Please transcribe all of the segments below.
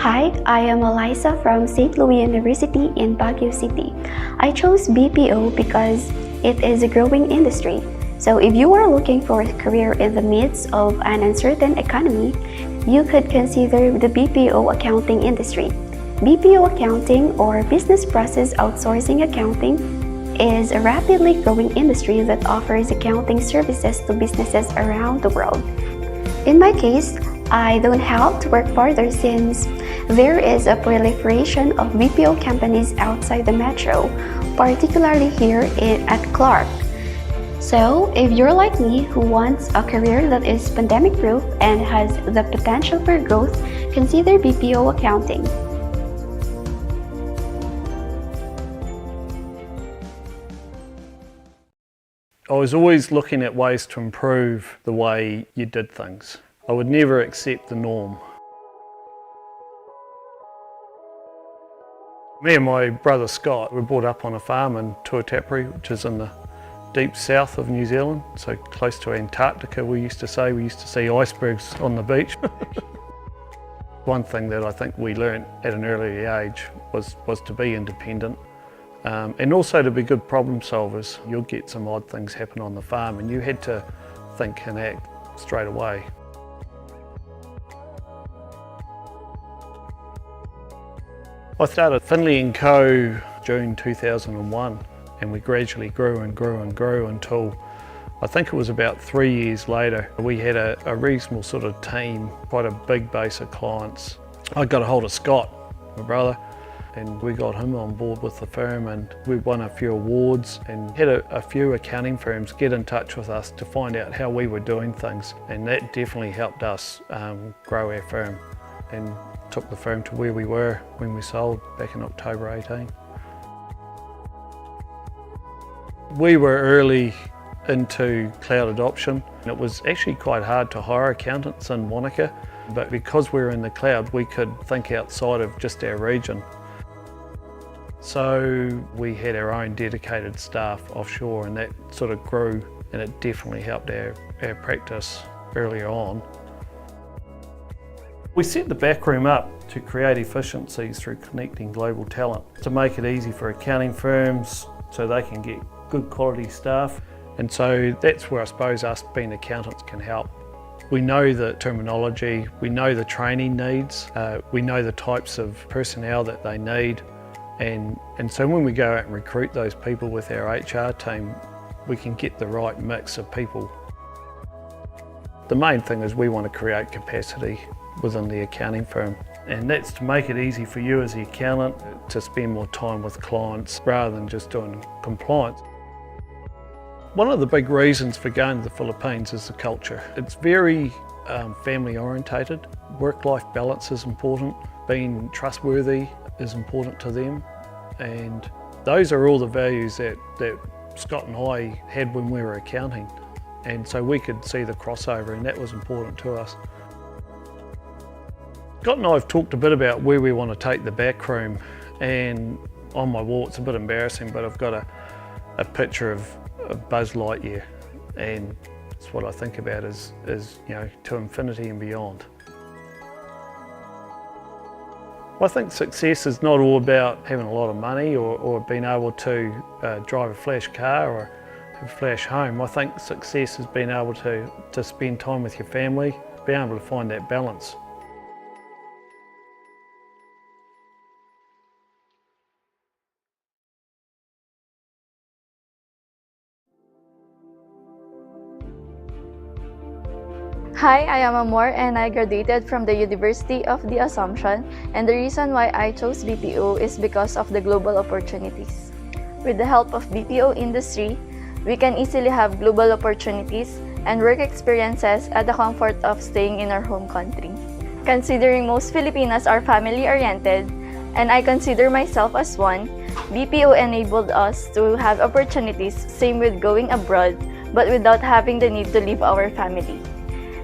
Hi, I am Eliza from St. Louis University in Baguio City. I chose BPO because it is a growing industry. So if you are looking for a career in the midst of an uncertain economy, you could consider the BPO accounting industry. BPO accounting, or business process outsourcing accounting, is a rapidly growing industry that offers accounting services to businesses around the world. In my case, I don't have to work further since there is a proliferation of BPO companies outside the metro, particularly here at Clark. So, if you're like me who wants a career that is pandemic-proof and has the potential for growth, consider BPO accounting. I was always looking at ways to improve the way you did things. I would never accept the norm. Me and my brother Scott were brought up on a farm in Tuatapere, which is in the deep south of New Zealand, so close to Antarctica. We used to see icebergs on the beach. One thing that I think we learnt at an early age was to be independent. And also to be good problem solvers. You'll get some odd things happen on the farm and you had to think and act straight away. I started Finley & Co. June 2001 and we gradually grew and grew and grew until I think it was about 3 years later we had a reasonable sort of team, quite a big base of clients. I got a hold of Scott, my brother, and we got him on board with the firm and we won a few awards and had a few accounting firms get in touch with us to find out how we were doing things, and that definitely helped us grow our firm and took the firm to where we were when we sold back in October 18. We were early into cloud adoption. It was actually quite hard to hire accountants in Wanaka, but because we were in the cloud we could think outside of just our region. So we had our own dedicated staff offshore and that sort of grew and it definitely helped our practice earlier on. We set the backroom up to create efficiencies through connecting global talent, to make it easy for accounting firms so they can get good quality staff. And so that's where I suppose us being accountants can help. We know the terminology, we know the training needs, we know the types of personnel that they need. And so when we go out and recruit those people with our HR team, we can get the right mix of people. The main thing is we want to create capacity within the accounting firm. And that's to make it easy for you as the accountant to spend more time with clients rather than just doing compliance. One of the big reasons for going to the Philippines is the culture. It's very family orientated. Work-life balance is important. Being trustworthy is important to them, and those are all the values that Scott and I had when we were accounting, and so we could see the crossover and that was important to us. Scott and I have talked a bit about where we want to take the backroom, and on my wall it's a bit embarrassing but I've got a picture of Buzz Lightyear, and it's what I think about is you know, to infinity and beyond. I think success is not all about having a lot of money or being able to drive a flash car or have a flash home. I think success is being able to spend time with your family, being able to find that balance. Hi, I am Amor and I graduated from the University of the Assumption, and the reason why I chose BPO is because of the global opportunities. With the help of BPO industry, we can easily have global opportunities and work experiences at the comfort of staying in our home country. Considering most Filipinos are family-oriented, and I consider myself as one, BPO enabled us to have opportunities, same with going abroad, but without having the need to leave our family.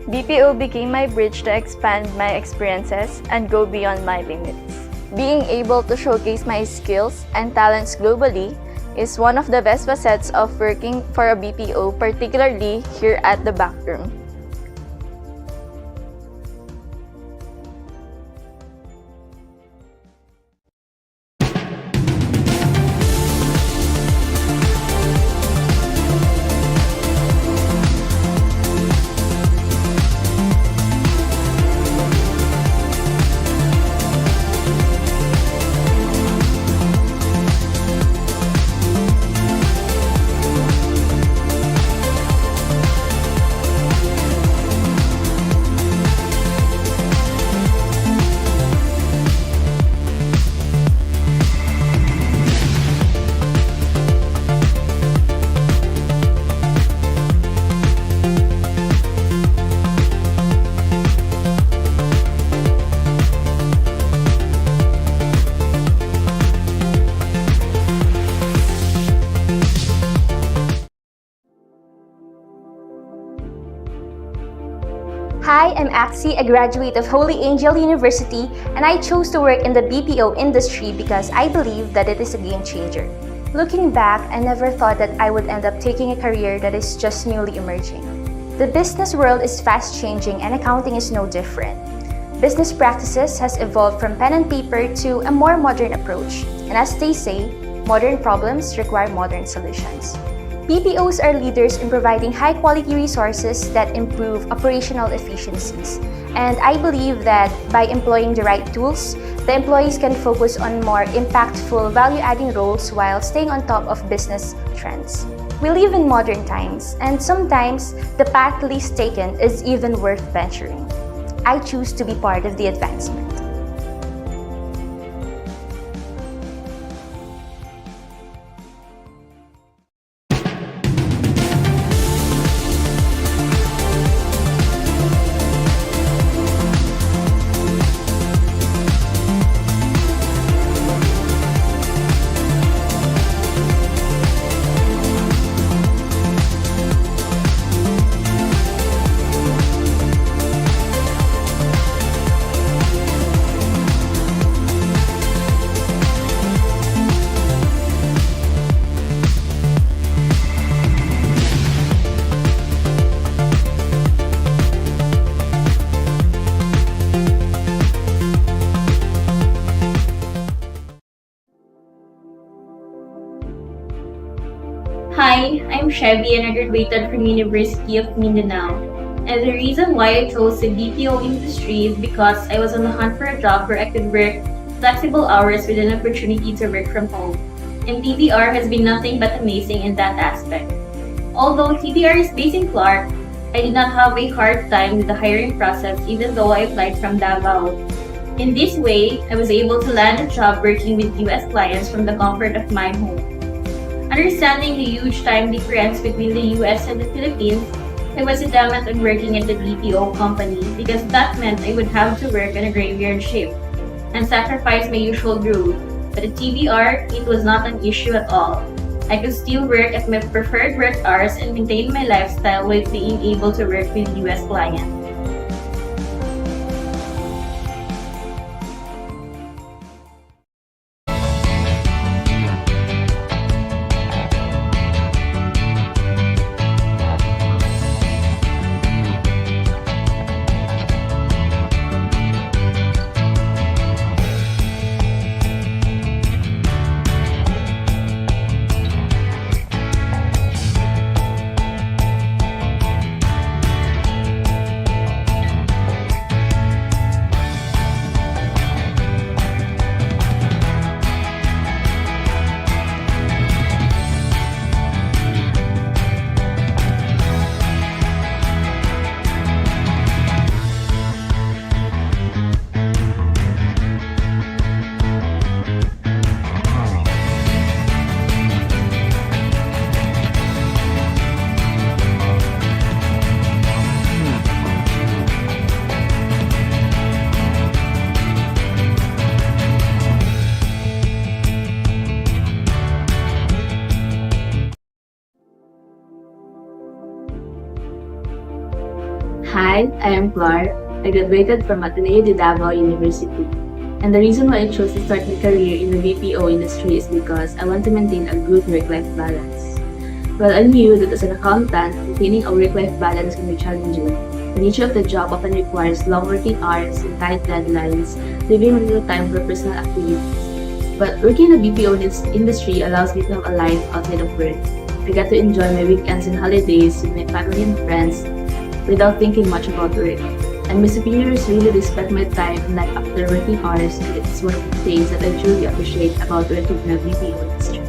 BPO became my bridge to expand my experiences and go beyond my limits. Being able to showcase my skills and talents globally is one of the best facets of working for a BPO, particularly here at the backroom. Hi, I'm Axie, a graduate of Holy Angel University, and I chose to work in the BPO industry because I believe that it is a game changer. Looking back, I never thought that I would end up taking a career that is just newly emerging. The business world is fast changing and accounting is no different. Business practices has evolved from pen and paper to a more modern approach, and as they say, modern problems require modern solutions. BPOs are leaders in providing high-quality resources that improve operational efficiencies. And I believe that by employing the right tools, the employees can focus on more impactful, value-adding roles while staying on top of business trends. We live in modern times, and sometimes the path least taken is even worth venturing. I choose to be part of the advancement. Hi, I'm Chevy and I graduated from University of Mindanao. And the reason why I chose the BPO industry is because I was on the hunt for a job where I could work flexible hours with an opportunity to work from home. And TBR has been nothing but amazing in that aspect. Although TBR is based in Clark, I did not have a hard time with the hiring process even though I applied from Davao. In this way, I was able to land a job working with US clients from the comfort of my home. Understanding the huge time difference between the US and the Philippines, I was adamant on working at the BPO company because that meant I would have to work on a graveyard shift and sacrifice my usual groove. But at TBR, it was not an issue at all. I could still work at my preferred work hours and maintain my lifestyle while being able to work with US clients. Hi, I am Clark. I graduated from Ateneo de Davao University. And the reason why I chose to start my career in the BPO industry is because I want to maintain a good work-life balance. While I knew that as an accountant, maintaining a work-life balance can be challenging, the nature of the job often requires long working hours and tight deadlines, leaving little time for personal activities. But working in the BPO industry allows me to have a life outside of work. I get to enjoy my weekends and holidays with my family and friends without thinking much about work. And my superiors really respect my time and life after working hours, and it's one of the things that I truly appreciate about working in the BPO industry.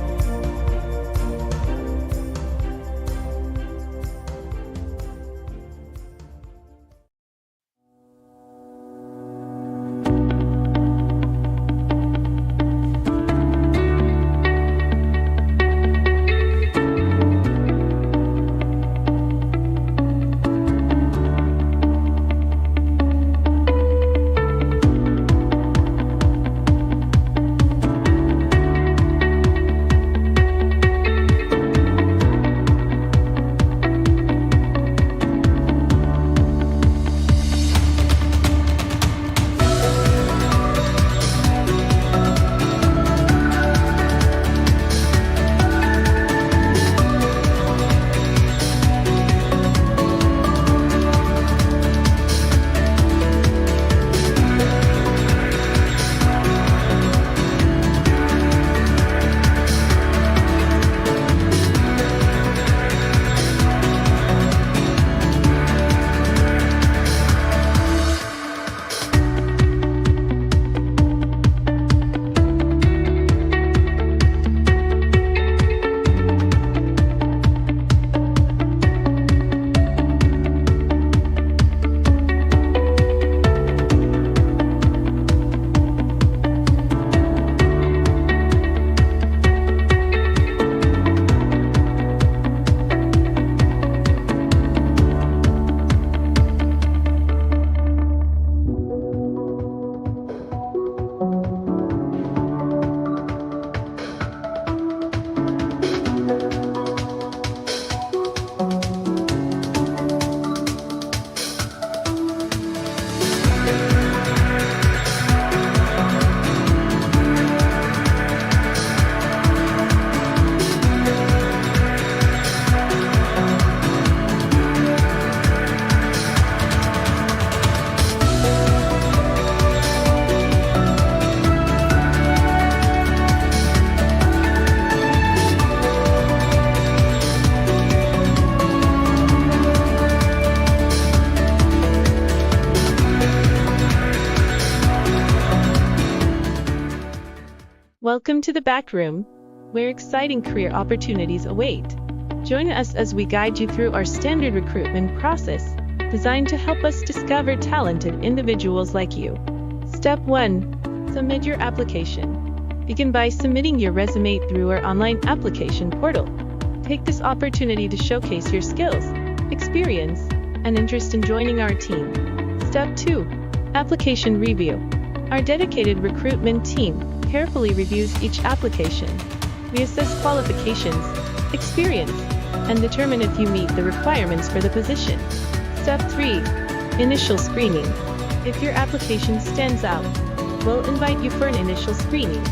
Welcome to the back room, where exciting career opportunities await. Join us as we guide you through our standard recruitment process, designed to help us discover talented individuals like you. Step 1. Submit your application. Begin by submitting your resume through our online application portal. Take this opportunity to showcase your skills, experience, and interest in joining our team. Step 2. Application review. Our dedicated recruitment team carefully reviews each application. We assess qualifications, experience, and determine if you meet the requirements for the position. Step 3. Initial screening. If your application stands out, we'll invite you for an initial screening.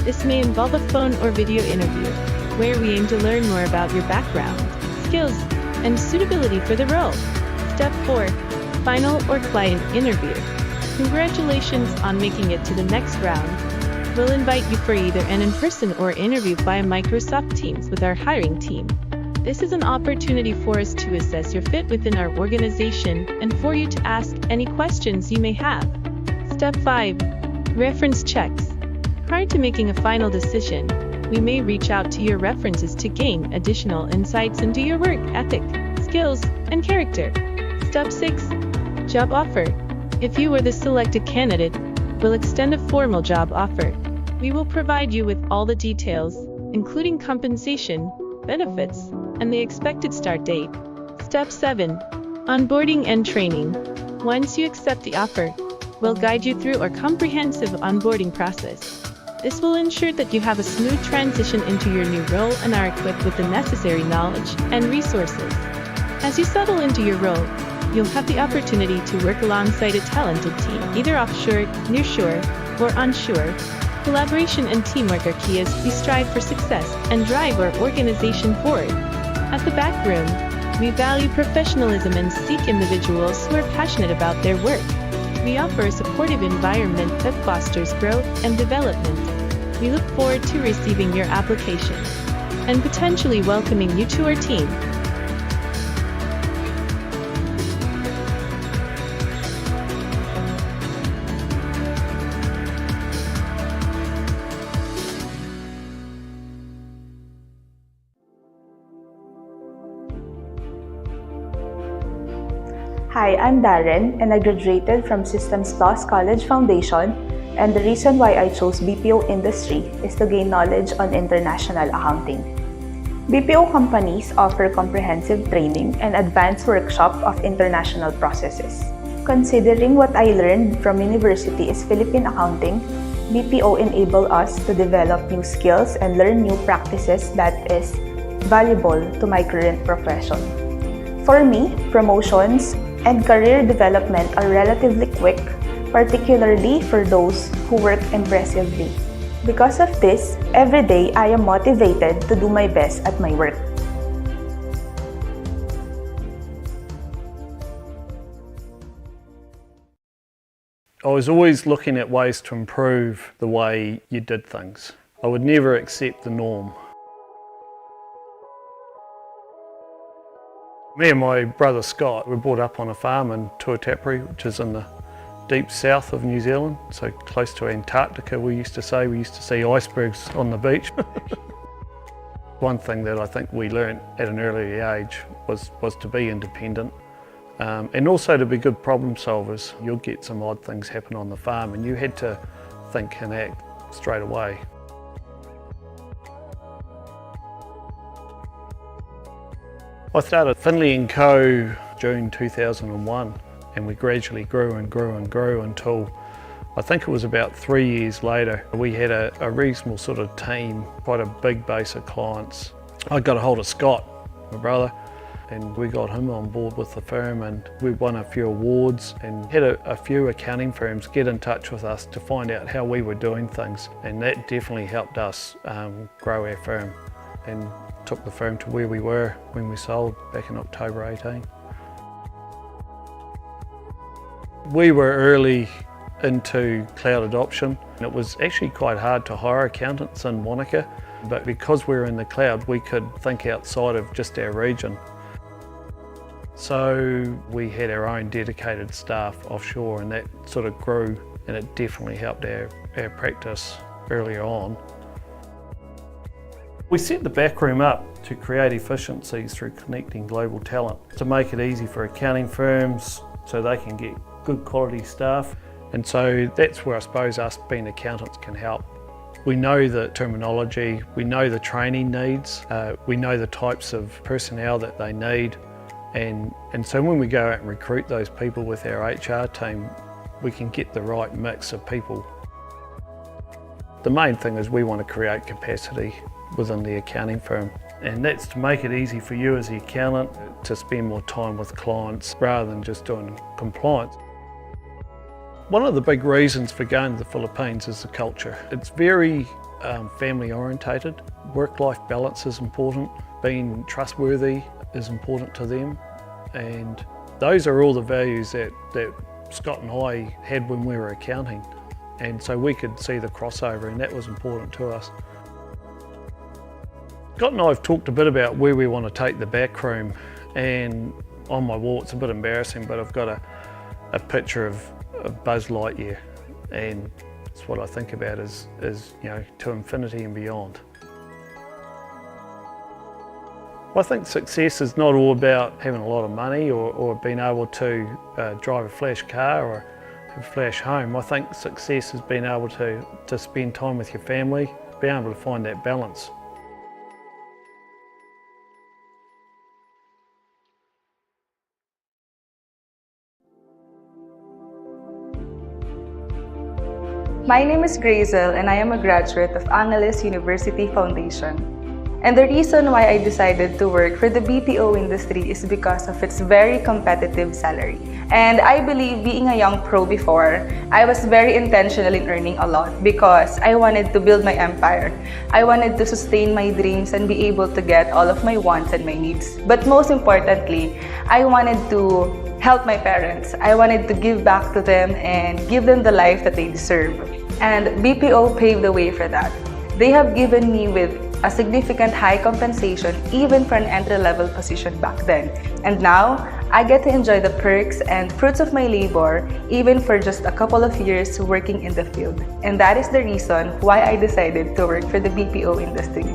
This may involve a phone or video interview, where we aim to learn more about your background, skills, and suitability for the role. Step 4. Final or client interview. Congratulations on making it to the next round. We'll invite you for either an in-person or interview via Microsoft Teams with our hiring team. This is an opportunity for us to assess your fit within our organization and for you to ask any questions you may have. Step 5. Reference checks. Prior to making a final decision, we may reach out to your references to gain additional insights into your work ethic, skills, and character. Step 6. Job offer. If you are the selected candidate, we'll extend a formal job offer. We will provide you with all the details, including compensation, benefits, and the expected start date. Step 7. Onboarding and training. Once you accept the offer, we'll guide you through our comprehensive onboarding process. This will ensure that you have a smooth transition into your new role and are equipped with the necessary knowledge and resources. As you settle into your role, you'll have the opportunity to work alongside a talented team, either offshore, nearshore, or onshore. Collaboration and teamwork are key as we strive for success and drive our organization forward. At the back room, we value professionalism and seek individuals who are passionate about their work. We offer a supportive environment that fosters growth and development. We look forward to receiving your application and potentially welcoming you to our team. Hi, I'm Darren, and I graduated from Systems Plus College Foundation, and the reason why I chose BPO industry is to gain knowledge on international accounting. BPO companies offer comprehensive training and advanced workshop of international processes. Considering what I learned from university is Philippine accounting, BPO enable us to develop new skills and learn new practices that is valuable to my current profession. For me, promotions and career development are relatively quick, particularly for those who work impressively. Because of this, every day I am motivated to do my best at my work. I was always looking at ways to improve the way you did things. I would never accept the norm. Me and my brother Scott were brought up on a farm in Tuatapere, which is in the deep south of New Zealand, so close to Antarctica. We used to see icebergs on the beach. One thing that I think we learnt at an early age was to be independent and also to be good problem solvers. You'll get some odd things happen on the farm and you had to think and act straight away. I started Finley & Co. June 2001 and we gradually grew and grew and grew until I think it was about 3 years later. We had a reasonable sort of team, quite a big base of clients. I got a hold of Scott, my brother, and we got him on board with the firm and we won a few awards and had a few accounting firms get in touch with us to find out how we were doing things, and that definitely helped us grow our firm and took the firm to where we were when we sold back in October 18. We were early into cloud adoption. It was actually quite hard to hire accountants in Wanaka, but because we were in the cloud, we could think outside of just our region. So we had our own dedicated staff offshore and that sort of grew, and it definitely helped our practice earlier on. We set the backroom up to create efficiencies through connecting global talent, to make it easy for accounting firms so they can get good quality staff. And so that's where I suppose us being accountants can help. We know the terminology, we know the training needs, we know the types of personnel that they need. And so when we go out and recruit those people with our HR team, we can get the right mix of people. The main thing is we want to create capacity within the accounting firm, and that's to make it easy for you as the accountant to spend more time with clients rather than just doing compliance. One of the big reasons for going to the Philippines is the culture. It's very family orientated. Work-life balance is important. Being trustworthy is important to them, and those are all the values that Scott and I had when we were accounting, and so we could see the crossover, and that was important to us. Scott and I have talked a bit about where we want to take the backroom, and on my wall it's a bit embarrassing, but I've got a picture of Buzz Lightyear, and it's what I think about is you know, to infinity and beyond. I think success is not all about having a lot of money or being able to drive a flash car or have a flash home. I think success is being able to spend time with your family, being able to find that balance. My name is Grazel and I am a graduate of Angeles University Foundation. And the reason why I decided to work for the BPO industry is because of its very competitive salary. And I believe being a young pro before, I was very intentional in earning a lot because I wanted to build my empire. I wanted to sustain my dreams and be able to get all of my wants and my needs. But most importantly, I wanted to help my parents. I wanted to give back to them and give them the life that they deserve. And BPO paved the way for that. They have given me with a significant high compensation even for an entry-level position back then. And now, I get to enjoy the perks and fruits of my labor even for just a couple of years working in the field. And that is the reason why I decided to work for the BPO industry.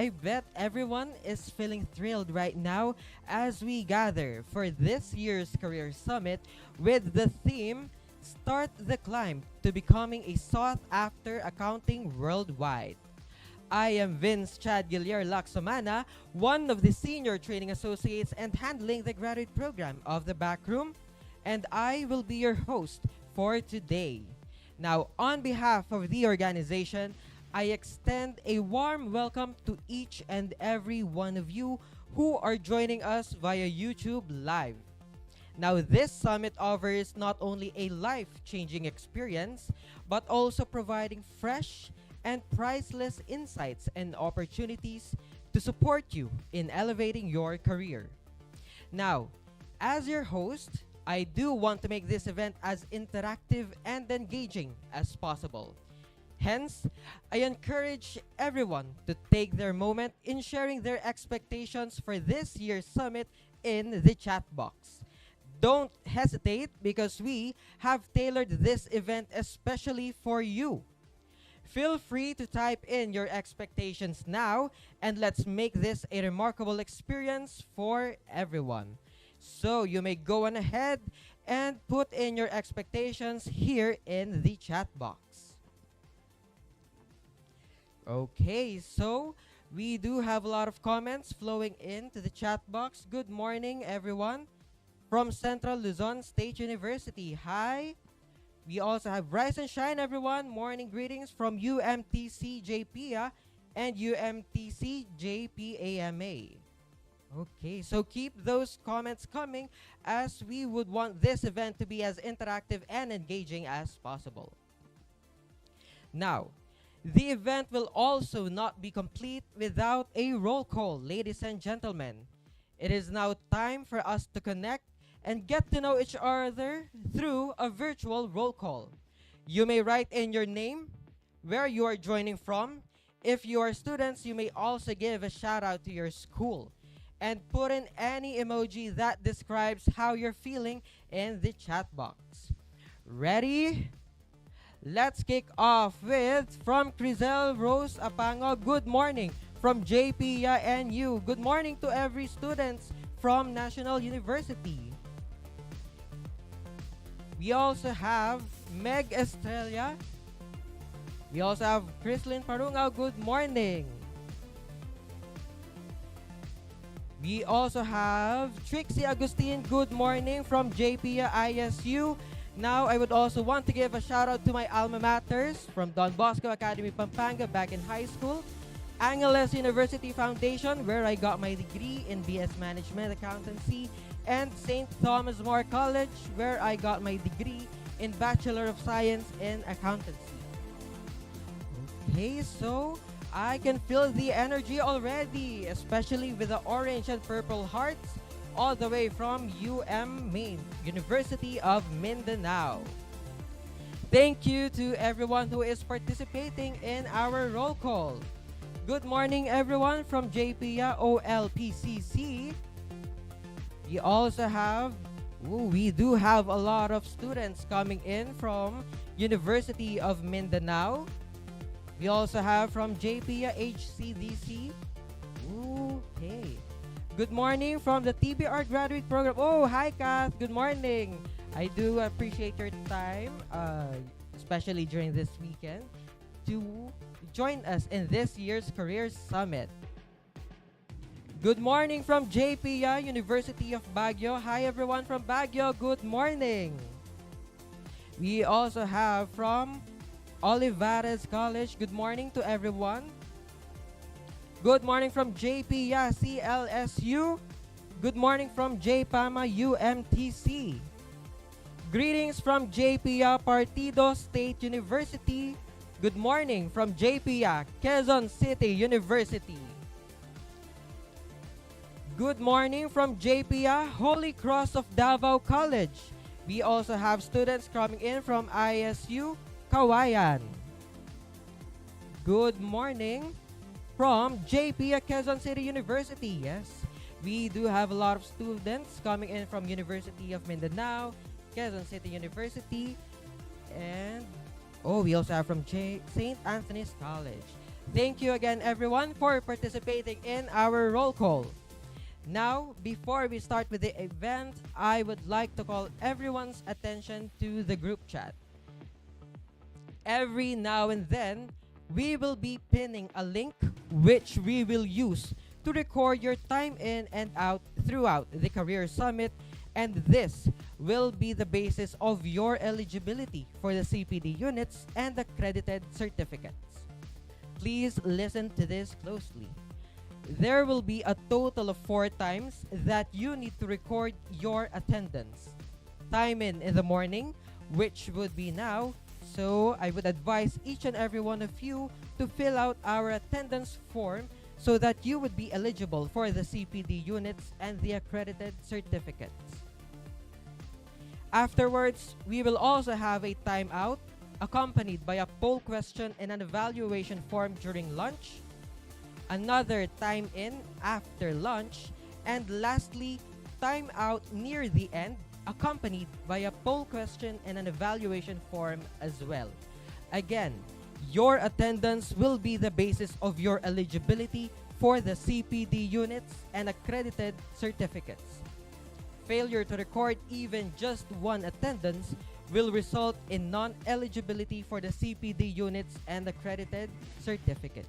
I bet everyone is feeling thrilled right now as we gather for this year's Career Summit with the theme Start the Climb to Becoming a Sought-After Accounting Worldwide. I am Vince Chad Gilier Laxomana, one of the Senior Training Associates and handling the graduate program of the Backroom, and I will be your host for today. Now, on behalf of the organization, I extend a warm welcome to each and every one of you who are joining us via YouTube Live. Now, this summit offers not only a life-changing experience, but also providing fresh and priceless insights and opportunities to support you in elevating your career. Now, as your host, I do want to make this event as interactive and engaging as possible. Hence, I encourage everyone to take their moment in sharing their expectations for this year's summit in the chat box. Don't hesitate because we have tailored this event especially for you. Feel free to type in your expectations now and let's make this a remarkable experience for everyone. So you may go on ahead and put in your expectations here in the chat box. Okay, so we do have a lot of comments flowing into the chat box. Good morning, everyone. From Central Luzon State University. Hi. We also have Rise and Shine, everyone. Morning greetings from UMTC JPA and UMTC JPAMA. Okay, so keep those comments coming as we would want this event to be as interactive and engaging as possible. Now, the event will also not be complete without a roll call, ladies and gentlemen. It is now time for us to connect and get to know each other through a virtual roll call. You may write in your name, where you are joining from. If you are students, you may also give a shout out to your school and put in any emoji that describes how you're feeling in the chat box. Ready? Let's kick off with from Crizel Rose Apango. Good morning from JPIA and you. Good morning to every students from National University. We also have Meg Estrella. We also have Chrislyn Parungao. Good morning. We also have Trixie Agustin. Good morning from JPIA ISU. Now, I would also want to give a shout out to my alma maters from Don Bosco Academy Pampanga back in high school, Angeles University Foundation, where I got my degree in BS Management Accountancy, and St. Thomas More College, where I got my degree in Bachelor of Science in Accountancy. Okay, so I can feel the energy already, especially with the orange and purple hearts, all the way from Maine, University of Mindanao. Thank you to everyone who is participating in our roll call. Good morning, everyone from JPIA OLPCC. We do have a lot of students coming in from University of Mindanao. We also have from JPIA HCDC. Okay. Good morning from the TBR graduate program. Oh, hi, Kath. Good morning. I do appreciate your time, especially during this weekend, to join us in this year's Career Summit. Good morning from JPIA, University of Baguio. Hi, everyone from Baguio. Good morning. We also have from Olivares College. Good morning to everyone. Good morning from JPIA CLSU. Good morning from JPAMA UMTC. Greetings from JPIA Partido State University. Good morning from JPIA Quezon City University. Good morning from JPIA Holy Cross of Davao College. We also have students coming in from ISU Kawayan. Good morning from JPIA Quezon City University. Yes, we do have a lot of students coming in from University of Mindanao, Quezon City University, and we also have from St. Anthony's College. Thank you again, everyone, for participating in our roll call. Now, before we start with the event, I would like to call everyone's attention to the group chat. Every now and then, we will be pinning a link which we will use to record your time in and out throughout the Career Summit, and this will be the basis of your eligibility for the CPD units and accredited certificates. Please listen to this closely. There will be a total of 4 times that you need to record your attendance. Time in the morning, which would be now, so I would advise each and every one of you to fill out our attendance form so that you would be eligible for the CPD units and the accredited certificates. Afterwards, we will also have a timeout accompanied by a poll question and an evaluation form during lunch, another time in after lunch, and lastly, time out near the end, accompanied by a poll question and an evaluation form as well. Again, your attendance will be the basis of your eligibility for the CPD units and accredited certificates. Failure to record even just one attendance will result in non-eligibility for the CPD units and accredited certificates.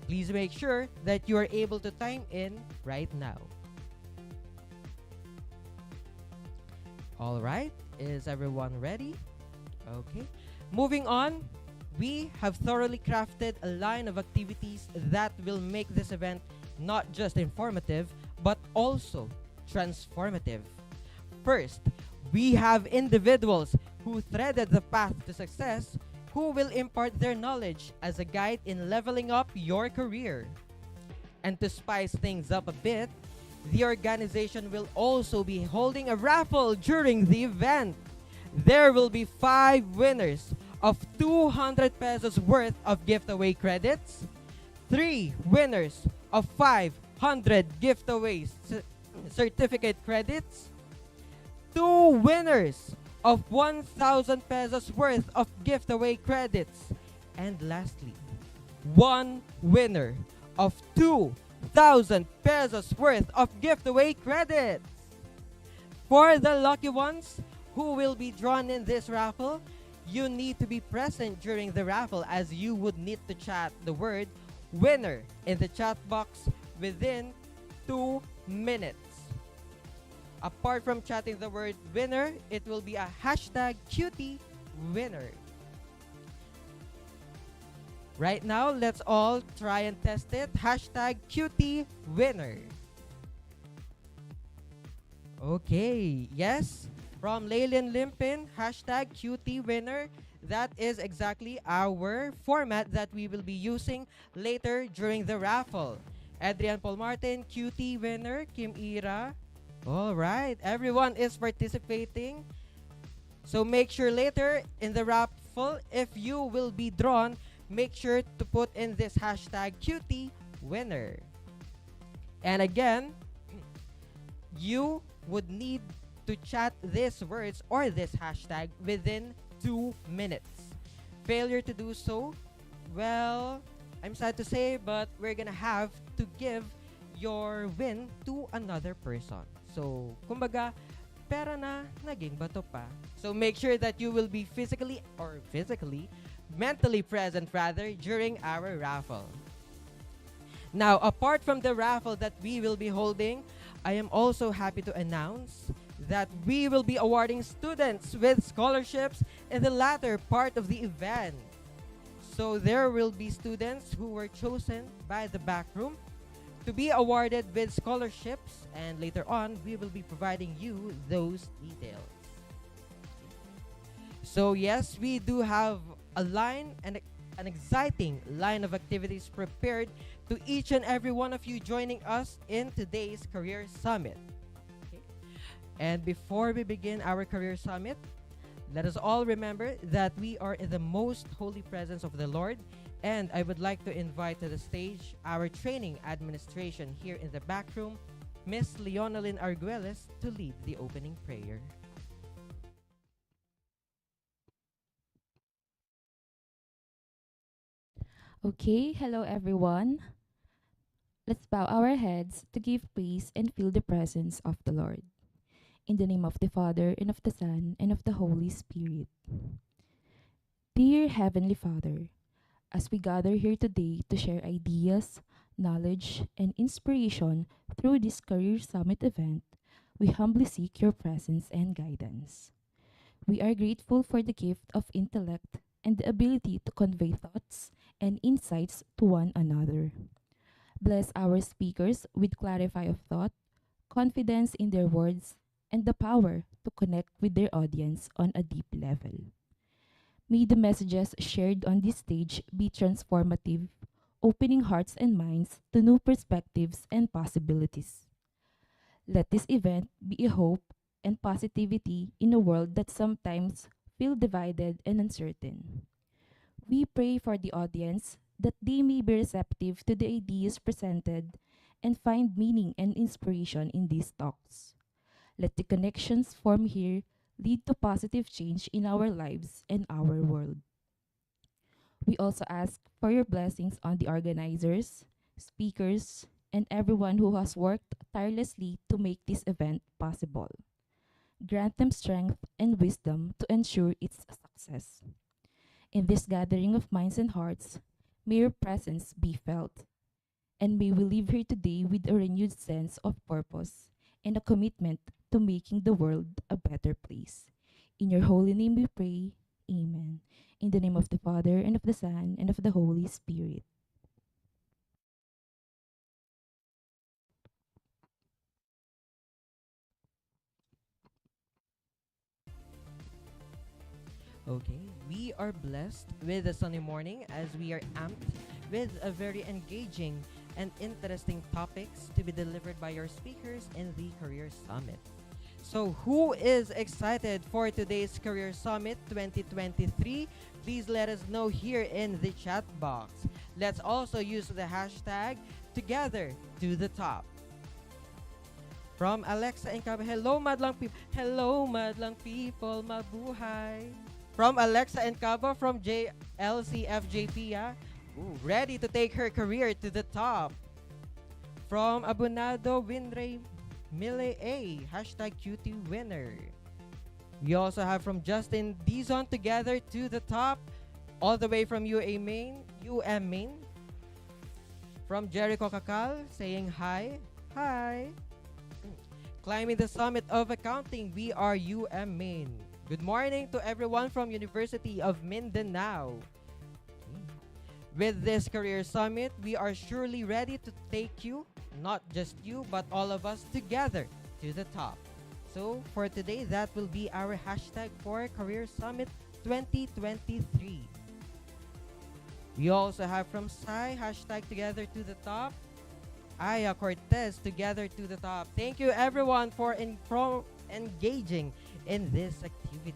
Please make sure that you are able to time in right now. All right, is everyone ready? Okay. Moving on, we have thoroughly crafted a line of activities that will make this event not just informative, but also transformative. First, we have individuals who threaded the path to success who will impart their knowledge as a guide in leveling up your career. And to spice things up a bit, the organization will also be holding a raffle during the event. There will be 5 winners of 200 pesos worth of giveaway credits, 3 winners of 500 giveaway certificate credits, 2 winners of 1,000 pesos worth of giveaway credits, and lastly, 1 winner of 2,000 pesos worth of giveaway credits. For the lucky ones who will be drawn in this raffle, you need to be present during the raffle, as you would need to chat the word winner in the chat box within 2 minutes. Apart from chatting the word winner, it will be a hashtag cutie winner. Right now, let's all try and test it. Hashtag cutie winner. Okay, yes. From Laylin Limpin, hashtag cutie winner. That is exactly our format that we will be using later during the raffle. Adrian Paul Martin, cutie winner. Kim Ira. All right, everyone is participating. So make sure later in the raffle, if you will be drawn, make sure to put in this hashtag cutie winner. And again, you would need to chat these words or this hashtag within 2 minutes. Failure to do so, well, I'm sad to say, but we're gonna have to give your win to another person. So, kumbaga, pera na, naging bato pa. So make sure that you will be mentally present rather, during our raffle. Now, apart from the raffle that we will be holding, I am also happy to announce that we will be awarding students with scholarships in the latter part of the event. So there will be students who were chosen by the back room to be awarded with scholarships, and later on, we will be providing you those details. So yes, we do have a line and an exciting line of activities prepared to each and every one of you joining us in today's Career Summit. Okay. And before we begin our Career Summit, let us all remember that we are in the most holy presence of the Lord, and I would like to invite to the stage our training administration here in the back room, Miss Leonelyn Arguelles, to lead the opening prayer. Okay, hello everyone. Let's bow our heads to give praise and feel the presence of the Lord. In the name of the Father, and of the Son, and of the Holy Spirit. Dear Heavenly Father, as we gather here today to share ideas, knowledge, and inspiration through this Career Summit event, we humbly seek your presence and guidance. We are grateful for the gift of intellect and the ability to convey thoughts and insights to one another. Bless our speakers with clarity of thought, confidence in their words, and the power to connect with their audience on a deep level. May the messages shared on this stage be transformative, opening hearts and minds to new perspectives and possibilities. Let this event be a hope and positivity in a world that sometimes feel divided and uncertain. We pray for the audience that they may be receptive to the ideas presented and find meaning and inspiration in these talks. Let the connections formed here lead to positive change in our lives and our world. We also ask for your blessings on the organizers, speakers, and everyone who has worked tirelessly to make this event possible. Grant them strength and wisdom to ensure its success. In this gathering of minds and hearts, may your presence be felt, and may we live here today with a renewed sense of purpose and a commitment to making the world a better place. In your holy name we pray, Amen. In the name of the Father, and of the Son, and of the Holy Spirit. Okay, we are blessed with a sunny morning as we are amped with a very engaging and interesting topics to be delivered by your speakers in the Career Summit. So, who is excited for today's Career Summit 2023? Please let us know here in the chat box. Let's also use the hashtag together to the top. From Alexa and Kaba, hello madlang people. Hello madlang people, mabuhay. From Alexa and Kaba from JLCFJP, ready to take her career to the top. From Abonado Winray Mille A, hashtag cutie winner. We also have from Justin Dizon, together to the top, all the way from UM Maine. From Jericho Kakal, saying hi. Hi. Climbing the summit of accounting, we are UM Maine. Good morning to everyone from University of Mindanao. With this Career Summit, we are surely ready to take you, not just you, but all of us together to the top. So for today, that will be our hashtag for Career Summit 2023. We also have from Sai, hashtag together to the top. Aya Cortez, together to the top. Thank you everyone for engaging in this activity.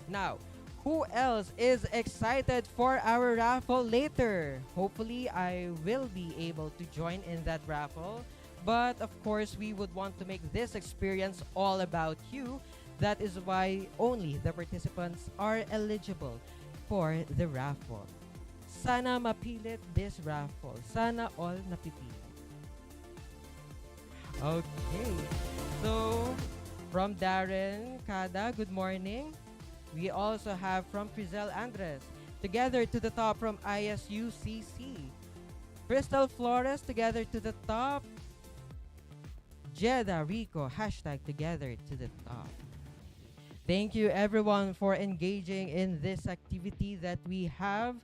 Now, who else is excited for our raffle later? Hopefully, I will be able to join in that raffle. But of course, we would want to make this experience all about you. That is why only the participants are eligible for the raffle. Sana mapilit this raffle. Sana all napipilit. Okay. So, from Darren Kada, good morning. We also have from Frizel Andres, together to the top from ISUCC. Crystal Flores, together to the top. Jeddah Rico, hashtag together to the top. Thank you everyone for engaging in this activity that we have.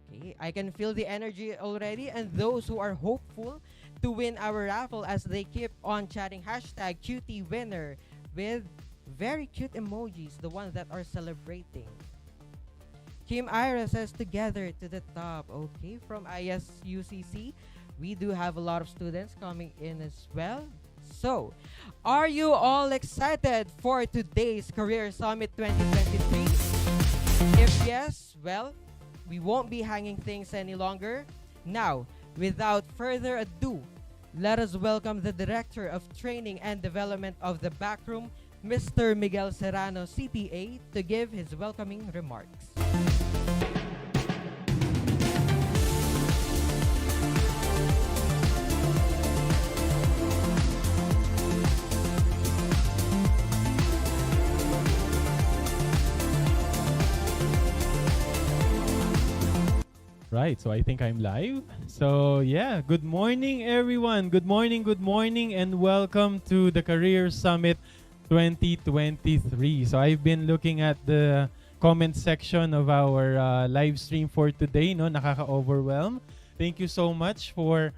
Okay, I can feel the energy already, and those who are hopeful to win our raffle as they keep on chatting hashtag cutie winner with very cute emojis, the ones that are celebrating. Kim Ira says together to the top. Okay, from ISUCC, we do have a lot of students coming in as well. So, are you all excited for today's Career Summit 2023? If yes, well, we won't be hanging things any longer. Now, without further ado, let us welcome the Director of Training and Development of the Backroom, Mr. Miguel Serrano, CPA, to give his welcoming remarks. Right, so I think I'm live. So yeah, good morning everyone. Good morning, and welcome to the Career Summit 2023. So I've been looking at the comment section of our live stream for today, no? Nakaka-overwhelm. Thank you so much for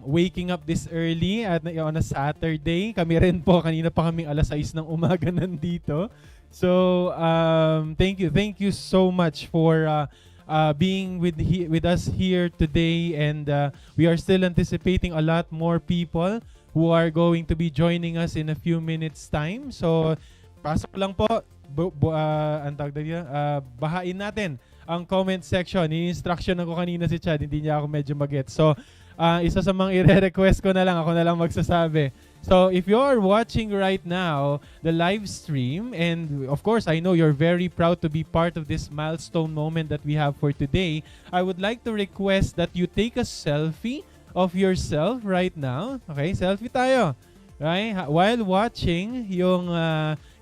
waking up this early on a Saturday. Kami rin po, kanina pa kaming alas 6 ng umaga nandito. So thank you so much for being with us here today, and we are still anticipating a lot more people who are going to be joining us in a few minutes time. So pasok lang po, bahain natin ang comment section. I-instruction ako kanina si Chad, hindi niya ako medyo mag-get. So isa sa mga i-request ko na lang, ako na lang magsasabi. So if you're watching right now the live stream, and of course I know you're very proud to be part of this milestone moment that we have for today, I would like to request that you take a selfie of yourself right now. Okay, selfie tayo. Right? While watching yung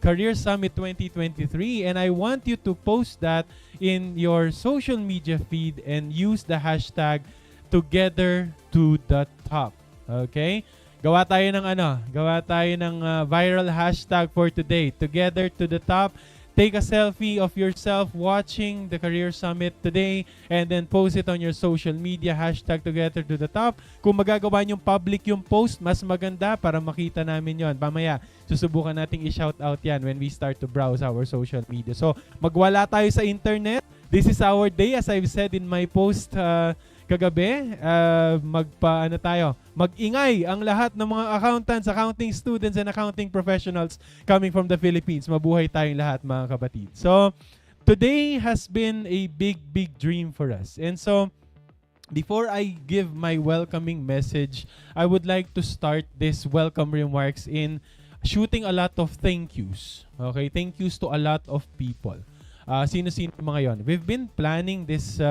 Career Summit 2023, and I want you to post that in your social media feed and use the hashtag together to the top. Okay? Gawa tayo ng viral hashtag for today. Together to the top. Take a selfie of yourself watching the Career Summit today and then post it on your social media, hashtag together to the top. Kung magagawa niyong public yung post, mas maganda para makita namin yon. Mamaya, susubukan nating i-shout out yan when we start to browse our social media. So, magwala tayo sa internet. This is our day, as I've said in my post kagabi. Mag-ingay ang lahat ng mga accountants, accounting students, and accounting professionals coming from the Philippines. Mabuhay tayong lahat, mga kapatid. So, today has been a big dream for us. And so, before I give my welcoming message, I would like to start this welcome remarks in shooting a lot of thank yous. Okay, thank yous to a lot of people. Sino-sino mga yon? We've been planning this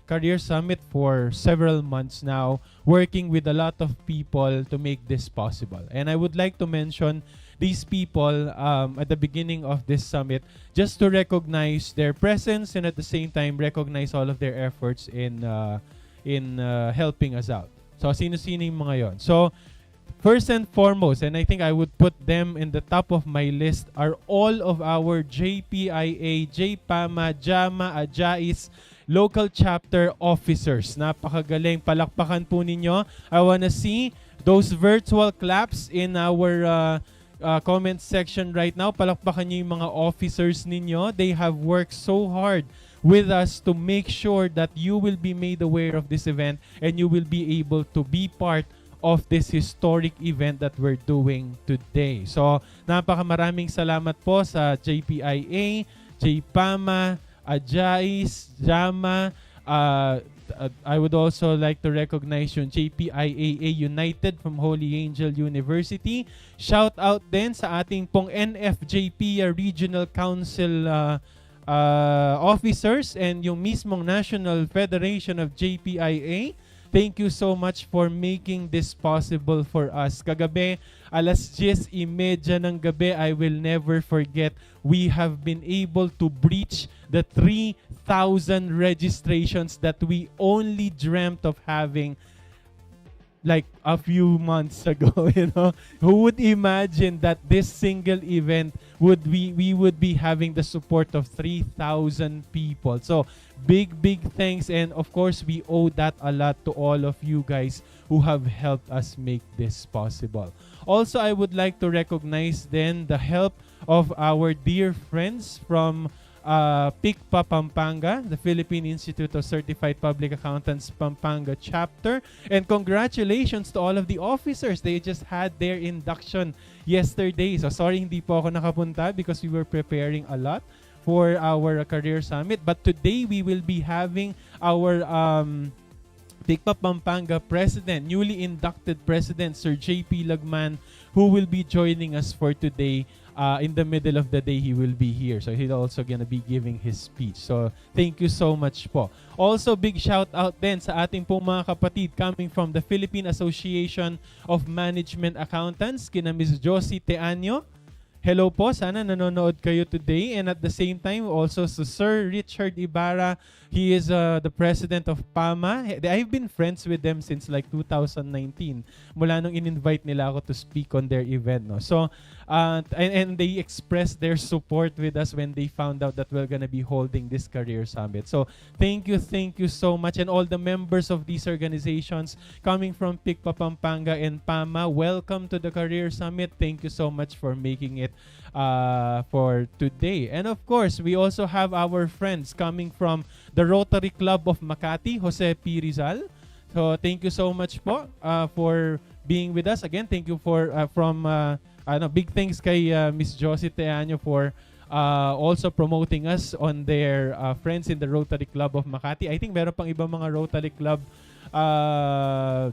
Career Summit for several months now, working with a lot of people to make this possible. And I would like to mention these people at the beginning of this summit, just to recognize their presence and at the same time recognize all of their efforts in helping us out. So sino-sino yung mga yon? So first and foremost, and I think I would put them in the top of my list, are all of our JPIA, JPAMA, JAMA, AJAIS local chapter officers. Napakagaling. Palakpakan po ninyo. I wanna see those virtual claps in our comment section right now. Palakpakan nyo yung mga officers ninyo. They have worked so hard with us to make sure that you will be made aware of this event and you will be able to be part of this historic event that we're doing today. So, napakamaraming salamat po sa JPIA, JPAMA, AJAIS, JAMA. I would also like to recognize yung JPIAA United from Holy Angel University. Shout out din sa ating pong NFJP Regional Council officers and yung mismong National Federation of JPIA. Thank you so much for making this possible for us. Kagabi, alas 10:30 ng gabi, I will never forget, we have been able to breach the 3,000 registrations that we only dreamt of having like a few months ago, you know. Who would imagine that this single event we would be having the support of 3,000 people. So big thanks, and of course we owe that a lot to all of you guys who have helped us make this possible. Also, I would like to recognize then the help of our dear friends from PICPA Pampanga, the Philippine Institute of Certified Public Accountants Pampanga chapter. And congratulations to all of the officers. They just had their induction yesterday. So sorry hindi po ako nakapunta because we were preparing a lot for our career summit. But today we will be having our PICPA Pampanga President, newly inducted President Sir JP Lagman, who will be joining us for today. In the middle of the day, he will be here. So he's also gonna be giving his speech. So thank you so much po. Also, big shout out din sa ating pong mga kapatid coming from the Philippine Association of Management Accountants, kina Ms. Josie Teanyo, hello po, sana nanonood kayo today. And at the same time, also to Sir Richard Ibarra. He is the president of PAMA. I've been friends with them since like 2019. Mula nung in-invite nila ako to speak on their event. No? So, and they expressed their support with us when they found out that we're gonna be holding this career summit. So, thank you so much. And all the members of these organizations coming from PICPA, Pampanga, and PAMA, welcome to the Career Summit. Thank you so much for making it for today. And of course, we also have our friends coming from the Rotary Club of Makati, Jose P. Rizal. So thank you so much po for being with us. Again, thank you for big thanks kay Miss Josie Teaño for also promoting us on their friends in the Rotary Club of Makati. I think meron pang ibang mga Rotary Club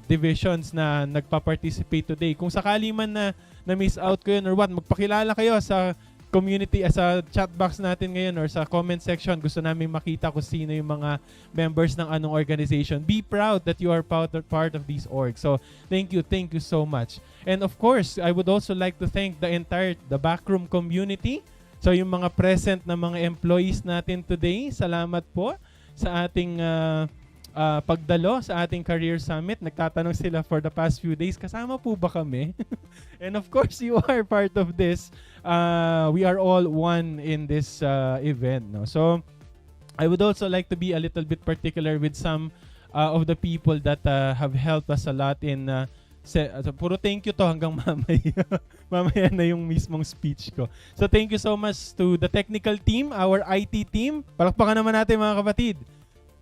divisions na nagpa-participate today. Kung sakali man na miss out ko yun or what, magpakilala kayo sa community, sa chat box natin ngayon or sa comment section. Gusto namin makita kung sino yung mga members ng anong organization. Be proud that you are part of these orgs. So, thank you so much. And of course, I would also like to thank the backroom community. So, yung mga present na mga employees natin today, salamat po sa ating pagdalo sa ating Career Summit. Nagtatanong sila for the past few days, kasama po ba kami? And of course, you are part of this. We are all one in this event. No? So, I would also like to be a little bit particular with some of the people that have helped us a lot in puro thank you to hanggang mamaya. Mamaya na yung mismong speech ko. So, thank you so much to the technical team, our IT team. Palakpakan naman natin mga kapatid.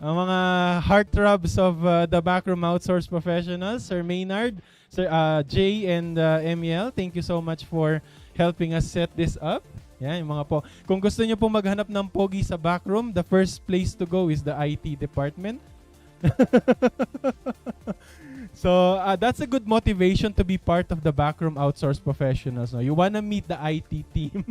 Ang mga heartthrobs of the backroom outsource professionals, Sir Maynard, Sir Jay, and Emiel, thank you so much for helping us set this up. Yan, yung mga po. Kung gusto nyo po maghanap ng pogi sa backroom, the first place to go is the IT department. So, that's a good motivation to be part of the backroom outsource professionals. No? You wanna meet the IT team.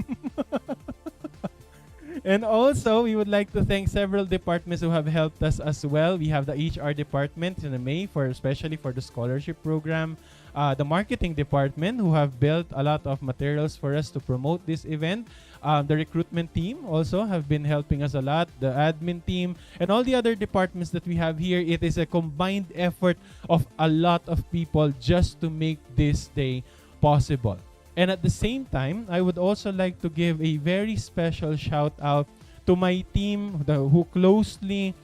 And also, we would like to thank several departments who have helped us as well. We have the HR department in the May, especially for the scholarship program. The marketing department, who have built a lot of materials for us to promote this event. The recruitment team also have been helping us a lot. The admin team and all the other departments that we have here. It is a combined effort of a lot of people just to make this day possible. And at the same time, I would also like to give a very special shout out to my team who closely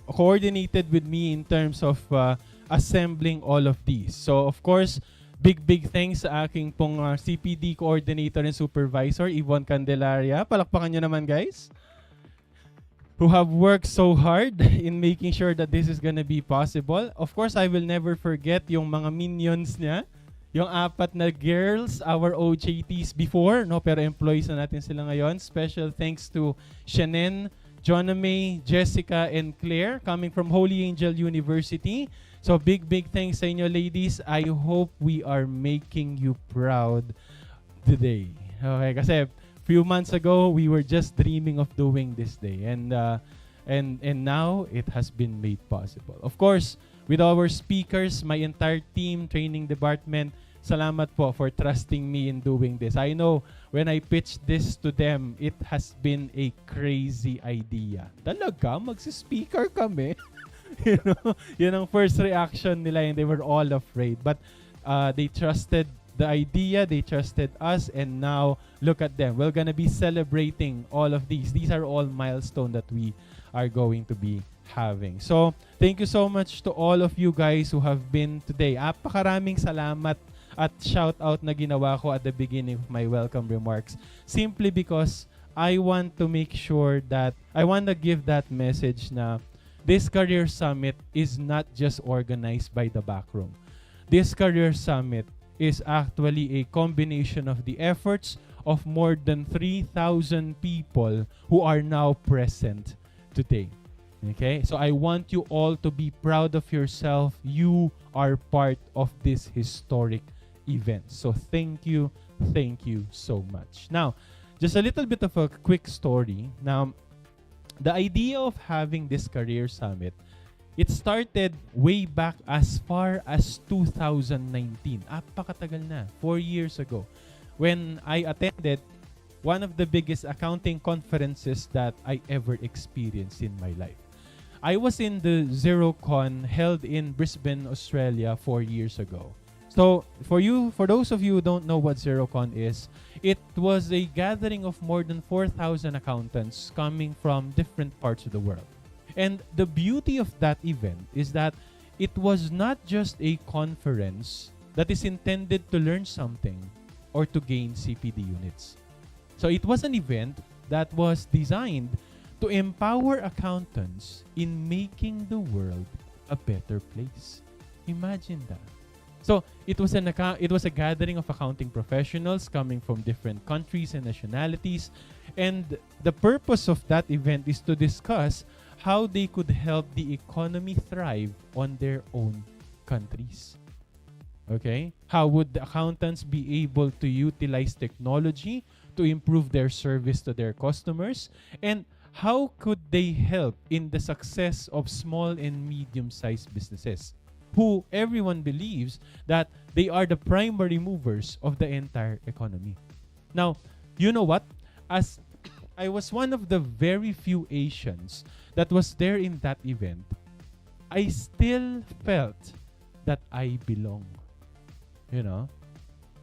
coordinated with me in terms of assembling all of these. So of course, big thanks sa aking pong CPD coordinator and supervisor, Yvonne Candelaria. Palakpakan nyo naman, guys. Who have worked so hard in making sure that this is gonna be possible. Of course, I will never forget yung mga minions niya. Yung 4 na girls, our OJTs before, no? Pero employees na natin sila ngayon. Special thanks to Shannon, Joname, Jessica, and Claire coming from Holy Angel University. So big thanks sa inyo, ladies. I hope we are making you proud today. Okay, kasi few months ago, we were just dreaming of doing this day, and now it has been made possible. Of course, with our speakers, my entire team, training department, salamat po for trusting me in doing this. I know when I pitched this to them, it has been a crazy idea. Talaga, magsi-speaker kami. Yun ang first reaction nila, and they were all afraid. But they trusted the idea, they trusted us, and now look at them. We're gonna be celebrating all of these. These are all milestones that we are going to be having. So, thank you so much to all of you guys who have been today. Apakaraming salamat at shout out na ginawa ko at the beginning of my welcome remarks. Simply because I want to make sure that, I want to give that message na this Career Summit is not just organized by the backroom. This Career Summit is actually a combination of the efforts of more than 3,000 people who are now present today. Okay? So I want you all to be proud of yourself. You are part of this historic event. So thank you so much. Now, just a little bit of a quick story. Now, the idea of having this Career Summit It started way back as far as 2019. Apakatagal na, 4 years ago, when I attended one of the biggest accounting conferences that I ever experienced in my life. I was in the ZeroCon held in Brisbane, Australia 4 years ago. So for those of you who don't know what ZeroCon is, it was a gathering of more than 4,000 accountants coming from different parts of the world. And the beauty of that event is that it was not just a conference that is intended to learn something or to gain CPD units. So it was an event that was designed to empower accountants in making the world a better place. Imagine that. So it was a gathering of accounting professionals coming from different countries and nationalities, and the purpose of that event is to discuss how they could help the economy thrive on their own countries. Okay? How would the accountants be able to utilize technology to improve their service to their customers? And how could they help in the success of small and medium-sized businesses, who everyone believes that they are the primary movers of the entire economy? Now, you know what? As I was one of the very few Asians that was there in that event, I still felt that I belong. You know?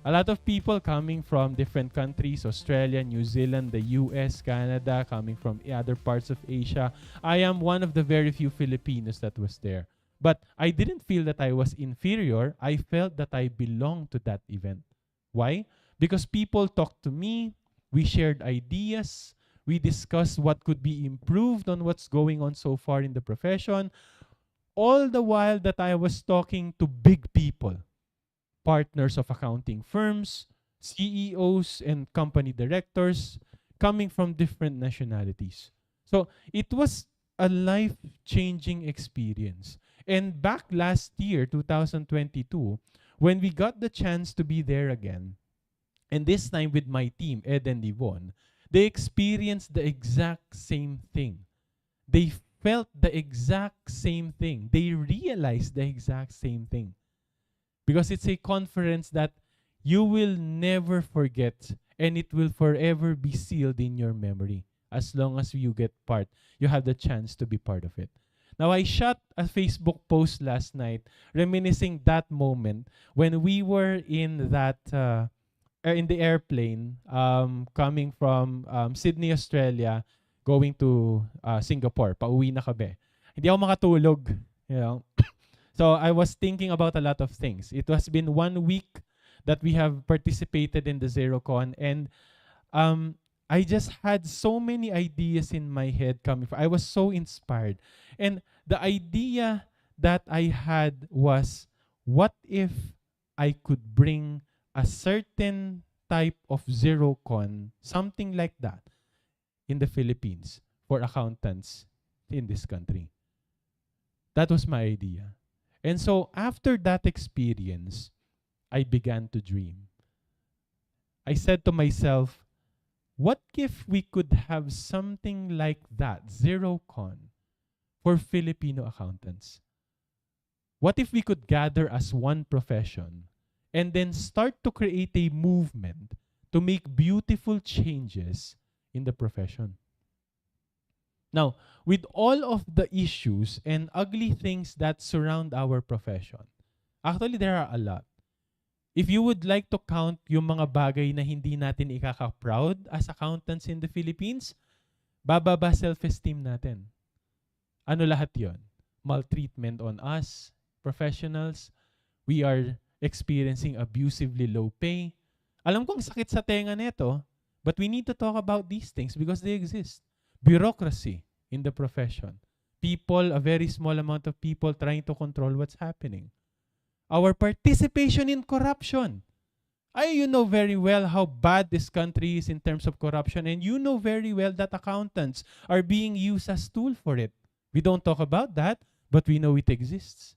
A lot of people coming from different countries, Australia, New Zealand, the US, Canada, coming from other parts of Asia. I am one of the very few Filipinos that was there. But I didn't feel that I was inferior. I felt that I belonged to that event. Why? Because people talked to me, we shared ideas, we discussed what could be improved on what's going on so far in the profession, all the while that I was talking to big people, partners of accounting firms, CEOs, and company directors coming from different nationalities. So it was a life-changing experience. And back last year, 2022, when we got the chance to be there again, and this time with my team, Ed and Yvonne, they experienced the exact same thing. They felt the exact same thing. They realized the exact same thing. Because it's a conference that you will never forget, and it will forever be sealed in your memory as long as you have the chance to be part of it. Now, I shot a Facebook post last night reminiscing that moment when we were in that in the airplane coming from Sydney, Australia, going to Singapore. Pauwi na kami. Hindi ako makatulog, you know. So I was thinking about a lot of things. It has been 1 week that we have participated in the ZeroCon, and I just had so many ideas in my head coming from. I was so inspired. And the idea that I had was, what if I could bring a certain type of ZeroCon, something like that, in the Philippines for accountants in this country? That was my idea. And so after that experience, I began to dream. I said to myself, what if we could have something like that, ZeroCon, for Filipino accountants? What if we could gather as one profession and then start to create a movement to make beautiful changes in the profession? Now, with all of the issues and ugly things that surround our profession, actually there are a lot. If you would like to count yung mga bagay na hindi natin ikaka-proud as accountants in the Philippines, bababa self-esteem natin. Ano lahat yon? Maltreatment on us, professionals. We are experiencing abusively low pay. Alam kong sakit sa tenga nito, but we need to talk about these things because they exist. Bureaucracy in the profession. People, a very small amount of people trying to control what's happening. Our participation in corruption. You know very well how bad this country is in terms of corruption, and you know very well that accountants are being used as tool for it. We don't talk about that, but we know it exists.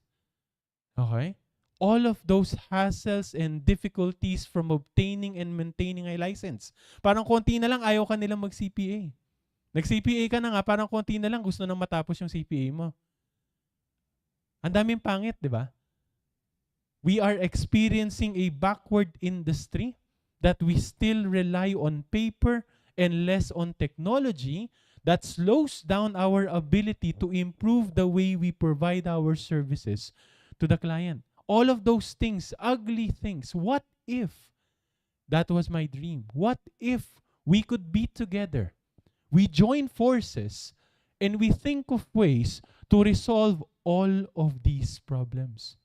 Okay? All of those hassles and difficulties from obtaining and maintaining a license. Parang konti na lang ayaw ka nilang mag-CPA. Nag-CPA ka na nga, parang konti na lang gusto nang matapos yung CPA mo. Ang daming pangit, di ba? We are experiencing a backward industry that we still rely on paper and less on technology that slows down our ability to improve the way we provide our services to the client. All of those things, ugly things. What if that was my dream? What if we could be together? We join forces and we think of ways to resolve all of these problems.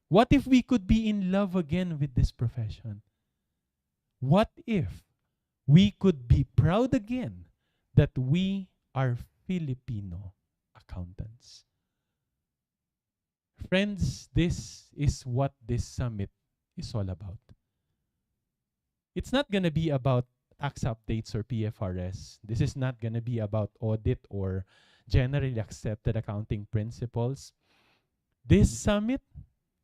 What if we could be in love again with this profession? What if we could be proud again that we are Filipino accountants? Friends, this is what this summit is all about. It's not going to be about tax updates or PFRS. This is not going to be about audit or generally accepted accounting principles. This summit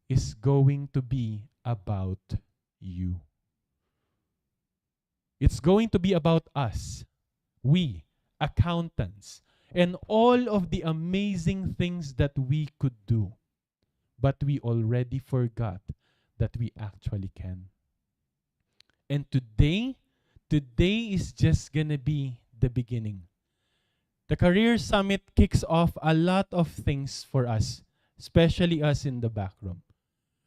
is going to be about you. It's going to be about us, we, accountants, and all of the amazing things that we could do. But we already forgot that we actually can. And today is just gonna be the beginning. The Career Summit kicks off a lot of things for us, especially us in the back room.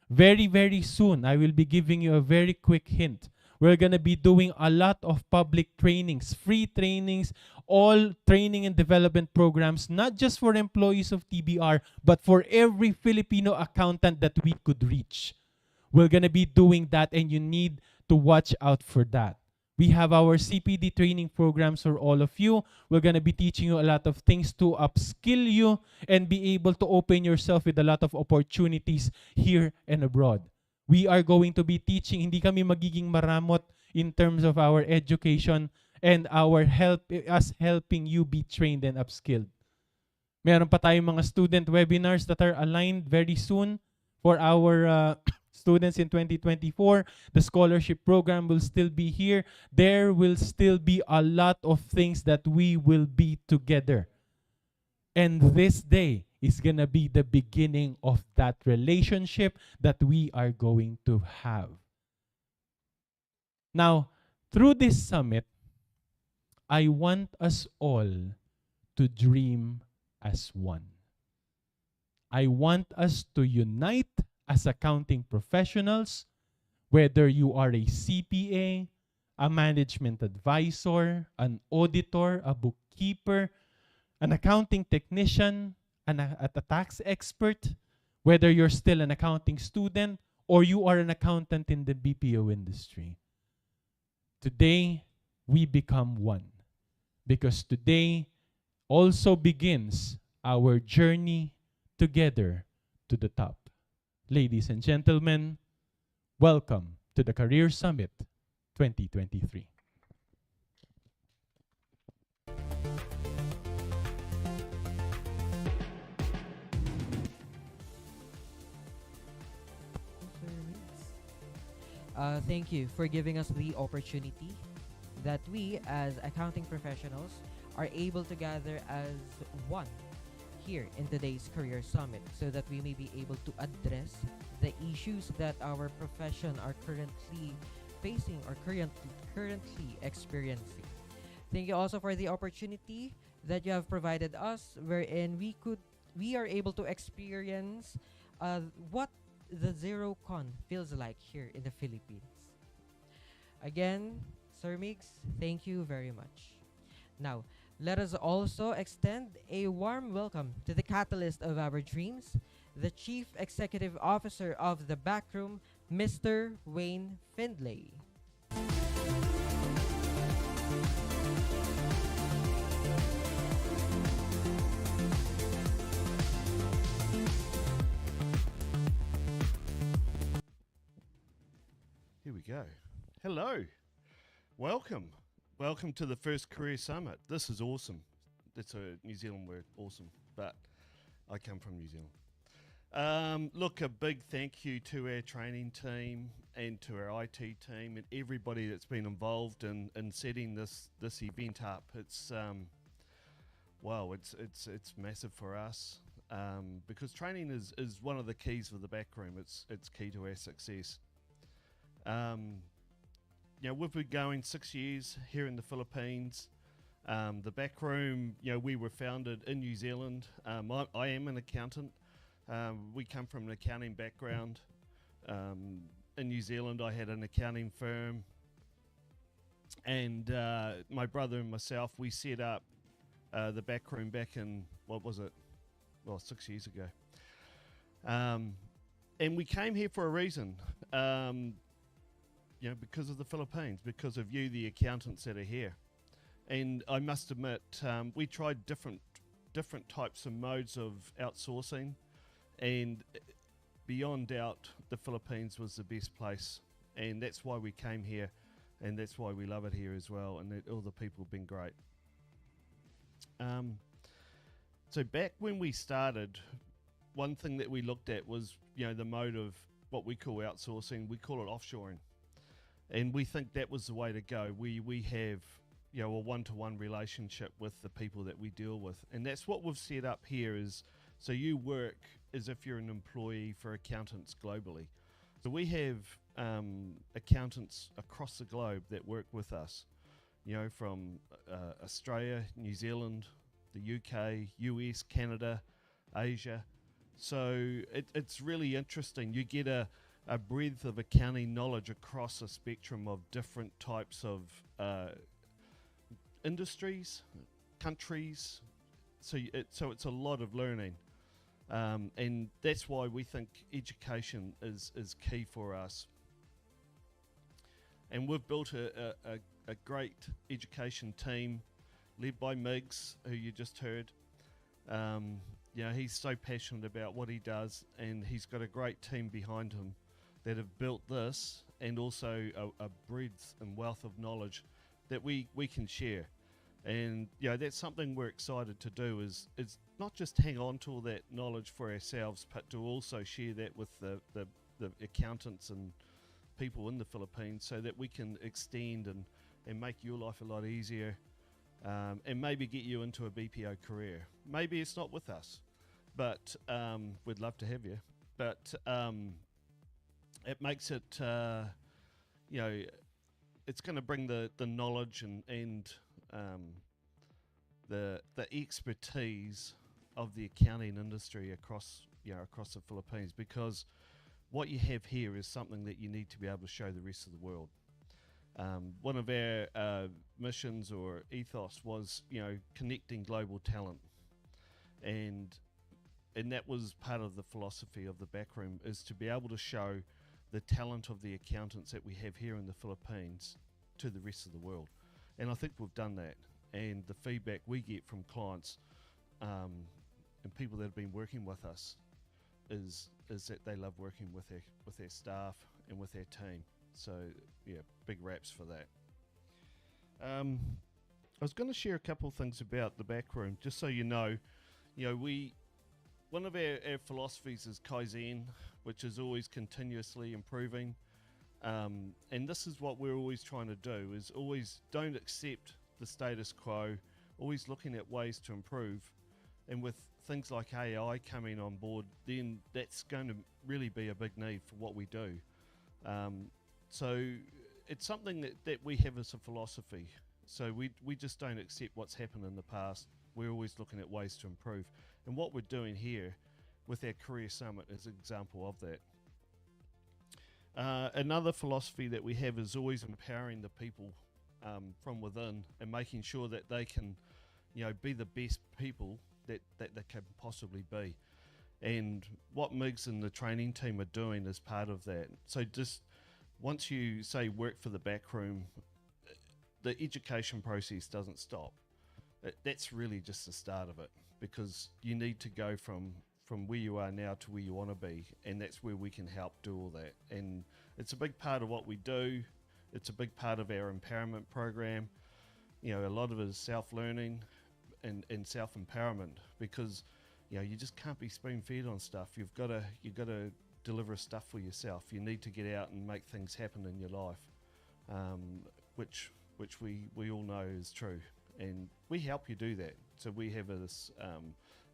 Very, very soon, I will be giving you a very quick hint. We're gonna be doing a lot of public trainings, free trainings, all training and development programs, not just for employees of TBR, but for every Filipino accountant that we could reach. We're gonna be doing that, and you need to watch out for that. We have our CPD training programs for all of you. We're going to be teaching you a lot of things to upskill you and be able to open yourself with a lot of opportunities here and abroad. We are going to be teaching, hindi kami magiging maramot in terms of our education and us helping you be trained and upskilled. Meron pa tayong mga student webinars that are aligned very soon for our students in 2024. The scholarship program will still be here. There will still be a lot of things that we will be together. And this day is going to be the beginning of that relationship that we are going to have. Now, through this summit, I want us all to dream as one. I want us to unite as accounting professionals, whether you are a CPA, a management advisor, an auditor, a bookkeeper, an accounting technician, a tax expert, whether you're still an accounting student or you are an accountant in the BPO industry. Today, we become one, because today also begins our journey together to the top. Ladies and gentlemen, welcome to the Career Summit 2023. Thank you for giving us the opportunity that we, as accounting professionals, are able to gather as one here in today's Career Summit so that we may be able to address the issues that our profession are currently facing or currently experiencing. Thank you also for the opportunity that you have provided us, wherein we are able to experience what the zero con feels like here in the Philippines. Again, Sir Migs, thank you very much. Now, let us also extend a warm welcome to the catalyst of our dreams, the Chief Executive Officer of the Backroom, Mr. Wayne Findlay. Here we go. Hello. Welcome. Welcome to the first Career Summit. This is awesome. That's a New Zealand word, awesome, but I come from New Zealand. Look, a big thank you to our training team and to our IT team and everybody that's been involved in setting this event up. It's wow, it's massive for us. because training is one of the keys for the back room. It's key to our success. We've been going 6 years here in the Philippines. The back room, we were founded in New Zealand. I am an accountant. We come from an accounting background. In New Zealand, I had an accounting firm, and my brother and myself, we set up the back room back in, 6 years ago. And we came here for a reason, because of the Philippines, because of you, the accountants that are here. And I must admit, we tried different types and modes of outsourcing, and beyond doubt, the Philippines was the best place, and that's why we came here, and that's why we love it here as well, and all the people have been great. So back when we started, one thing that we looked at was, the mode of what we call outsourcing. We call it offshoring, and we think that was the way to go. We have a one-to-one relationship with the people that we deal with, and that's what we've set up here. Is so you work as if you're an employee for accountants globally. So we have accountants across the globe that work with us, from Australia, New Zealand, the UK, US, Canada, Asia. So it's really interesting. You get a breadth of accounting knowledge across a spectrum of different types of industries, countries. So it's a lot of learning. And that's why we think education is key for us. And we've built a great education team led by Miggs, who you just heard. He's so passionate about what he does, and he's got a great team behind him that have built this, and also a breadth and wealth of knowledge that we can share. And that's something we're excited to do, is not just hang on to all that knowledge for ourselves, but to also share that with the accountants and people in the Philippines, so that we can extend and make your life a lot easier, and maybe get you into a BPO career. Maybe it's not with us, but we'd love to have you. But it makes it, it's going to bring the knowledge and the expertise of the accounting industry across the Philippines, because what you have here is something that you need to be able to show the rest of the world. One of our missions or ethos was, connecting global talent, and that was part of the philosophy of the backroom, is to be able to show the talent of the accountants that we have here in the Philippines to the rest of the world. And I think we've done that, and the feedback we get from clients and people that have been working with us is that they love working with their staff and with their team. So big raps for that. I was going to share a couple of things about the back room, just so you know. One of our philosophies is Kaizen, which is always continuously improving. And this is what we're always trying to do, is always don't accept the status quo, always looking at ways to improve. And with things like AI coming on board, then that's going to really be a big need for what we do. So it's something that we have as a philosophy. So we just don't accept what's happened in the past. We're always looking at ways to improve. And what we're doing here with our Career Summit is an example of that. Another philosophy that we have is always empowering the people from within, and making sure that they can, be the best people that they can possibly be. And what Miggs and the training team are doing is part of that. So just once you say work for the back room, the education process doesn't stop. That's really just the start of it, because you need to go from where you are now to where you want to be, and that's where we can help do all that. And it's a big part of what we do. It's a big part of our empowerment program. A lot of it is self-learning and self-empowerment, because you just can't be spoon-fed on stuff. You've got to deliver stuff for yourself. You need to get out and make things happen in your life, which we all know is true, and we help you do that. So we have this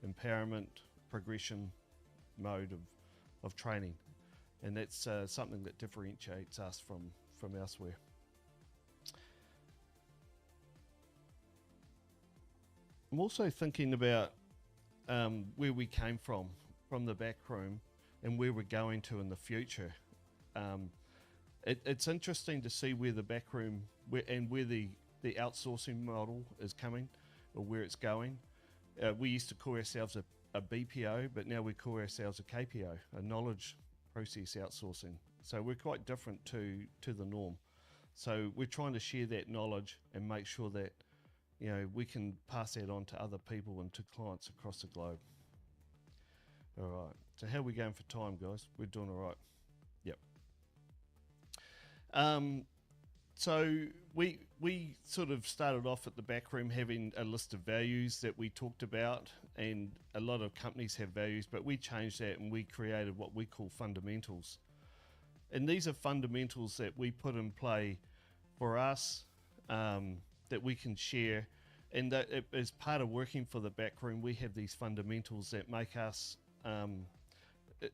empowerment progression mode of training. And that's something that differentiates us from elsewhere. I'm also thinking about where we came from the back room, and where we're going to in the future. It's interesting to see where the back room where the outsourcing model is coming, or where it's going. We used to call ourselves a BPO, but now we call ourselves a KPO, a knowledge process outsourcing. So we're quite different to the norm. So we're trying to share that knowledge and make sure that, you know, we can pass that on to other people and to clients across the globe. All right, so how are we going for time, guys? We're doing all right. Yep. So we sort of started off at the back room having a list of values that we talked about, and a lot of companies have values, but we changed that and we created what we call fundamentals. And these are fundamentals that we put in play for us, that we can share, and that as part of working for the back room, we have these fundamentals that make us,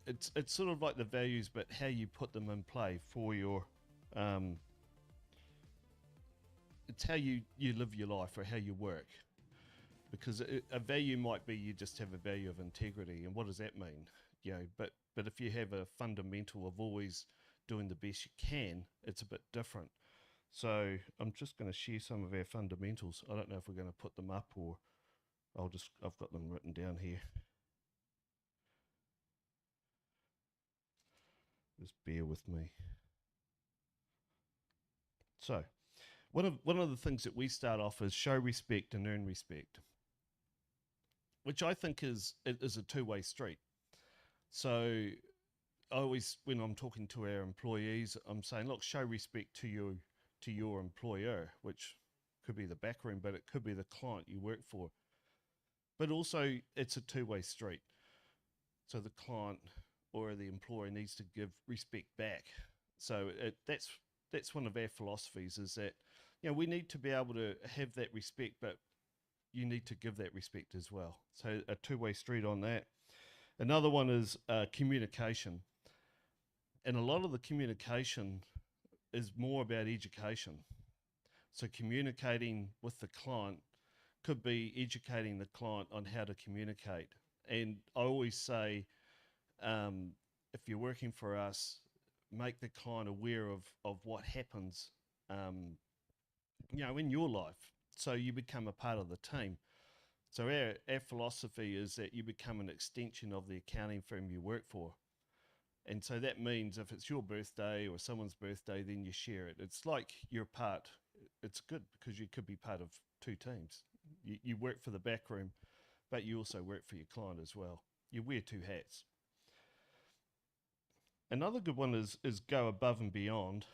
it's sort of like the values, but how you put them in play for your, it's how you live your life, or how you work. Because a value might be you just have a value of integrity, and what does that mean? You know, but if you have a fundamental of always doing the best you can, it's a bit different. So I'm just going to share some of our fundamentals. I don't know if we're going to put them up, or I've got them written down here. Just bear with me. So one of the things that we start off is show respect and earn respect, which I think is a two-way street. So I always, when I'm talking to our employees, I'm saying, look, show respect to your employer, which could be the back room, but it could be the client you work for. But also, it's a two-way street. So the client or the employer needs to give respect back. So that's one of our philosophies, is that, you know, we need to be able to have that respect, but you need to give that respect as well. So a two-way street on that. Another one is communication. And a lot of the communication is more about education. So communicating with the client could be educating the client on how to communicate. And I always say, if you're working for us, make the client aware of what happens, you know, in your life, so you become a part of the team. So our philosophy is that you become an extension of the accounting firm you work for. And so that means if it's your birthday or someone's birthday, then you share it. It's like you're part. It's good because you could be part of two teams. You work for the back room, but you also work for your client as well. You wear two hats. Another good one is go above and beyond.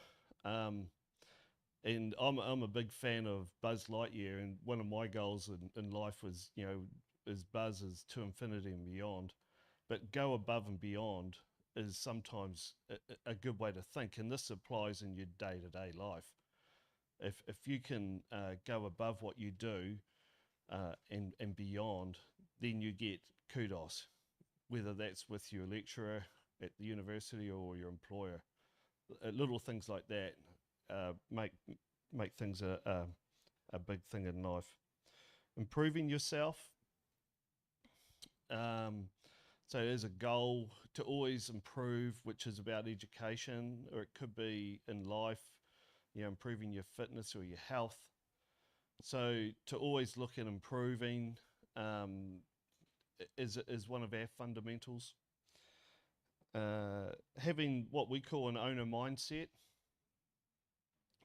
And I'm a big fan of Buzz Lightyear, and one of my goals in life was, you know, is Buzz is to infinity and beyond. But go above and beyond is sometimes a good way to think, and this applies in your day-to-day life. If you can go above what you do and beyond, then you get kudos, whether that's with your lecturer at the university or your employer. Little things like that make things a big thing in life. Improving yourself. So there's a goal to always improve, which is about education, or it could be in life, you know, improving your fitness or your health. So to always look at improving is one of our fundamentals. Having what we call an owner mindset.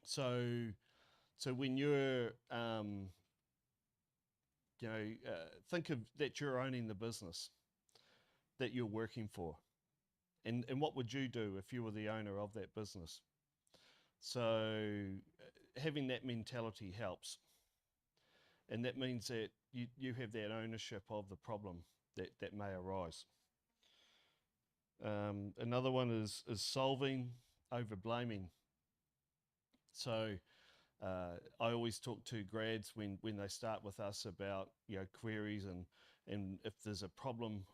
So when you're, think of that you're owning the business that you're working for, and what would you do if you were the owner of that business? So having that mentality helps, and that means that you have that ownership of the problem that may arise. Another one is solving over blaming. So I always talk to grads when they start with us about, you know, queries, and if there's a problem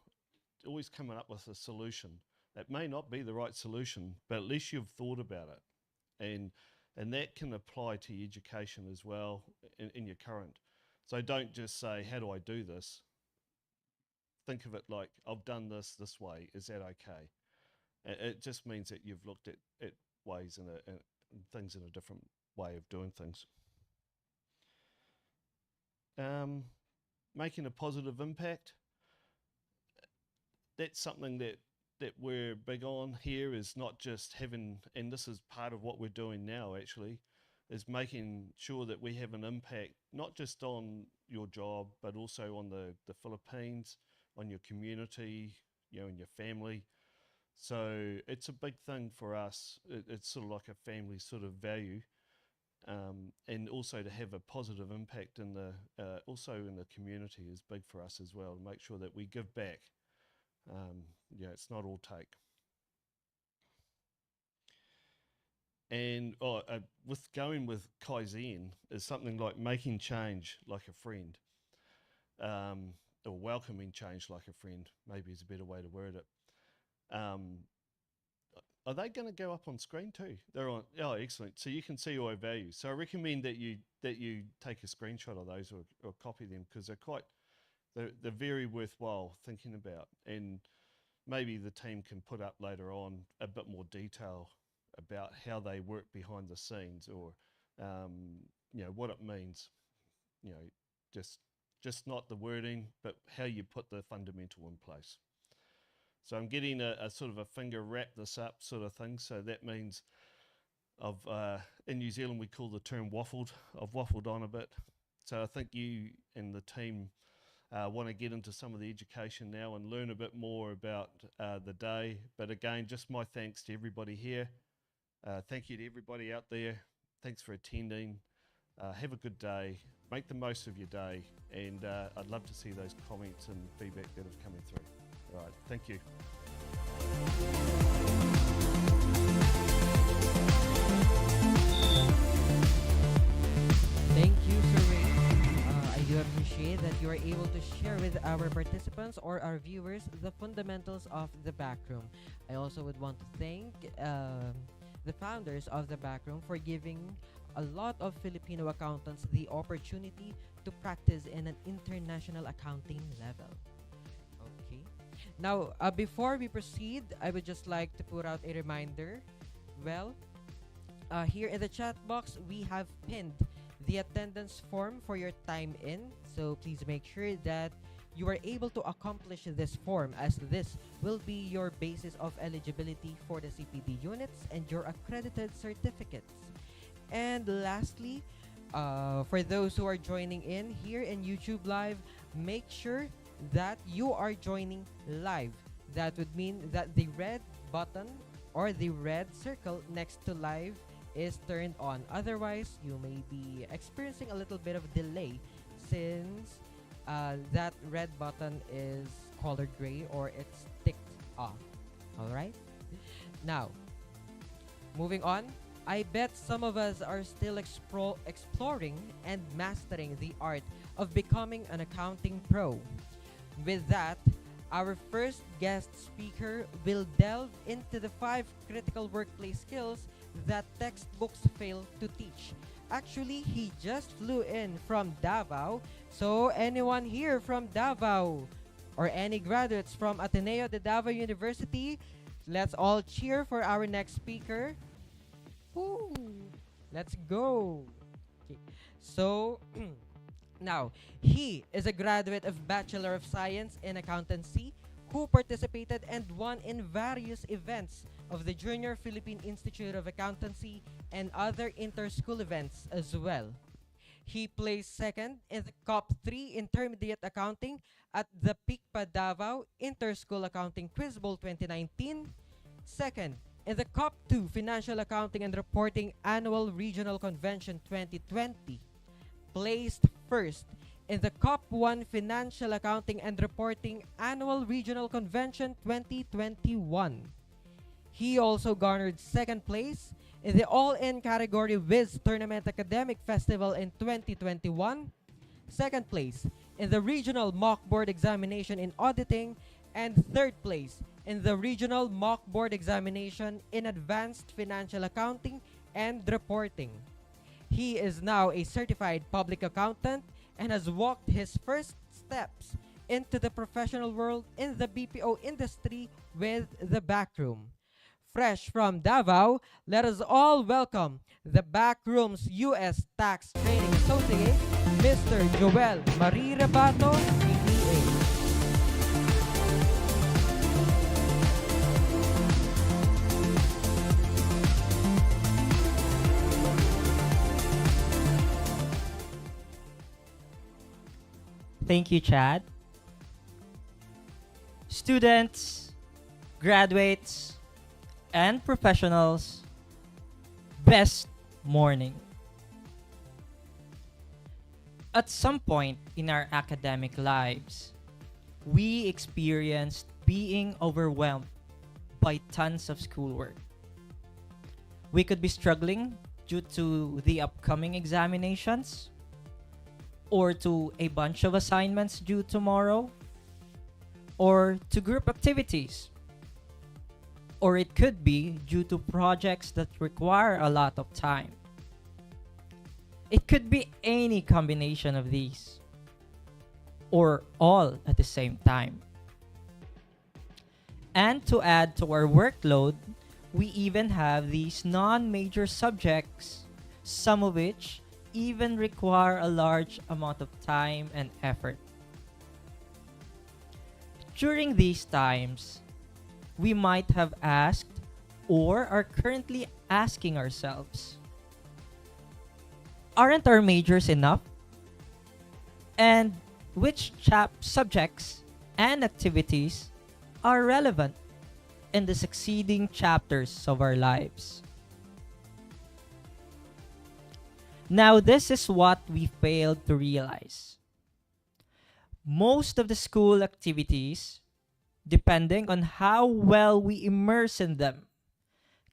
always coming up with a solution. It may not be the right solution, but at least you've thought about it. And that can apply to your education as well in your current. So don't just say, how do I do this? Think of it like, I've done this way. Is that okay? It just means that you've looked at ways and things in a different way of doing things. Making a positive impact. That's something that we're big on here, is not just having, and this is part of what we're doing now actually, is making sure that we have an impact, not just on your job, but also on the Philippines, on your community, and your family. So it's a big thing for us. It's sort of like a family sort of value. And also to have a positive impact in also in the community is big for us as well, to make sure that we give back. It's not all take. And with going with Kaizen is something like making change like a friend, or welcoming change like a friend, maybe is a better way to word it. Are they going to go up on screen too? They're on. Oh, excellent. So you can see our values. So I recommend that you take a screenshot of those or copy them, because they're very worthwhile thinking about. And maybe the team can put up later on a bit more detail about how they work behind the scenes, or what it means. Just not the wording, but how you put the fundamental in place. So I'm getting a sort of a finger wrap this up sort of thing. So that means in New Zealand we call the term waffled. I've waffled on a bit. So I think you and the team want to get into some of the education now and learn a bit more about the day. But again, just my thanks to everybody here. Thank you to everybody out there. Thanks for attending. Have a good day. Make the most of your day. And I'd love to see those comments and feedback that have coming through. All right, thank you. Thank you, Sir Ray. I do appreciate that you are able to share with our participants or our viewers the fundamentals of the Backroom. I also would want to thank the founders of the Backroom for giving a lot of Filipino accountants the opportunity to practice in an international accounting level. Okay. Now, before we proceed, I would just like to put out a reminder. Well, here in the chat box, we have pinned the attendance form for your time in. So please make sure that you are able to accomplish this form, as this will be your basis of eligibility for the CPD units and your accredited certificates. And lastly, for those who are joining in here in YouTube Live, make sure that you are joining live. That would mean that the red button or the red circle next to live is turned on. Otherwise, you may be experiencing a little bit of delay, since that red button is colored gray or it's ticked off. Alright? Now, moving on. I bet some of us are still exploring and mastering the art of becoming an accounting pro. With that, our first guest speaker will delve into the 5 critical workplace skills that textbooks fail to teach. Actually, he just flew in from Davao. So anyone here from Davao or any graduates from Ateneo de Davao University, let's all cheer for our next speaker. Ooh, let's go. Okay. So now, he is a graduate of Bachelor of Science in Accountancy who participated and won in various events of the Junior Philippine Institute of Accountancy and other inter-school events as well. He placed second in the COP 3 Intermediate Accounting at the PICPA Davao Inter-School Accounting Quiz Bowl 2019. Second in the COP 2 Financial Accounting and Reporting Annual Regional Convention 2020. Placed first in the COP 1 Financial Accounting and Reporting Annual Regional Convention 2021. He also garnered second place in the All-In category Wiz Tournament Academic Festival in 2021, second place in the Regional Mock Board Examination in Auditing, and third place in the regional mock board examination in advanced financial accounting and reporting. He is now a certified public accountant and has walked his first steps into the professional world in the BPO industry with the Backroom. Fresh from Davao, let us all welcome the Backroom's U.S. Tax Training Associate, Mr. Joel Marie Rebato, CPA. Thank you, Chad. Students, graduates, and professionals, best morning. At some point in our academic lives, we experienced being overwhelmed by tons of schoolwork. We could be struggling due to the upcoming examinations, or to a bunch of assignments due tomorrow, or to group activities. Or it could be due to projects that require a lot of time. It could be any combination of these, or all at the same time. And to add to our workload, we even have these non-major subjects, some of which even require a large amount of time and effort. During these times, we might have asked or are currently asking ourselves, aren't our majors enough? And which subjects and activities are relevant in the succeeding chapters of our lives? Now, this is what we failed to realize. Most of the school activities, depending on how well we immerse in them,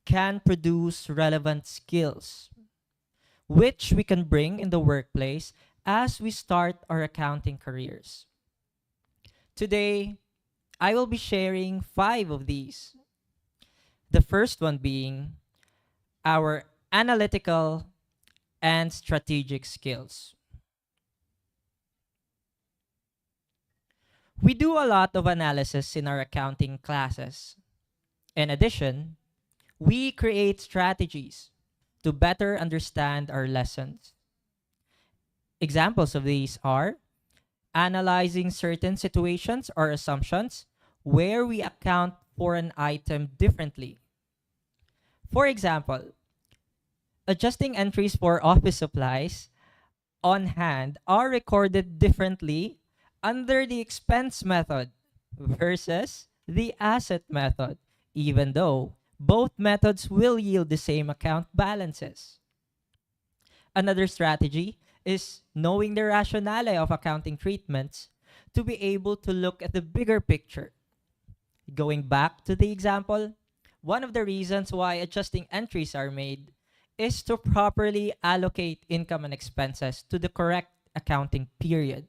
can produce relevant skills, which we can bring in the workplace as we start our accounting careers. Today, I will be sharing 5 of these. The first one being our analytical and strategic skills. We do a lot of analysis in our accounting classes. In addition, we create strategies to better understand our lessons. Examples of these are analyzing certain situations or assumptions where we account for an item differently. For example, adjusting entries for office supplies on hand are recorded differently under the expense method versus the asset method, even though both methods will yield the same account balances. Another strategy is knowing the rationale of accounting treatments to be able to look at the bigger picture. Going back to the example, one of the reasons why adjusting entries are made is to properly allocate income and expenses to the correct accounting period.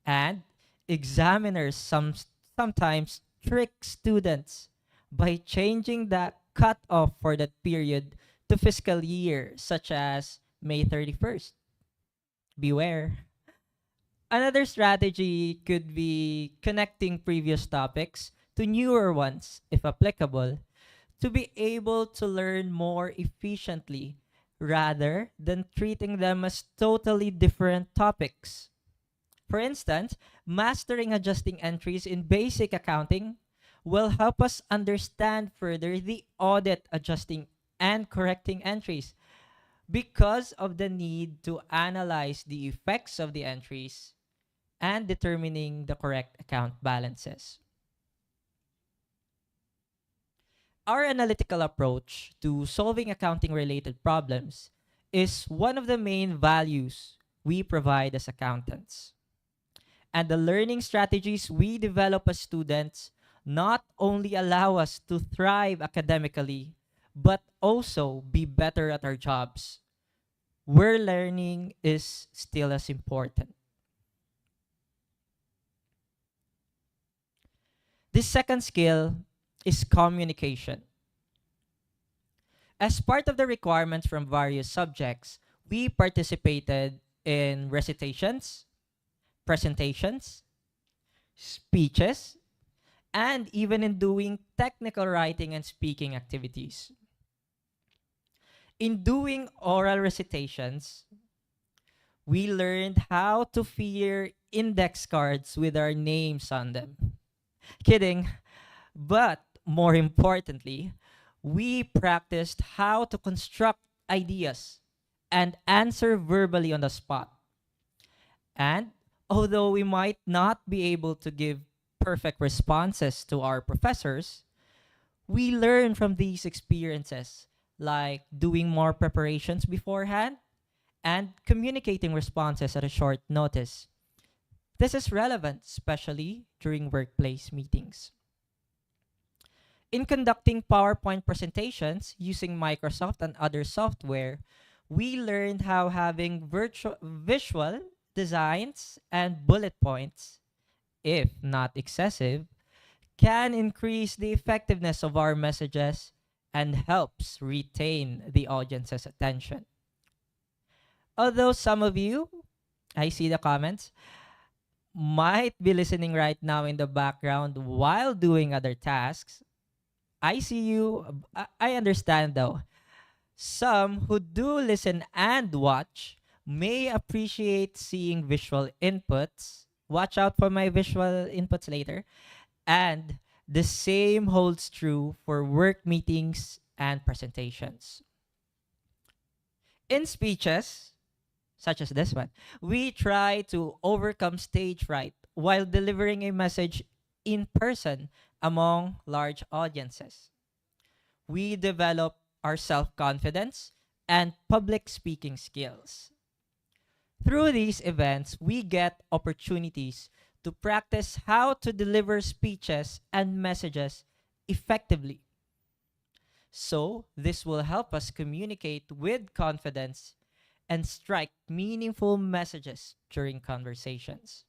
And examiners sometimes trick students by changing the cutoff for that period to fiscal year, such as May 31st. Beware. Another strategy could be connecting previous topics to newer ones, if applicable, to be able to learn more efficiently rather than treating them as totally different topics. For instance, mastering adjusting entries in basic accounting will help us understand further the audit adjusting and correcting entries because of the need to analyze the effects of the entries and determining the correct account balances. Our analytical approach to solving accounting-related problems is one of the main values we provide as accountants. And the learning strategies we develop as students not only allow us to thrive academically, but also be better at our jobs, where learning is still as important. This second skill is communication. As part of the requirements from various subjects, we participated in recitations, presentations, speeches, and even in doing technical writing and speaking activities. In doing oral recitations, we learned how to fear index cards with our names on them. Kidding. But more importantly, we practiced how to construct ideas and answer verbally on the spot. And although we might not be able to give perfect responses to our professors, we learn from these experiences, like doing more preparations beforehand and communicating responses at a short notice. This is relevant, especially during workplace meetings. In conducting PowerPoint presentations using Microsoft and other software, we learned how having visual designs and bullet points, if not excessive, can increase the effectiveness of our messages and helps retain the audience's attention. Although some of you, I see the comments, might be listening right now in the background while doing other tasks, I see you. I understand though. Some who do listen and watch may appreciate seeing visual inputs. Watch out for my visual inputs later. And the same holds true for work meetings and presentations. In speeches, such as this one, we try to overcome stage fright while delivering a message in person among large audiences. We develop our self-confidence and public speaking skills. Through these events, we get opportunities to practice how to deliver speeches and messages effectively. So, this will help us communicate with confidence and strike meaningful messages during conversations.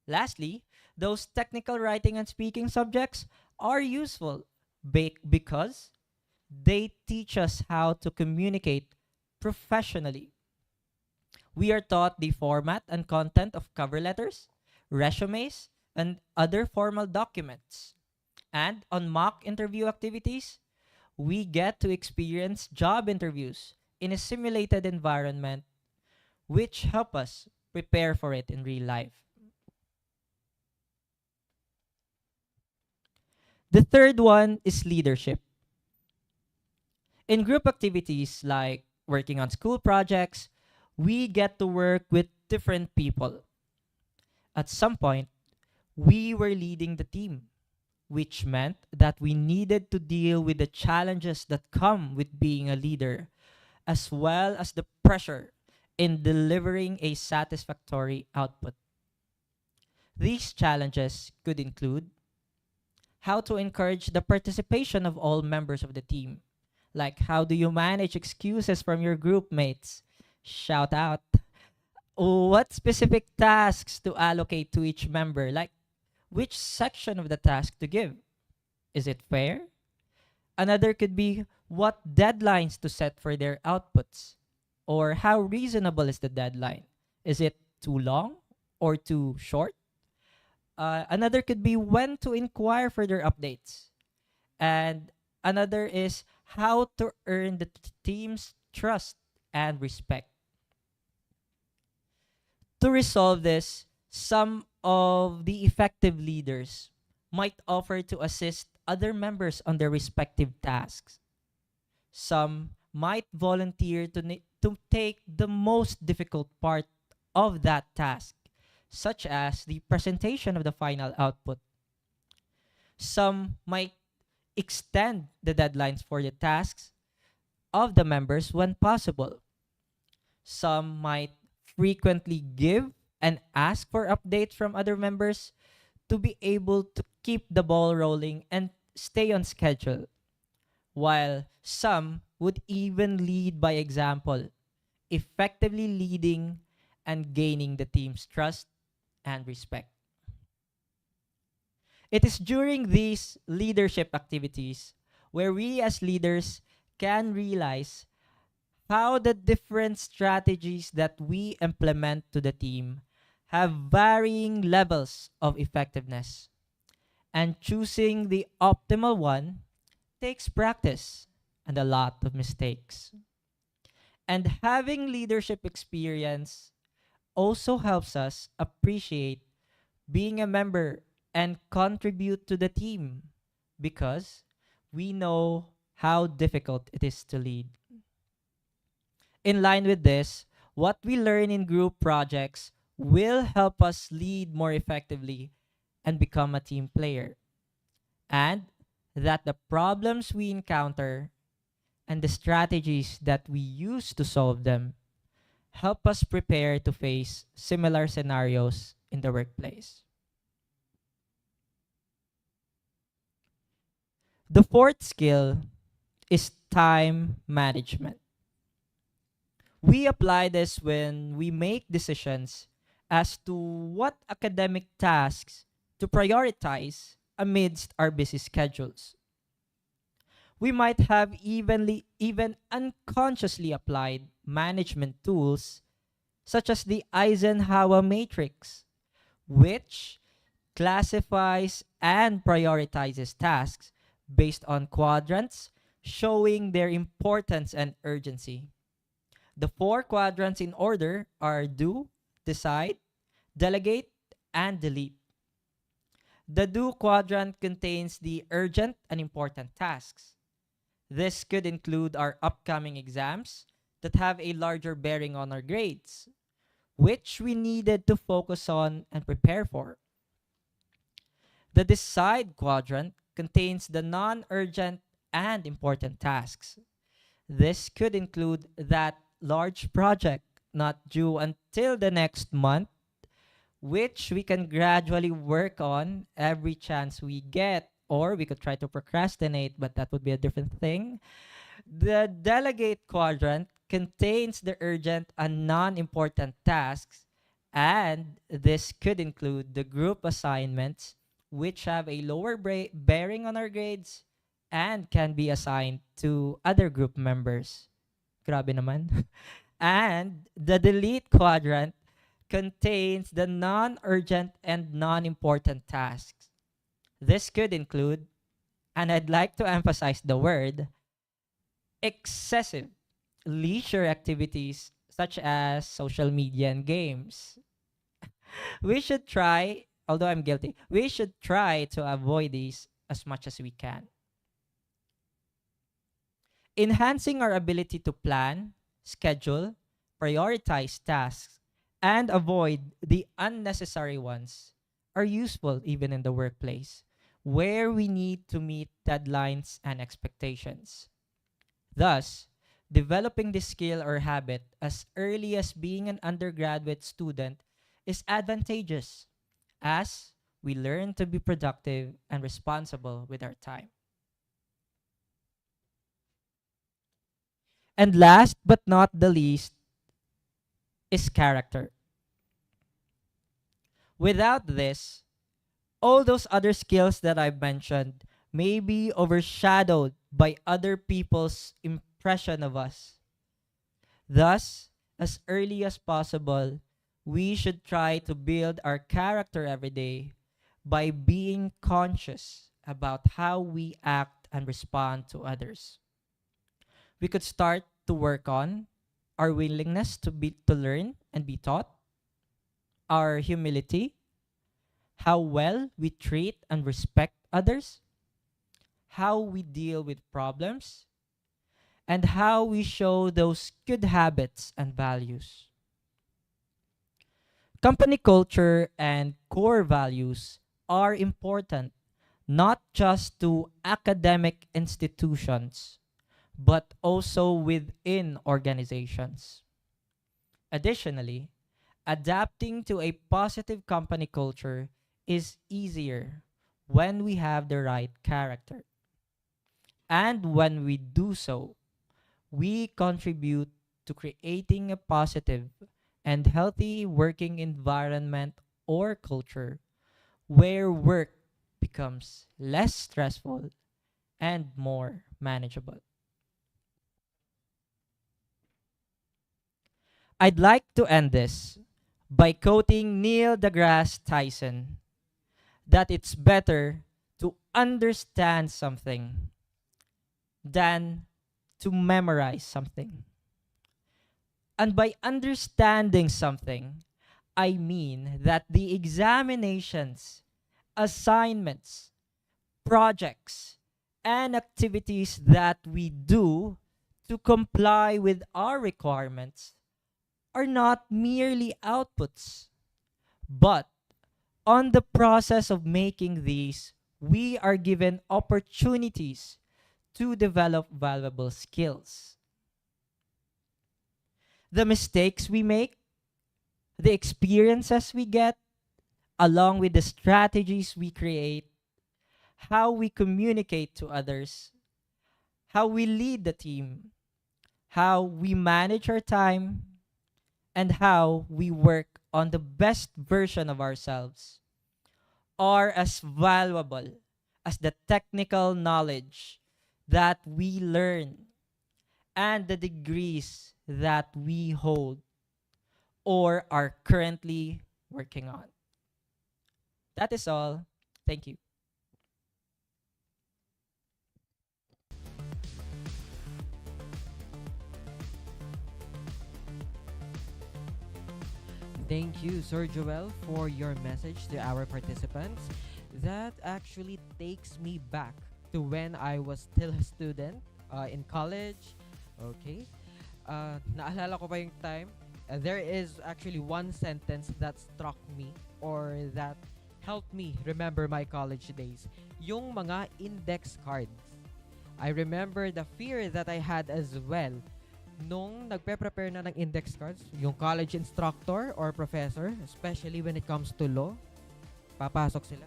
Lastly, those technical writing and speaking subjects are useful because they teach us how to communicate professionally. We are taught the format and content of cover letters, resumes, and other formal documents. And on mock interview activities, we get to experience job interviews in a simulated environment, which help us prepare for it in real life. The third one is leadership. In group activities like working on school projects, we get to work with different people. At some point, we were leading the team, which meant that we needed to deal with the challenges that come with being a leader, as well as the pressure in delivering a satisfactory output. These challenges could include how to encourage the participation of all members of the team. Like, how do you manage excuses from your group mates? Shout out. What specific tasks to allocate to each member? Like, which section of the task to give? Is it fair? Another could be what deadlines to set for their outputs. Or how reasonable is the deadline? Is it too long or too short? Another could be when to inquire for their updates. And another is how to earn the team's trust and respect. To resolve this, some of the effective leaders might offer to assist other members on their respective tasks. Some might volunteer to take the most difficult part of that task, such as the presentation of the final output. Some might extend the deadlines for the tasks of the members when possible. Some might frequently give and ask for updates from other members to be able to keep the ball rolling and stay on schedule, while some would even lead by example, effectively leading and gaining the team's trust and respect. It is during these leadership activities where we as leaders can realize how the different strategies that we implement to the team have varying levels of effectiveness. And choosing the optimal one takes practice and a lot of mistakes. And having leadership experience also helps us appreciate being a member and contribute to the team because we know how difficult it is to lead. In line with this, what we learn in group projects will help us lead more effectively and become a team player. And that the problems we encounter and the strategies that we use to solve them help us prepare to face similar scenarios in the workplace. The fourth skill is time management. We apply this when we make decisions as to what academic tasks to prioritize amidst our busy schedules. We might have even unconsciously applied management tools such as the Eisenhower matrix, which classifies and prioritizes tasks based on quadrants showing their importance and urgency. The four quadrants in order are do, decide, delegate, and delete. The do quadrant contains the urgent and important tasks. This could include our upcoming exams that have a larger bearing on our grades, which we needed to focus on and prepare for. The decide quadrant contains the non-urgent and important tasks. This could include that large project not due until the next month, which we can gradually work on every chance we get, or we could try to procrastinate, but that would be a different thing. The delegate quadrant contains the urgent and non-important tasks, and this could include the group assignments, which have a lower bearing on our grades and can be assigned to other group members. Grabe naman. And the delete quadrant contains the non-urgent and non-important tasks. This could include, and I'd like to emphasize the word, excessive leisure activities such as social media and games. We should try, although I'm guilty, we should try to avoid these as much as we can. Enhancing our ability to plan, schedule, prioritize tasks, and avoid the unnecessary ones are useful even in the workplace, where we need to meet deadlines and expectations. Thus, developing this skill or habit as early as being an undergraduate student is advantageous as we learn to be productive and responsible with our time. And last but not the least is character. Without this, all those other skills that I've mentioned may be overshadowed by other people's impression of us. Thus, as early as possible, we should try to build our character every day by being conscious about how we act and respond to others. We could start to work on our willingness to learn and be taught, our humility, how well we treat and respect others, how we deal with problems, and how we show those good habits and values. Company culture and core values are important not just to academic institutions, but also within organizations. Additionally, adapting to a positive company culture is easier when we have the right character. And when we do so, we contribute to creating a positive and healthy working environment or culture where work becomes less stressful and more manageable. I'd like to end this by quoting Neil deGrasse Tyson that it's better to understand something than to memorize something. And by understanding something, I mean that the examinations, assignments, projects, and activities that we do to comply with our requirements are not merely outputs, but on the process of making these, we are given opportunities to develop valuable skills. The mistakes we make, the experiences we get, along with the strategies we create, how we communicate to others, how we lead the team, how we manage our time, and how we work on the best version of ourselves are as valuable as the technical knowledge that we learn and the degrees that we hold or are currently working on. That is all. Thank you. Thank you, Sir Joel, for your message to our participants. That actually takes me back to when I was still a student in college. Okay. Naalala ko pa yung time. There is actually one sentence that struck me or that helped me remember my college days. Yung mga index cards. I remember the fear that I had as well nung nagpe-prepare na ng index cards, yung college instructor or professor, especially when it comes to law, papasok sila.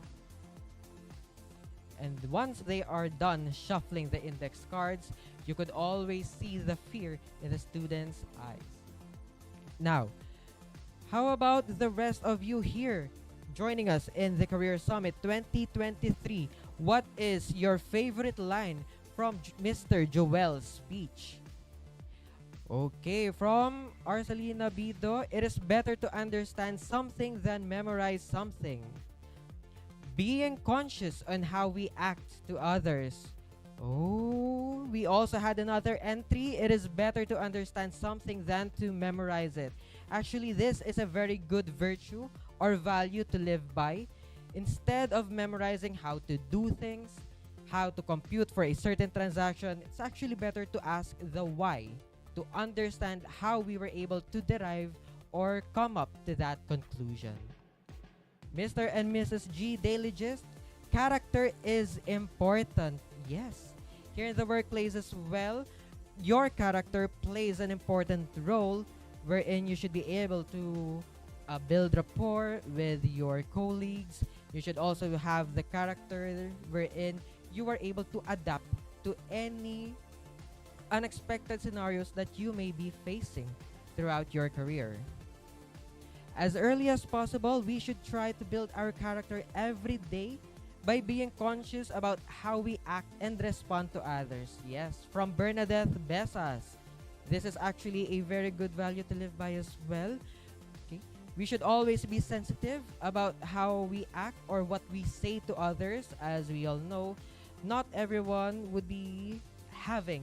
And once they are done shuffling the index cards, you could always see the fear in the students' eyes. Now, how about the rest of you here joining us in the Career Summit 2023? What is your favorite line from Mr. Joel's speech? Okay, from Arcelina Bido, it is better to understand something than memorize something. Being conscious on how we act to others. Oh, we also had another entry. It is better to understand something than to memorize it. Actually, this is a very good virtue or value to live by. Instead of memorizing how to do things, how to compute for a certain transaction, it's actually better to ask the why, to understand how we were able to derive or come up to that conclusion. Mr. and Mrs. G. Daily Gist, character is important. Yes. Here in the workplace as well, your character plays an important role wherein you should be able to build rapport with your colleagues. You should also have the character wherein you are able to adapt to any unexpected scenarios that you may be facing throughout your career. As early as possible, we should try to build our character every day by being conscious about how we act and respond to others. Yes, from Bernadette Besas. This is actually a very good value to live by as well. Okay. We should always be sensitive about how we act or what we say to others. As we all know, not everyone would be having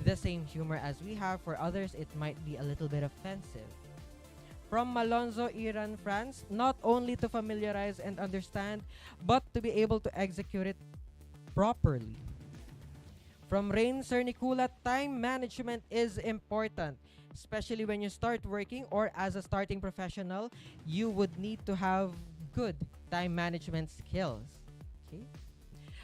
the same humor as we have. For others, it might be a little bit offensive. From Malonzo, Iran, France, not only to familiarize and understand, but to be able to execute it properly. From Rain Cernicula, time management is important, especially when you start working or as a starting professional, you would need to have good time management skills. Okay.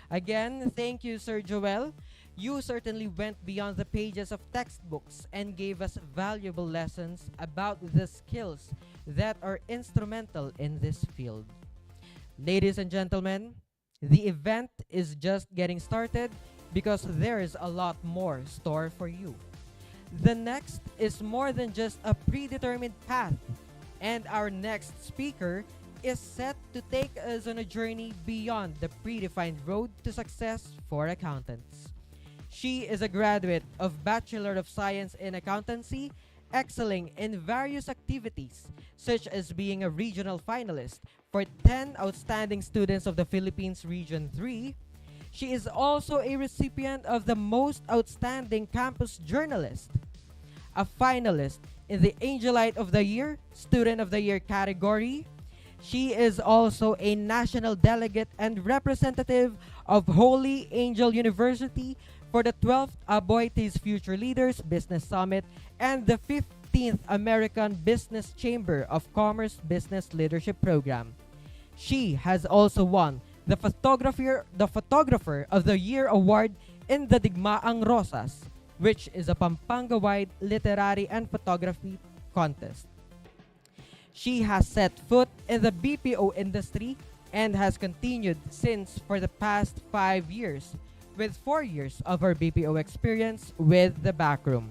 Again, thank you, Sir Joel. You certainly went beyond the pages of textbooks and gave us valuable lessons about the skills that are instrumental in this field. Ladies and gentlemen, the event is just getting started because there's a lot more store for you. The next is more than just a predetermined path, and our next speaker is set to take us on a journey beyond the predefined road to success for accountants. She is a graduate of Bachelor of Science in Accountancy, excelling in various activities, such as being a regional finalist for 10 outstanding students of the Philippines Region 3. She is also a recipient of the Most Outstanding Campus Journalist, a finalist in the Angelite of the Year, Student of the Year category. She is also a national delegate and representative of Holy Angel University for the 12th Aboitiz Future Leaders Business Summit and the 15th American Business Chamber of Commerce Business Leadership Program. She has also won the Photographer of the Year award in the Digmaang Rosas, which is a Pampanga-wide literary and photography contest. She has set foot in the BPO industry and has continued since for the past 5 years, with 4 years of her BPO experience with the Backroom.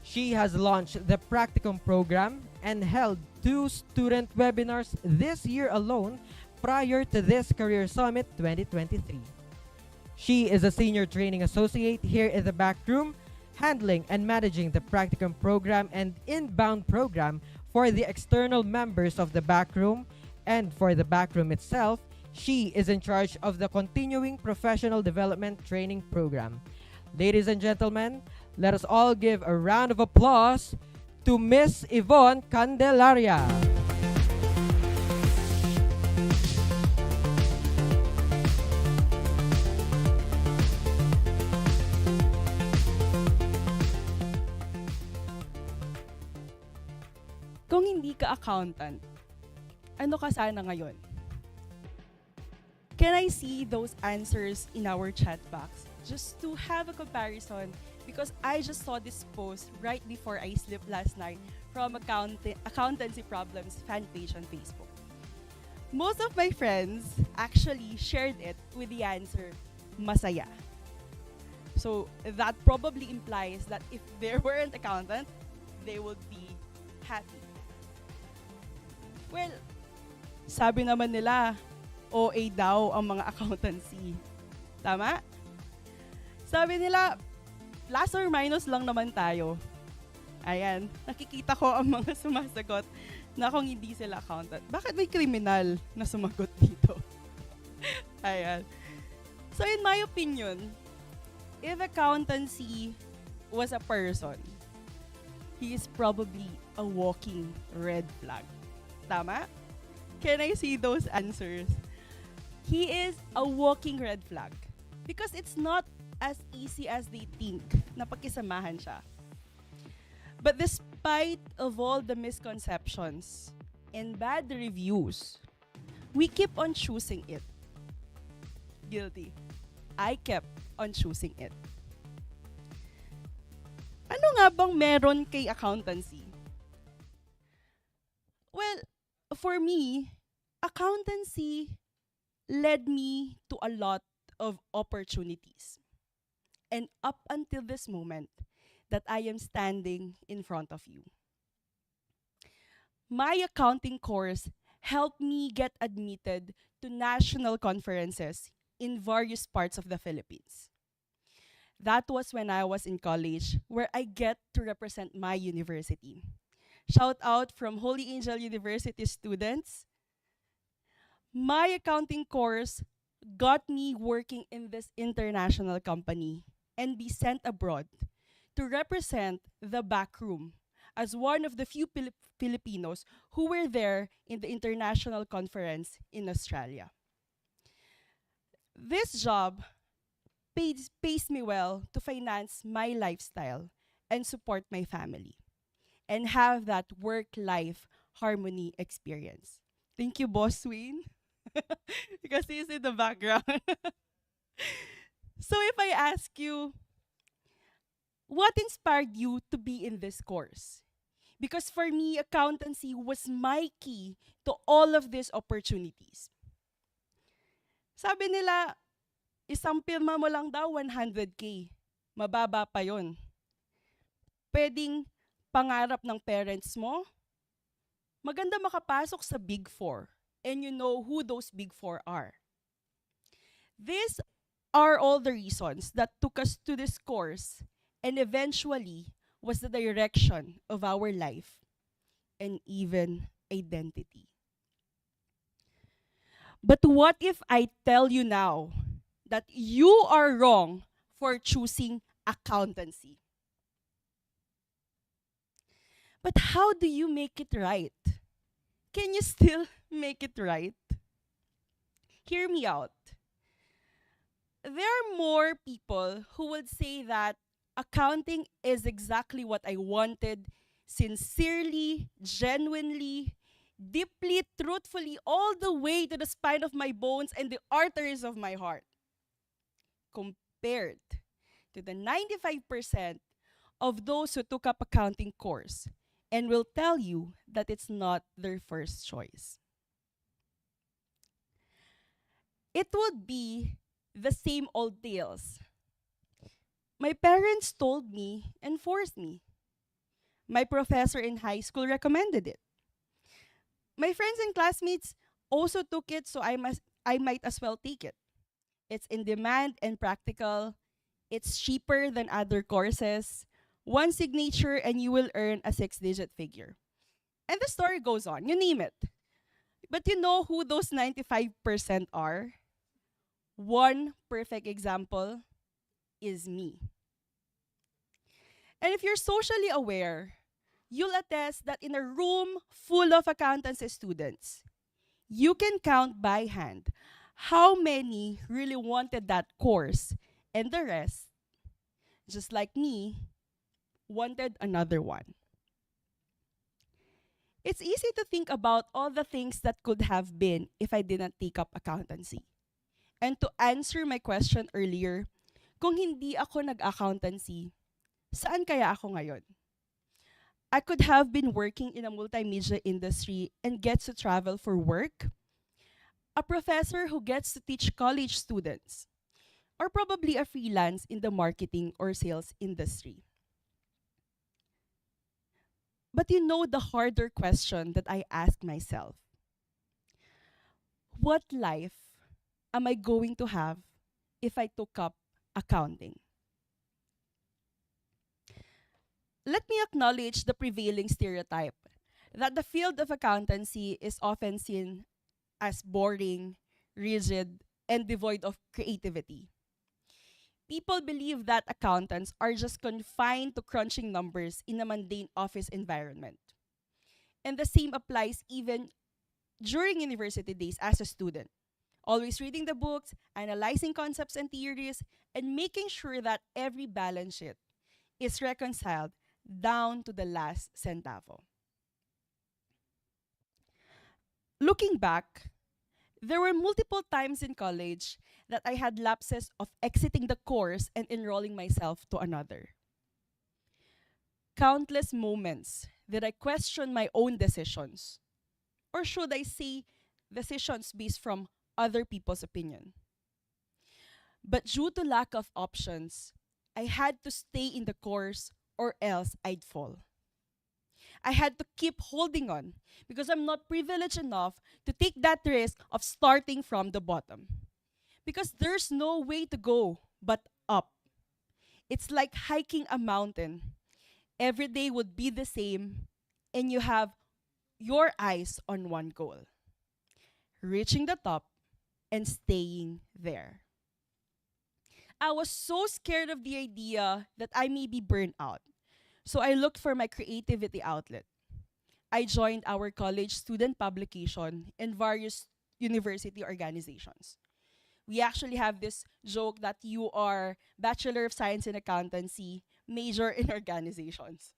She has launched the Practicum program and held 2 student webinars this year alone prior to this Career Summit 2023. She is a Senior Training Associate here in the Backroom, handling and managing the Practicum program and inbound program for the external members of the Backroom, and for the Backroom itself, she is in charge of the Continuing Professional Development Training Program. Ladies and gentlemen, let us all give a round of applause to Miss Yvonne Candelaria. Kung hindi ka accountant, ano ka sana ngayon? Can I see those answers in our chat box just to have a comparison? Because I just saw this post right before I slept last night from Accountancy Problems fan page on Facebook. Most of my friends actually shared it with the answer, masaya. So that probably implies that if they weren't accountant, they would be happy. Well, sabi naman nila, OA daw ang mga accountancy. Tama? Sabi nila, plus or minus lang naman tayo. Ayan, nakikita ko ang mga sumasagot na kung hindi sila accountant. Bakit may kriminal na sumagot dito? Ayan. So in my opinion, if accountancy was a person, he is probably a walking red flag. Tama? Can I see those answers? He is a walking red flag. Because it's not as easy as they think na pagkisamahan siya. But despite of all the misconceptions and bad reviews, we keep on choosing it. Guilty. I kept on choosing it. Ano nga bang meron kay accountancy? Well, for me, accountancy led me to a lot of opportunities. And up until this moment that I am standing in front of you. My accounting course helped me get admitted to national conferences in various parts of the Philippines. That was when I was in college, where I get to represent my university. Shout out from Holy Angel University students. My accounting course got me working in this international company and be sent abroad to represent the Backroom as one of the few Filipinos who were there in the international conference in Australia. This job pays me well to finance my lifestyle and support my family and have that work-life harmony experience. Thank you, Boss Wayne, because he's in the background. So if I ask you, what inspired you to be in this course? Because for me, accountancy was my key to all of these opportunities. Sabi nila, isang pirma mo lang daw 100K. Mababa pa yon. Pwedeng pangarap ng parents mo. Maganda makapasok sa Big 4. and you know who those big four are. These are all the reasons that took us to this course and eventually was the direction of our life and even identity. But what if I tell you now that you are wrong for choosing accountancy? But how do you make it right? Can you still make it right? Hear me out. There are more people who would say that accounting is exactly what I wanted, sincerely, genuinely, deeply, truthfully, all the way to the spine of my bones and the arteries of my heart, compared to the 95% of those who took up accounting course and will tell you that it's not their first choice. It would be the same old tales. My parents told me and forced me. My professor in high school recommended it. My friends and classmates also took it, so I might as well take it. It's in demand and practical. It's cheaper than other courses. One signature and you will earn a 6-digit figure. And the story goes on, you name it. But you know who those 95% are? One perfect example is me. And if you're socially aware, you'll attest that in a room full of accountancy students, you can count by hand how many really wanted that course and the rest, just like me, wanted another one. It's easy to think about all the things that could have been if I didn't take up accountancy. And to answer my question earlier, kung hindi ako nag-accountancy, saan kaya ako ngayon? I could have been working in a multimedia industry and gets to travel for work, a professor who gets to teach college students, or probably a freelance in the marketing or sales industry. But you know the harder question that I ask myself. What life am I going to have if I took up accounting? Let me acknowledge the prevailing stereotype that the field of accountancy is often seen as boring, rigid, and devoid of creativity. People believe that accountants are just confined to crunching numbers in a mundane office environment. And the same applies even during university days as a student. Always reading the books, analyzing concepts and theories, and making sure that every balance sheet is reconciled down to the last centavo. Looking back, there were multiple times in college that I had lapses of exiting the course and enrolling myself to another. Countless moments that I questioned my own decisions, or should I say decisions based from other people's opinion. But due to lack of options, I had to stay in the course or else I'd fall. I had to keep holding on because I'm not privileged enough to take that risk of starting from the bottom. Because there's no way to go but up. It's like hiking a mountain. Every day would be the same, and you have your eyes on one goal: reaching the top and staying there. I was so scared of the idea that I may be burned out. So I looked for my creativity outlet. I joined our college student publication and various university organizations. We actually have this joke that you are Bachelor of Science in Accountancy, major in organizations.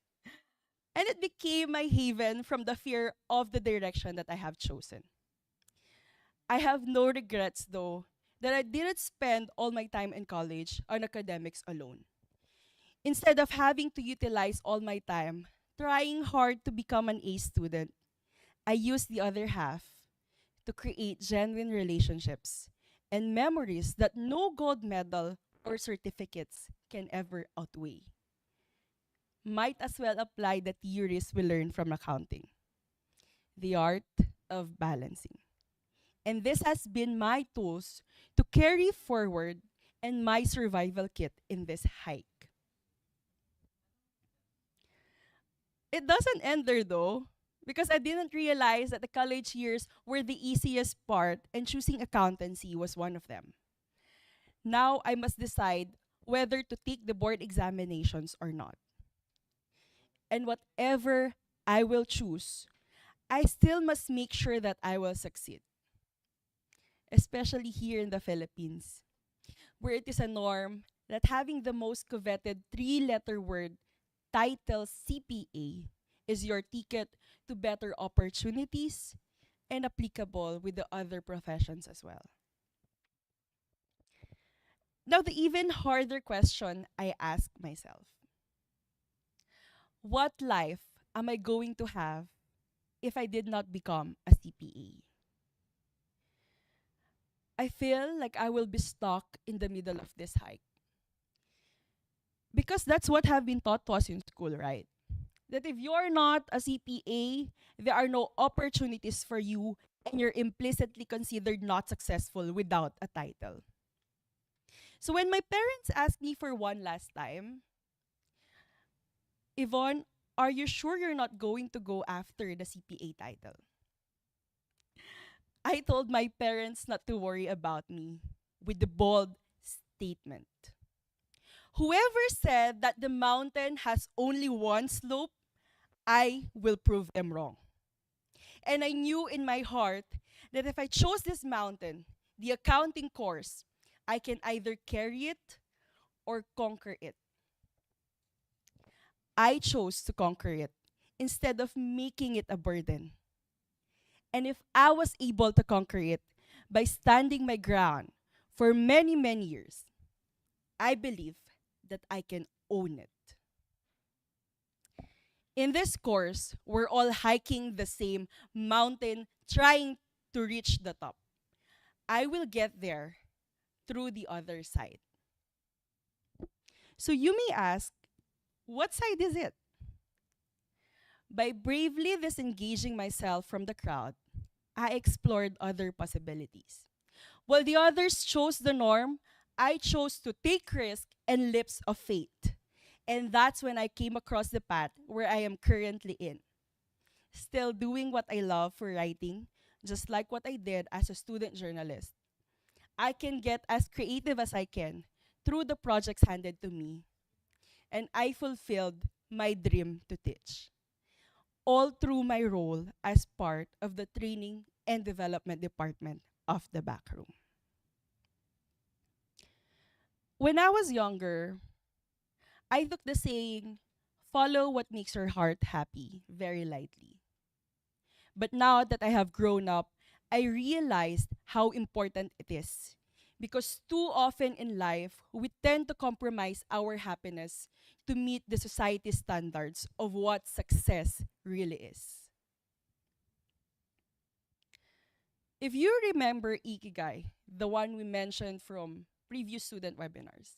And it became my haven from the fear of the direction that I have chosen. I have no regrets, though, that I didn't spend all my time in college on academics alone. Instead of having to utilize all my time trying hard to become an A student, I used the other half to create genuine relationships and memories that no gold medal or certificates can ever outweigh. Might as well apply the theories we learned from accounting. The art of balancing. And this has been my tools to carry forward and my survival kit in this hike. It doesn't end there though, because I didn't realize that the college years were the easiest part and choosing accountancy was one of them. Now I must decide whether to take the board examinations or not. And whatever I will choose, I still must make sure that I will succeed, especially here in the Philippines, where it is a norm that having the most coveted three-letter word title CPA is your ticket to better opportunities and applicable with the other professions as well. Now, the even harder question I ask myself: what life am I going to have if I did not become a CPA? I feel like I will be stuck in the middle of this hike. Because that's what have been taught to us in school, right? That if you're not a CPA, there are no opportunities for you and you're implicitly considered not successful without a title. So when my parents asked me for one last time, Yvonne, are you sure you're not going to go after the CPA title? I told my parents not to worry about me with the bold statement: whoever said that the mountain has only one slope, I will prove them wrong. And I knew in my heart that if I chose this mountain, the accounting course, I can either carry it or conquer it. I chose to conquer it instead of making it a burden. And if I was able to conquer it by standing my ground for many, many years, I believe that I can own it. In this course, we're all hiking the same mountain, trying to reach the top. I will get there through the other side. So you may ask, what side is it? By bravely disengaging myself from the crowd, I explored other possibilities. While the others chose the norm, I chose to take risk and leaps of faith. And that's when I came across the path where I am currently in. Still doing what I love for writing, just like what I did as a student journalist. I can get as creative as I can through the projects handed to me. And I fulfilled my dream to teach, all through my role as part of the training and development department of the backroom. When I was younger, I took the saying, follow what makes your heart happy, very lightly. But now that I have grown up, I realized how important it is. Because too often in life, we tend to compromise our happiness to meet the society's standards of what success really is. If you remember Ikigai, the one we mentioned from previous student webinars,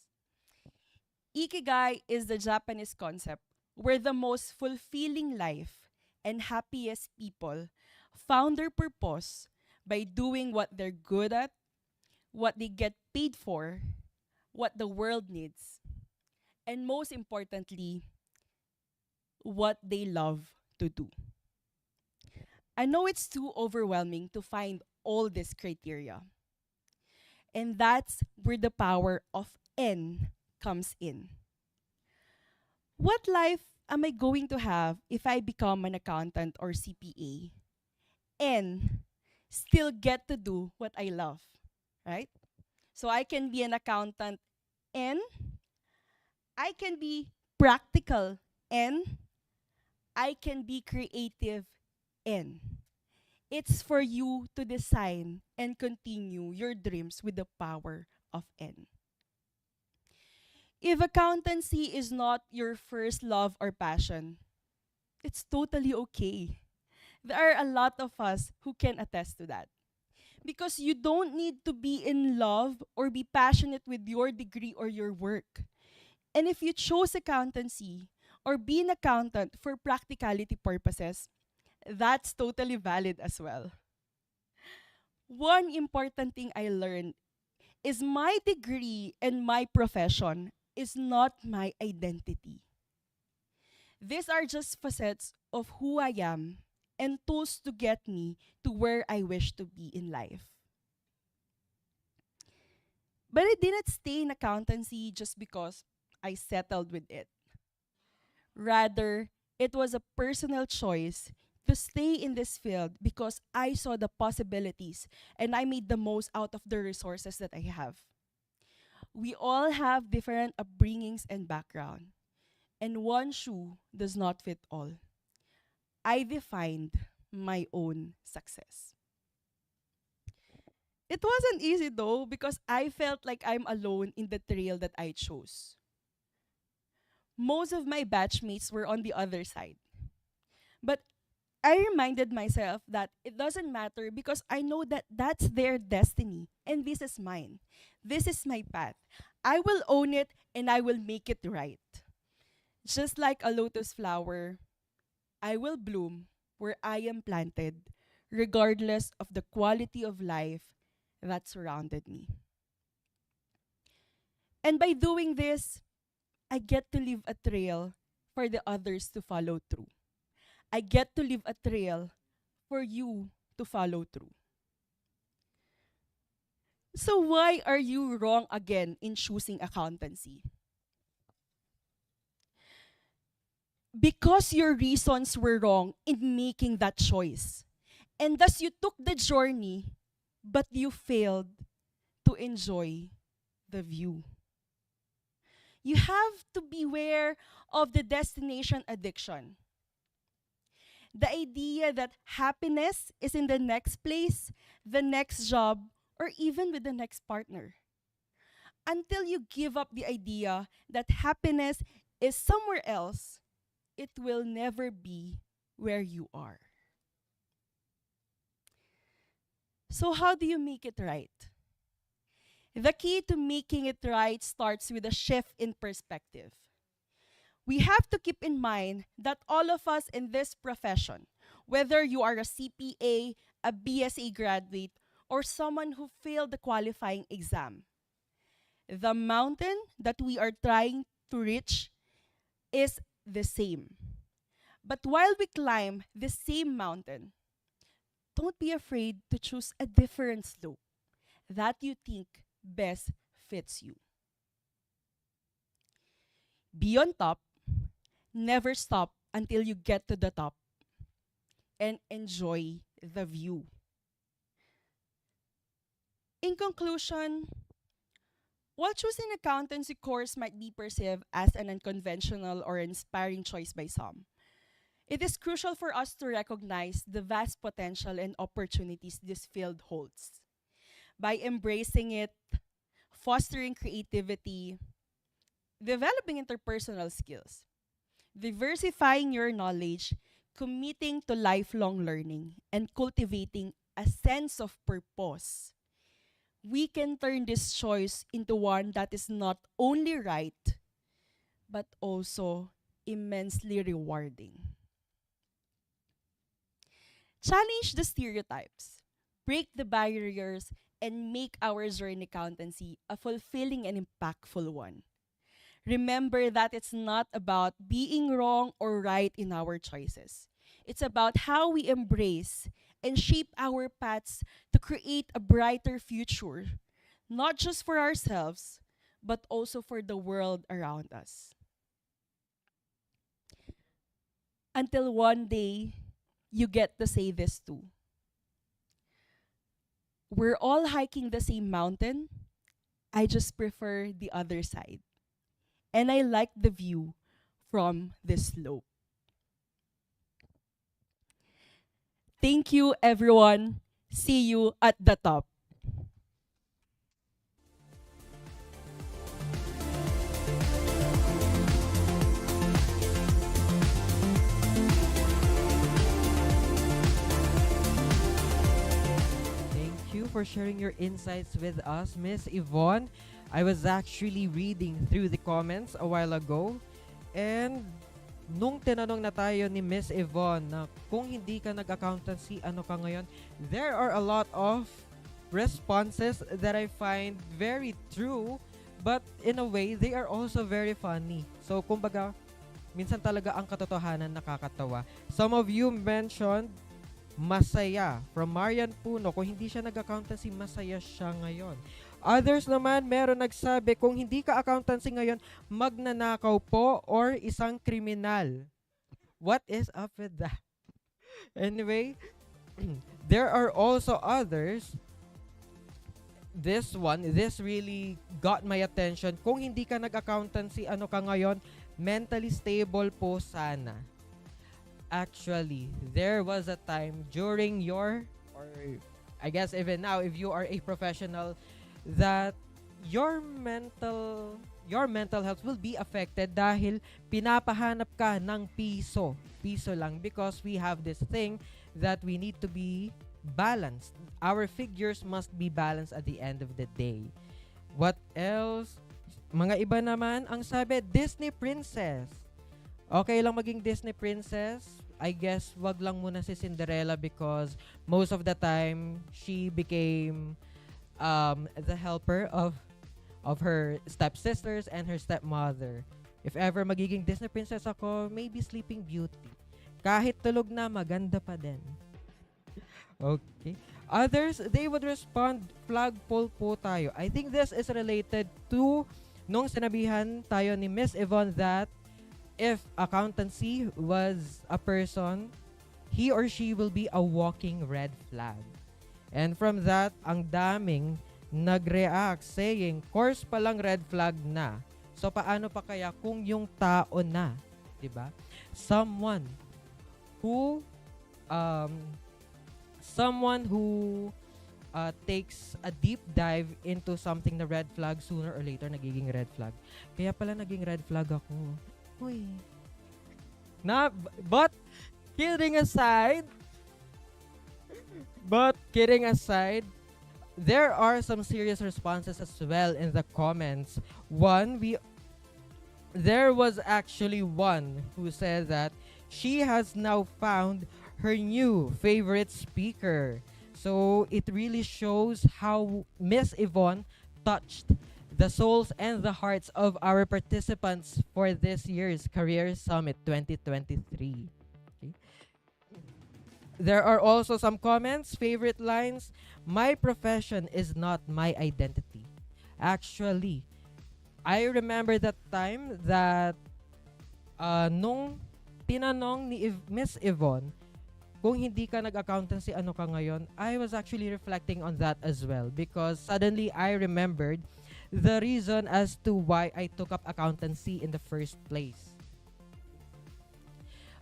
Ikigai is the Japanese concept where the most fulfilling life and happiest people found their purpose by doing what they're good at, what they get paid for, what the world needs, and most importantly, what they love to do. I know it's too overwhelming to find all these criteria. And that's where the power of N comes in. What life am I going to have if I become an accountant or CPA and still get to do what I love, right? So I can be an accountant and I can be practical and I can be creative and it's for you to design and continue your dreams with the power of N. If accountancy is not your first love or passion, it's totally okay. There are a lot of us who can attest to that. Because you don't need to be in love or be passionate with your degree or your work. And if you chose accountancy or be an accountant for practicality purposes, that's totally valid as well. One important thing I learned is my degree and my profession is not my identity. These are just facets of who I am and tools to get me to where I wish to be in life. But I didn't stay in accountancy just because I settled with it. Rather, it was a personal choice to stay in this field because I saw the possibilities and I made the most out of the resources that I have. We all have different upbringings and background, and one shoe does not fit all. I defined my own success. It wasn't easy though because I felt like I'm alone in the trail that I chose. Most of my batchmates were on the other side. But I reminded myself that it doesn't matter because I know that that's their destiny and this is mine. This is my path. I will own it and I will make it right. Just like a lotus flower, I will bloom where I am planted, regardless of the quality of life that surrounded me. And by doing this, I get to leave a trail for the others to follow through. I get to leave a trail for you to follow through. So why are you wrong again in choosing accountancy? Because your reasons were wrong in making that choice. And thus you took the journey, but you failed to enjoy the view. You have to beware of the destination addiction. The idea that happiness is in the next place, the next job, or even with the next partner. Until you give up the idea that happiness is somewhere else, it will never be where you are. So how do you make it right? The key to making it right starts with a shift in perspective. We have to keep in mind that all of us in this profession, whether you are a CPA, a BSA graduate, or someone who failed the qualifying exam, the mountain that we are trying to reach is the same. But while we climb the same mountain, don't be afraid to choose a different slope that you think best fits you. Be on top, never stop until you get to the top, and enjoy the view. In conclusion, while choosing accountancy course might be perceived as an unconventional or inspiring choice by some, it is crucial for us to recognize the vast potential and opportunities this field holds. By embracing it, fostering creativity, developing interpersonal skills, diversifying your knowledge, committing to lifelong learning, and cultivating a sense of purpose, we can turn this choice into one that is not only right, but also immensely rewarding. Challenge the stereotypes, break the barriers, and make our journey accountancy a fulfilling and impactful one. Remember that it's not about being wrong or right in our choices. It's about how we embrace and shape our paths to create a brighter future, not just for ourselves, but also for the world around us. Until one day, you get to say this too. We're all hiking the same mountain. I just prefer the other side. And I like the view from this slope. Thank you, everyone. See you at the top. Thank you for sharing your insights with us, Miss Yvonne. I was actually reading through the comments a while ago, and nung tinanong na tayo ni Miss Yvonne na kung hindi ka nag-accountancy, ano ka ngayon, there are a lot of responses that I find very true, but in a way, they are also very funny. So, kumbaga, minsan talaga ang katotohanan nakakatawa. Some of you mentioned masaya. From Marian Puno, kung hindi siya nag-accountancy, masaya siya ngayon. Others naman, meron nagsabi, kung hindi ka accountancy ngayon, magnanakaw po or isang kriminal. What is up with that? Anyway, there are also others. This really got my attention. Kung hindi ka nag-accountancy, ano ka ngayon? Mentally stable po sana. Actually, there was a time during your, or I guess even now, if you are a professional, that your mental health will be affected dahil pinapahanap ka ng piso lang, because we have this thing that we need to be balanced. Our figures must be balanced at the end of the day. What else? Mga iba naman ang sabi, Disney princess. Okay lang maging Disney princess. I guess wag lang muna si Cinderella, because most of the time she became the helper of her stepsisters and her stepmother. If ever magiging Disney princess ako, maybe Sleeping Beauty. Kahit tulog na, maganda pa din. Okay. Others, they would respond, flagpole po tayo. I think this is related to nung sinabihan tayo ni Miss Yvonne that if accountancy was a person, he or she will be a walking red flag. And from that, ang daming nag-react saying, course palang red flag na. So paano pa kaya kung yung tao na, 'di ba? Someone who takes a deep dive into something na red flag, sooner or later nagiging red flag. Kaya pala naging red flag ako. Uy. But kidding aside, there are some serious responses as well in the comments. There was actually one who said that she has now found her new favorite speaker. So it really shows how Miss Yvonne touched the souls and the hearts of our participants for this year's Career Summit 2023. Okay. There are also some comments, favorite lines. My profession is not my identity. Actually, I remember that time that nung tinanong ni Miss Yvonne, kung hindi ka nag-accountancy, ano ka ngayon? I was actually reflecting on that as well, because suddenly I remembered the reason as to why I took up accountancy in the first place.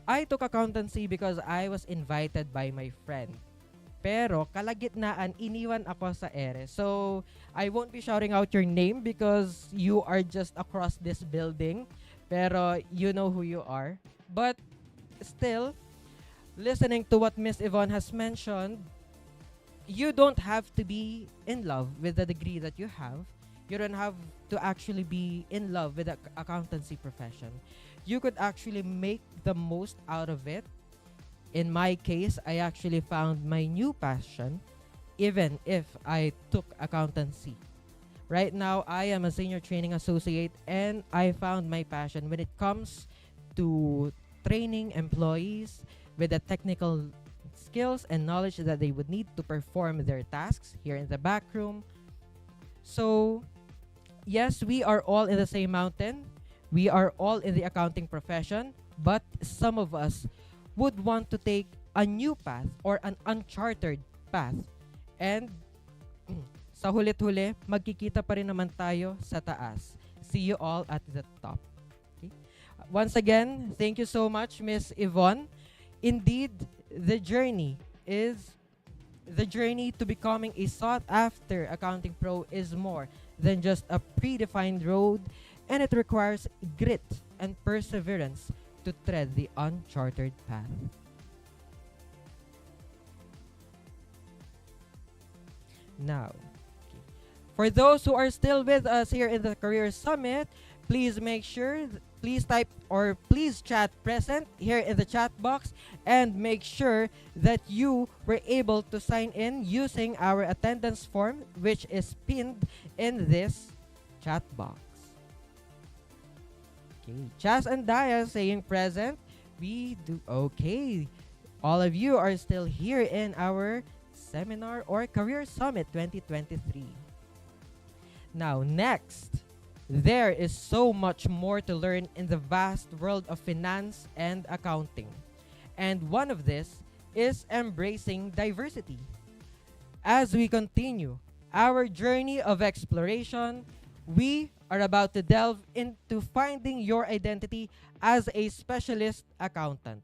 I took accountancy because I was invited by my friend. Pero kalagitnaan, iniwan ako sa ere. So, I won't be shouting out your name because you are just across this building. Pero you know who you are. But still, listening to what Miss Yvonne has mentioned, you don't have to be in love with the degree that you have. You don't have to actually be in love with the accountancy profession. You could actually make the most out of it. In my case, I actually found my new passion, even if I took accountancy. Right now, I am a senior training associate, and I found my passion when it comes to training employees with the technical skills and knowledge that they would need to perform their tasks here in the back room. So, yes, we are all in the same mountain. We are all in the accounting profession, but some of us would want to take a new path or an uncharted path. And sa hulit-huli, magkikita pa rin naman tayo sa taas. See you all at the top. Okay? Once again, thank you so much, Miss Yvonne. Indeed, the journey to becoming a sought-after accounting pro is more than just a predefined road, and it requires grit and perseverance to tread the uncharted path. Now, for those who are still with us here in the Career Summit, please make sure please type or please chat present here in the chat box and make sure that you were able to sign in using our attendance form, which is pinned in this chat box. Okay, Chas and Daya saying present. We do okay. All of you are still here in our seminar or Career Summit 2023. Now, next, there is so much more to learn in the vast world of finance and accounting. And one of this is embracing diversity. As we continue our journey of exploration, we are about to delve into finding your identity as a specialist accountant.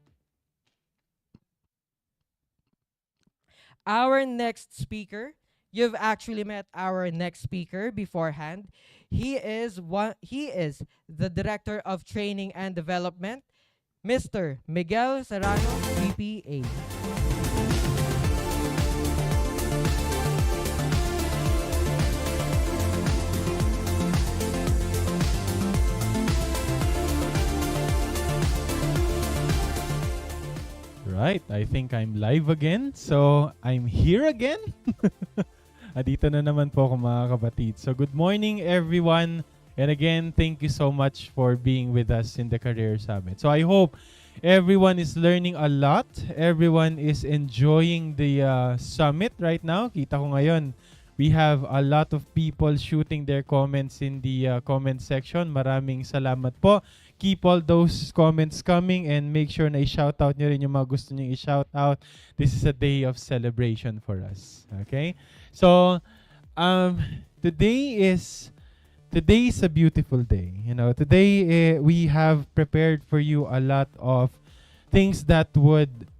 Our next speaker, you've actually met our next speaker beforehand. He is the Director of Training and Development, Mr. Miguel Serrano, BPA. Right, I think I'm live again. So, I'm here again. Dito na naman po ako mga kapatid. So, good morning everyone. And again, thank you so much for being with us in the Career Summit. So, I hope everyone is learning a lot. Everyone is enjoying the summit right now. Kita ko ngayon, we have a lot of people shooting their comments in the comment section. Maraming salamat po. Keep all those comments coming and make sure na i-shout out nyo rin yung mga gusto nyo i-shout out. This is a day of celebration for us. Okay? So, today is a beautiful day. You know, today we have prepared for you a lot of things that would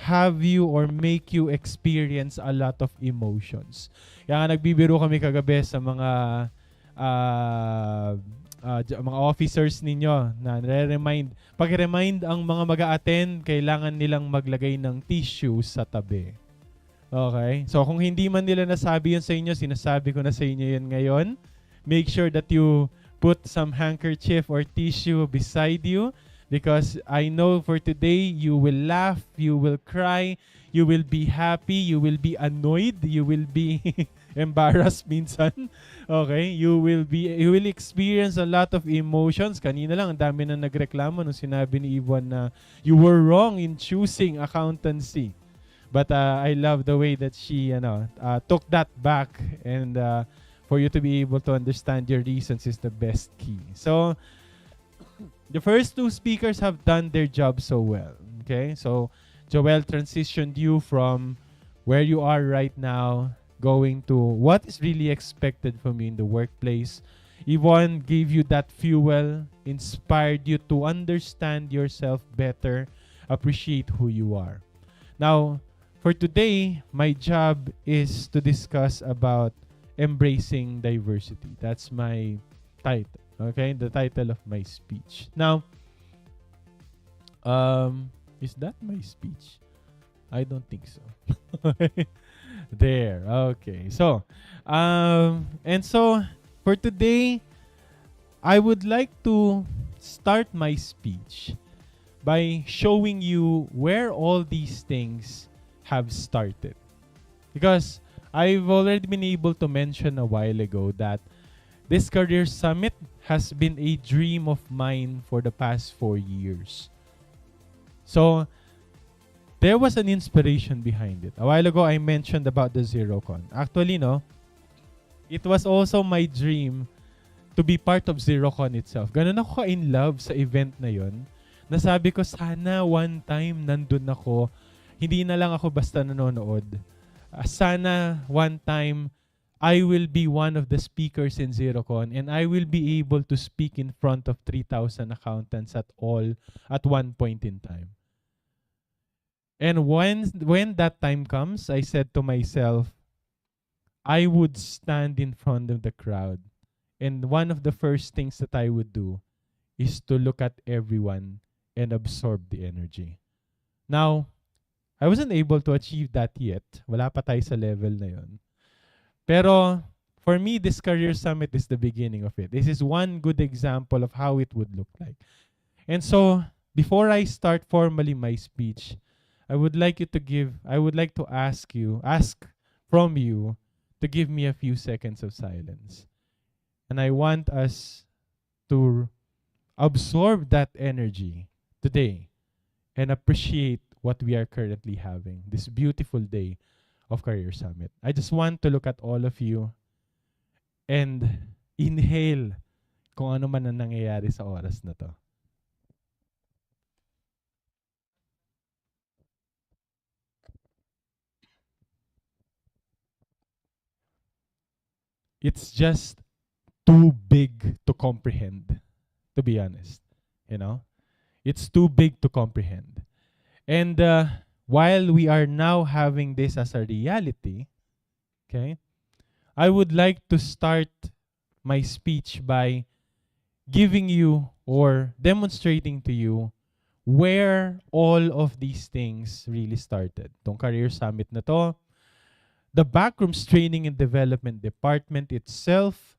have you or make you experience a lot of emotions. Kaya nagbibiro kami kagabi sa mga mga officers ninyo na pag-remind ang mga mag-a-attend, kailangan nilang maglagay ng tissue sa tabi. Okay? So kung hindi man nila nasabi yun sa inyo, sinasabi ko na sa inyo yun ngayon. Make sure that you put some handkerchief or tissue beside you, because I know for today you will laugh, you will cry, you will be happy, you will be annoyed, you will be embarrassed minsan. Okay? You will experience a lot of emotions. Kanina lang, ang dami na nagreklamo nung sinabi ni Yvonne na you were wrong in choosing accountancy. But I love the way that she took that back, and for you to be able to understand your reasons is the best key. So, the first two speakers have done their job so well. Okay? So, Joel transitioned you from where you are right now going to what is really expected from you in the workplace. Yvonne gave you that fuel, inspired you to understand yourself better, appreciate who you are. Now, for today, my job is to discuss about embracing diversity. That's my title. Okay, the title of my speech. Now, is that my speech? I don't think so. There. Okay. So, and so for today, I would like to start my speech by showing you where all these things have started. Because I've already been able to mention a while ago that this Career Summit has been a dream of mine for the past 4 years. So, there was an inspiration behind it. A while ago, I mentioned about the ZeroCon. Actually, no, it was also my dream to be part of ZeroCon itself. Ganun ako in love sa event na yon. Nasabi ko, sana one time nandun ako. Hindi na lang ako basta nanonood. Sana one time I will be one of the speakers in ZeroCon, and I will be able to speak in front of 3,000 accountants at one point in time. And when that time comes, I said to myself, I would stand in front of the crowd, and one of the first things that I would do is to look at everyone and absorb the energy. Now, I wasn't able to achieve that yet. Wala pa tayo sa level na yon. Pero for me, this Career Summit is the beginning of it. This is one good example of how it would look like. And so, before I start formally my speech, I would like to ask from you to give me a few seconds of silence. And I want us to absorb that energy today and appreciate what we are currently having, this beautiful day of Career Summit. I just want to look at all of you and inhale kung ano man ang nangyayari sa oras na to. It's just too big to comprehend, to be honest. You know? It's too big to comprehend. And while we are now having this as a reality, okay, I would like to start my speech by giving you or demonstrating to you where all of these things really started. Tong Career Summit na to, the Backrooms Training and Development Department itself,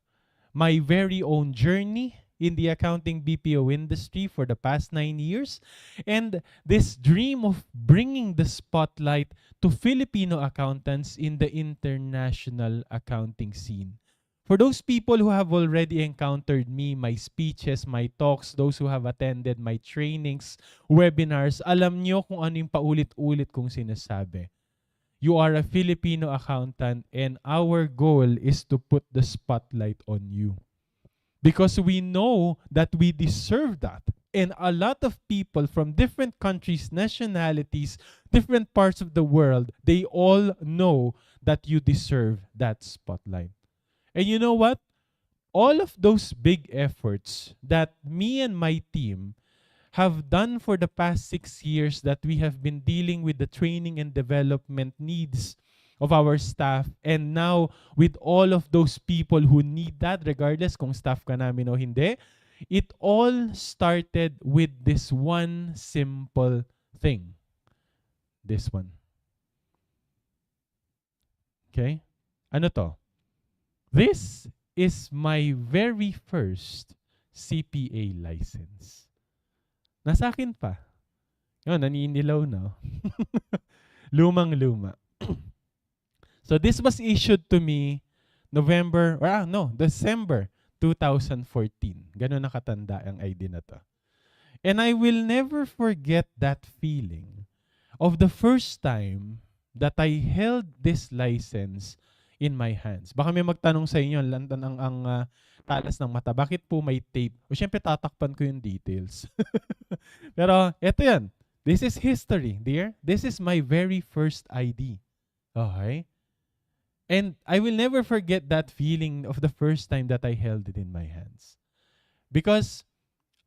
my very own journey in the accounting BPO industry for the past 9 years, and this dream of bringing the spotlight to Filipino accountants in the international accounting scene. For those people who have already encountered me, my speeches, my talks, those who have attended my trainings, webinars, alam nyo kung ano yung paulit-ulit kong sinasabi. You are a Filipino accountant and our goal is to put the spotlight on you. Because we know that we deserve that. And a lot of people from different countries, nationalities, different parts of the world, they all know that you deserve that spotlight. And you know what? All of those big efforts that me and my team have done for the past 6 years that we have been dealing with the training and development needs of our staff, and now with all of those people who need that, regardless kung staff ka namin o hindi, it all started with this one simple thing. This one. Okay? Ano to? This is my very first CPA license. Nasa akin pa. Yun, naninilaw na. Lumang-luma. So this was issued to me December 2014. Ganun nakatanda ang ID na to. And I will never forget that feeling of the first time that I held this license in my hands. Baka may magtanong sa inyo, ang talas ng mata, bakit po may tape? O syempre tatakpan ko yung details. Pero eto yan. This is history, dear. This is my very first ID. Okay? And I will never forget that feeling of the first time that I held it in my hands. Because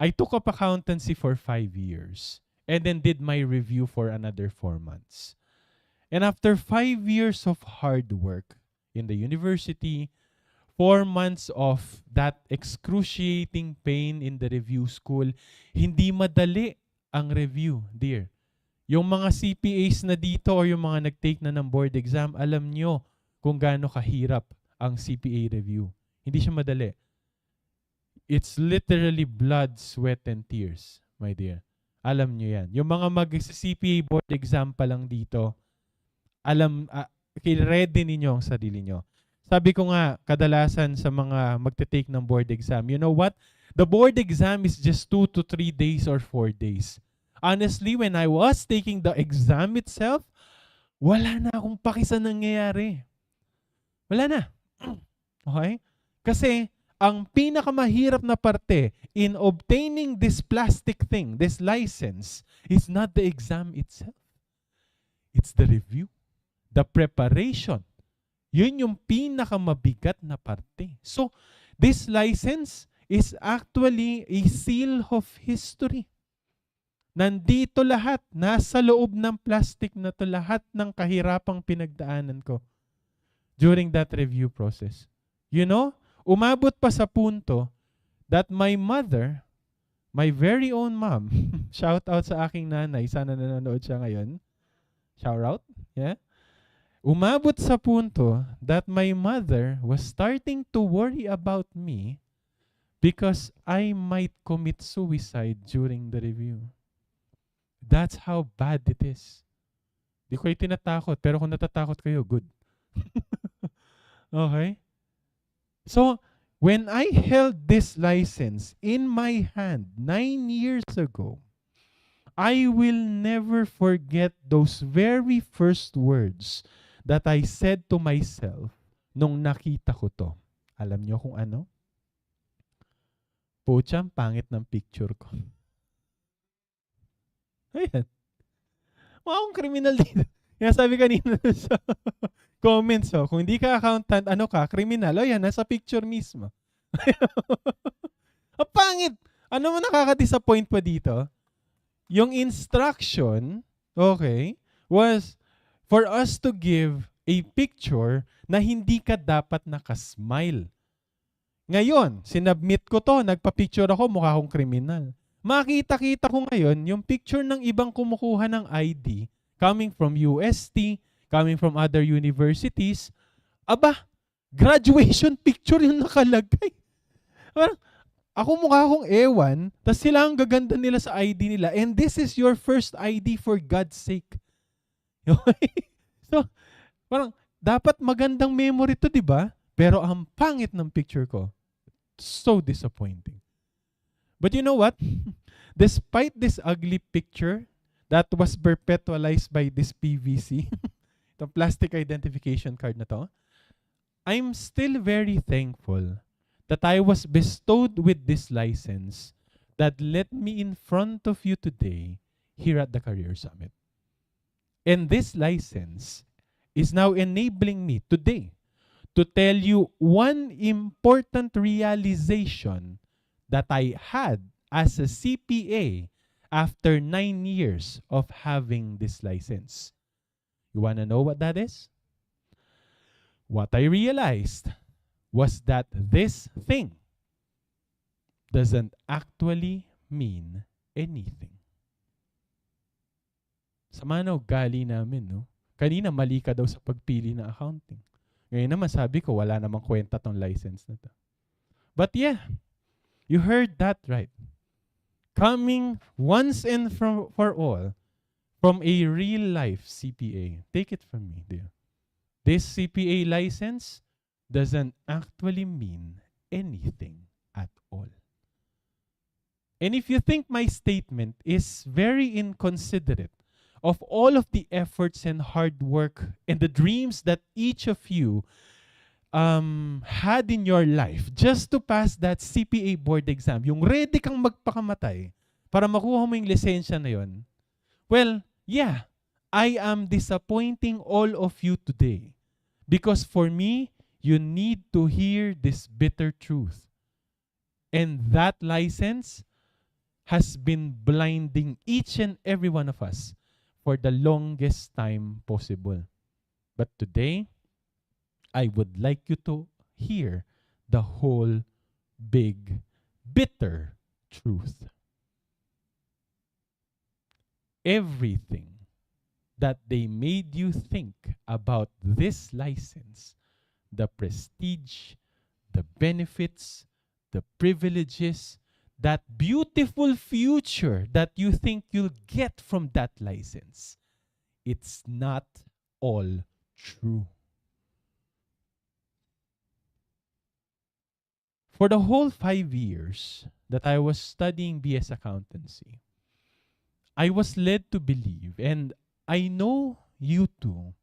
I took up accountancy for 5 years and then did my review for another 4 months. And after 5 years of hard work in the university, 4 months of that excruciating pain in the review school, hindi madali ang review, dear. Yung mga CPAs na dito or yung mga nag-take na ng board exam, alam nyo kung gaano kahirap ang CPA review. Hindi siya madali. It's literally blood, sweat, and tears, my dear. Alam nyo yan. Yung mga mag-CPA board exam pa lang dito, ready ninyo ang sarili nyo. Sabi ko nga, kadalasan sa mga magte-take ng board exam, you know what? The board exam is just 2 to 3 days or 4 days. Honestly, when I was taking the exam itself, wala na akong paki sa nangyayari. Wala na. Okay? Kasi, ang pinakamahirap na parte in obtaining this plastic thing, this license, is not the exam itself. It's the review. The preparation. Yun yung pinakamabigat na parte. So, this license is actually a seal of history. Nandito lahat, nasa loob ng plastic na to, lahat ng kahirapang pinagdaanan ko during that review process. You know, umabot pa sa punto that my mother, my very own mom, shout out sa aking nanay, sana nanonood siya ngayon. Shout out, yeah. Umabot sa punto that my mother was starting to worry about me because I might commit suicide during the review. That's how bad it is. Di ko kayo tinatakot, pero kung natatakot kayo, good. Okay? So, when I held this license in my hand 9 years ago, I will never forget those very first words that I said to myself nung nakita ko to. Alam niyo kung ano? Pucha, ang pangit ng picture ko. Ayan. Mukha akong kriminal dito. Kaya sabi kanina sa comments, kung hindi ka accountant, ano ka, kriminal. O yan, nasa picture mismo. Ang pangit! Ano mo nakaka-disappoint pa dito? Yung instruction, okay, was for us to give a picture na hindi ka dapat nakasmile. Ngayon, sinubmit ko to, nagpa-picture ako, mukha akong kriminal. Makita-kita ko ngayon yung picture ng ibang kumukuha ng ID coming from UST, coming from other universities. Aba, graduation picture yung nakalagay. Parang, ako mukha akong ewan, tas sila ang gaganda nila sa ID nila. And this is your first ID for God's sake. So, parang, dapat magandang memory to, di ba? Pero ang pangit ng picture ko. So disappointing. But you know what? Despite this ugly picture that was perpetualized by this PVC, the plastic identification card na to, I'm still very thankful that I was bestowed with this license that led me in front of you today here at the Career Summit. And this license is now enabling me today to tell you one important realization that I had as a CPA after 9 years of having this license. You want to know what that is? What I realized was that this thing doesn't actually mean anything. Sama na ugali namin, no? Kanina mali ka daw sa pagpili ng accounting. Ngayon naman sabi ko, wala namang kwenta tong license na to. But yeah, you heard that right. Coming once and for all from a real-life CPA. Take it from me, dear. This CPA license doesn't actually mean anything at all. And if you think my statement is very inconsiderate of all of the efforts and hard work and the dreams that each of you had in your life just to pass that CPA board exam, yung ready kang magpakamatay para makuha mo yung lisensya na yun, well, yeah, I am disappointing all of you today because for me, you need to hear this bitter truth. And that license has been blinding each and every one of us for the longest time possible. But today, I would like you to hear the whole big, bitter truth. Everything that they made you think about this license, the prestige, the benefits, the privileges, that beautiful future that you think you'll get from that license, it's not all true. For the whole 5 years that I was studying BS Accountancy, I was led to believe, and I know you too,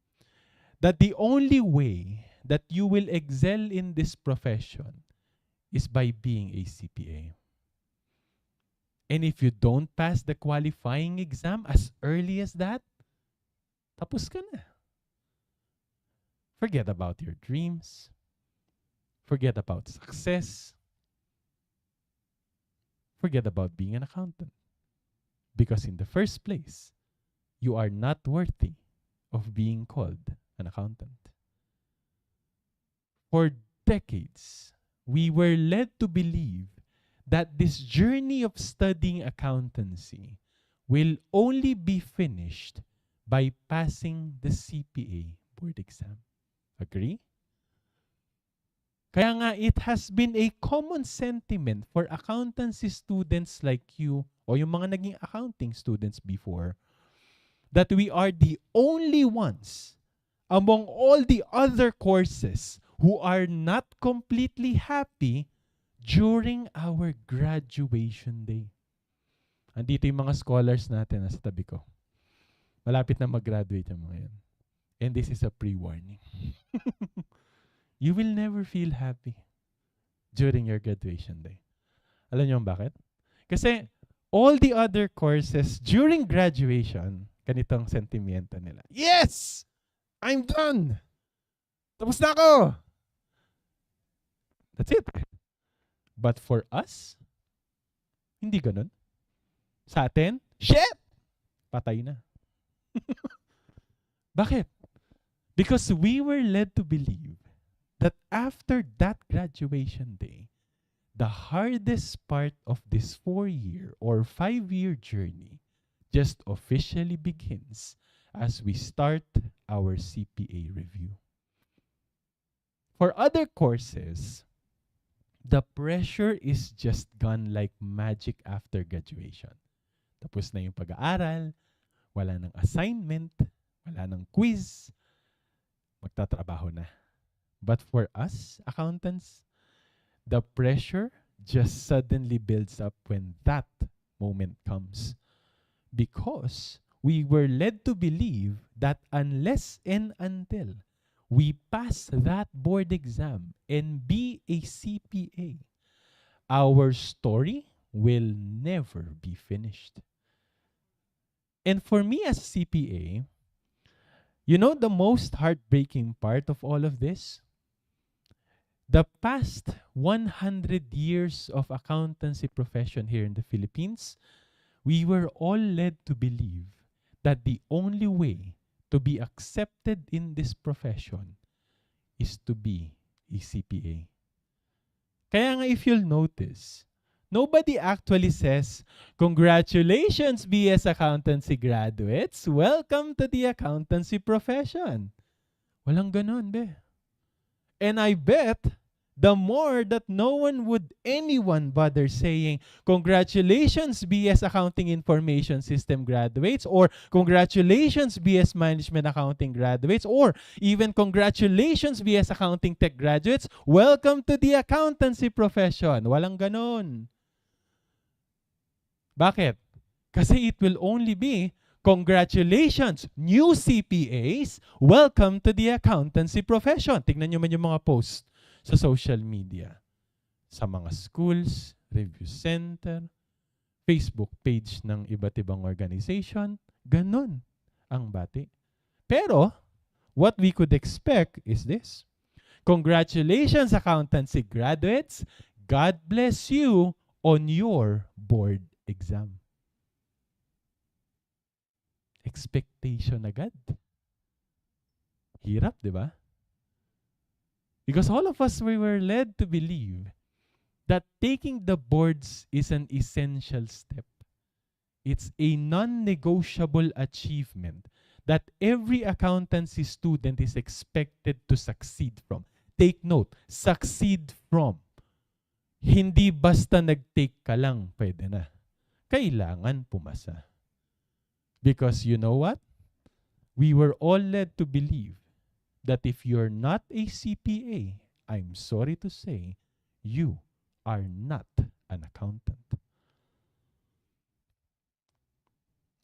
that the only way that you will excel in this profession is by being a CPA. And if you don't pass the qualifying exam as early as that, tapos ka na. Forget about your dreams. Forget about success. Forget about being an accountant. Because in the first place, you are not worthy of being called an accountant. For decades, we were led to believe that this journey of studying accountancy will only be finished by passing the CPA board exam. Agree? Kaya nga, it has been a common sentiment for accountancy students like you o yung mga naging accounting students before that we are the only ones among all the other courses who are not completely happy during our graduation day. Andito yung mga scholars natin na sa tabi ko. Malapit na mag-graduate yung mga yan. And this is a pre-warning. You will never feel happy during your graduation day. Alam niyo bakit? Kasi all the other courses during graduation, ganitong sentimiento nila. Yes! I'm done! Tapos na ako! That's it. But for us, hindi ganun. Sa atin, shit! Patay na. Bakit? Because we were led to believe that after that graduation day, the hardest part of this 4-year or 5-year journey just officially begins as we start our CPA review. For other courses, the pressure is just gone like magic after graduation. Tapos na yung pag-aaral, wala nang assignment, wala nang quiz, magtatrabaho na. But for us, accountants, the pressure just suddenly builds up when that moment comes. Because we were led to believe that unless and until we pass that board exam and be a CPA, our story will never be finished. And for me as a CPA, you know the most heartbreaking part of all of this? The past 100 years of accountancy profession here in the Philippines, we were all led to believe that the only way to be accepted in this profession is to be a CPA. Kaya nga if you'll notice, nobody actually says, "Congratulations, BS Accountancy graduates. Welcome to the accountancy profession." Walang ganon, be. And I bet the more that no one would anyone bother saying, "Congratulations, BS Accounting Information System graduates," or "Congratulations, BS Management Accounting graduates," or even "Congratulations, BS Accounting Tech graduates. Welcome to the accountancy profession." Walang ganon. Bakit? Kasi it will only be, "Congratulations, new CPAs. Welcome to the accountancy profession." Tignan nyo man yung mga posts sa social media, sa mga schools, review center, Facebook page ng iba't ibang organization. Ganon ang bati. Pero, what we could expect is this: "Congratulations, accountancy graduates. God bless you on your board exam." Expectation agad. Hirap, di ba? Because all of us, we were led to believe that taking the boards is an essential step. It's a non-negotiable achievement that every accountancy student is expected to succeed from. Take note, succeed from. Hindi basta nag-take ka lang, pwede na. Kailangan pumasa. Because you know what? We were all led to believe that if you're not a CPA, I'm sorry to say, you are not an accountant.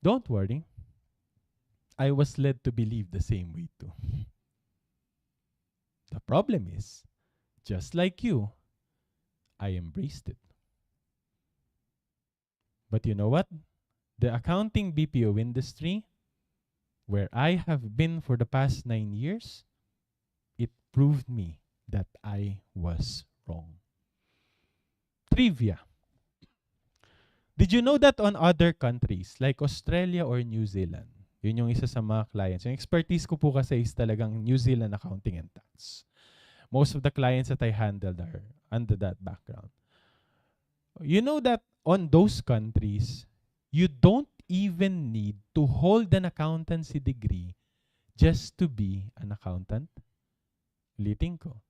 Don't worry. I was led to believe the same way too. The problem is, just like you, I embraced it. But you know what? The accounting BPO industry, where I have been for the past 9 years, it proved me that I was wrong. Trivia. Did you know that on other countries, like Australia or New Zealand, yun yung isa sa mga clients. Yung expertise ko po kasi is talagang New Zealand accounting and tax. Most of the clients that I handled are under that background. You know that on those countries, you don't even need to hold an accountancy degree just to be an accountant. Ulitin ko.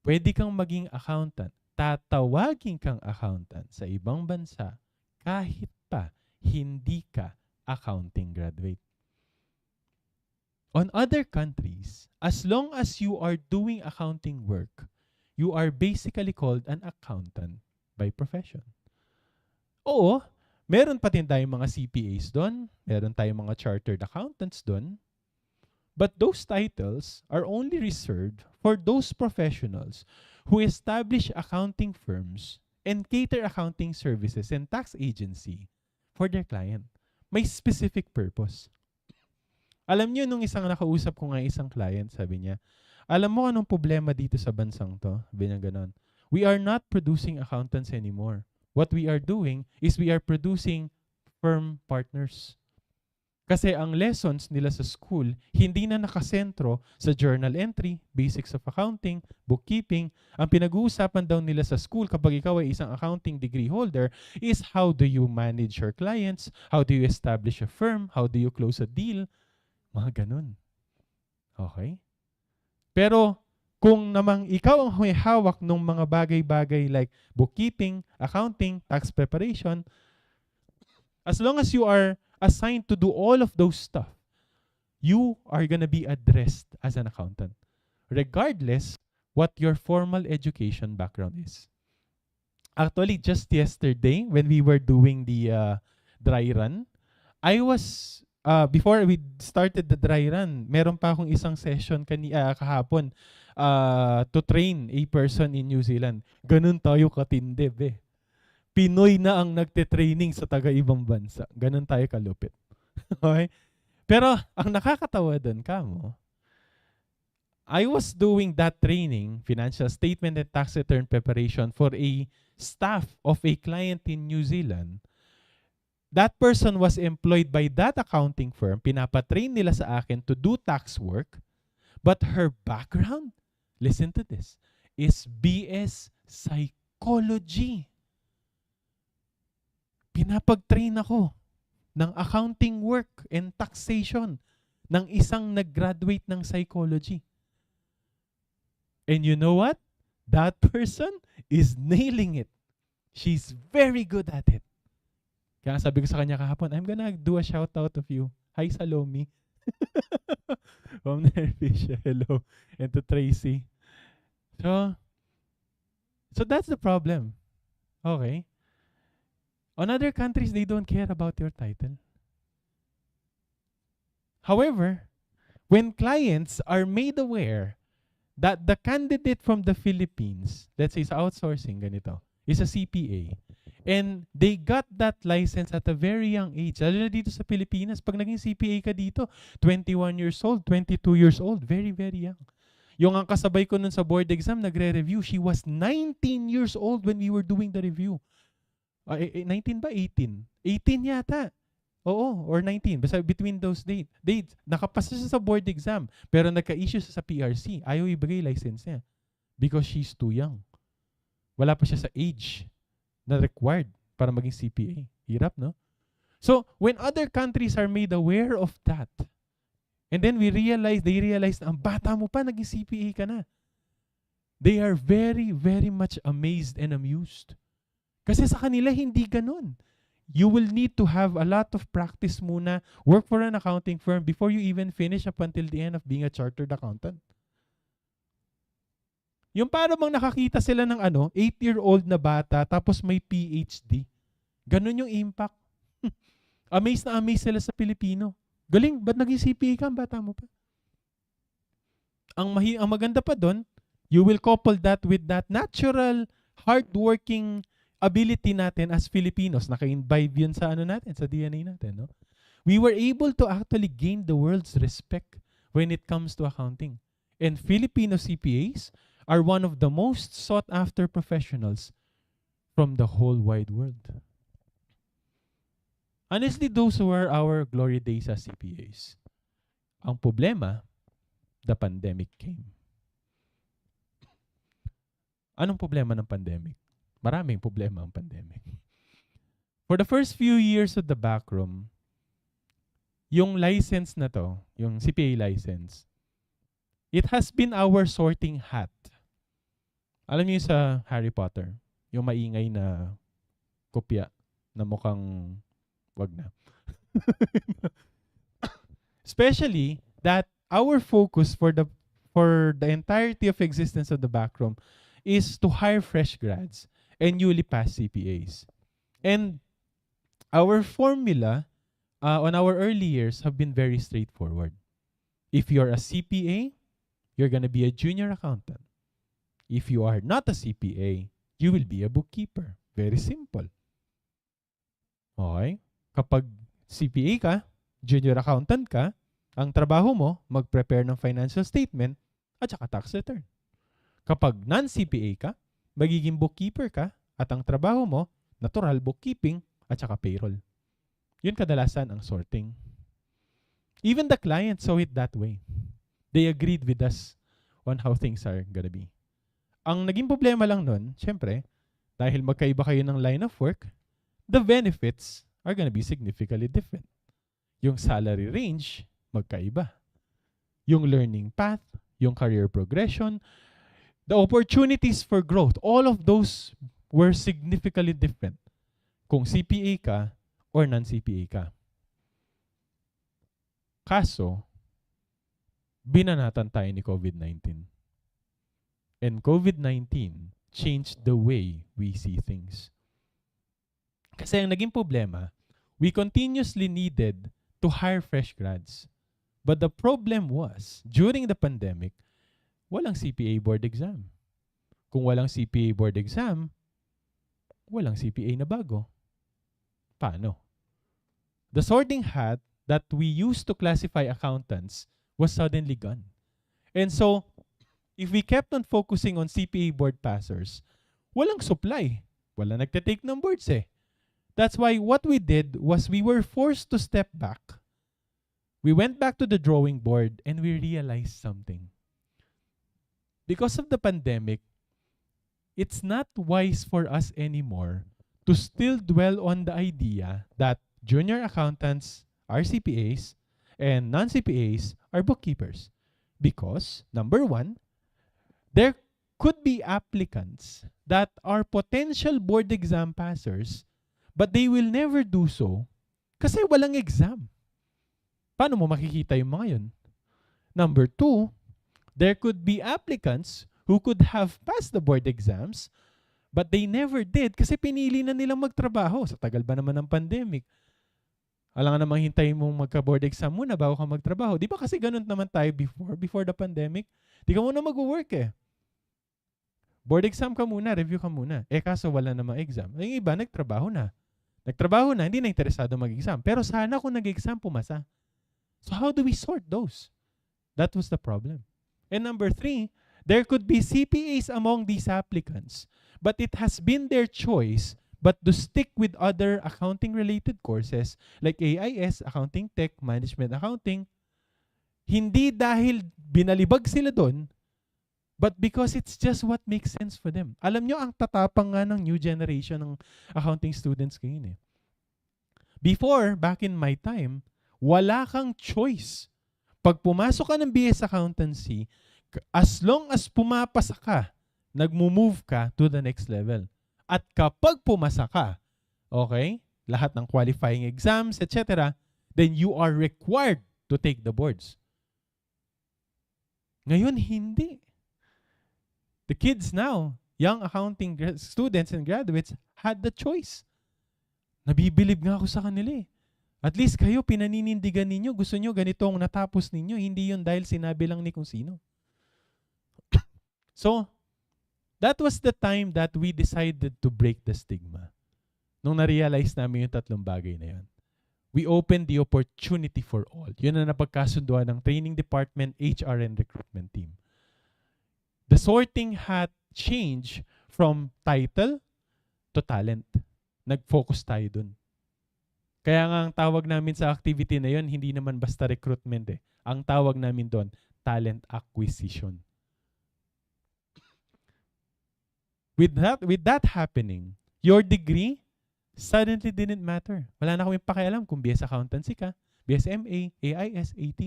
pwede kang maging accountant. Tatawagin kang accountant sa ibang bansa kahit pa hindi ka accounting graduate. On other countries, as long as you are doing accounting work, you are basically called an accountant by profession. Oo, meron pa din tayong mga CPAs doon, meron tayong mga chartered accountants doon, but those titles are only reserved for those professionals who establish accounting firms and cater accounting services and tax agency for their client. May specific purpose. Alam niyo, nung isang nakausap ko nga isang client, sabi niya, alam mo anong problema dito sa bansang to? Sabi niya ganon. We are not producing accountants anymore. What we are doing is we are producing firm partners. Kasi ang lessons nila sa school, hindi na nakasentro sa journal entry, basics of accounting, bookkeeping. Ang pinag-uusapan daw nila sa school kapag ikaw ay isang accounting degree holder is how do you manage your clients, how do you establish a firm, how do you close a deal, mga ganun. Okay? Pero kung namang ikaw ang may hawak ng mga bagay-bagay like bookkeeping, accounting, tax preparation, as long as you are assigned to do all of those stuff, you are gonna be addressed as an accountant, regardless what your formal education background is. Actually, just yesterday, when we were doing the dry run, I was, before we started the dry run, meron pa akong isang session kahapon to train a person in New Zealand. Ganun tayo katindi, be. Pinoy na ang nagte-training sa taga-ibang bansa. Ganun tayo kalupit. Okay? Pero ang nakakatawa doon, kamo, I was doing that training, financial statement and tax return preparation for a staff of a client in New Zealand. That person was employed by that accounting firm. Pinapatrain nila sa akin to do tax work. But her background, listen to this, is BS Psychology. Pinapag-train ako ng accounting work and taxation ng isang nag-graduate ng psychology. And you know what? That person is nailing it. She's very good at it. Kaya sabi ko sa kanya kahapon, I'm gonna do a shout out of you. Hi, Salome. From Nervisha, hello. And to Tracy. So that's the problem. Okay. On other countries, they don't care about your title. However, when clients are made aware that the candidate from the Philippines, let's say sa outsourcing, ganito, is a CPA, and they got that license at a very young age, lalo na dito sa Pilipinas, pag naging CPA ka dito, 21 years old, 22 years old, very, very young. Yung ang kasabay ko nun sa board exam, nagre-review, she was 19 years old when we were doing the review. 19 ba? 18? 18 yata. Oo, or 19. Basta between those dates. Nakapasa siya sa board exam, pero nagka-issue siya sa PRC. Ayaw ibigay license niya because she's too young. Wala pa siya sa age na required para maging CPA. Hirap, no? So, when other countries are made aware of that, and then they realize na ang bata mo pa, naging CPA ka na. They are very, very much amazed and amused. Kasi sa kanila, hindi ganun. You will need to have a lot of practice muna, work for an accounting firm before you even finish up until the end of being a chartered accountant. Yung para bang nakakita sila ng 8-year-old na bata tapos may PhD. Ganun yung impact. Amazed na amazed sila sa Pilipino. Galing, ba't naging CPA ka ang bata mo pa? Ang maganda pa doon, you will couple that with that natural, hardworking ability natin as Filipinos. Naka-imbibe yun sa natin, sa DNA natin. No? We were able to actually gain the world's respect when it comes to accounting. And Filipino CPAs are one of the most sought-after professionals from the whole wide world. Honestly, those were our glory days as CPAs. Ang problema, the pandemic came. Anong problema ng pandemic? Maraming problema ang pandemic. For the first few years of the backroom, yung license na to, yung CPA license, it has been our sorting hat. Alam niyo yung sa Harry Potter, yung maingay na kopya na mukhang wag na. Especially that our focus for the entirety of existence of the backroom is to hire fresh grads and newly passed CPAs. And our formula on our early years have been very straightforward. If you're a CPA, you're going to be a junior accountant. If you are not a CPA, you will be a bookkeeper. Very simple. Okay? Kapag CPA ka, junior accountant ka, ang trabaho mo, mag-prepare ng financial statement at saka tax return. Kapag non-CPA ka, magiging bookkeeper ka at ang trabaho mo, natural bookkeeping at saka payroll. Yun kadalasan ang sorting. Even the clients saw it that way. They agreed with us on how things are gonna be. Ang naging problema lang nun, syempre, dahil magkaiba kayo ng line of work, the benefits are gonna be significantly different. Yung salary range, magkaiba. Yung learning path, yung career progression, the opportunities for growth, all of those were significantly different kung CPA ka or non-CPA ka. Kaso, binanatan tayo ni COVID-19. And COVID-19 changed the way we see things. Kasi ang naging problema, we continuously needed to hire fresh grads. But the problem was, during the pandemic, walang CPA board exam. Kung walang CPA board exam, walang CPA na bago. Paano? The sorting hat that we used to classify accountants was suddenly gone. And so, if we kept on focusing on CPA board passers, walang supply. Wala nagtatake ng boards eh. That's why what we did was we were forced to step back. We went back to the drawing board and we realized something. Because of the pandemic, it's not wise for us anymore to still dwell on the idea that junior accountants are CPAs and non-CPAs are bookkeepers. Because, number one, there could be applicants that are potential board exam passers, but they will never do so kasi walang exam. Paano mo makikita yung mga yun? Number two, there could be applicants who could have passed the board exams, but they never did kasi pinili na nilang magtrabaho. Sa tagal ba naman ng pandemic? Alangan namang hintayin mong magka-board exam muna bago ka magtrabaho. Di ba kasi ganun naman tayo before the pandemic? Di ka muna mag-work eh. Board exam ka muna, review ka muna. Kaso wala namang exam. Yung iba, nagtrabaho na. Nagtrabaho na, hindi na interesado mag-exam. Pero sana kung nag-exam, pumasa. So how do we sort those? That was the problem. And number three, there could be CPAs among these applicants, but it has been their choice but to stick with other accounting-related courses like AIS, Accounting Tech, Management Accounting, hindi dahil binalibag sila doon, but because it's just what makes sense for them. Alam nyo, ang tatapang nga ng new generation ng accounting students ngayon eh. Before, back in my time, wala kang choice. Pag pumasok ka ng BS Accountancy, as long as pumapasa ka, nagmo-move ka to the next level. At kapag pumasa ka, okay, lahat ng qualifying exams, etc., then you are required to take the boards. Ngayon, hindi. The kids now, young accounting students and graduates, had the choice. Nabibilib nga ako sa kanila eh. At least kayo, pinaninindigan ninyo, gusto nyo ganitong natapos ninyo, hindi yun dahil sinabi lang ni kung sino. So, that was the time that we decided to break the stigma. Nung na-realize namin yung tatlong bagay na yun. We opened the opportunity for all. Yun ang napagkasunduan ng training department, HR, and recruitment team. The sorting hat changed from title to talent. Nag-focus tayo dun. Kaya nga ang tawag namin sa activity na yun, hindi naman basta recruitment eh. Ang tawag namin doon, talent acquisition. With that happening, your degree suddenly didn't matter. Wala na kami pakialam kung BS Accountancy ka, BS MA, AIS, AT.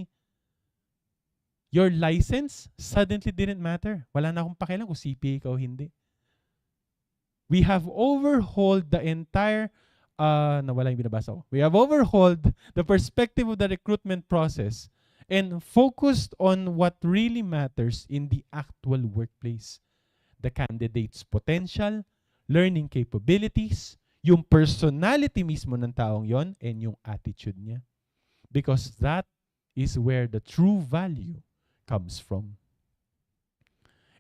Your license suddenly didn't matter. Wala na akong pakialam kung CPA ka o hindi. We have overhauled the entire, nawala yung binabasa ko. We have overhauled the perspective of the recruitment process and focused on what really matters in the actual workplace. The candidate's potential, learning capabilities, yung personality mismo ng taong yon, and yung attitude niya. Because that is where the true value comes from.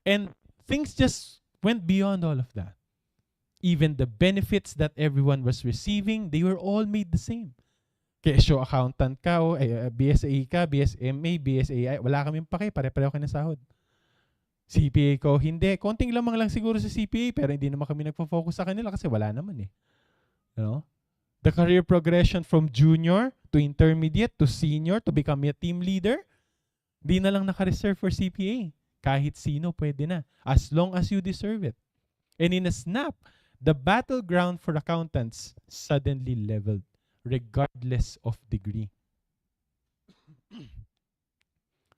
And things just went beyond all of that. Even the benefits that everyone was receiving, they were all made the same. Kesyo accountant ka o BSA ka, BSMA, BSAI, wala kaming pake, pare-pareho kayo ng sahod. CPA ko, hindi. Konting lamang lang siguro sa CPA, pero hindi naman kami nagpo-focus sa kanila kasi wala naman eh. You know? The career progression from junior to intermediate to senior to become a team leader, di na lang naka-reserve for CPA. Kahit sino pwede na, as long as you deserve it. And in a snap, the battleground for accountants suddenly leveled, regardless of degree.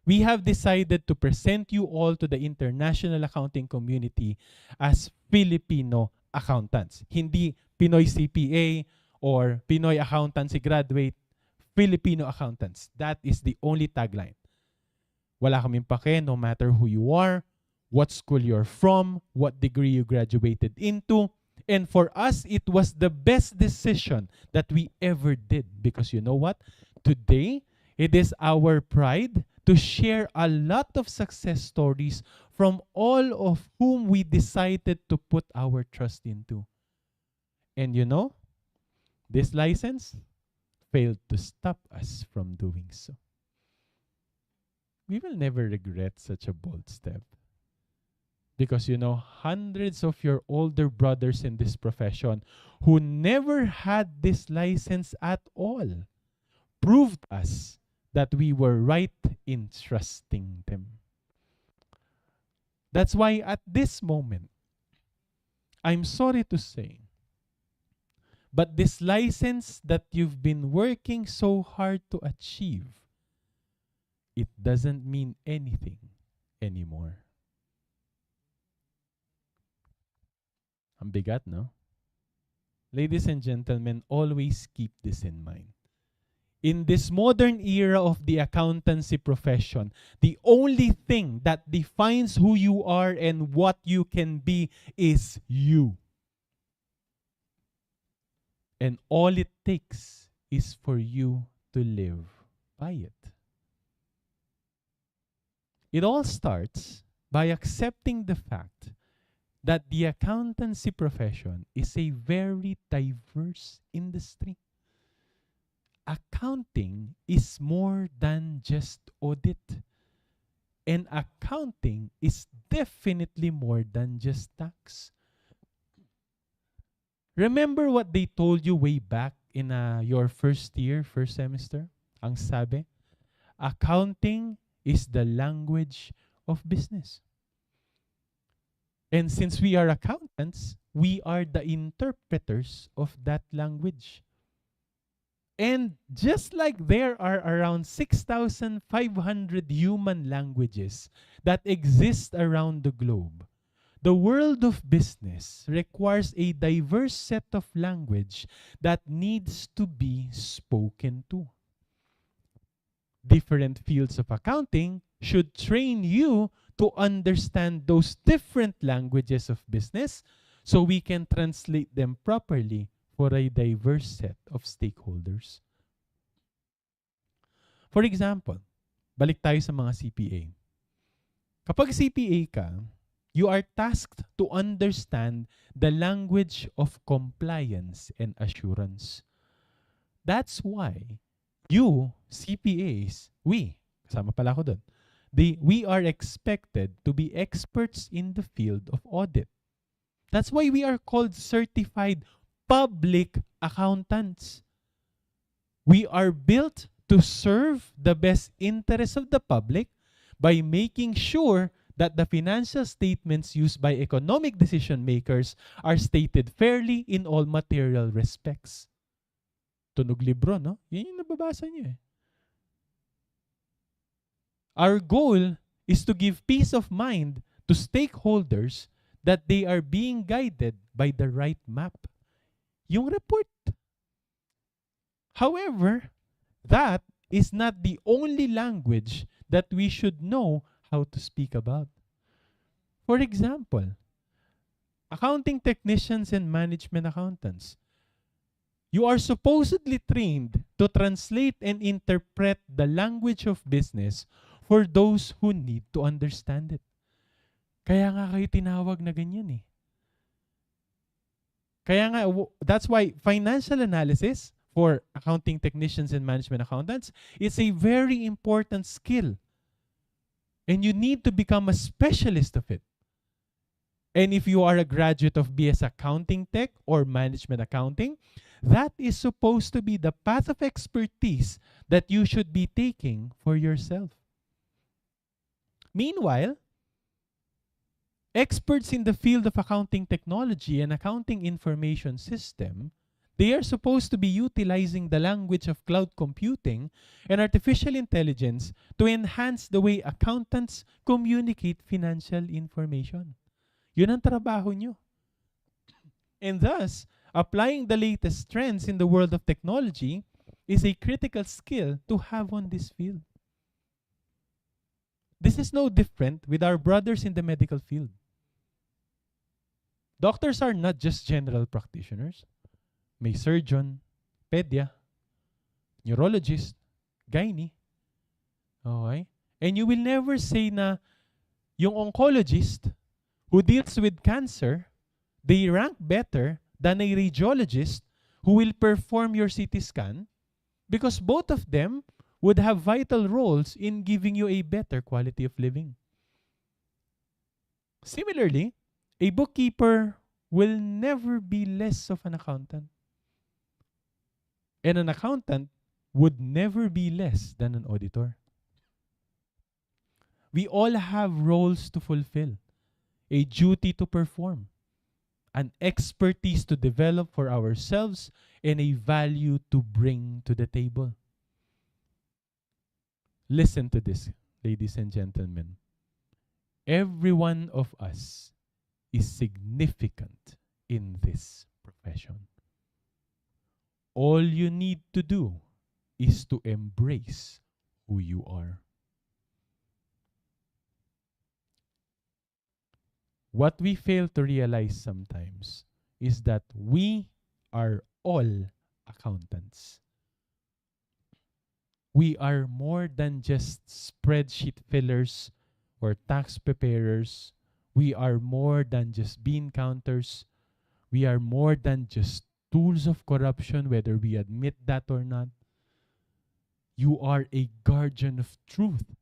We have decided to present you all to the international accounting community as Filipino accountants. Hindi Pinoy CPA or Pinoy accountancy graduate, Filipino accountants. That is the only tagline. Wala kaming pake, no matter who you are, what school you're from, what degree you graduated into. And for us, it was the best decision that we ever did. Because you know what? Today, it is our pride to share a lot of success stories from all of whom we decided to put our trust into. And you know, this license failed to stop us from doing so. We will never regret such a bold step. Because you know, hundreds of your older brothers in this profession who never had this license at all proved us that we were right in trusting them. That's why at this moment, I'm sorry to say, but this license that you've been working so hard to achieve, it doesn't mean anything anymore. Ang bigat, no? Ladies and gentlemen, always keep this in mind. In this modern era of the accountancy profession, the only thing that defines who you are and what you can be is you. And all it takes is for you to live by it. It all starts by accepting the fact that the accountancy profession is a very diverse industry. Accounting is more than just audit. And accounting is definitely more than just tax. Remember what they told you way back in your first year, first semester? Ang sabi, accounting is the language of business. And since we are accountants, we are the interpreters of that language. And just like there are around 6,500 human languages that exist around the globe, the world of business requires a diverse set of language that needs to be spoken to. Different fields of accounting should train you to understand those different languages of business so we can translate them properly for a diverse set of stakeholders. For example, balik tayo sa mga CPA. Kapag CPA ka, you are tasked to understand the language of compliance and assurance. That's why you, CPAs, kasama pala ako doon, we are expected to be experts in the field of audit. That's why we are called certified public accountants. We are built to serve the best interests of the public by making sure that the financial statements used by economic decision makers are stated fairly in all material respects. Tunog libro, no? Yan yung nababasa niyo eh. Our goal is to give peace of mind to stakeholders that they are being guided by the right map. Yung report. However, that is not the only language that we should know how to speak about. For example, accounting technicians and management accountants. You are supposedly trained to translate and interpret the language of business for those who need to understand it. Kaya nga kayo tinawag na ganyan eh. Kaya nga, that's why financial analysis for accounting technicians and management accountants is a very important skill. And you need to become a specialist of it. And if you are a graduate of BS Accounting Tech or Management Accounting, that is supposed to be the path of expertise that you should be taking for yourself. Meanwhile, experts in the field of accounting technology and accounting information system, they are supposed to be utilizing the language of cloud computing and artificial intelligence to enhance the way accountants communicate financial information. Yun ang trabaho nyo. And thus, applying the latest trends in the world of technology is a critical skill to have on this field. This is no different with our brothers in the medical field. Doctors are not just general practitioners. May surgeon, pedia, neurologist, gynae. Okay? And you will never say na yung oncologist who deals with cancer, they rank better than a radiologist who will perform your CT scan because both of them would have vital roles in giving you a better quality of living. Similarly, a bookkeeper will never be less of an accountant. And an accountant would never be less than an auditor. We all have roles to fulfill, a duty to perform, an expertise to develop for ourselves, and a value to bring to the table. Listen to this, ladies and gentlemen. Every one of us is significant in this profession. All you need to do is to embrace who you are. What we fail to realize sometimes is that we are all accountants. We are more than just spreadsheet fillers or tax preparers. We are more than just bean counters. We are more than just tools of corruption, whether we admit that or not. You are a guardian of truth,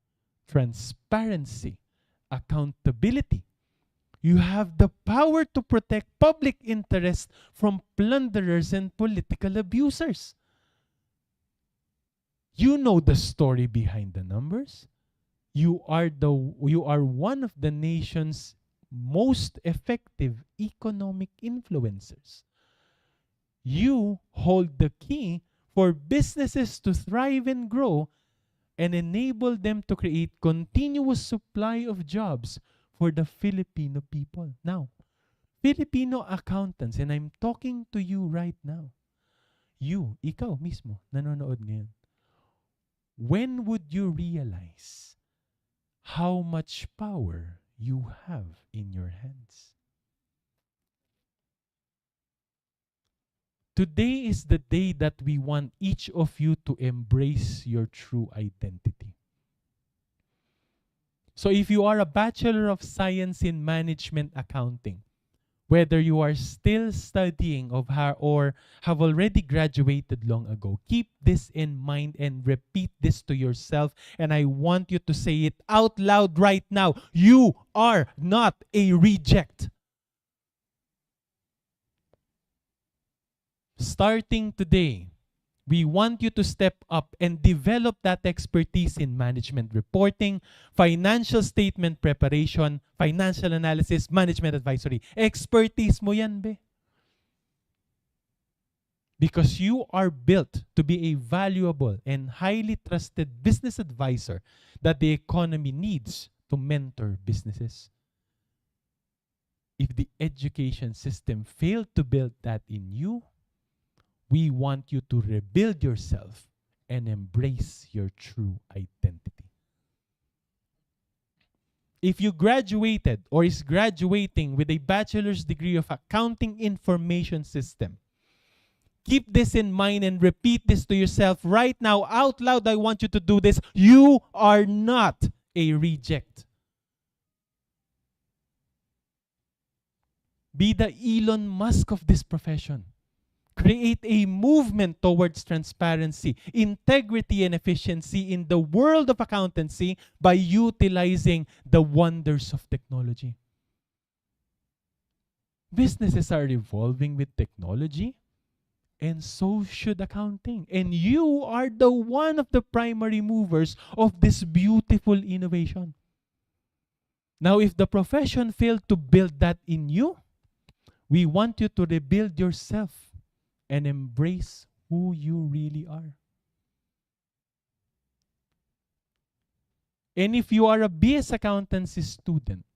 transparency, accountability. You have the power to protect public interest from plunderers and political abusers. You know the story behind the numbers. You are one of the nation's most effective economic influencers. You hold the key for businesses to thrive and grow and enable them to create continuous supply of jobs for the Filipino people. Now, Filipino accountants, and I'm talking to you right now. You, ikaw mismo, nanonood ngayon. When would you realize how much power you have in your hands? Today is the day that we want each of you to embrace your true identity. So if you are a Bachelor of Science in Management Accounting, whether you are still studying or have already graduated long ago, keep this in mind and repeat this to yourself. And I want you to say it out loud right now. You are not a reject. Starting today, we want you to step up and develop that expertise in management reporting, financial statement preparation, financial analysis, management advisory. Expertise mo yan, be. because you are built to be a valuable and highly trusted business advisor that the economy needs to mentor businesses. If the education system failed to build that in you, we want you to rebuild yourself and embrace your true identity. If you graduated or is graduating with a bachelor's degree of accounting information system, keep this in mind and repeat this to yourself right now out loud. I want you to do this. You are not a reject. Be the Elon Musk of this profession. Create a movement towards transparency, integrity, and efficiency in the world of accountancy by utilizing the wonders of technology. Businesses are evolving with technology, and so should accounting. And you are the one of the primary movers of this beautiful innovation. Now, if the profession failed to build that in you, we want you to rebuild yourself and embrace who you really are. And if you are a BS accountancy student,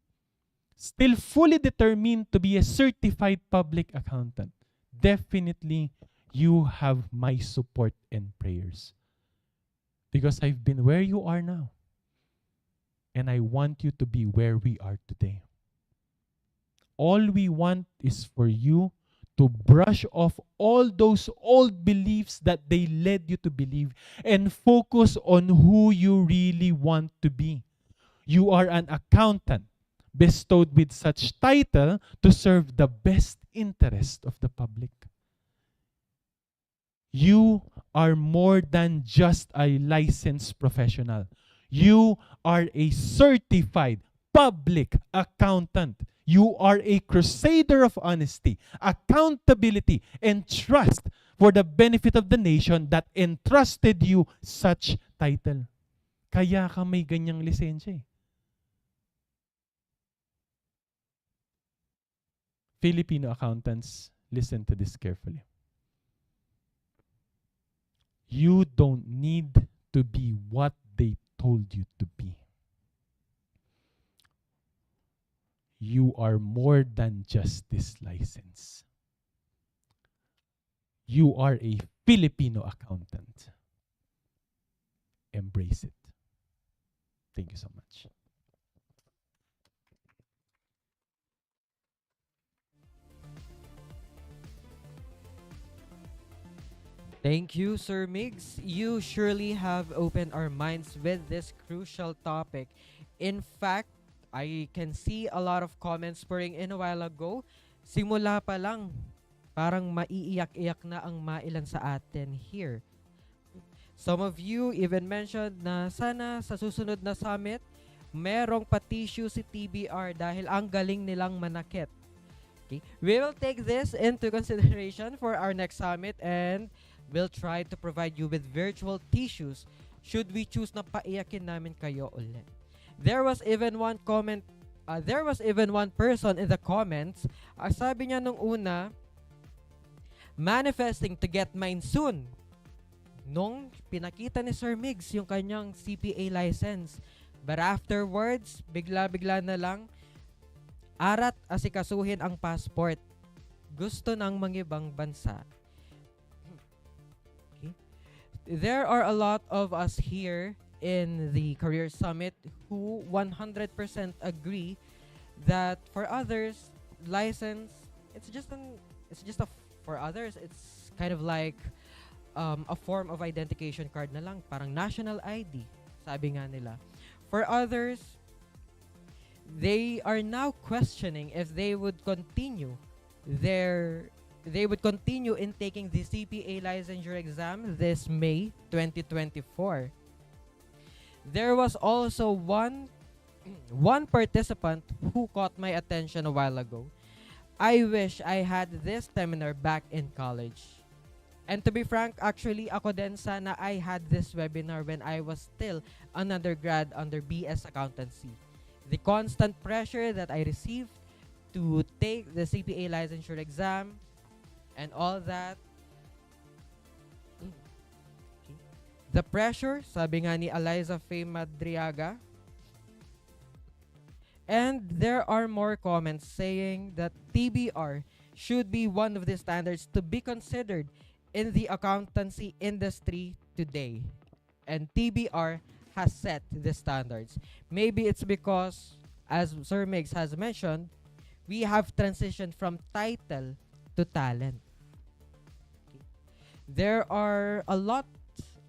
still fully determined to be a certified public accountant, definitely you have my support and prayers. Because I've been where you are now. And I want you to be where we are today. All we want is for you to brush off all those old beliefs that they led you to believe and focus on who you really want to be. You are an accountant bestowed with such title to serve the best interest of the public. You are more than just a licensed professional. You are a certified public accountant. You are a crusader of honesty, accountability, and trust for the benefit of the nation that entrusted you such title. Kaya ka may ganyang lisensya. Filipino accountants, listen to this carefully. You don't need to be what they told you to be. You are more than just this license. You are a Filipino accountant. Embrace it. Thank you so much. Thank you, Sir Migs. You surely have opened our minds with this crucial topic. In fact, I can see a lot of comments pouring in a while ago. Simula pa lang, parang maiiyak-iyak na ang mailan sa atin here. Some of you even mentioned na sana sa susunod na summit, merong pa-tissue si TBR dahil ang galing nilang manakit. Okay? We will take this into consideration for our next summit and we'll try to provide you with virtual tissues should we choose na paiyakin namin kayo ulit. There was even one comment, there was even one person in the comments, sabi niya nung una, manifesting to get mine soon. Nung pinakita ni Sir Migs yung kanyang CPA license. But afterwards, bigla-bigla na lang, arat asikasuhin ang passport. Gusto ng mangibang bansa. Okay. There are a lot of us here in the Career Summit who 100% agree that for others, license, for others, it's kind of like a form of identification card na lang, parang national ID, sabi nga nila. For others, they are now questioning if they would continue in taking the CPA licensure exam this May 2024. There was also one participant who caught my attention a while ago. I wish I had this seminar back in college. And to be frank, actually, ako din sana I had this webinar when I was still an undergrad under BS Accountancy. The constant pressure that I received to take the CPA licensure exam and all that The pressure, sabi nga ni Eliza Faye Madriaga. And there are more comments saying that TBR should be one of the standards to be considered in the accountancy industry today. And TBR has set the standards. Maybe it's because, as Sir Migs has mentioned, we have transitioned from title to talent. There are a lot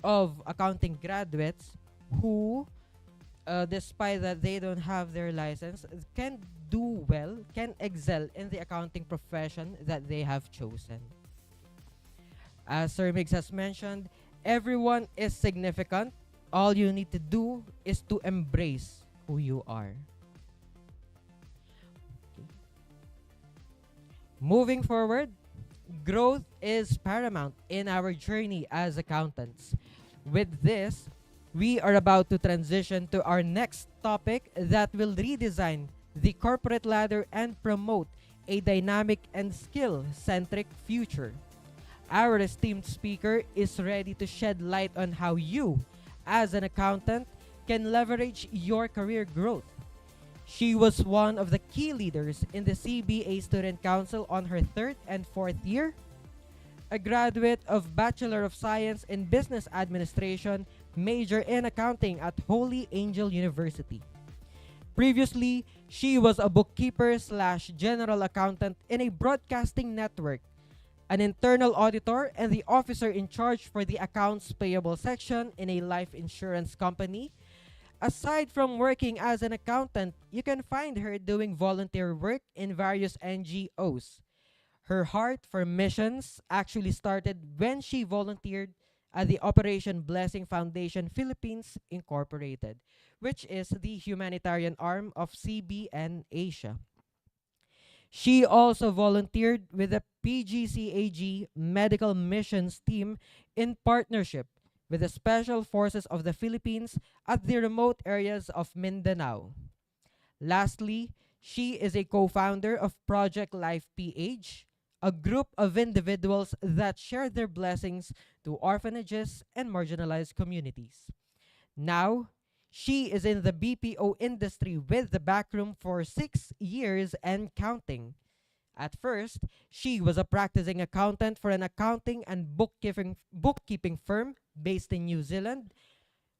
of accounting graduates who, despite that they don't have their license, can do well, can excel in the accounting profession that they have chosen. As Sir Migs has mentioned, everyone is significant. All you need to do is to embrace who you are. Moving forward, growth is paramount in our journey as accountants. With this, we are about to transition to our next topic that will redesign the corporate ladder and promote a dynamic and skill-centric future. Our esteemed speaker is ready to shed light on how you, as an accountant, can leverage your career growth. She was one of the key leaders in the CBA Student Council on her 3rd and 4th year, a graduate of Bachelor of Science in Business Administration, major in accounting at Holy Angel University. Previously, she was a bookkeeper/general accountant in a broadcasting network, an internal auditor and the officer in charge for the accounts payable section in a life insurance company. Aside from working as an accountant, you can find her doing volunteer work in various NGOs. Her heart for missions actually started when she volunteered at the Operation Blessing Foundation Philippines Incorporated, which is the humanitarian arm of CBN Asia. She also volunteered with the PGCAG Medical Missions Team in partnership with the Special Forces of the Philippines at the remote areas of Mindanao. Lastly, she is a co-founder of Project Life PH, a group of individuals that share their blessings to orphanages and marginalized communities. Now, she is in the BPO industry with the backroom for 6 years and counting. At first, she was a practicing accountant for an accounting and bookkeeping firm based in New Zealand,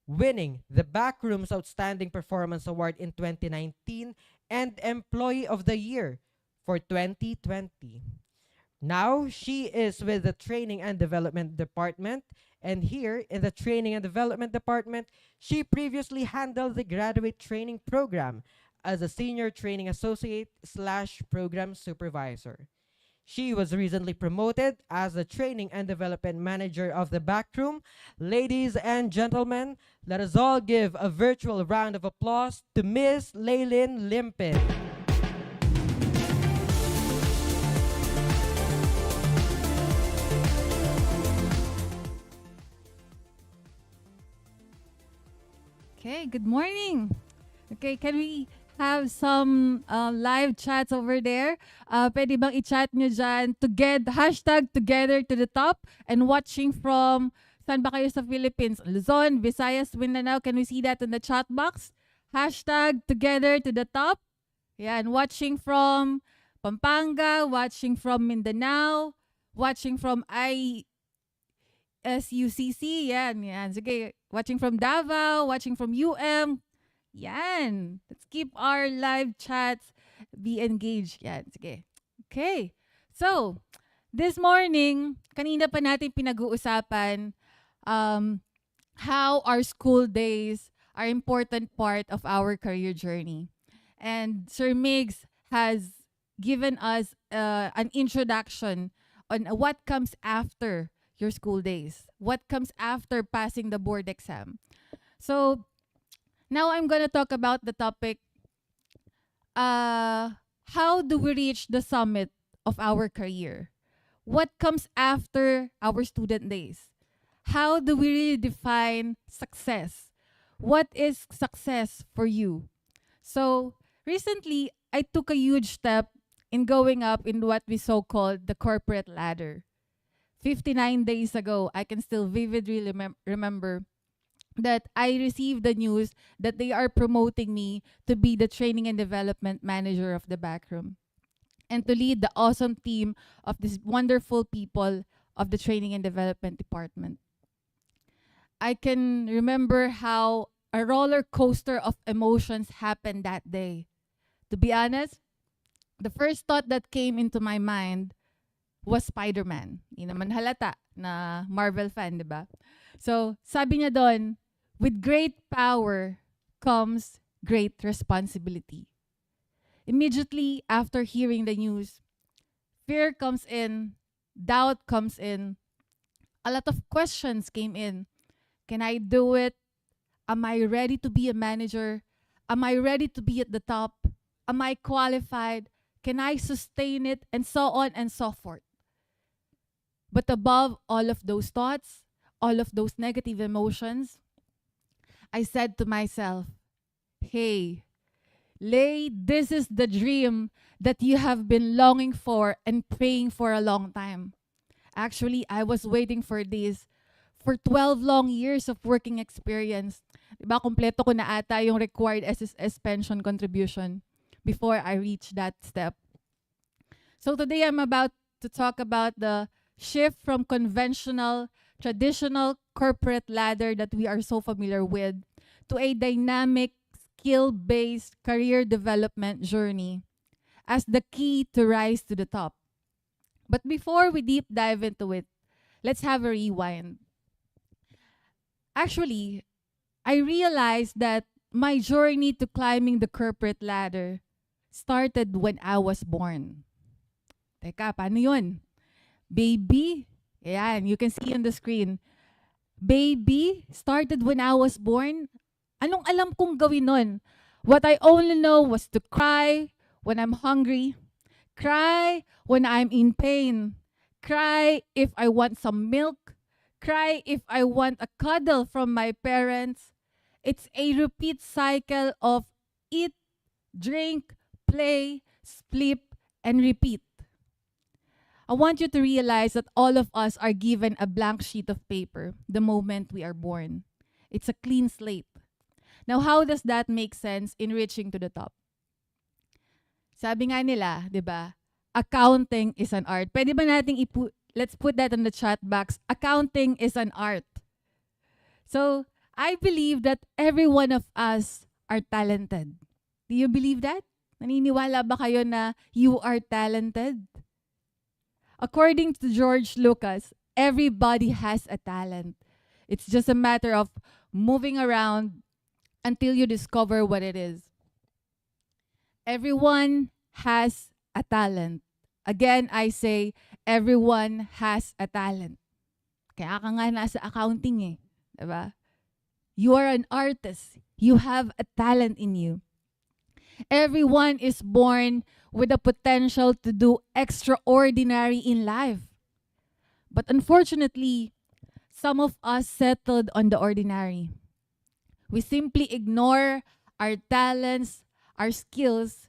winning the Backroom's Outstanding Performance Award in 2019 and Employee of the Year for 2020. Now, she is with the Training and Development Department, and here in the Training and Development Department, she previously handled the graduate training program as a senior training associate/program supervisor. She was recently promoted as the Training and Development Manager of the Backroom. Ladies and gentlemen, let us all give a virtual round of applause to Miss Laylin Limpid. Okay, good morning. Okay, can we have some live chats over there? Pwede bang i-chat nyo dyan #together to the top and watching from saan ba kayo sa Philippines? Luzon, Visayas, Mindanao. Can we see that in the chat box? #together to the top. Yan, watching from Pampanga, watching from Mindanao, watching from SUCC, yan. Sige, watching from Davao, watching from UM. Yan. Let's keep our live chats, be engaged. Yan, sige. Okay. So, this morning, kanina pa natin pinag-uusapan how our school days are important part of our career journey. And Sir Migs has given us an introduction on what comes after your school days, what comes after passing the board exam. So now I'm gonna talk about the topic, how do we reach the summit of our career? What comes after our student days? How do we really define success? What is success for you? So recently, I took a huge step in going up in what we so-called the corporate ladder. 59 days ago, I can still vividly remember that I received the news that they are promoting me to be the training and development manager of the backroom and to lead the awesome team of these wonderful people of the training and development department. I can remember how a roller coaster of emotions happened that day. To be honest, the first thought that came into my mind was Spider-Man. Hindi naman halata na Marvel fan, di ba? So, sabi niya doon, with great power comes great responsibility. Immediately after hearing the news, fear comes in, doubt comes in, a lot of questions came in. Can I do it? Am I ready to be a manager? Am I ready to be at the top? Am I qualified? Can I sustain it? And so on and so forth. But above all of those thoughts, all of those negative emotions, I said to myself, hey, Lay, this is the dream that you have been longing for and praying for a long time. Actually, I was waiting for this for 12 long years of working experience. Diba, kompleto ko na ata yung required SSS pension contribution before I reached that step. So today I'm about to talk about the shift from conventional, traditional corporate ladder that we are so familiar with to a dynamic, skill-based career development journey as the key to rise to the top. But before we deep dive into it, let's have a rewind. Actually, I realized that my journey to climbing the corporate ladder started when I was born. Teka, paano yun? Baby, ayan, you can see on the screen. Baby started when I was born. Anong alam kong gawin nun? What I only know was to cry when I'm hungry, cry when I'm in pain, cry if I want some milk, cry if I want a cuddle from my parents. It's a repeat cycle of eat, drink, play, sleep, and repeat. I want you to realize that all of us are given a blank sheet of paper the moment we are born. It's a clean slate. Now, how does that make sense in reaching to the top? Sabi nga nila, di ba, accounting is an art. Pwede ba nating let's put that in the chat box. Accounting is an art. So, I believe that every one of us are talented. Do you believe that? Naniniwala ba kayo na you are talented? According to George Lucas, everybody has a talent. It's just a matter of moving around until you discover what it is. Everyone has a talent. Again, I say, everyone has a talent. Kaya ka nga nasa accounting eh. Diba? You are an artist. You have a talent in you. Everyone is born with the potential to do extraordinary in life. But unfortunately, some of us settled on the ordinary. We simply ignore our talents, our skills,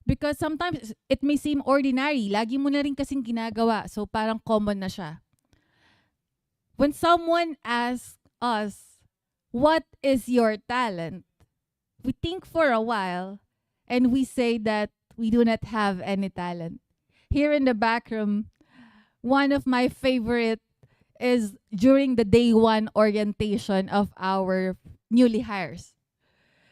because sometimes it may seem ordinary. Lagi mo na rin kasing ginagawa, so parang common na siya. When someone asks us, what is your talent? We think for a while, and we say that we do not have any talent. Here in the back room, one of my favorite is during the day one orientation of our newly hires.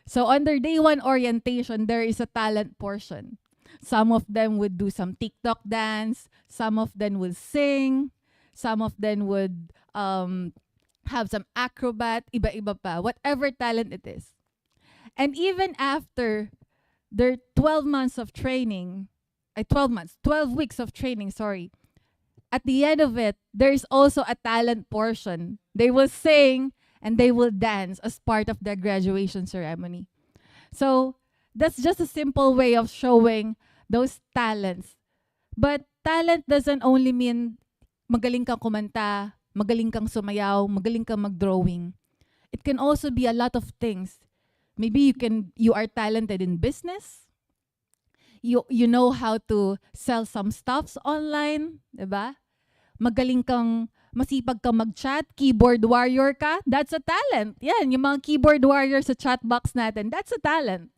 So under day one orientation, there is a talent portion. Some of them would do some TikTok dance. Some of them would sing. Some of them would have some acrobat, iba-iba pa, whatever talent it is. And even after their 12 months of training, 12 weeks of training, sorry, at the end of it, there's also a talent portion. They will sing and they will dance as part of their graduation ceremony. So that's just a simple way of showing those talents. But talent doesn't only mean magaling kang kumanta, magaling kang sumayaw, magaling kang mag-drawing. It can also be a lot of things. Maybe you are talented in business. You know how to sell some stuffs online, diba? magaling kang, masipag kang mag-chat, keyboard warrior ka, that's a talent. Yan, yung mga keyboard warrior sa chat box natin, that's a talent.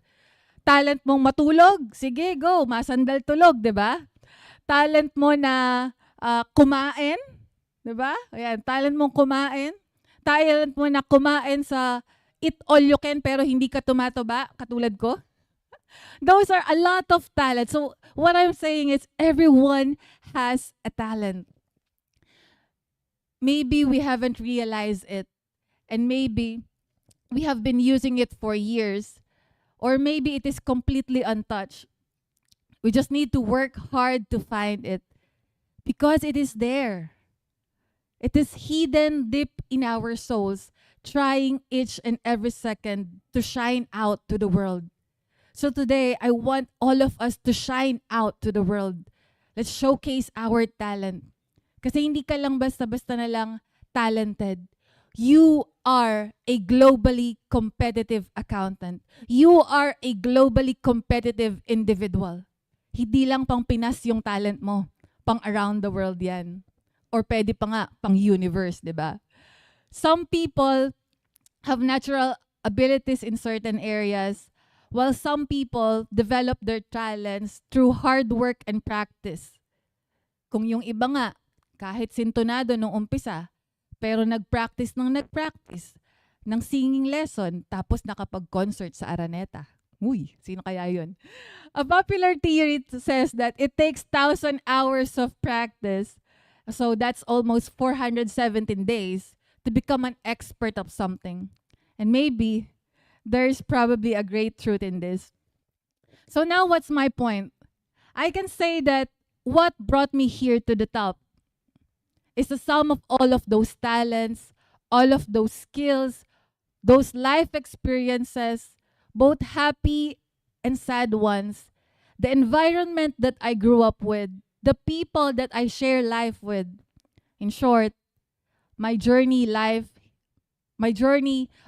Talent mong matulog, sige, go, masandal tulog, di ba? Talent mo na kumain, di ba? Ayan, talent mong kumain. Talent mo na kumain sa eat all you can pero hindi ka tumataba, katulad ko. Those are a lot of talent. So what I'm saying is everyone has a talent. Maybe we haven't realized it, and maybe we have been using it for years, or maybe it is completely untouched. We just need to work hard to find it because it is there. It is hidden deep in our souls, trying each and every second to shine out to the world. So today, I want all of us to shine out to the world. Let's showcase our talent. Kasi hindi ka lang basta-basta na lang talented. You are a globally competitive accountant. You are a globally competitive individual. Hindi lang pang Pinas yung talent mo. Pang around the world yan. Or pwede pa nga, pang universe, di ba? Some people have natural abilities in certain areas, while some people develop their talents through hard work and practice. Kung yung iba nga, kahit sintonado nung umpisa, pero nag-practice ng singing lesson, tapos nakapag-concert sa Araneta. Uy, sino kaya yun? A popular theory says that it takes 1,000 hours of practice, so that's almost 417 days, to become an expert of something. And maybe there's probably a great truth in this. So now what's my point? I can say that what brought me here to the top is the sum of all of those talents, all of those skills, those life experiences, both happy and sad ones, the environment that I grew up with, the people that I share life with. In short, my journey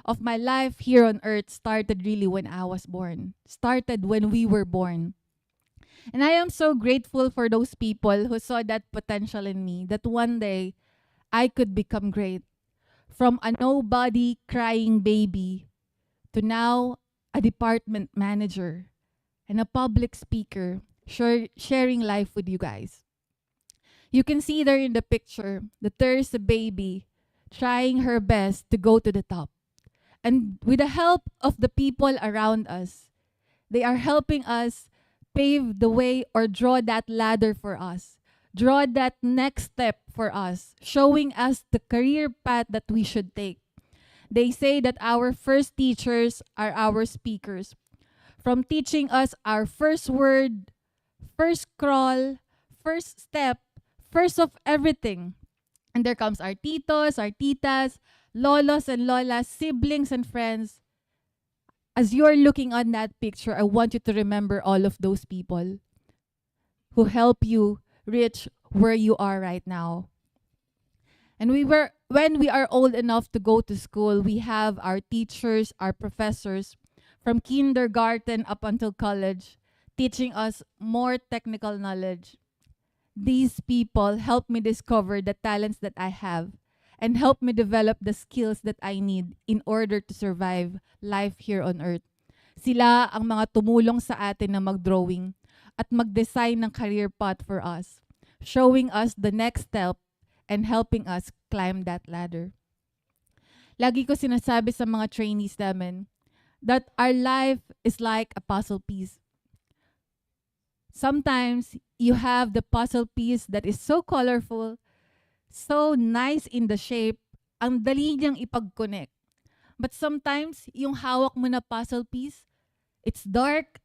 of my life here on earth started really when I was born. Started when we were born. And I am so grateful for those people who saw that potential in me, that one day I could become great. From a nobody crying baby to now a department manager and a public speaker sharing life with you guys. You can see there in the picture that there is a baby trying her best to go to the top. And with the help of the people around us, they are helping us pave the way or draw that ladder for us, draw that next step for us, showing us the career path that we should take. They say that our first teachers are our speakers, from teaching us our first word, first crawl, first step, first of everything. And there comes our titos, our titas, lolos and lolas, siblings and friends. As you're looking on that picture, I want you to remember all of those people who help you reach where you are right now. And when we are old enough to go to school, we have our teachers, our professors, from kindergarten up until college, teaching us more technical knowledge. These people help me discover the talents that I have and help me develop the skills that I need in order to survive life here on earth. Sila ang mga tumulong sa atin na mag-drawing at mag-design ng career path for us, showing us the next step and helping us climb that ladder. Lagi ko sinasabi sa mga trainees namin that our life is like a puzzle piece. Sometimes you have the puzzle piece that is so colorful, so nice in the shape, ang dali niyang ipag-connect. But sometimes, yung hawak mo na puzzle piece, it's dark,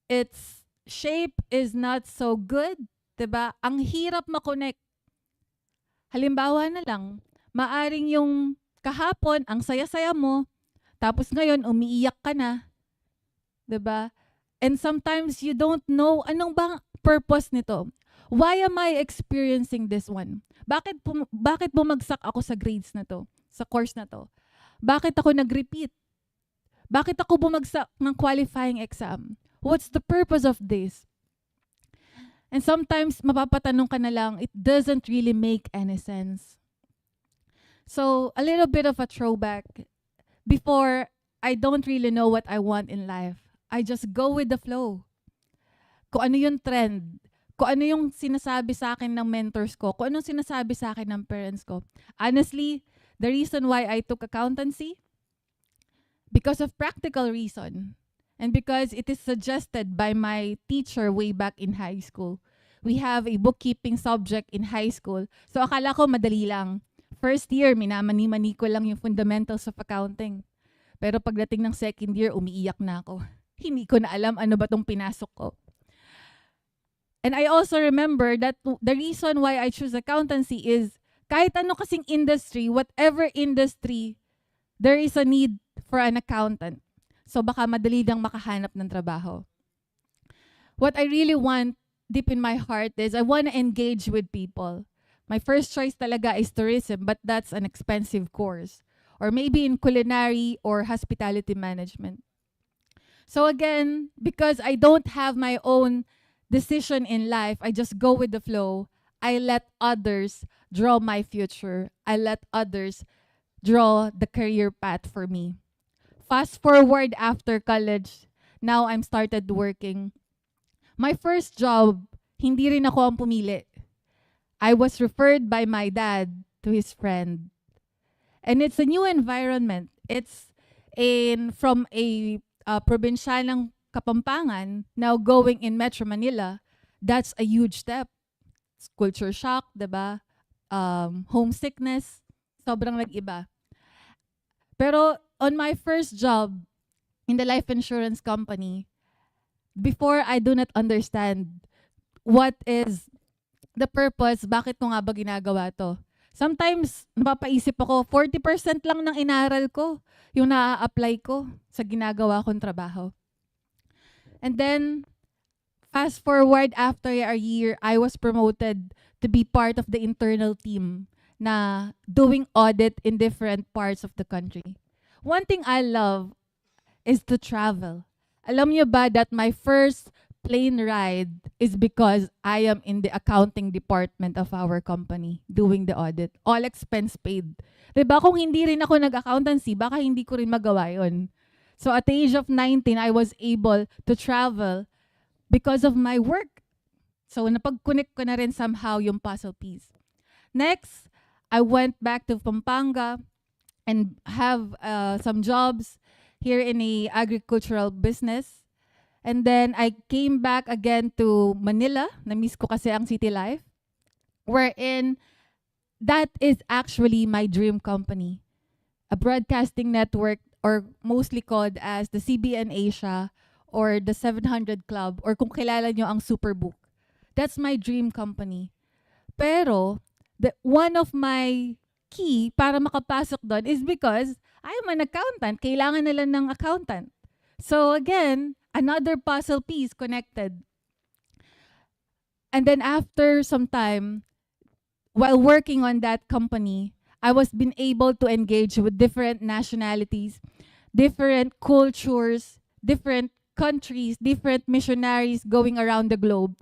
its shape is not so good, diba? Ang hirap ma-connect. Halimbawa na lang, maaring yung kahapon, ang saya-saya mo, tapos ngayon, umiiyak ka na, diba? And sometimes you don't know anong bang purpose nito. Why am I experiencing this one? Bakit bumagsak ako sa grades na to, sa course na to? Bakit ako nag-repeat? Bakit ako bumagsak ng qualifying exam? What's the purpose of this? And sometimes, mapapatanong ka na lang, it doesn't really make any sense. So, a little bit of a throwback. Before, I don't really know what I want in life. I just go with the flow. Kung ano yung trend, kung ano yung sinasabi sa akin ng mentors ko, kung ano sinasabi sa akin ng parents ko. Honestly, the reason why I took accountancy, because of practical reason, and because it is suggested by my teacher way back in high school. We have a bookkeeping subject in high school. So akala ko madali lang. First year, minamani-mani ko lang yung fundamentals of accounting. Pero pagdating ng second year, umiiyak na ako. Hindi ko na alam ano ba tong pinasok ko. And I also remember that the reason why I choose accountancy is kahit ano kasing industry, whatever industry, there is a need for an accountant. So baka madali lang makahanap ng trabaho. What I really want deep in my heart is I want to engage with people. My first choice talaga is tourism, but that's an expensive course. Or maybe in culinary or hospitality management. So again, because I don't have my own decision in life, I just go with the flow. I let others draw my future. I let others draw the career path for me. Fast forward after college, now I'm started working. My first job, hindi rin ako ang pumili. I was referred by my dad to his friend. And it's a new environment. It's from a probinsyanang Kapampangan, now going in Metro Manila. That's a huge step. It's culture shock, diba? Homesickness, sobrang nag-iba. Pero on my first job in the life insurance company, before I do not understand what is the purpose, bakit ko nga ba ginagawa to? Sometimes, napapaisip ako, 40% lang ng inaral ko, yung na-apply ko sa ginagawa kong trabaho. And then, fast forward after a year, I was promoted to be part of the internal team na doing audit in different parts of the country. One thing I love is to travel. Alam niyo ba that my first plane ride is because I am in the accounting department of our company doing the audit. All expense paid. Diba kung hindi rin ako nag-accountancy, baka hindi ko rin magawa yun. So at the age of 19, I was able to travel because of my work. So napag-connect ko na rin somehow yung puzzle piece. Next, I went back to Pampanga and have some jobs here in a agricultural business. And then I came back again to Manila. Na-miss ko kasi ang city life. Wherein that is actually my dream company. A broadcasting network, or mostly called as the CBN Asia or the 700 Club, or kung kilala nyo ang Superbook. That's my dream company. Pero, one of my key para makapasok doon is because I am an accountant. Kailangan nila ng accountant. So again, another puzzle piece connected. And then after some time, while working on that company, I was been able to engage with different nationalities, different cultures, different countries, different missionaries going around the globe.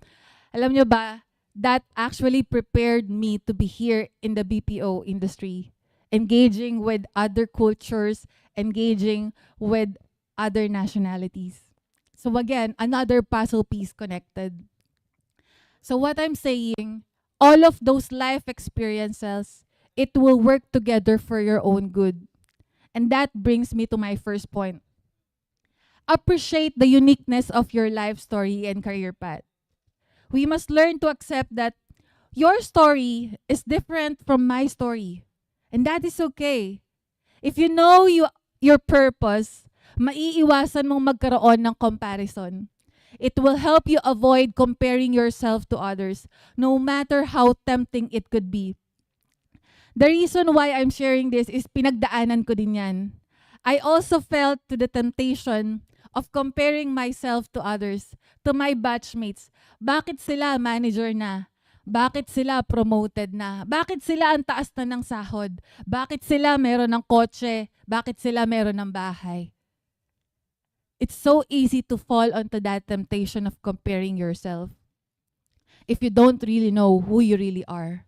Alam nyo ba, that actually prepared me to be here in the BPO industry, engaging with other cultures, engaging with other nationalities. So again, another puzzle piece connected. So what I'm saying, all of those life experiences, it will work together for your own good. And that brings me to my first point. Appreciate the uniqueness of your life story and career path. We must learn to accept that your story is different from my story. And that is okay. If you know your purpose, maiiwasan mong magkaroon ng comparison. It will help you avoid comparing yourself to others, no matter how tempting it could be. The reason why I'm sharing this is pinagdaanan ko din yan. I also felt to the temptation of comparing myself to others, to my batchmates. Bakit sila manager na? Bakit sila promoted na? Bakit sila ang taas na ng sahod? Bakit sila meron ng kotse? Bakit sila meron ng bahay? It's so easy to fall onto that temptation of comparing yourself. if you don't really know who you really are.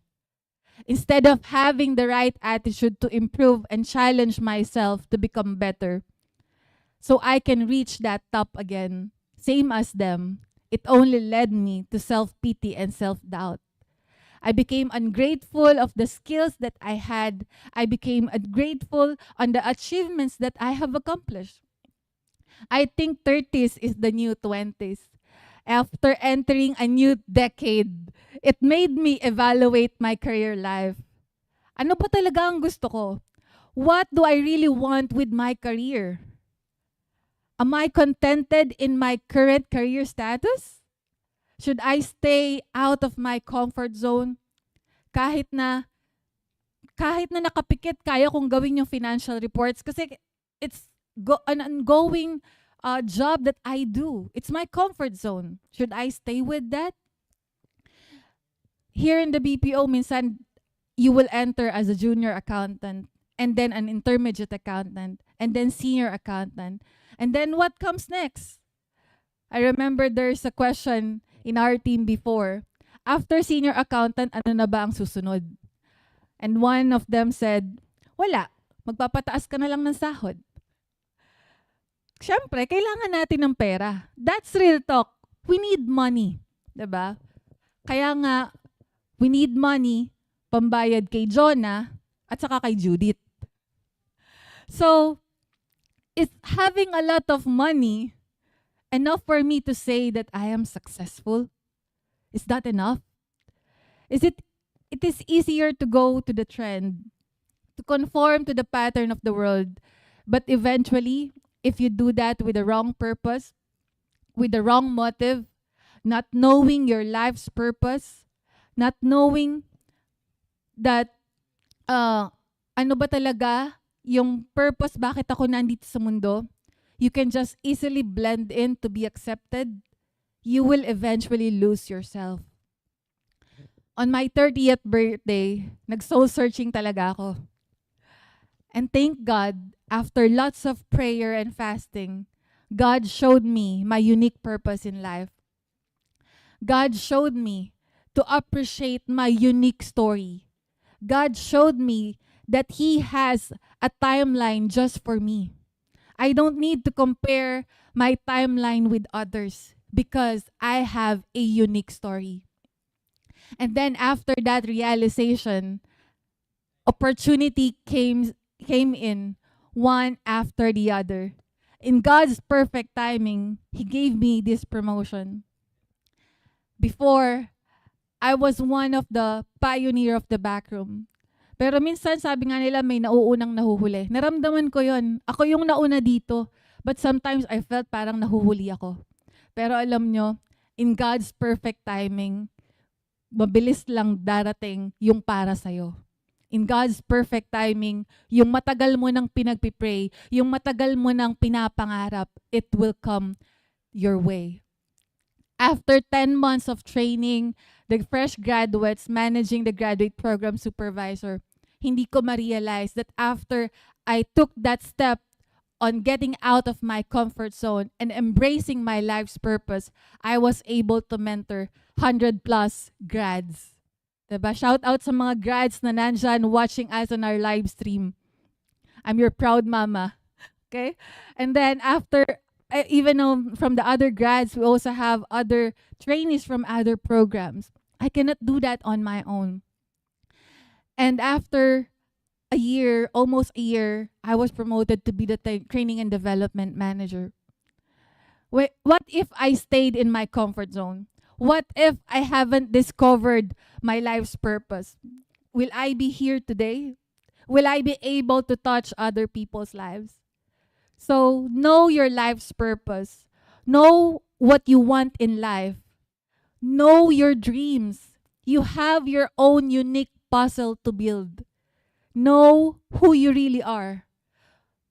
Instead of having the right attitude to improve and challenge myself to become better, so I can reach that top again, same as them, it only led me to self-pity and self-doubt. I became ungrateful of the skills that I had. I became ungrateful on the achievements that I have accomplished. I think 30s is the new 20s. After entering a new decade, it made me evaluate my career life. Ano ba talaga ang gusto ko? What do I really want with my career? Am I contented in my current career status? Should I stay out of my comfort zone? Kahit na nakapikit, kaya kong gawin yung financial reports kasi it's an ongoing job that I do. It's my comfort zone. Should I stay with that? Here in the BPO, minsan, you will enter as a junior accountant, and then an intermediate accountant, and then senior accountant. And then what comes next? I remember there's a question in our team before. After senior accountant, ano na ba ang susunod? And one of them said, wala, magpapataas ka na lang ng sahod. Siyempre, kailangan natin ng pera. That's real talk. We need money. Diba? Kaya nga, we need money pambayad kay Jonah at saka kay Judith. So, is having a lot of money enough for me to say that I am successful? Is that enough? It is easier to go to the trend, to conform to the pattern of the world. But eventually, if you do that with the wrong purpose, with the wrong motive, not knowing your life's purpose, not knowing that ano ba talaga yung purpose, bakit ako nandito sa mundo, you can just easily blend in to be accepted. You will eventually lose yourself. On my 30th birthday, nag-soul searching talaga ako. And thank God, after lots of prayer and fasting, God showed me my unique purpose in life. God showed me to appreciate my unique story. God showed me that He has a timeline just for me. I don't need to compare my timeline with others because I have a unique story. And then after that realization, opportunity came in one after the other. In God's perfect timing, He gave me this promotion. Before, I was one of the pioneer of the backroom. Pero minsan sabi nga nila may nauunang nahuhuli. Naramdaman ko yon. Ako yung nauna dito. But sometimes I felt parang nahuhuli ako. Pero alam nyo, in God's perfect timing, mabilis lang darating yung para sa'yo. In God's perfect timing, yung matagal mo nang pinagpipray, yung matagal mo nang pinapangarap, it will come your way. After 10 months of training, the fresh graduates managing the graduate program supervisor, hindi ko ma-realize that after I took that step on getting out of my comfort zone and embracing my life's purpose, I was able to mentor 100 plus grads. Diba? Shout out sa mga grads na nandyan watching us on our live stream. I'm your proud mama. Okay? And then after, even though from the other grads, we also have other trainees from other programs. I cannot do that on my own. And after a year, almost a year, I was promoted to be the training and development manager. What if I stayed in my comfort zone? What if I haven't discovered my life's purpose? Will I be here today? Will I be able to touch other people's lives? So know your life's purpose. Know what you want in life. Know your dreams. You have your own unique puzzle to build. Know who you really are.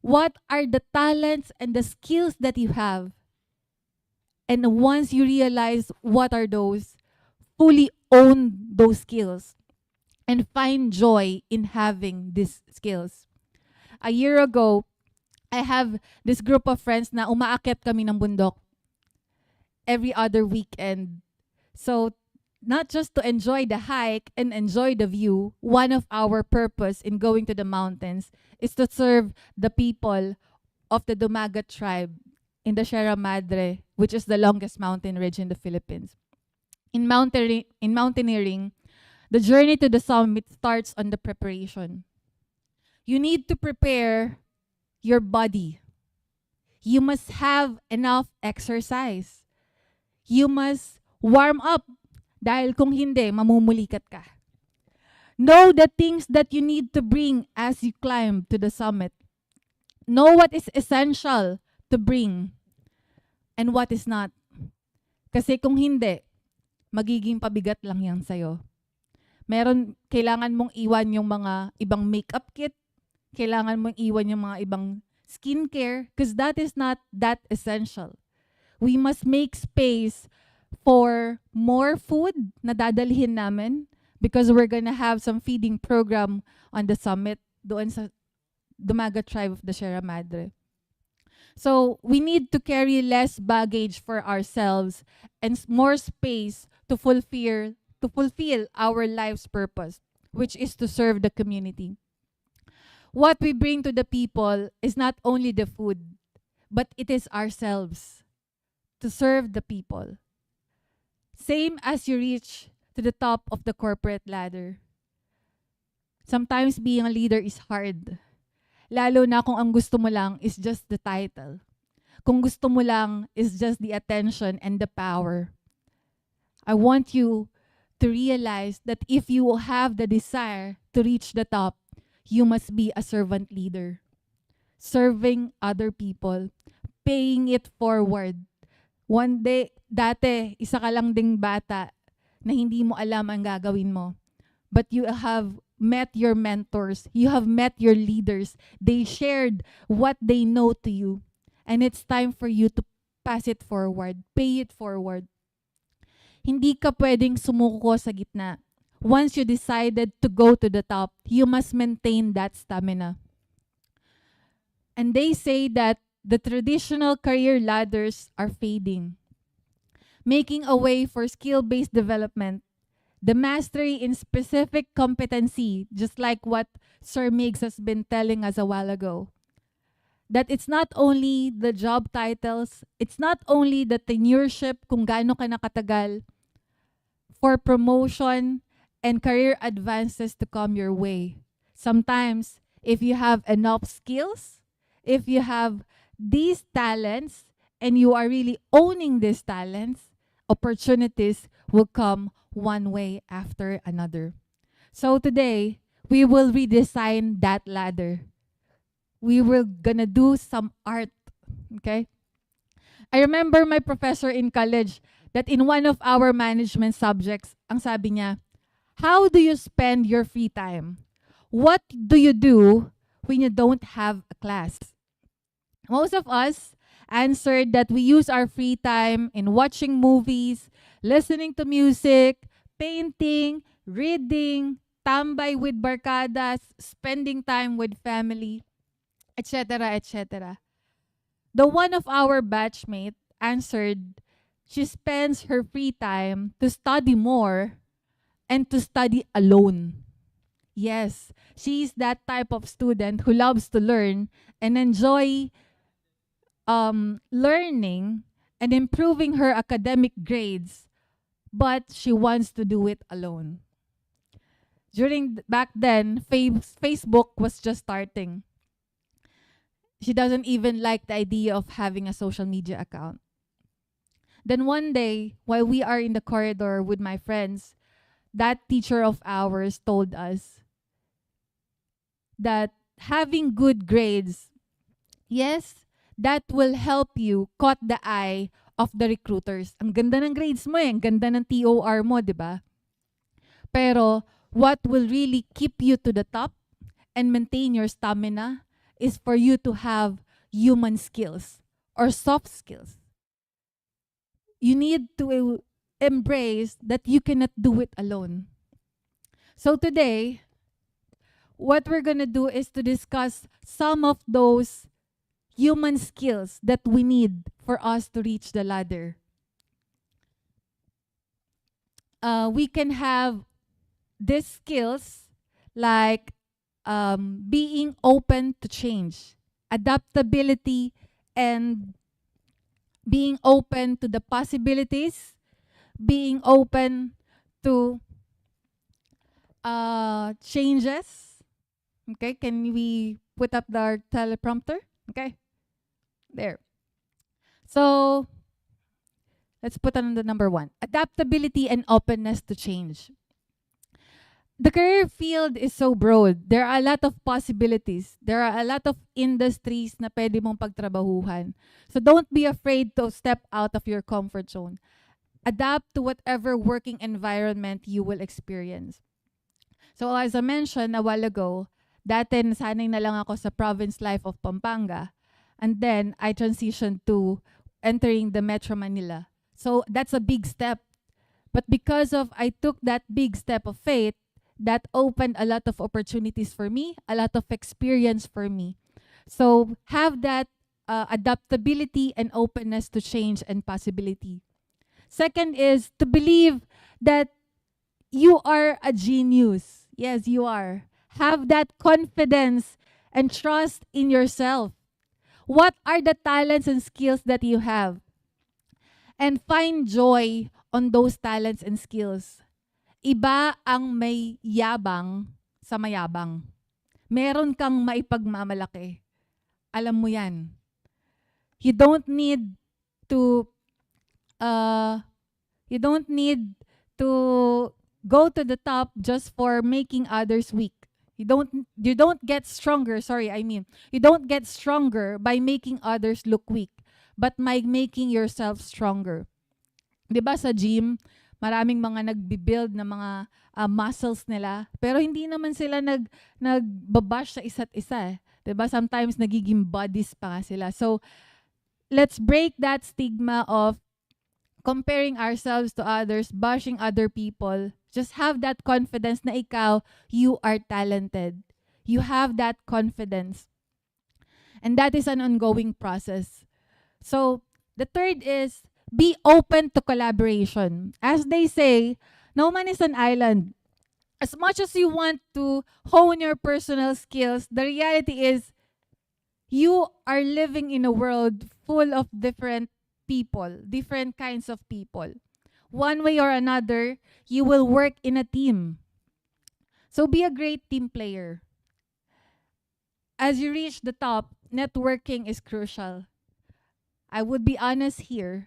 What are the talents and the skills that you have? And once you realize what are those, fully own those skills and find joy in having these skills. A year ago, I have this group of friends na umaakyat kami ng bundok every other weekend. So not just to enjoy the hike and enjoy the view. One of our purpose in going to the mountains is to serve the people of the Dumagat tribe in the Sierra Madre, which is the longest mountain ridge in the Philippines. In mountaineering, the journey to the summit starts on the preparation. You need to prepare your body. You must have enough exercise. You must warm up dahil kung hindi, mamumulikat ka. Know the things that you need to bring as you climb to the summit. Know what is essential to bring and what is not. Kasi kung hindi, magiging pabigat lang yan sa'yo. Kailangan mong iwan yung mga ibang makeup kit, kailangan mong iwan yung mga ibang skincare, because that is not that essential. We must make space for more food na dadalhin namin because we're gonna have some feeding program on the summit doon sa Dumagat tribe of the Sierra Madre. So we need to carry less baggage for ourselves and more space to fulfill our life's purpose, which is to serve the community. What we bring to the people is not only the food, but it is ourselves to serve the people. Same as you reach to the top of the corporate ladder. Sometimes being a leader is hard. Lalo na kung ang gusto mo lang is just the title. Kung gusto mo lang is just the attention and the power. I want you to realize that if you have the desire to reach the top, you must be a servant leader. Serving other people. Paying it forward. One day, dati, isa ka lang ding bata na hindi mo alam ang gagawin mo. But you have met your mentors. You have met your leaders. They shared what they know to you. And it's time for you to pass it forward. Pay it forward. Hindi ka pwedeng sumuko sa gitna. Once you decided to go to the top, you must maintain that stamina. And they say that the traditional career ladders are fading, making a way for skill-based development, the mastery in specific competency, just like what Sir Migs has been telling us a while ago. That it's not only the job titles, it's not only the tenureship, kung gaano ka nakatagal, for promotion and career advances to come your way. Sometimes, if you have enough skills, if you have these talents, and you are really owning these talents, opportunities will come one way after another. So today, we will redesign that ladder. We will gonna do some art, okay? I remember my professor in college that in one of our management subjects, ang sabi niya, how do you spend your free time? What do you do when you don't have a class? Most of us answered that we use our free time in watching movies, listening to music, painting, reading, tambay with barkadas, spending time with family, etc., etc. The one of our batchmate answered she spends her free time to study more and to study alone. Yes, she's that type of student who loves to learn and enjoy learning and improving her academic grades, but she wants to do it alone. Back then, Facebook was just starting. She doesn't even like the idea of having a social media account. Then one day, while we are in the corridor with my friends, that teacher of ours told us that having good grades, yes, that will help you caught the eye of the recruiters. Ang ganda ng grades mo ang ganda ng TOR mo, di ba? Pero what will really keep you to the top and maintain your stamina is for you to have human skills or soft skills. You need to embrace that you cannot do it alone. So today, what we're gonna do is to discuss some of those human skills that we need for us to reach the ladder. we can have these skills like being open to change, adaptability, and being open to the possibilities, being open to changes. Okay, can we put up the teleprompter? Okay, there. So let's put on the number 1. Adaptability and openness to change. The career field is so broad. There are a lot of possibilities. There are a lot of industries na pwede mong pagtrabahuhan. So don't be afraid to step out of your comfort zone. Adapt to whatever working environment you will experience. So as I mentioned a while ago, dati nasanay na lang ako sa province life of Pampanga. And then I transitioned to entering the Metro Manila. So that's a big step. But because of I took that big step of faith, that opened a lot of opportunities for me, a lot of experience for me. So have that adaptability and openness to change and possibility. Second is to believe that you are a genius. Yes, you are. Have that confidence and trust in yourself. What are the talents and skills that you have? And find joy on those talents and skills. Iba ang may yabang sa mayabang. Meron kang maipagmamalaki. Alam mo yan. You don't need to go to the top just for making others weak. You don't get stronger, you don't get stronger by making others look weak, but by making yourself stronger. 'Di ba sa gym, maraming mga nagbi-build na mga muscles nila, pero hindi naman sila nagbabash sa isa't isa. 'Di ba? Sometimes nagiging buddies pa nga sila. So, let's break that stigma of comparing ourselves to others, bashing other people. Just have that confidence na ikaw, you are talented. You have that confidence. And that is an ongoing process. So, the third is, be open to collaboration. As they say, no man is an island. As much as you want to hone your personal skills, the reality is you are living in a world full of different people, different kinds of people. One way or another, you will work in a team. So be a great team player. As you reach the top, networking is crucial. I would be honest here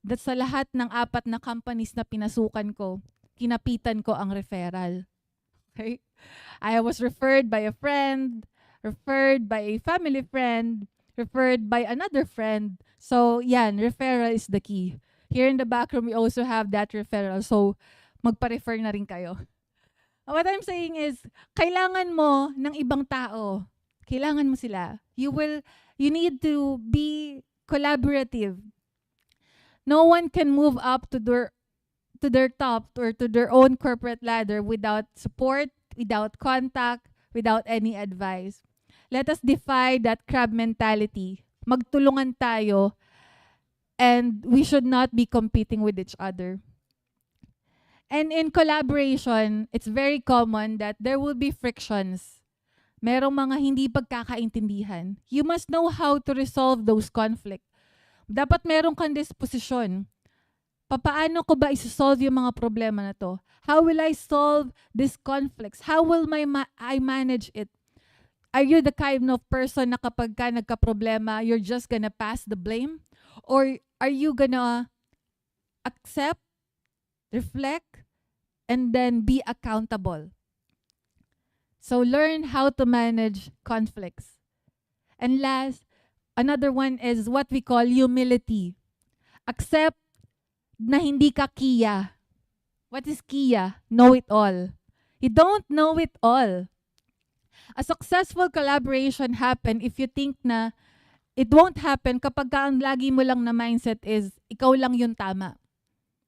that sa lahat ng 4 na companies na pinasukan ko, kinapitan ko ang referral. Okay? I was referred by a friend, referred by a family friend, referred by another friend. So, yan, referral is the key. Here in the back room, we also have that referral. So, magpa-refer na rin kayo. What I'm saying is, kailangan mo ng ibang tao. Kailangan mo sila. You need to be collaborative. No one can move up to their top or to their own corporate ladder without support, without contact, without any advice. Let us defy that crab mentality. Magtulungan tayo, and we should not be competing with each other. And in collaboration, it's very common that there will be frictions. Merong mga hindi pagkakaintindihan. You must know how to resolve those conflicts. Dapat meron kang disposisyon. Papaano ko ba isosolve yung mga problema na to? How will I solve these conflicts? How will I manage it? Are you the kind of person na kapag ka nagka-problema, you're just gonna pass the blame? Or are you gonna accept, reflect, and then be accountable? So learn how to manage conflicts. And last, another one is what we call humility. Accept na hindi ka kiya. What is kiya? Know it all. You don't know it all. A successful collaboration happen if you think na it won't happen kapag ang lagi mo lang na mindset is ikaw lang yung tama.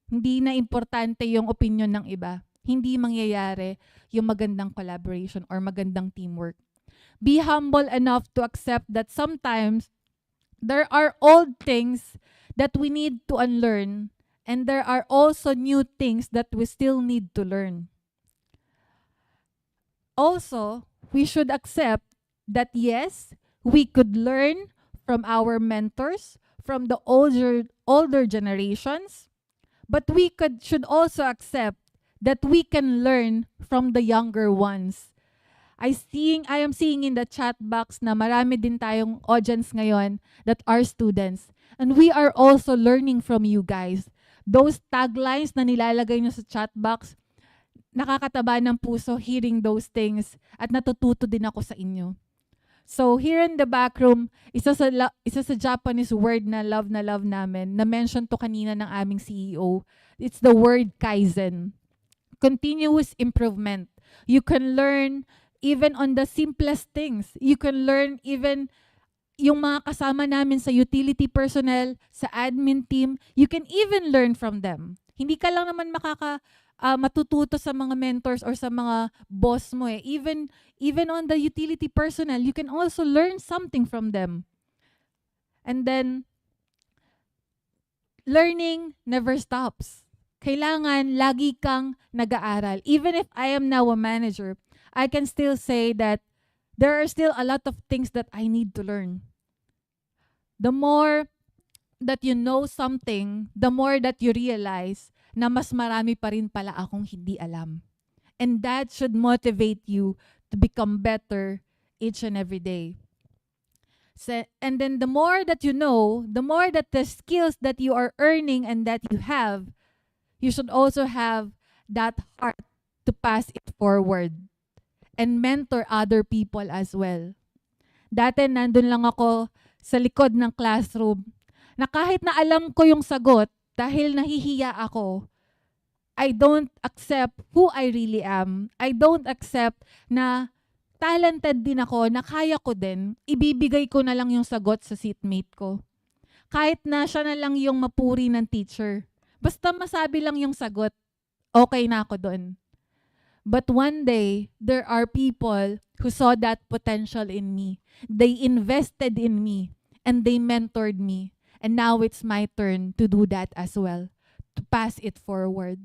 Hindi na importante yung opinion ng iba. Hindi mangyayari yung magandang collaboration or magandang teamwork. Be humble enough to accept that sometimes there are old things that we need to unlearn And there are also new things that we still need to learn. Also, we should accept that yes, we could learn from our mentors, from the older generations, but should also accept that we can learn from the younger ones. I am seeing in the chat box na marami din tayong audience ngayon that are students. And we are also learning from you guys. Those taglines na nilalagay nyo sa chat box, nakakataba ng puso hearing those things at natututo din ako sa inyo. So here in the back room, isa sa Japanese word na love namin, na mention to kanina ng aming CEO. It's the word kaizen. Continuous improvement. You can learn even on the simplest things. You can learn even yung mga kasama namin sa utility personnel, sa admin team, you can even learn from them. Hindi ka lang naman matututo sa mga mentors or sa mga boss mo eh. Even on the utility personnel, you can also learn something from them. And then, learning never stops. Kailangan lagi kang nag-aaral. Even if I am now a manager, I can still say that there are still a lot of things that I need to learn. The more that you know something, the more that you realize na mas marami pa rin pala akong hindi alam. And that should motivate you to become better each and every day. And then the more that you know, the more that the skills that you are earning and that you have, you should also have that heart to pass it forward and mentor other people as well. Dati nandun lang ako sa likod ng classroom na kahit na alam ko yung sagot, dahil nahihiya ako, I don't accept who I really am. I don't accept na talented din ako, na kaya ko din, ibibigay ko na lang yung sagot sa seatmate ko. Kahit na siya na lang yung mapuri ng teacher. Basta masabi lang yung sagot, okay na ako doon. But one day, there are people who saw that potential in me. They invested in me and they mentored me. And now it's my turn to do that as well, to pass it forward.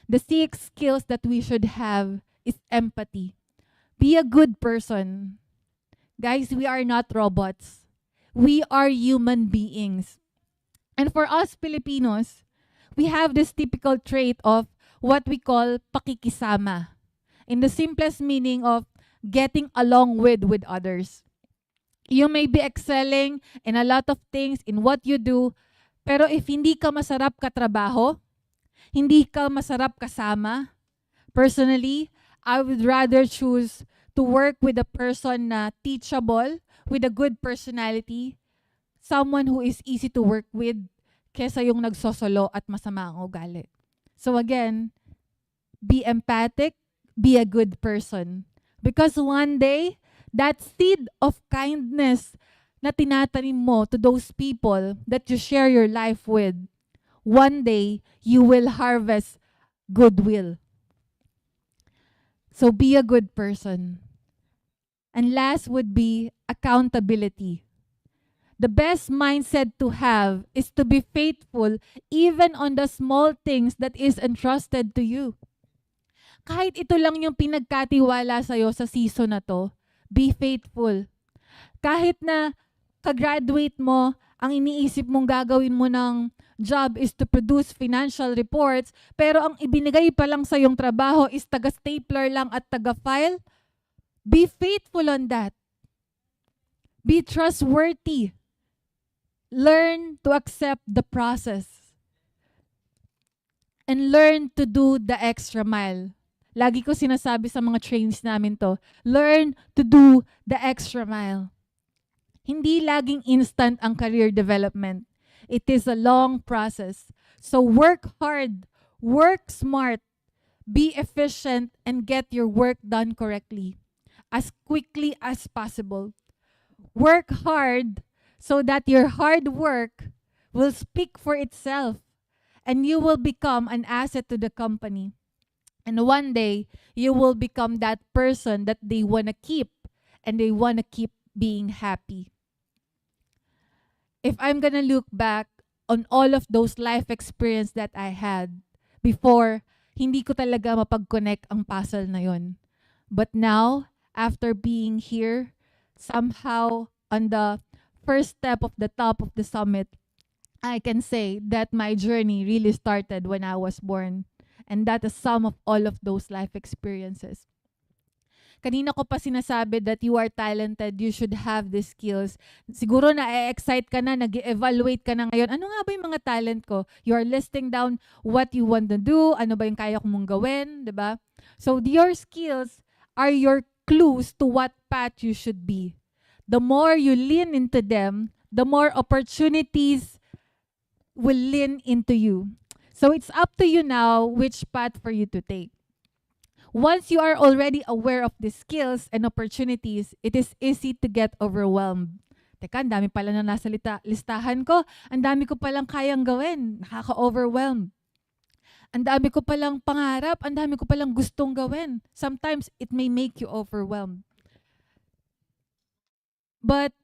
The 6 skills that we should have is empathy. Be a good person. Guys, we are not robots. We are human beings. And for us Filipinos, we have this typical trait of what we call pakikisama. In the simplest meaning of getting along with others. You may be excelling in a lot of things in what you do, pero if hindi ka masarap katrabaho, hindi ka masarap kasama, personally, I would rather choose to work with a person na teachable, with a good personality, someone who is easy to work with, kesa yung nagsosolo at masama ang ugali. So again, be empathic, be a good person. Because one day, that seed of kindness na tinatanim mo to those people that you share your life with, one day, you will harvest goodwill. So be a good person. And last would be accountability. The best mindset to have is to be faithful even on the small things that is entrusted to you. Kahit ito lang yung pinagkatiwala sa'yo sa season na to, be faithful. Kahit na ka-graduate mo, ang iniisip mong gagawin mo ng job is to produce financial reports, pero ang ibinigay pa lang sa yung trabaho is taga-stapler lang at taga-file, be faithful on that. Be trustworthy. Learn to accept the process. And learn to do the extra mile. Lagi ko sinasabi sa mga trainings namin to, learn to do the extra mile. Hindi laging instant ang career development. It is a long process. So work hard, work smart, be efficient, and get your work done correctly, as quickly as possible. Work hard so that your hard work will speak for itself and you will become an asset to the company. And one day, you will become that person that they want to keep and they want to keep being happy. If I'm going to look back on all of those life experience that I had before, hindi ko talaga mapag-connect ang puzzle na yon. But now, after being here, somehow on the first step of the top of the summit, I can say that my journey really started when I was born. And that is sum of all of those life experiences. Kanina ko pa sinasabi that you are talented, you should have the skills. Siguro na-excite ka na, nag-evaluate ka na ngayon. Ano nga ba yung mga talent ko? You are listing down what you want to do, ano ba yung kaya ko mong gawin, di ba? So your skills are your clues to what path you should be. The more you lean into them, the more opportunities will lean into you. So it's up to you now which path for you to take. Once you are already aware of the skills and opportunities, it is easy to get overwhelmed. Teka, ang dami pala na nasa listahan ko. Ang dami ko palang kayang gawin. Nakaka-overwhelm. Ang dami ko palang pangarap. Ang dami ko palang gustong gawin. Sometimes, it may make you overwhelmed. But,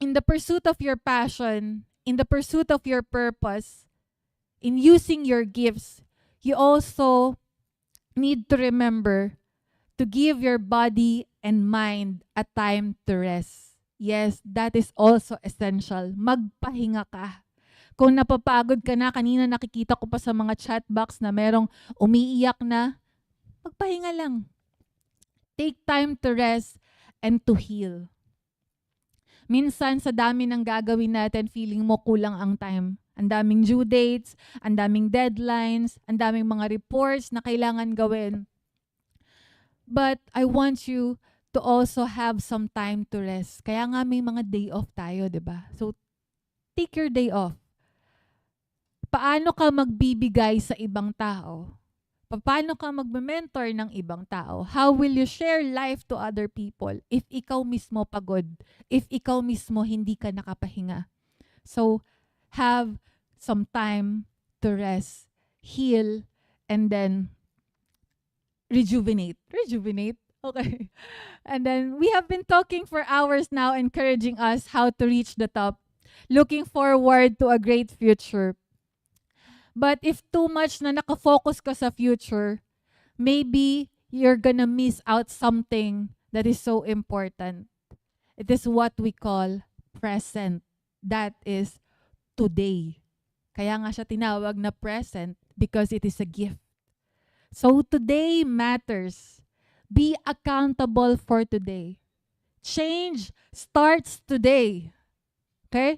in the pursuit of your passion, in the pursuit of your purpose, in using your gifts, you also need to remember to give your body and mind a time to rest. Yes, that is also essential. Magpahinga ka. Kung napapagod ka na, kanina nakikita ko pa sa mga chat box na merong umiiyak na, magpahinga lang. Take time to rest and to heal. Minsan sa dami ng gagawin natin, feeling mo kulang ang time. Ang daming due dates, ang daming deadlines, ang daming mga reports na kailangan gawin. But I want you to also have some time to rest. Kaya nga may mga day off tayo, di ba? So, take your day off. Paano ka magbibigay sa ibang tao? Paano ka magme-mentor ng ibang tao? How will you share life to other people if ikaw mismo pagod? If ikaw mismo hindi ka nakapahinga? So, have some time to rest, heal, and then rejuvenate. Rejuvenate? Okay. And then we have been talking for hours now, encouraging us how to reach the top, looking forward to a great future. But if too much na nakafocus ka sa future, maybe you're gonna miss out something that is so important. It is what we call present. That is today. Kaya nga siya tinawag na present because it is a gift. So today matters. Be accountable for today. Change starts today. Okay?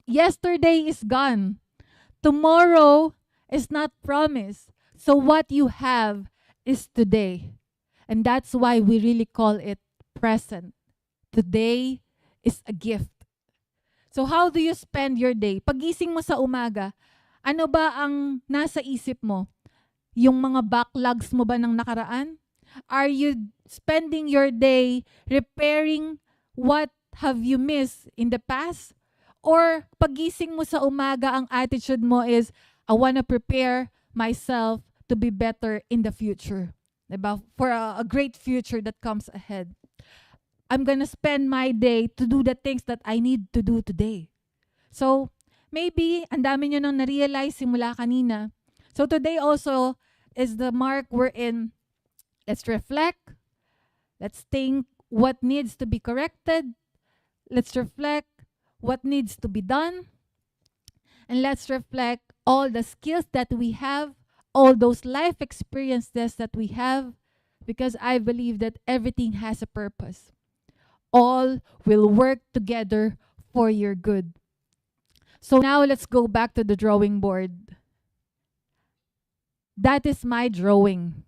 Yesterday is gone. Tomorrow is not promised. So what you have is today. And that's why we really call it present. Today is a gift. So how do you spend your day? Pagising mo sa umaga, ano ba ang nasa isip mo? Yung mga backlogs mo ba ng nakaraan? Are you spending your day repairing what have you missed in the past? Or pagising mo sa umaga, ang attitude mo is, I want to prepare myself to be better in the future. Diba? For a great future that comes ahead. I'm gonna spend my day to do the things that I need to do today. So, maybe, ang dami nyo nang na-realize simula kanina. So, today also is the mark we're in. Let's reflect. Let's think what needs to be corrected. Let's reflect what needs to be done. And let's reflect all the skills that we have, all those life experiences that we have, because I believe that everything has a purpose. All will work together for your good. So now let's go back to the drawing board. That is my drawing.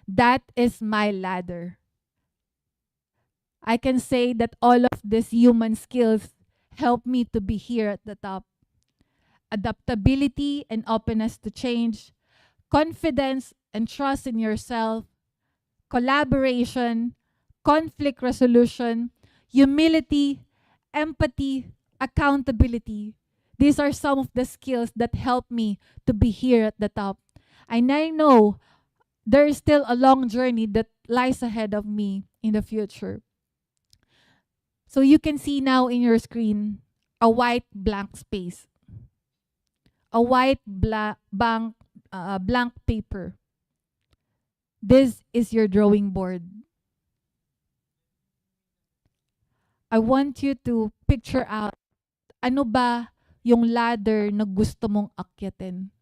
That is my ladder. I can say that all of these human skills help me to be here at the top. Adaptability and openness to change, confidence and trust in yourself, collaboration, conflict resolution, humility, empathy, accountability. These are some of the skills that help me to be here at the top. And I know there is still a long journey that lies ahead of me in the future. So you can see now in your screen a white blank space. a white blank paper. This is your drawing board. I want you to picture out, ano ba yung ladder na gusto mong akyatin?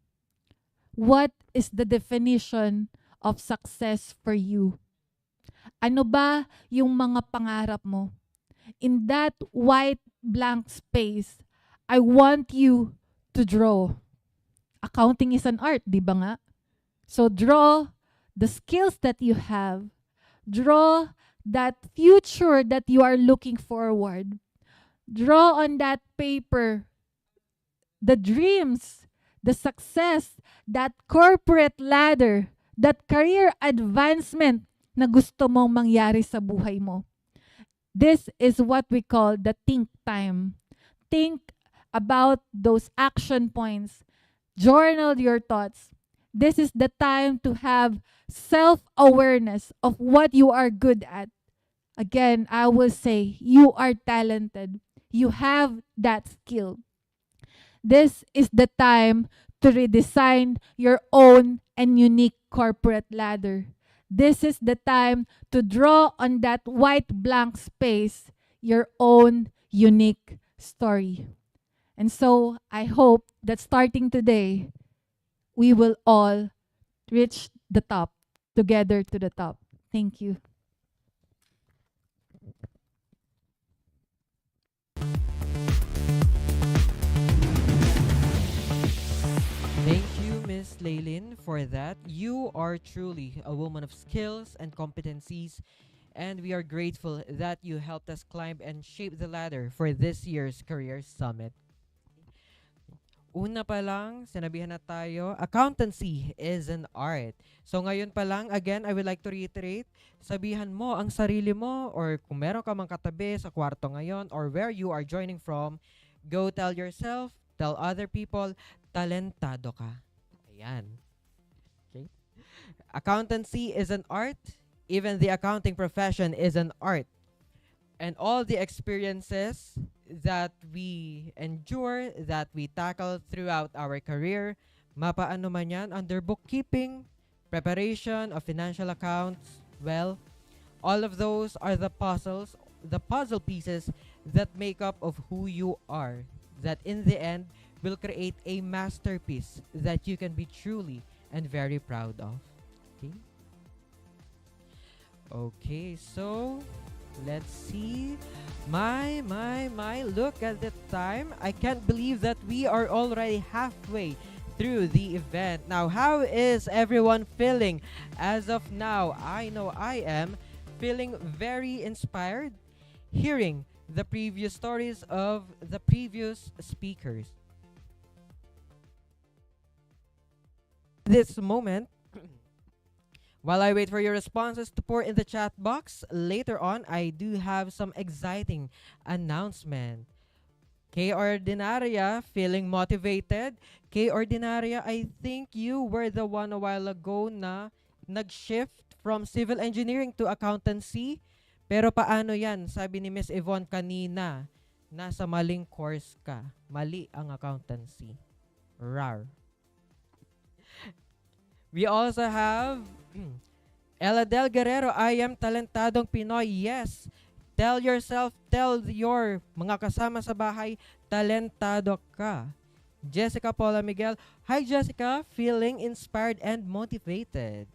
What is the definition of success for you? Ano ba yung mga pangarap mo? In that white blank space, I want you to draw. Accounting is an art, di ba nga? So draw the skills that you have. Draw that future that you are looking forward. Draw on that paper the dreams, the success, that corporate ladder, that career advancement na gusto mong mangyari sa buhay mo. This is what we call the think time. Think about those action points. Journal your thoughts. This is the time to have self-awareness of what you are good at. Again, I will say, you are talented. You have that skill. This is the time to redesign your own and unique corporate ladder. This is the time to draw on that white blank space your own unique story. And so I hope that starting today, we will all reach the top, together to the top. Thank you. Thank you, Miss Laylin, for that. You are truly a woman of skills and competencies, and we are grateful that you helped us climb and shape the ladder for this year's Career Summit. Una pa lang, sinabihan na tayo, accountancy is an art. So ngayon pa lang, again, I would like to reiterate, sabihan mo ang sarili mo, or kung meron ka mang katabi sa kwarto ngayon, or where you are joining from, go tell yourself, tell other people, talentado ka. Ayan. Okay? Accountancy is an art. Even the accounting profession is an art. And all the experiences that we endure, that we tackle throughout our career, mapaano man yan, under bookkeeping, preparation of financial accounts, well, all of those are the puzzle pieces that make up of who you are, that in the end will create a masterpiece that you can be truly and very proud of. Okay? Okay, so let's see. My, look at the time. I can't believe that we are already halfway through the event. Now, how is everyone feeling as of now? I know I am feeling very inspired hearing the previous stories of the previous speakers. This moment, while I wait for your responses to pour in the chat box, later on, I do have some exciting announcement. K. Ordinaria, feeling motivated? K. Ordinaria, I think you were the one a while ago na nag-shift from civil engineering to accountancy. Pero paano yan? Sabi ni Miss Yvonne kanina, nasa maling course ka. Mali ang accountancy. Rar. We also have Ella Del Guerrero, I am talentadong Pinoy. Yes. Tell yourself, tell your mga kasama sa bahay, talentado ka. Jessica Paula Miguel, hi Jessica, feeling inspired and motivated.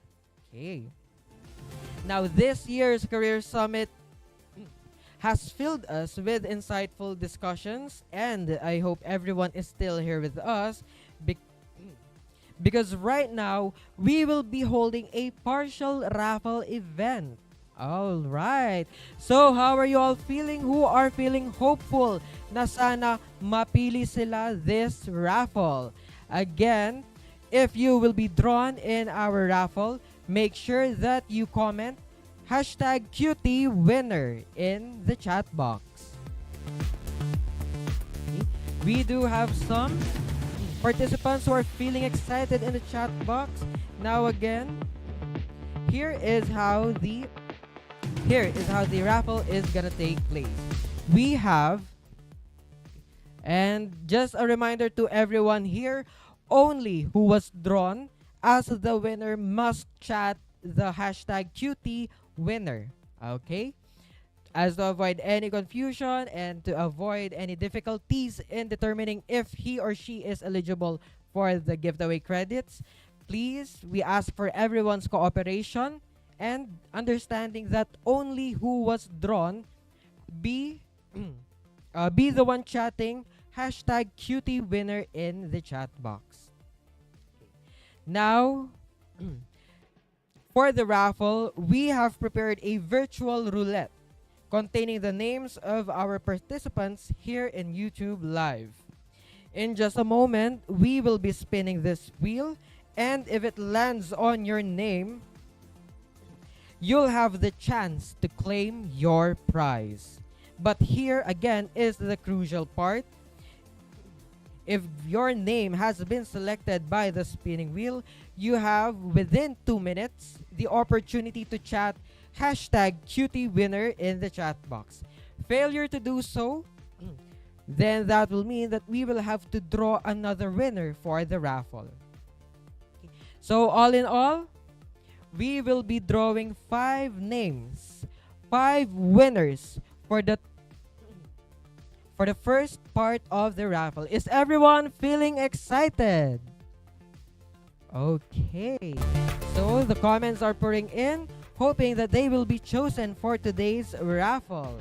Okay. Now this year's Career Summit has filled us with insightful discussions, and I hope everyone is still here with us because right now we will be holding a partial raffle event. All right. So how are you all feeling? Who are feeling hopeful na sana mapili sila this raffle? Again, if you will be drawn in our raffle, make sure that you comment #QTWinner in the chat box. Okay. We do have some participants who are feeling excited in the chat box. Now again, here is how the raffle is gonna take place. We have, and just a reminder to everyone here, only who was drawn as the winner must chat the hashtag QT winner. Okay? As to avoid any confusion and to avoid any difficulties in determining if he or she is eligible for the giveaway credits, please, we ask for everyone's cooperation and understanding that only who was drawn be be the one chatting hashtag QT winner in the chat box. Now, for the raffle, we have prepared a virtual roulette containing the names of our participants here in YouTube Live. In just a moment, we will be spinning this wheel, and if it lands on your name, you'll have the chance to claim your prize. But here again is the crucial part. If your name has been selected by the spinning wheel, you have within 2 minutes the opportunity to chat hashtag QT winner in the chat box. Failure to do so, then that will mean that we will have to draw another winner for the raffle. So all in all, we will be drawing 5 names, 5 winners for the first part of the raffle. Is everyone feeling excited? Okay. So the comments are pouring in, hoping that they will be chosen for today's raffle.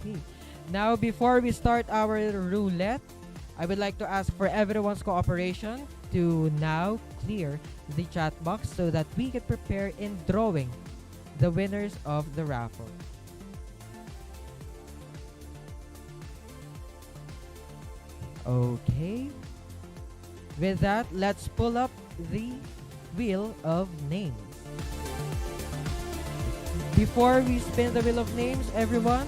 Okay. Now, before we start our roulette, I would like to ask for everyone's cooperation to now clear the chat box so that we can prepare in drawing the winners of the raffle. Okay. With that, let's pull up the wheel of names. Before we spin the wheel of names, everyone,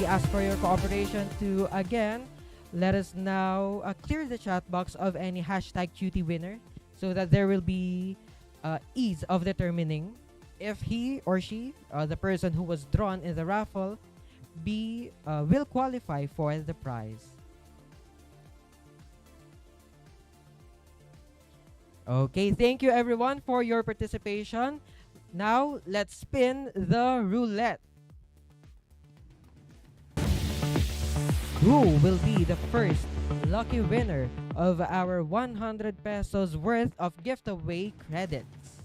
we ask for your cooperation to, again, let us now clear the chat box of any hashtag QT winner so that there will be ease of determining if he or she, the person who was drawn in the raffle, will qualify for the prize. Okay, thank you everyone for your participation. Now, let's spin the roulette. Who will be the first lucky winner of our 100 pesos worth of giveaway credits?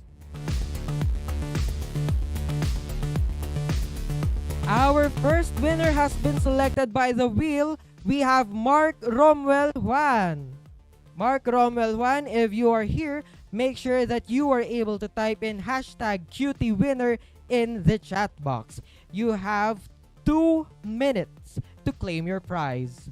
Our first winner has been selected by the wheel. We have Mark Romwell Juan. Mark Romwell Juan, if you are here, make sure that you are able to type in hashtag QT winner in the chat box. You have 2 minutes to claim your prize.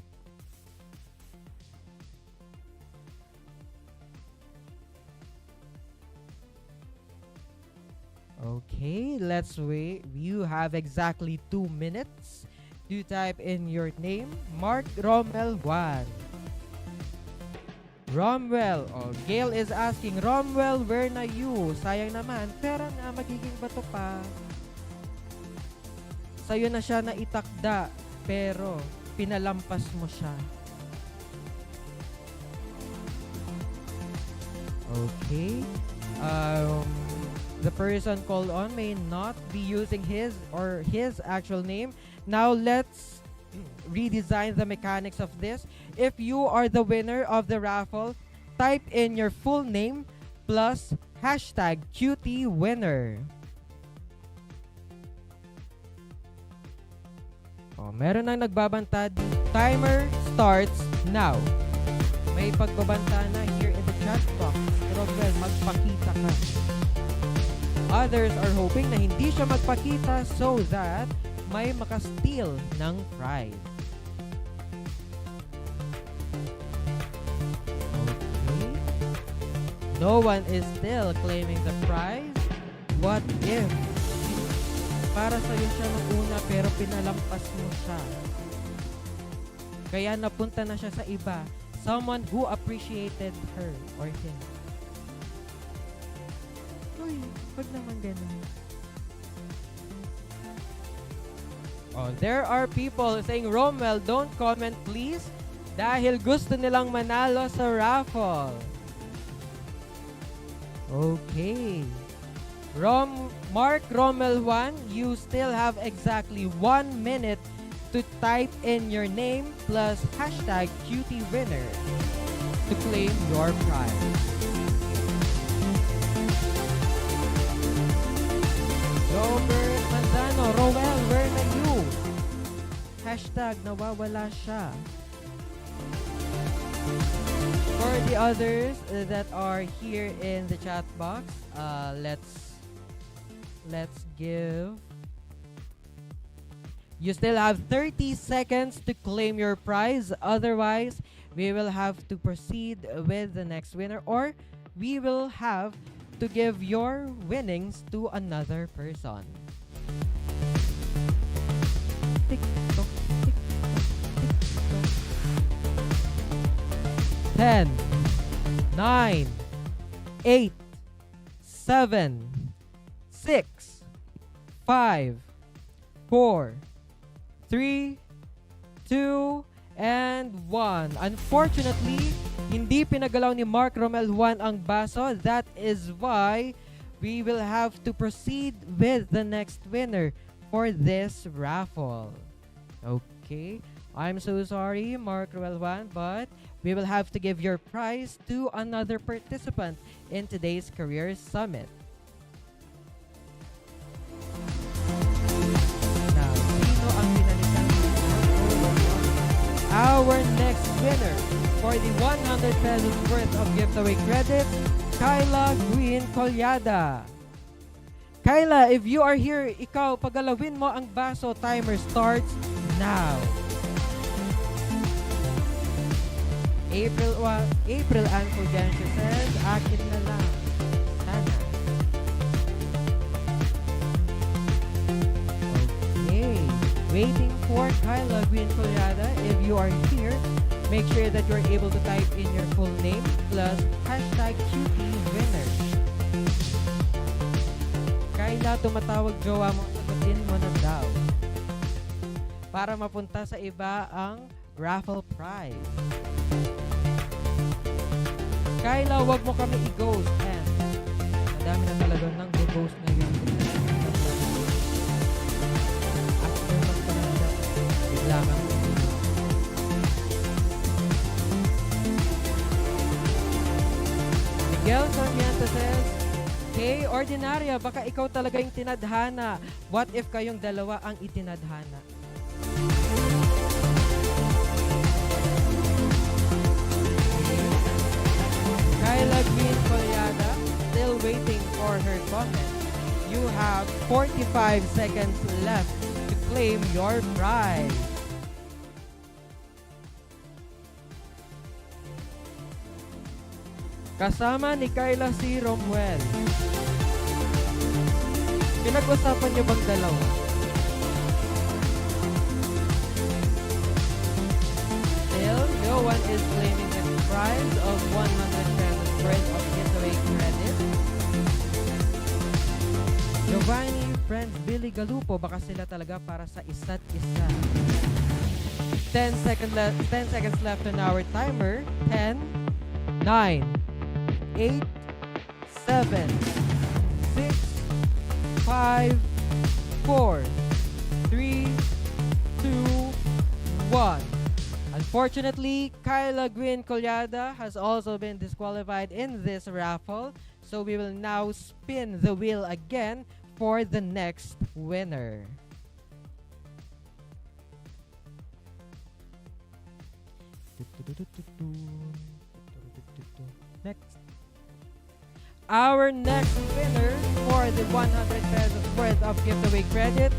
Okay, let's wait. You have exactly 2 minutes to type in your name, Mark Rommel Juan. Romwell, Gail is asking, Romwell, where na you? Sayang naman, pera na, magiging bato pa. Sa'yo na siya naitakda, pero pinalampas mo siya. Okay. The person called on may not be using his or his actual name. Now let's redesign the mechanics of this. If you are the winner of the raffle, type in your full name plus hashtag QT winner. Meron nang nagbabanta. Timer starts now. May pagbabanta na here in the chat box. Robel, magpakita ka. Others are hoping na hindi siya magpakita so that may makasteal ng prize. Okay. No one is still claiming the prize. What if para sa'yo siya mag-una pero pinalampas mo siya? Kaya napunta na siya sa iba. Someone who appreciated her or him. Uy, wag naman ganun. Oh, there are people saying, Romel, don't comment please dahil gusto nilang manalo sa raffle. Okay. Mark Romel 1, you still have exactly 1 minute to type in your name plus hashtag cutie winner to claim your prize. Robert Manzano, Roel, where na you? Hashtag nawawala siya. For the others that are here in the chat box, let's give. You still have 30 seconds to claim your prize. Otherwise, we will have to proceed with the next winner, or we will have to give your winnings to another person. Tick-tock, tick-tock, tick-tock. 10, 9, 8, 7, 6, 5, 4, 3, 2, and 1. Unfortunately, hindi pinagalaw ni Mark Romel 1 ang baso. That is why we will have to proceed with the next winner for this raffle. Okay, I'm so sorry, Mark Romel 1, but we will have to give your prize to another participant in today's Career Summit. Now, sino ang pinalitan ni our next winner for the 100 pesos worth of giveaway credits, Kyla Green Colyada. Kyla, if you are here, ikaw, pagalawin mo ang baso. Timer starts now. April Ann Fulgencio says, akin na lang. Sana. Okay. Waiting for Kyla Green Colyada. If you are here, make sure that you're able to type in your full name plus hashtag cutie winner. Kyla, tumatawag jowa mo, sagutin mo na daw. Para mapunta sa iba ang raffle prize. Kyla, wag mo kami i-ghost. And madami na talaga nang i-ghost ngayon. After magpananda, biglangan mo. Miguel Sarmiento says, hey, Ordinarya, baka ikaw talaga yung tinadhana. What if kayong dalawa ang itinadhana? Kyla Green Colyada, still waiting for her comment. You have 45 seconds left to claim your prize. Kasama ni Kyla si Romuel. Pinag-usapan niyo bang dalawa? Still, no one is claiming the prize of 100 pesos worth of giveaway credit. Giovanni, friends, Billy Galupo, baka sila talaga para sa isa't isa. 10 seconds left on our timer. 10, 9, 8, 7, 6, 5, 4, 3, 2, 1. Unfortunately, Kyla Green Colyada has also been disqualified in this raffle, so we will now spin the wheel again for the next winner. Next. Our next winner for the 100 pesos worth of giveaway credits,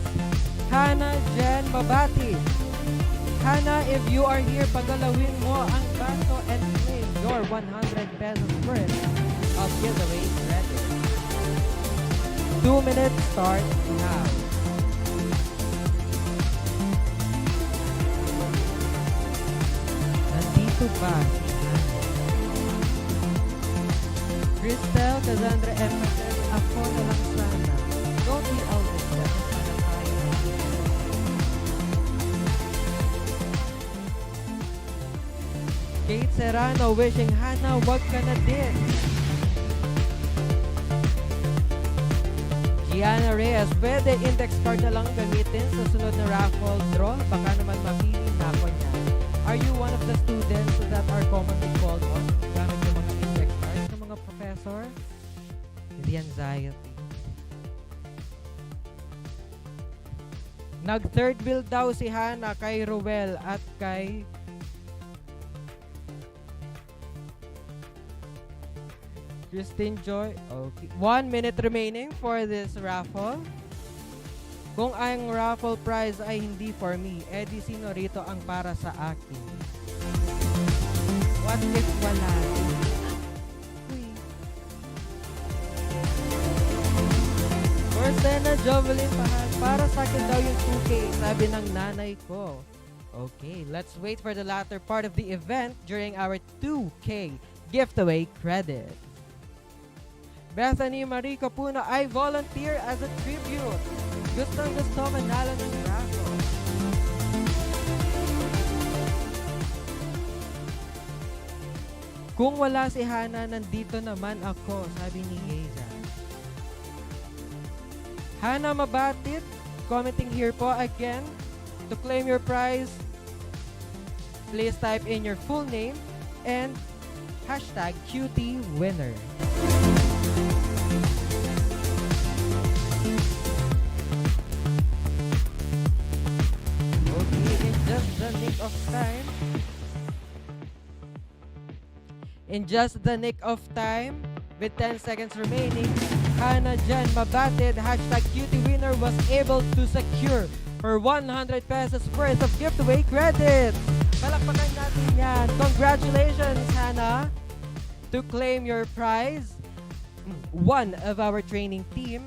Hannah Jen Mabati. Hannah, if you are here, pagalawin mo ang baso and claim your 100 pesos worth of giveaway credits. 2 minutes start now. Nandito ba? Cristel Cassandra M. says, ako na lang sana. Don't be always that. Sana tayo. Kate Serrano wishing Hannah, wag ka na din. Gianna Reyes, pwede index card na lang gamitin sa sunod na raffle draw. Baka naman mapili na ako niya. Are you one of the students that are commonly called on gamit yung mga index cards ng mga professor? The anxiety. Nag-third wheel daw si Hannah kay Ruel at kay Christine Joy. Okay. 1 minute remaining for this raffle. Kung ang raffle prize ay hindi for me, edi sino rito ang para sa akin? What if wala? Uy. Corsena Jovelyn Pahan, para sa akin daw yung 2K, sabi ng nanay ko. Okay, let's wait for the latter part of the event during our 2K giveaway credit. Bethany Marie Capuna, I volunteer as a tribute. Gusto manalo ng raffle. Kung wala si Hannah, nandito naman ako, sabi ni Geza. Hannah Mabatid, commenting here po again. To claim your prize, please type in your full name and hashtag #QTWinner. In just the nick of time, with 10 seconds remaining, Hannah Jen Mabatid, #QTWinner, was able to secure her 100 pesos worth of giveaway credits. Palakpakan natin yan. Congratulations, Hannah! To claim your prize, one from our training team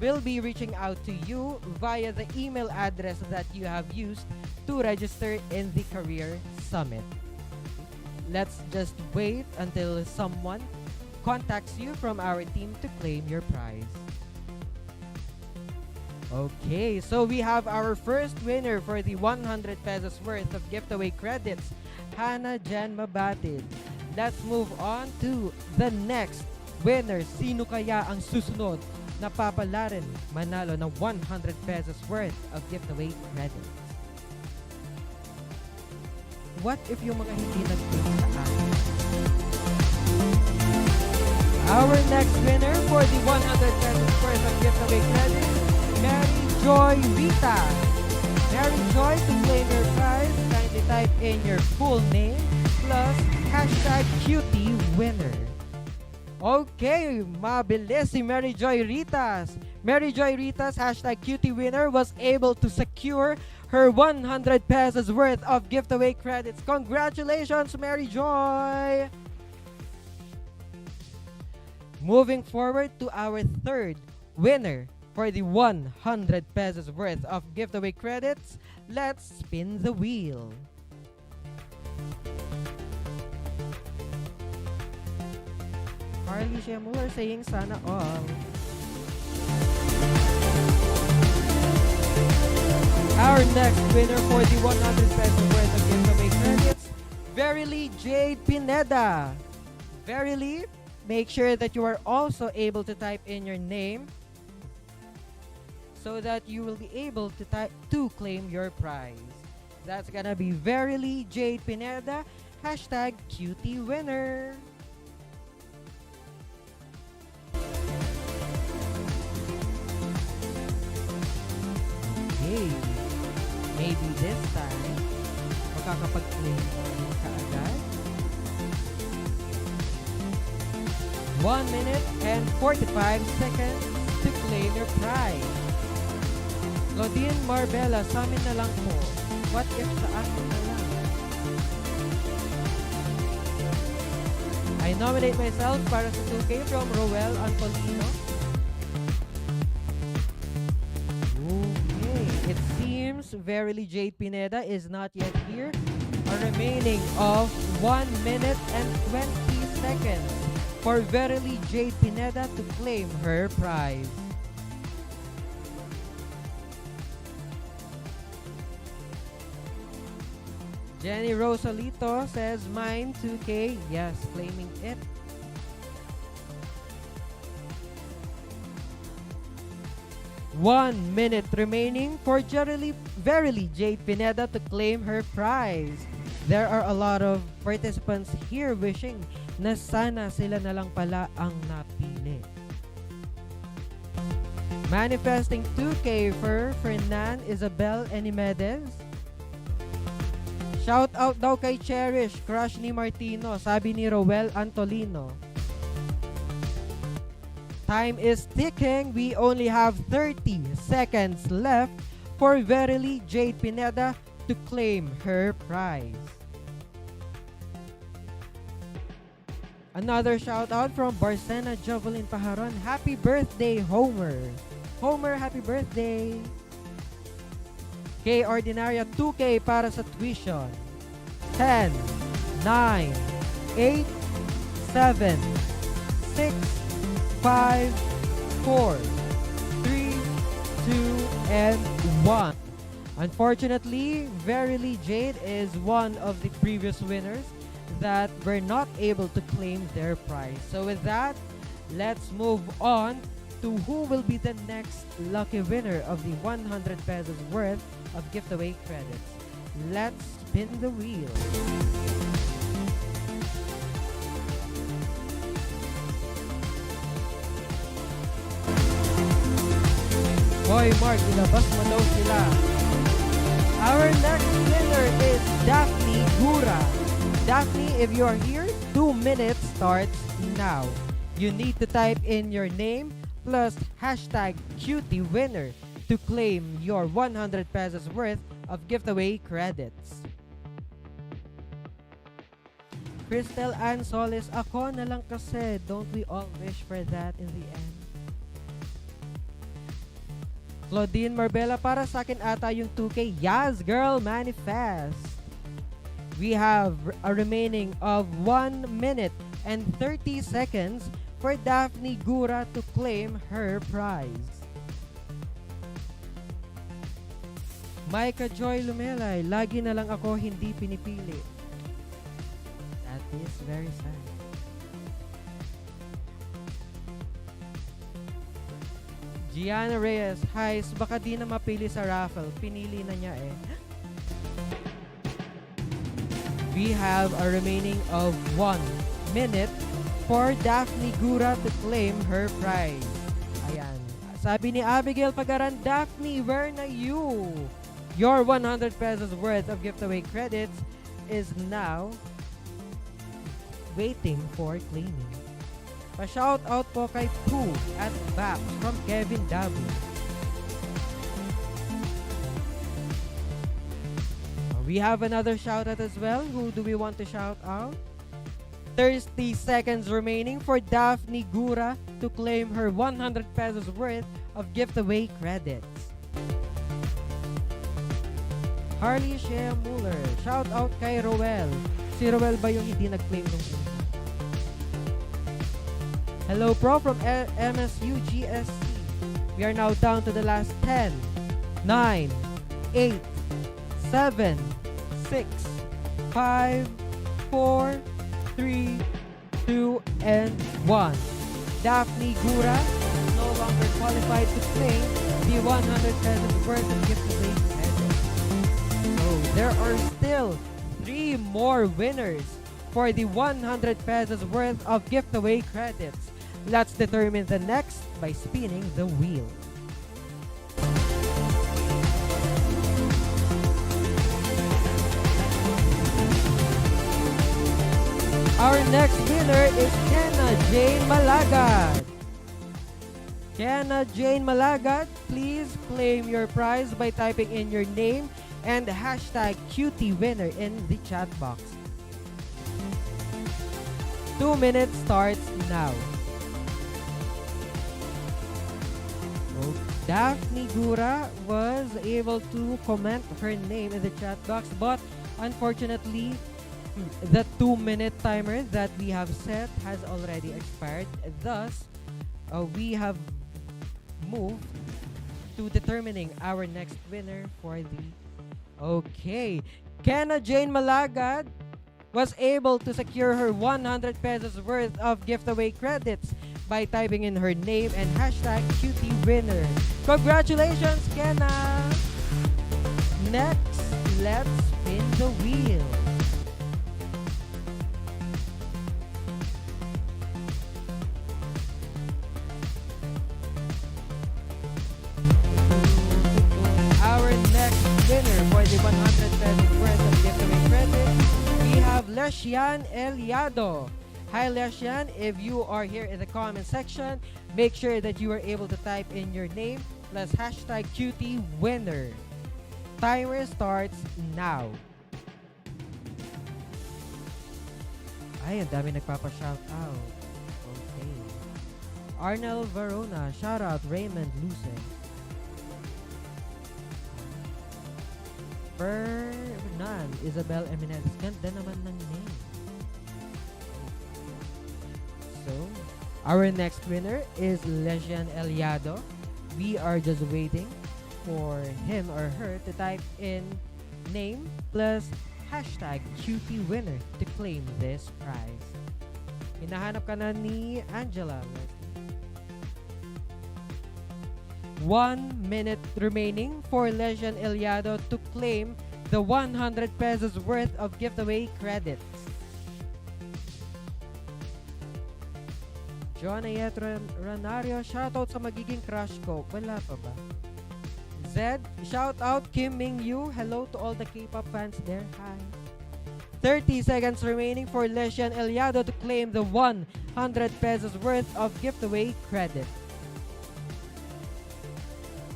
will be reaching out to you via the email address that you have used to register in the Career Summit. Let's just wait until someone contacts you from our team to claim your prize. Okay, so we have our first winner for the 100 pesos worth of giveaway credits, Hannah Jan Mabatid. Let's move on to the next winner. Sino kaya ang susunod na papalarin manalo ng 100 pesos worth of giveaway credits? What if yung mga hindi nag-click sa akin? Our next winner for the 100 pesos worth of giveaway credits, Mary Joy Rita. Mary Joy, to claim your prize, kindly type in your full name plus #QTWinner. Okay, mabilis si Mary Joy Ritas. Mary Joy Ritas, #QTWinner, was able to secure her 100 pesos worth of giveaway credits. Congratulations, Mary Joy! Moving forward to our third winner for the 100 pesos worth of giveaway credits, let's spin the wheel. Carly Shemur saying sana all. Our next winner for the 100 pesos worth of giveaway credits, Verily Jade Pineda. Verily, make sure that you are also able to type in your name so that you will be able to claim your prize. That's gonna be Verily Jade Pineda, #QTWinner. Okay, maybe this time makakapag-claim mo kaagad. 1 minute and 45 seconds to claim your prize. Claudine Marbella, sa amin na lang po. What if sa akin na lang? I nominate myself para sa 2K from Roel Anpolino. Okay, it seems Verily Jade Pineda is not yet here. A remaining of 1 minute and 20 seconds for Verily Jade Pineda to claim her prize. Jenny Rosalito says mine 2K. Yes, claiming it. One minute remaining for Verily Jade Pineda to claim her prize. There are a lot of participants here wishing na sana sila na lang pala ang napili. Manifesting 2K for Fernan Isabel Enimedes. Shout out daw kay Cherish, crush ni Martino, sabi ni Roel Antolino. Time is ticking. We only have 30 seconds left for Verily Jade Pineda to claim her prize. Another shout out from Barcena Jovelyn Paharon. Happy birthday, Homer. Homer, happy birthday. K Ordinaria 2K para sa tuition. 10, 9, 8, 7, 6, 5, 4, 3, 2, and 1. Unfortunately, Verily Jade is one of the previous winners that were not able to claim their prize. So with that, let's move on to who will be the next lucky winner of the 100 pesos worth of giveaway credits. Let's spin the wheel. Boy, Mark, ilabas mo daw sila. Our next winner is Daphne Gura. Daphne, if you are here, 2 minutes starts now. You need to type in your name plus hashtag cutie winner to claim your 100 pesos worth of giveaway credits. Crystal Ann Solis, ako na lang kasi. Don't we all wish for that in the end? Claudine Marbella, para sa akin ata yung 2K. Yes, girl, manifest. We have a remaining of 1 minute and 30 seconds for Daphne Gura to claim her prize. Micah Joy Lumelay, lagi na lang ako hindi pinipili. That is very sad. Gianna Reyes, hi, baka di na mapili sa raffle. Pinili na niya eh. We have a remaining of 1 minute for Daphne Gura to claim her prize. Ayan. Sabi ni Abigail Pagaran, Daphne, where na you? Your 100 pesos worth of giveaway credits is now waiting for claiming. Pa-shout out po kay Pooh at Bap from Kevin Dabu. We have another shout out as well. Who do we want to shout out? 30 seconds remaining for Daphne Gura to claim her 100 pesos worth of giveaway credits. Harley Shea Muller, shout out kay Roel. Si Roel ba yung hindi nag-claim nung una? Hello Pro from MSU GSC. We are now down to the last 10, 9, 8, 7, 6, 5, 4, 3, 2, and 1. Daphne Gura is no longer qualified to claim the 100 pesos worth of giveaway credits. So there are still 3 more winners for the 100 pesos worth of giveaway credits. Let's determine the next by spinning the wheel. Our next winner is Kenna Jane Malagad. Kenna Jane Malagad, please claim your prize by typing in your name and hashtag cutie winner in the chat box. 2 minutes starts now. So, Daphne Gura was able to comment her name in the chat box, but unfortunately, the 2-minute timer that we have set has already expired. Thus, we have moved to determining our next winner for the... Okay. Kenna Jane Malagad was able to secure her 100 pesos worth of giveaway credits by typing in her name and hashtag cutie winner. Congratulations, Kenna! Next, let's spin the wheel. Our next winner for the 100 pesos worth of giveaway credit, we have Leshian Eliado. Hi Leshian, if you are here in the comment section, make sure that you are able to type in your name plus hashtag cutie winner. Timer starts now. Ay, ang dami nagpapa-shout out. Okay. Arnel Verona, shout out Raymond Luce. Fernan Isabel Eminez. Ganda naman ng name. So, our next winner is Legian Eliado. We are just waiting for him or her to type in name plus hashtag cutie winner to claim this prize. Hinahanap ka na ni Angela. 1 minute remaining for Legian Eliado to claim the 100 pesos worth of giveaway credits. Joanayet Ranario, shoutout sa magiging crush ko. Wala pa ba? Zed, shoutout Kim Ming Yu. Hello to all the K-pop fans there. Hi. 30 seconds remaining for Legian Eliado to claim the 100 pesos worth of giveaway credit.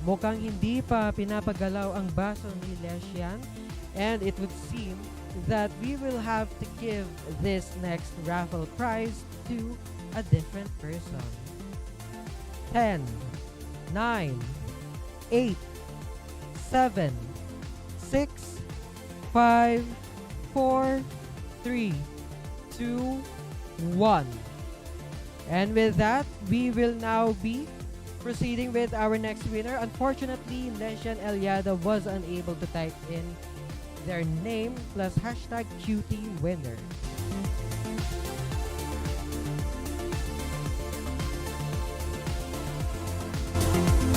Mukhang hindi pa pinapagalaw ang baso ni Legian, and it would seem that we will have to give this next raffle prize to a different person. 10, 9, 8, 7, 6, 5, 4, 3, 2, 1. And with that, we will now be proceeding with our next winner. Unfortunately, Legian Eliada was unable to type in their name plus hashtag cutie winner.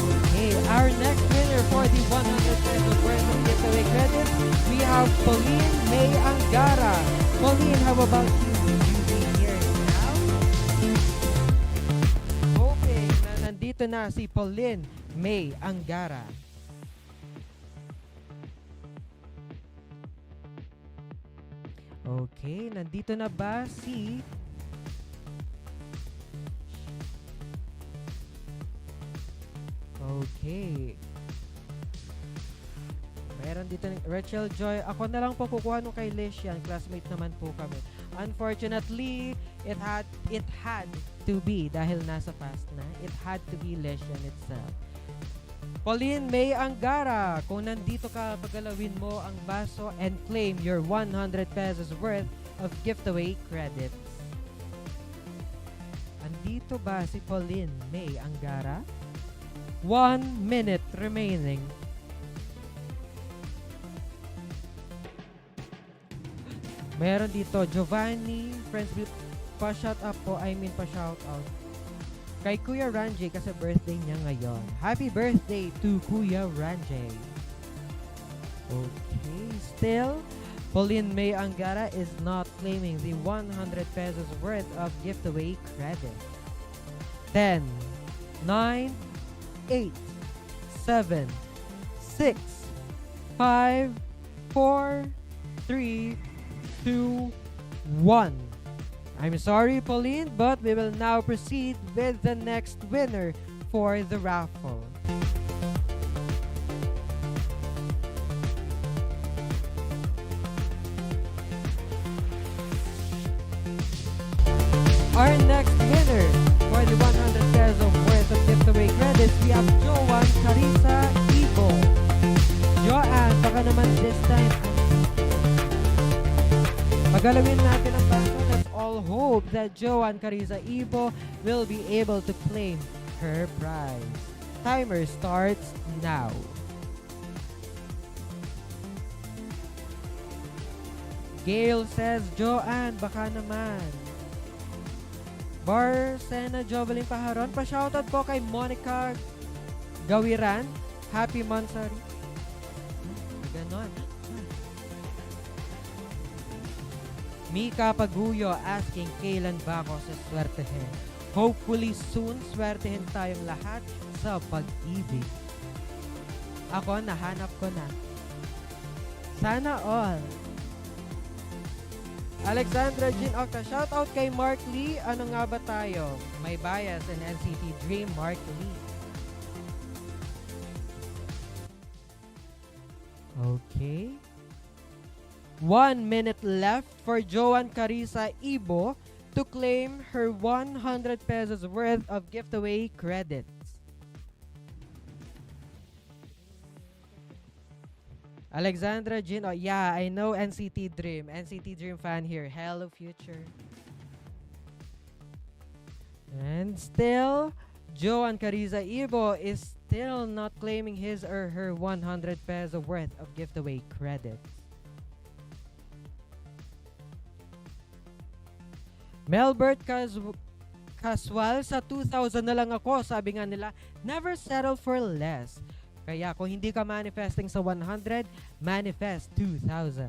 Okay, our next winner for the 100 pesos worth of giveaway credits, we have Pauline May Angara. Pauline, how about you? You be here now? Hoping na nandito na si Pauline May Angara. Okay, nandito na ba si Okay. Meron dito ni Rachel Joy. Ako na lang po kukuha nung kay Legian. Classmate naman po kami. Unfortunately, it had to be dahil nasa past na. It had to be Legian itself. Pauline May Angara, kung nandito ka, pagalawin mo ang baso and claim your 100 pesos worth of giveaway credits. Andito ba si Pauline May Angara? 1 minute remaining. Meron dito, Giovanni, friends with pa-shout up po, pa-shout out. Kay Kuya Ranjay kasi birthday niya ngayon. Happy birthday to Kuya Ranjay. Okay, still, Pauline May Angara is not claiming the 100 pesos worth of giveaway credit. 10, 9, 8, 7, 6, 5, 4, 3, 2, 1. I'm sorry, Pauline, but we will now proceed with the next winner for the raffle. Our next winner for the 100 pesos worth of giveaway credits, we have Joanne Carissa Ibo. Joanne, baka naman this time magalawin natin ang baso. Let's all hope that Joanne Carissa Ibo will be able to claim her prize. Timer starts now. Gail says, Joanne, baka naman. Barsena Jovelyn Paharon, pa-shoutout po kay Monica Gawiran. Happy Mansari. Ganon. Mika Paguyo asking, kailan ba ako sa swertehin? Hopefully soon, swertehin tayong lahat sa pag-ibig. Ako, nahanap ko na. Sana all. Alexandra Jean Octa, shoutout kay Mark Lee. Ano nga ba tayo? May bias in NCT Dream, Mark Lee. Okay. 1 minute left for Joanne Carissa Ibo to claim her 100 pesos worth of giveaway credits. Alexandra Jean, oh yeah, I know NCT Dream. NCT Dream fan here. Hello, future. And still, Joanne Carissa Ibo is still not claiming his or her 100 peso worth of giveaway credits. Melbert Caswal, sa 2,000 na lang ako. Sabi nga nila, never settle for less. Kaya kung hindi ka manifesting sa 100, manifest 2,000.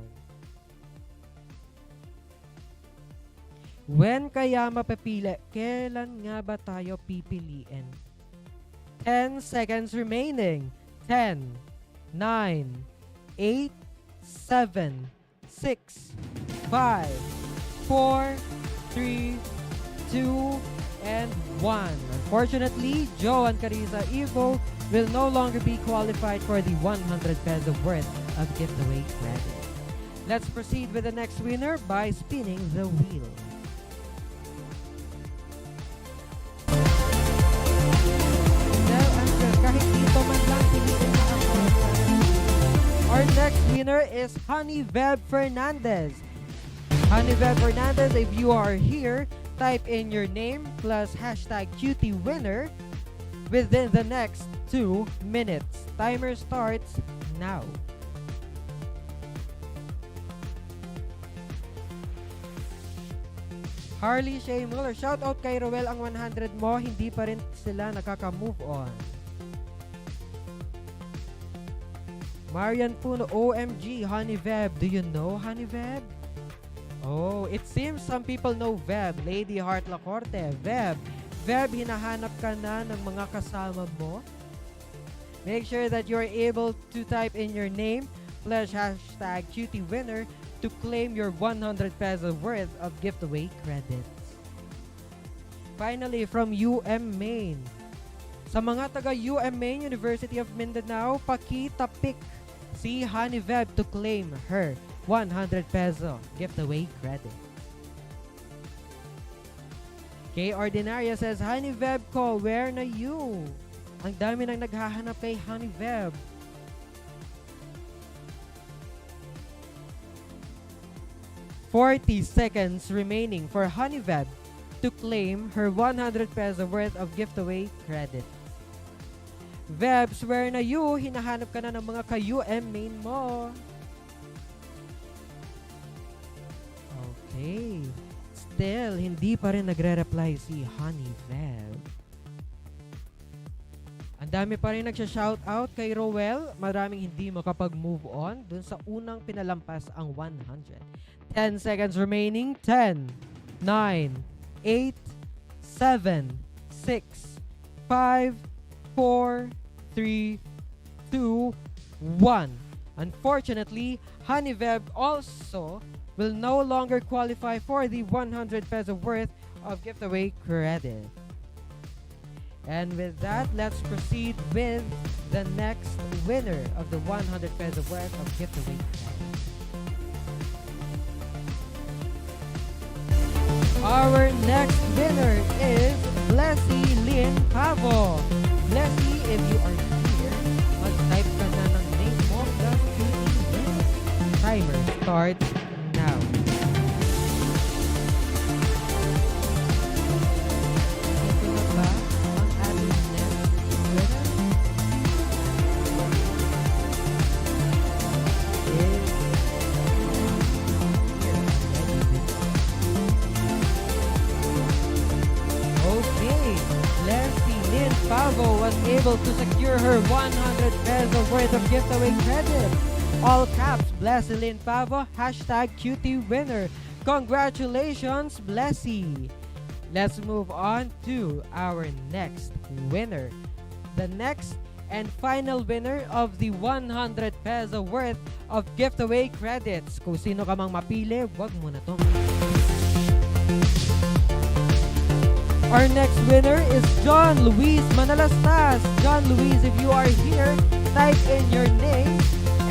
When kaya mapapili? Kailan nga ba tayo pipiliin? 10 seconds remaining. 10, 9, 8, 7, 6, 5, 4, 3, 2, and 1. Unfortunately, Joanne Carissa Ivo will no longer be qualified for the 100 peso worth of giveaway credit. Let's proceed with the next winner by spinning the wheel. Our next winner is Honeyweb Fernandez. Honeyweb Fernandez, if you are here, type in your name plus hashtag #QTWinner within the next 2 minutes. Timer starts now. Harley Shea Muller, shout out kay Roel, ang 100 mo, hindi pa rin sila nakaka-move on. Marian Puno, OMG, Honeyweb. Do you know Honeyweb? Oh, it seems some people know Veb. Lady Heart Lacorte, Veb. Veb, hinahanap ka na ng mga kasama mo? Make sure that you're able to type in your name plus hashtag #QTWinner to claim your 100 peso worth of giveaway credits. Finally, from UM Maine. Sa mga taga UM Maine, University of Mindanao, pakitapik si Honeyweb to claim her 100 peso giveaway credit. Kay Ordinaria says, Honeyweb ko, where na you? Ang dami nang naghahanap kay Honeyweb. "40 seconds remaining for Honeyweb to claim her 100 peso worth of giveaway credit. Vebs, where na you? Hinahanap ka na ng mga ka-UM main mo. Okay. Still, hindi pa rin nagre-reply si Honeyweb. Ang dami pa rin nagsha-shoutout kay Roel. Maraming hindi makapag-move on dun sa unang pinalampas ang 100. 10 seconds remaining. 10, 9, 8, 7, 6, 5, 4, 3, 2, 1. Unfortunately, Honeyweb also will no longer qualify for the 100 peso worth of giveaway credit. And with that, let's proceed with the next winner of the 100 peso worth of giveaway credit. Our next winner is Blessy Lynn Pavo. Blessy, if you are here, mag-type ka na ng name mo plus QTWinner. Timer starts now. Ito na ba ang ating next winner? Leslie Lynn Pavo was able to secure her 100 peso worth of giveaway credit. All caps, Blessy Lynn Pavo, hashtag cutie winner. Congratulations, Blessy! Let's move on to our next winner. The next and final winner of the 100 peso worth of giveaway credits. Kung sino ka mang mapili, wag mo na to. Our next winner is John Luis Manalastas. John Luis, if you are here, type in your name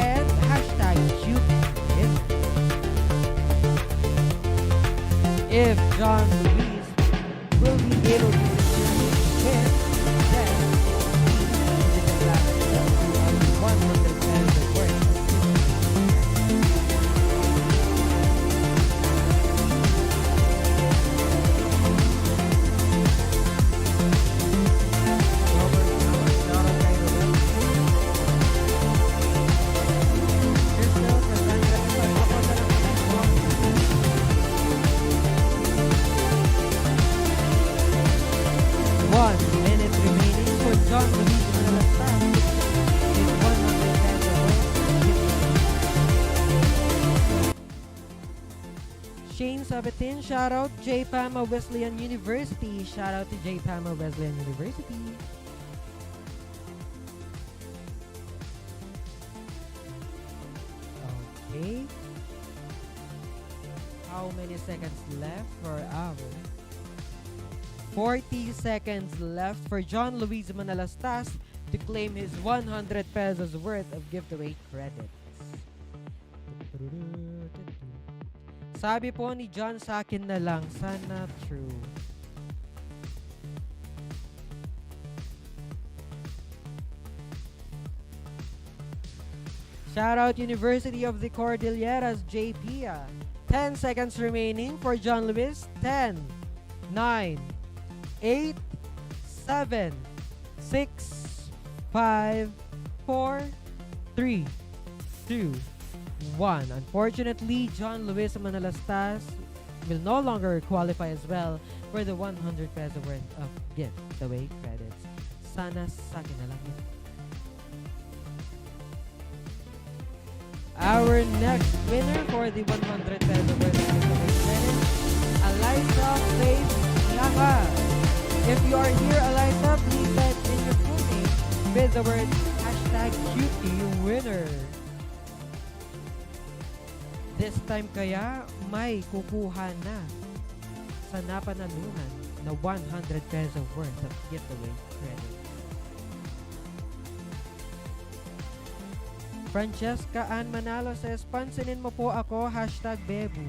and hashtag cute. If John Luis will be able to secure his win, then he is the 100 peso worth. Shane Sabatin, shout out J. Pama Wesleyan University. Shout out to J. Pama Wesleyan University. Okay. How many seconds left for our 40 seconds left for John Luis Manalastas to claim his 100 pesos worth of giveaway credits. Sabi po ni John, sa akin na lang, sana true. Shout out University of the Cordilleras, JPA. 10 seconds remaining for John Luis. 10, 9, 8, 7, 6, 5, 4, 3, 2, 1. Unfortunately, John Luis Manalastas will no longer qualify as well for the 100 peso worth of giveaway credits. Sana sa akin na lang yun. Our next winner for the 100 peso worth of giveaway credits, Eliza Faith Yaka. If you are here, Eliza, please type in your full name with the word hashtag cutie winner. This time kaya may kukuha na sa napanalunan na 100 peso worth of giveaway credit. Francesca Ann Manalo says, pansinin mo po ako, hashtag Bebu.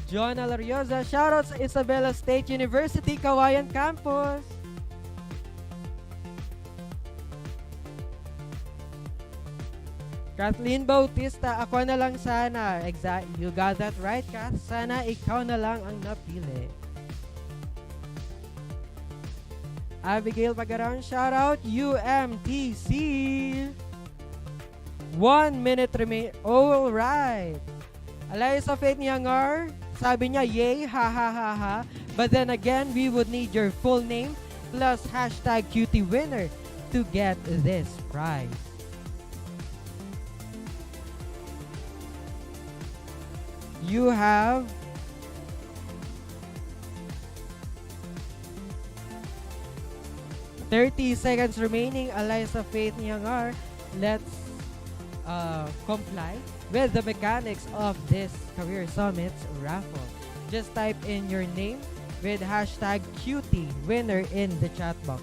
John Alarioza, shoutout sa Isabela State University, Kawayan Campus. Kathleen Bautista, ako na lang sana. Exact, you got that right, Kath. Sana ikaw na lang ang napili. Abigail Pagaran, shoutout UMTC. 1 minute remain. All right. Eliza Faith Niangar, sabi niya, yay, ha ha ha ha. But then again, we would need your full name plus hashtag cutie winner to get this prize. You have 30 seconds remaining, Eliza Faith Niangar. Let's comply with the mechanics of this Career Summits raffle. Just type in your name with hashtag cutie winner in the chat box.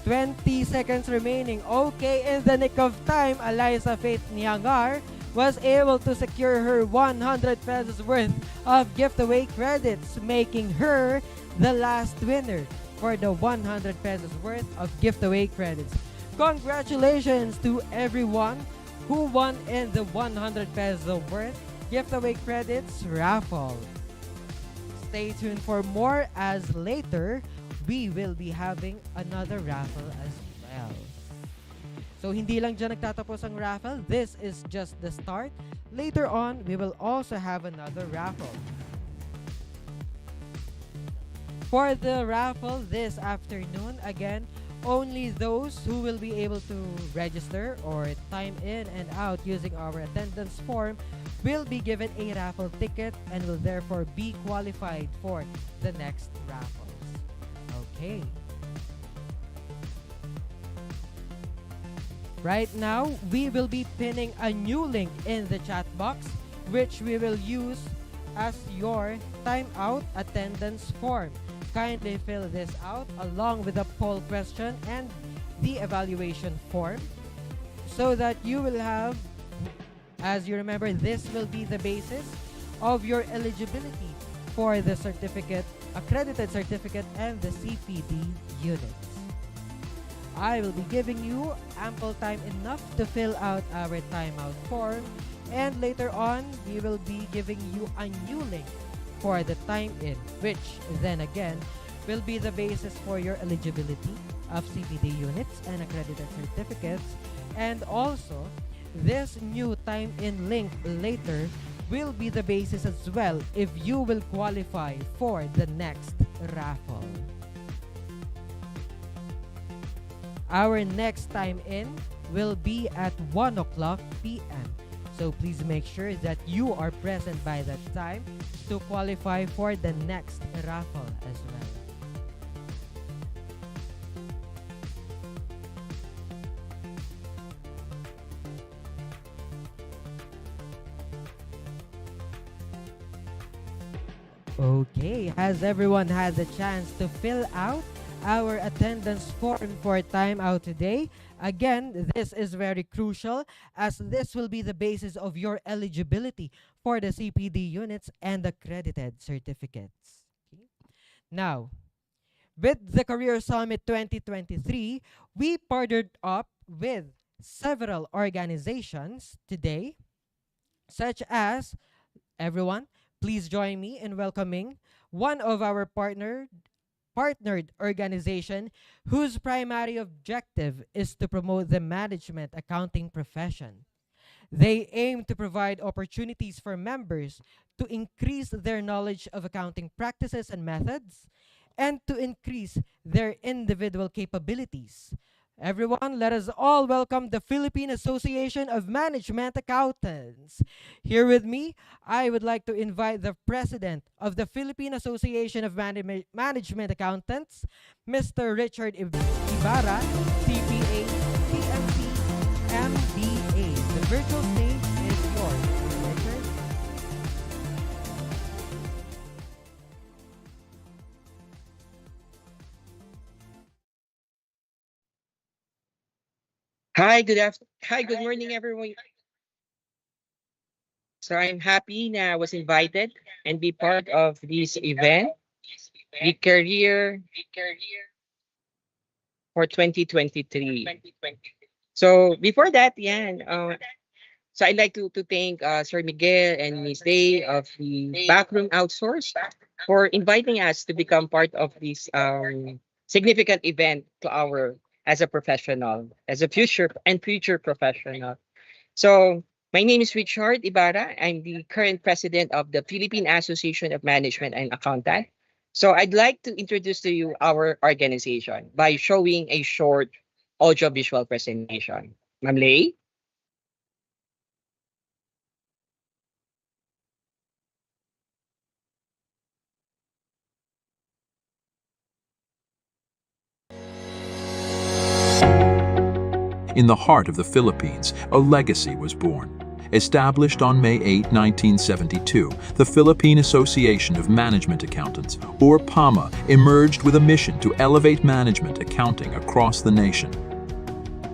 20 seconds remaining. Okay, in the nick of time, Eliza Faith Niangar was able to secure her 100 pesos worth of giveaway credits, making her the last winner for the 100 pesos worth of giveaway credits. Congratulations to everyone who won in the 100 peso worth giveaway credits raffle. Stay tuned for more, as later we will be having another raffle as well. So hindi lang dyan nagtatapos ang raffle. This is just the start. Later on, we will also have another raffle. For the raffle this afternoon, again, only those who will be able to register or time in and out using our attendance form will be given a raffle ticket and will therefore be qualified for the next raffles. Okay. Right now, we will be pinning a new link in the chat box, which we will use as your timeout attendance form. Kindly fill this out along with the poll question and the evaluation form so that you will have, as you remember, this will be the basis of your eligibility for the certificate, accredited certificate, and the CPD units. I will be giving you ample time enough to fill out our timeout form, and later on, we will be giving you a new link for the time-in, which then again will be the basis for your eligibility of CPD units and accredited certificates. And also, this new time-in link later will be the basis as well if you will qualify for the next raffle. Our next time-in will be at 1 o'clock p.m. So please make sure that you are present by that time to qualify for the next raffle as well. Okay, has everyone had the chance to fill out our attendance form for timeout today? Again, this is very crucial as this will be the basis of your eligibility for the CPD units and accredited certificates. Okay. Now, with the Career Summit 2023, we partnered up with several organizations today, such as, everyone, please join me in welcoming one of our partnered organization whose primary objective is to promote the management accounting profession. They aim to provide opportunities for members to increase their knowledge of accounting practices and methods and to increase their individual capabilities. Everyone, let us all welcome the Philippine Association of Management Accountants. Here with me, I would like to invite the President of the Philippine Association of Management Accountants, Mr. Richard Ibarra, CPA, PMP, MBA. The virtual stage is yours, Richard. Hi, good morning, everyone. So I'm happy that I was invited and be part of this event, the career for 2023. So before that, so I'd like to thank Sir Miguel and Ms. Day of the Backroom Outsource for inviting us to become part of this significant event to our as a professional, as a future professional. So my name is Richard Ibarra. I'm the current president of the Philippine Association of Management and Accountant. So I'd like to introduce to you our organization by showing a short audiovisual presentation. Ma'am Lei? In the heart of the Philippines, a legacy was born. Established on May 8, 1972, the Philippine Association of Management Accountants, or PAMA, emerged with a mission to elevate management accounting across the nation.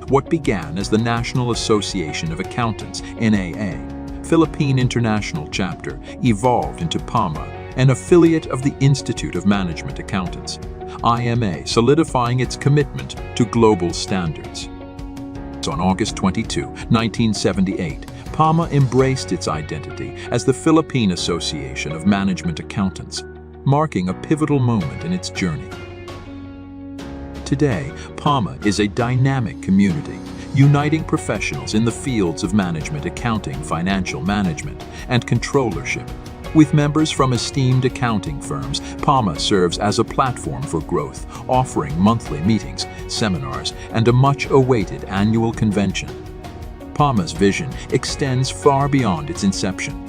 What began as the National Association of Accountants, NAA, Philippine International Chapter, evolved into PAMA, an affiliate of the Institute of Management Accountants, IMA, solidifying its commitment to global standards. On August 22, 1978, PAMA embraced its identity as the Philippine Association of Management Accountants, marking a pivotal moment in its journey. Today, PAMA is a dynamic community, uniting professionals in the fields of management accounting, financial management, and controllership. With members from esteemed accounting firms, PAMA serves as a platform for growth, offering monthly meetings, seminars, and a much-awaited annual convention. PAMA's vision extends far beyond its inception.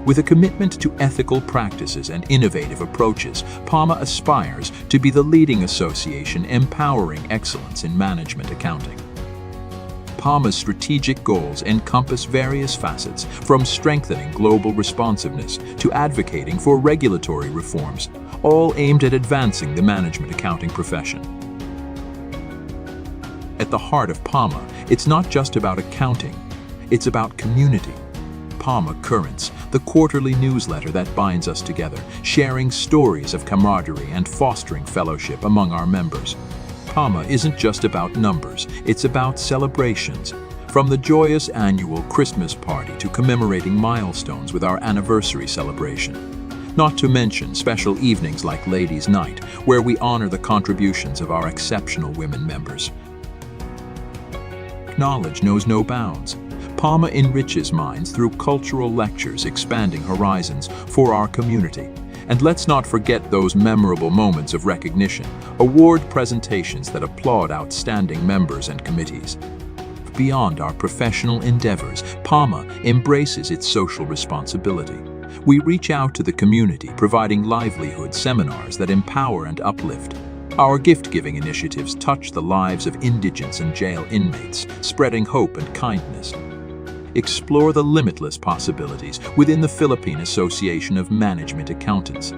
With a commitment to ethical practices and innovative approaches, PAMA aspires to be the leading association empowering excellence in management accounting. PAMA's strategic goals encompass various facets, from strengthening global responsiveness to advocating for regulatory reforms, all aimed at advancing the management accounting profession. At the heart of PAMA, it's not just about accounting, it's about community. PAMA Currents, the quarterly newsletter that binds us together, sharing stories of camaraderie and fostering fellowship among our members. PAMA isn't just about numbers, it's about celebrations. From the joyous annual Christmas party to commemorating milestones with our anniversary celebration. Not to mention special evenings like Ladies' Night, where we honor the contributions of our exceptional women members. Knowledge knows no bounds. PAMA enriches minds through cultural lectures expanding horizons for our community. And let's not forget those memorable moments of recognition, award presentations that applaud outstanding members and committees. Beyond our professional endeavors, PAMA embraces its social responsibility. We reach out to the community, providing livelihood seminars that empower and uplift. Our gift-giving initiatives touch the lives of indigents and jail inmates, spreading hope and kindness. Explore the limitless possibilities within the Philippine Association of Management Accountants.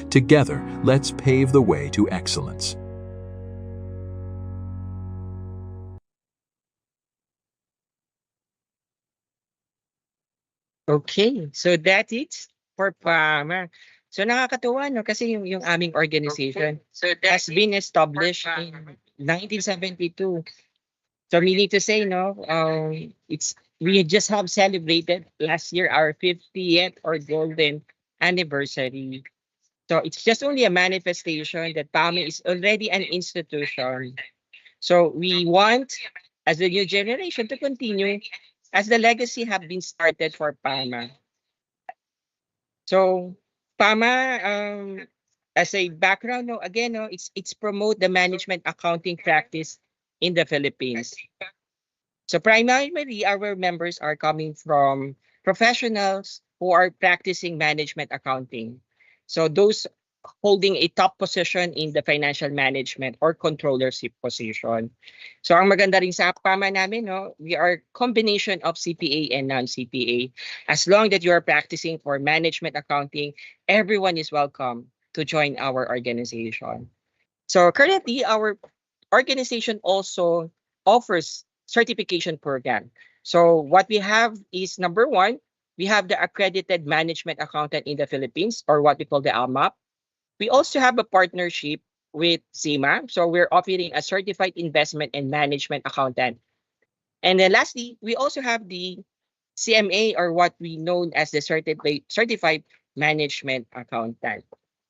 Together, let's pave the way to excellence. Okay, so that's it for PAMA. So nakakatuwa, no? Kasi yung aming organization has been established in 1972. So meaning to say, no, we just have celebrated last year our 50th or golden anniversary. So it's just only a manifestation that PAMA is already an institution. So we want, as the new generation, to continue as the legacy have been started for PAMA. So PAMA, as a background, no, again, no, it's promote the management accounting practice in the Philippines. So primarily, our members are coming from professionals who are practicing management accounting. So those holding a top position in the financial management or controllership position. So ang maganda rin sa PAMA namin, no, we are combination of CPA and non-CPA. As long that you are practicing for management accounting, everyone is welcome to join our organization. So currently, our organization also offers certification program. So what we have is, number one, we have the accredited management accountant in the Philippines, or what we call the AMAP. We also have a partnership with SEMA. So we're offering a certified investment and management accountant. And then lastly, we also have the CMA, or what we know as the certified management accountant.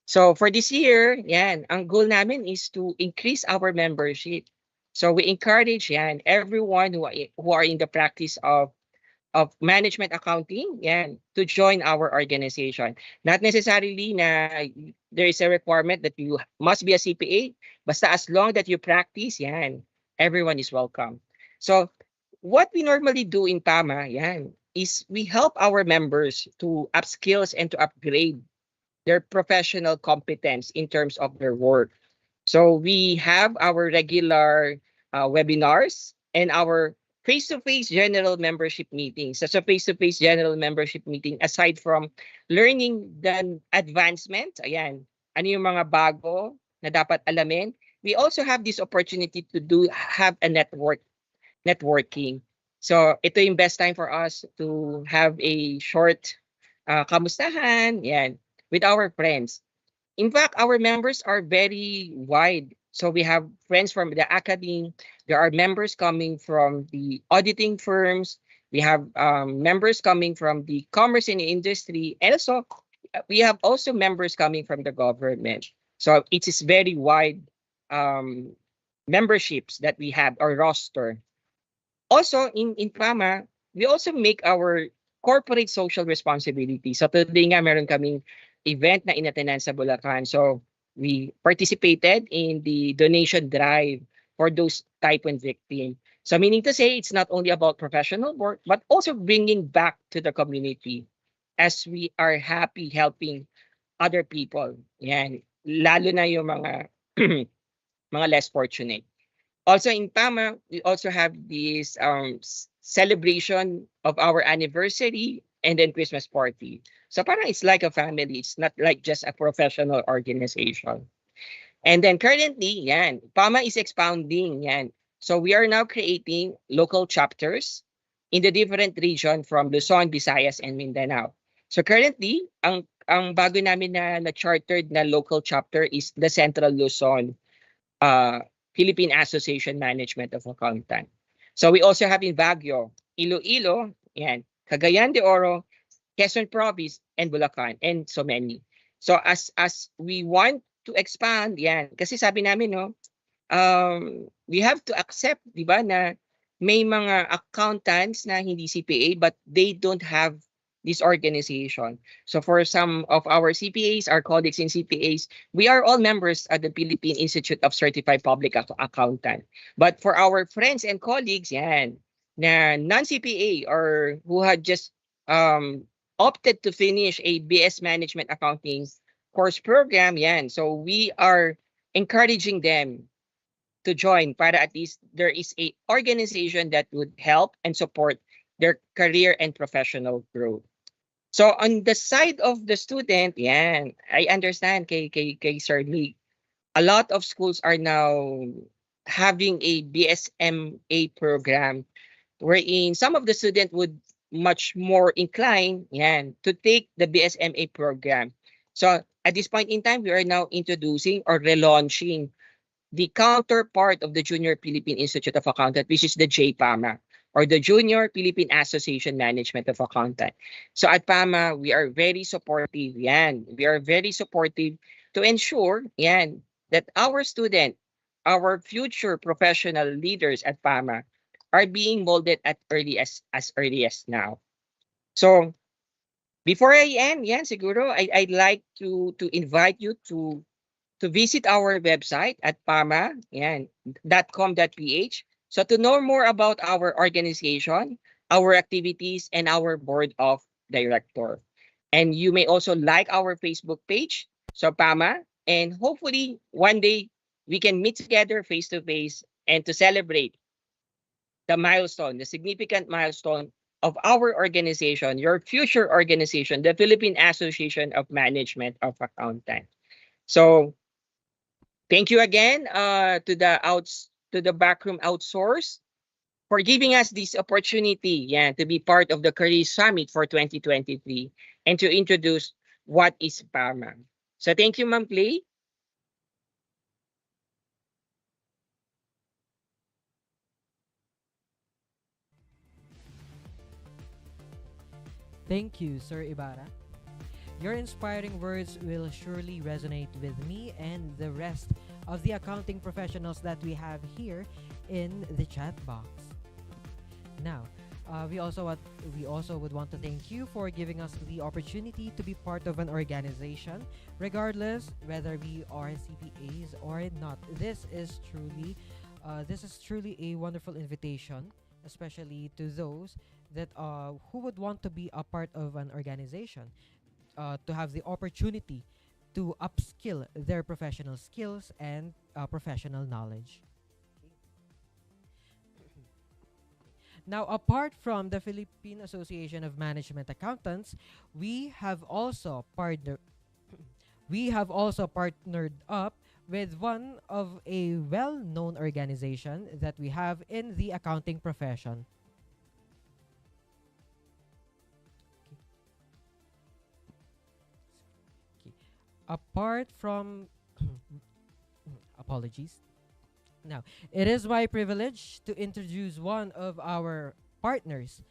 So for this year, yan, ang goal namin is to increase our membership. So we encourage everyone who are in the practice of management accounting, to join our organization. Not necessarily na there is a requirement that you must be a CPA, basta as long that you practice, everyone is welcome. So what we normally do in PAMA, is we help our members to upskills and to upgrade their professional competence in terms of their work. So we have our regular webinars and our face-to-face general membership meetings. As a face-to-face general membership meeting, aside from learning the advancement, ano yung mga bago na dapat alamin, we also have this opportunity to have a networking. So ito yung best time for us to have a short kamustahan, with our friends. In fact, our members are very wide. So we have friends from the academy. There are members coming from the auditing firms. We have members coming from the commerce and industry. And also, we have also members coming from the government. So it is very wide memberships that we have, our roster. Also, in PAMA, we also make our corporate social responsibility. So today nga meron kaming event na inatenan sa Bulacan. So we participated in the donation drive for those type 1 victims. So meaning to say, it's not only about professional work, but also bringing back to the community as we are happy helping other people. Yan. Lalo na yung mga mga less fortunate. Also in Tama, we also have this celebration of our anniversary and then Christmas party. So parang it's like a family. It's not like just a professional organization. And then currently, yan, PAMA is expounding, yan. So we are now creating local chapters in the different region from Luzon, Visayas, and Mindanao. So currently, ang bago namin na chartered na local chapter is the Central Luzon Philippine Association Management of Accountant. So we also have in Baguio, Iloilo, yan, Cagayan de Oro, Quezon Province, and Bulacan, and so many. So as we want to expand, yan, kasi sabi namin, no, we have to accept, di ba, na may mga accountants na hindi CPA but they don't have this organization. So for some of our CPAs, our colleagues in CPAs, we are all members at the Philippine Institute of Certified Public Accountant. But for our friends and colleagues, yan, na non-CPA or who had just opted to finish a BS Management Accounting course program, yan. So we are encouraging them to join para at least there is a organization that would help and support their career and professional growth. So on the side of the student, yan, I understand kay Sir Lee, a lot of schools are now having a BSMA program wherein some of the students would much more inclined, yan, to take the BSMA program. So at this point in time, we are now introducing or relaunching the counterpart of the Junior Philippine Institute of Accountant, which is the JPAMA, or the Junior Philippine Association Management of Accountant. So at PAMA, we are very supportive, yan. We are very supportive to ensure, yan, that our student, our future professional leaders at PAMA are being molded as early as now. So before I end, yan, siguro, I'd like to invite you to visit our website at pama.com.ph. So to know more about our organization, our activities, and our board of director. And you may also like our Facebook page, so PAMA, and hopefully one day we can meet together face to face and to celebrate the milestone, the significant milestone of our organization, your future organization, the Philippine Association of Management of Accountants. So thank you again to the Backroom Outsource for giving us this opportunity, yeah, to be part of the Career Summit for 2023 and to introduce what is PAMA. So thank you, Ma'am Clay. Thank you, Sir Ibarra. Your inspiring words will surely resonate with me and the rest of the accounting professionals that we have here in the chat box. Now, we also would want to thank you for giving us the opportunity to be part of an organization, regardless whether we are CPAs or not. This is truly a wonderful invitation, especially to those that who would want to be a part of an organization, to have the opportunity to upskill their professional skills and professional knowledge. Now, apart from the Philippine Association of Management Accountants, we have also partnered up with one of a well-known organization that we have in the accounting profession. Apart from apologies. Now, it is my privilege to introduce one of our partners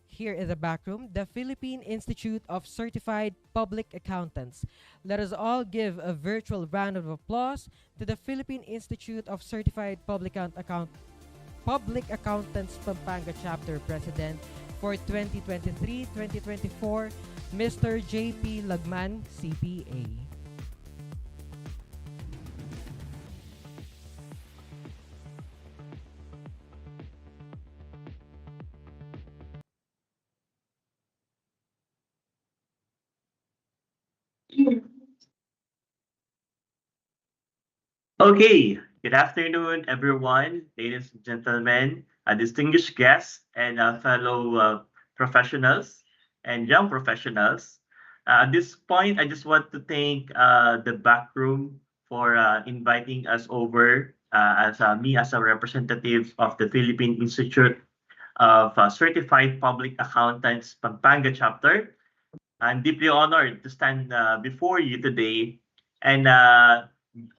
here in the back room, the Philippine Institute of Certified Public Accountants. Let us all give a virtual round of applause to the Philippine Institute of Certified Public Accountants Pampanga Chapter President, for 2023-2024, Mr. JP Lagman, CPA. Okay, good afternoon, everyone, ladies and gentlemen, distinguished guests, and fellow professionals and young professionals. At this point, I just want to thank the back room for inviting us over as me as a representative of the Philippine Institute of Certified Public Accountants Pampanga chapter. I'm deeply honored to stand before you today and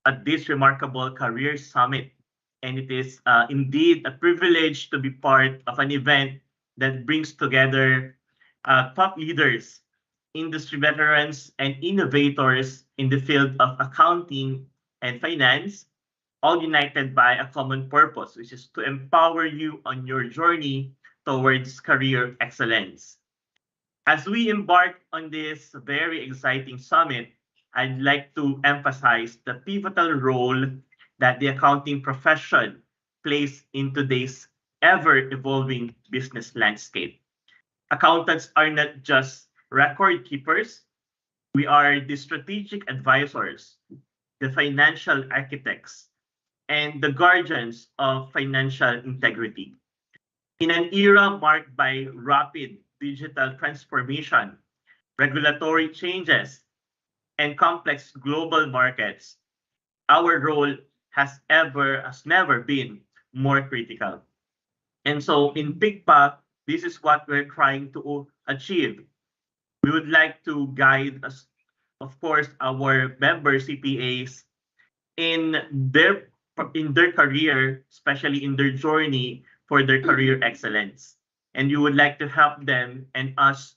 at this remarkable career summit. And it is indeed a privilege to be part of an event that brings together top leaders, industry veterans, and innovators in the field of accounting and finance, all united by a common purpose, which is to empower you on your journey towards career excellence. As we embark on this very exciting summit, I'd like to emphasize the pivotal role that the accounting profession plays in today's ever-evolving business landscape. Accountants are not just record keepers, we are the strategic advisors, the financial architects, and the guardians of financial integrity. In an era marked by rapid digital transformation, regulatory changes, and complex global markets, our role has never been more critical. And so in PICPA, this is what we're trying to achieve. We would like to guide us, of course, our member CPAs in their career, especially in their journey for their career excellence. And you would like to help them and us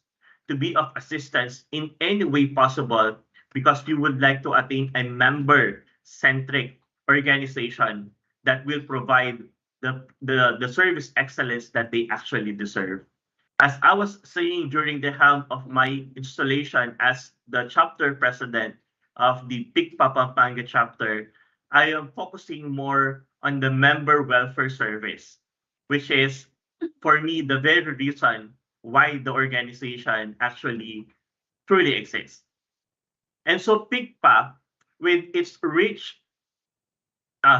to be of assistance in any way possible because we would like to attain a member-centric organization that will provide the service excellence that they actually deserve. As I was saying during the helm of my installation as the chapter president of the PICPA Pampanga chapter, I am focusing more on the member welfare service, which is, for me, the very reason why the organization actually truly exists. And so PICPA, with its rich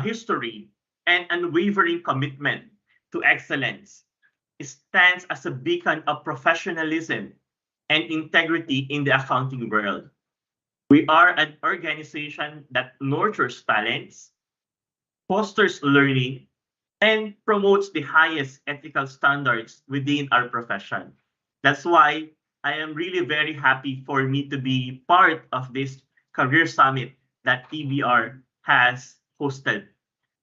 history and unwavering commitment to excellence, stands as a beacon of professionalism and integrity in the accounting world. We are an organization that nurtures talents, fosters learning, and promotes the highest ethical standards within our profession. That's why I am really very happy for me to be part of this career summit that TBR has hosted,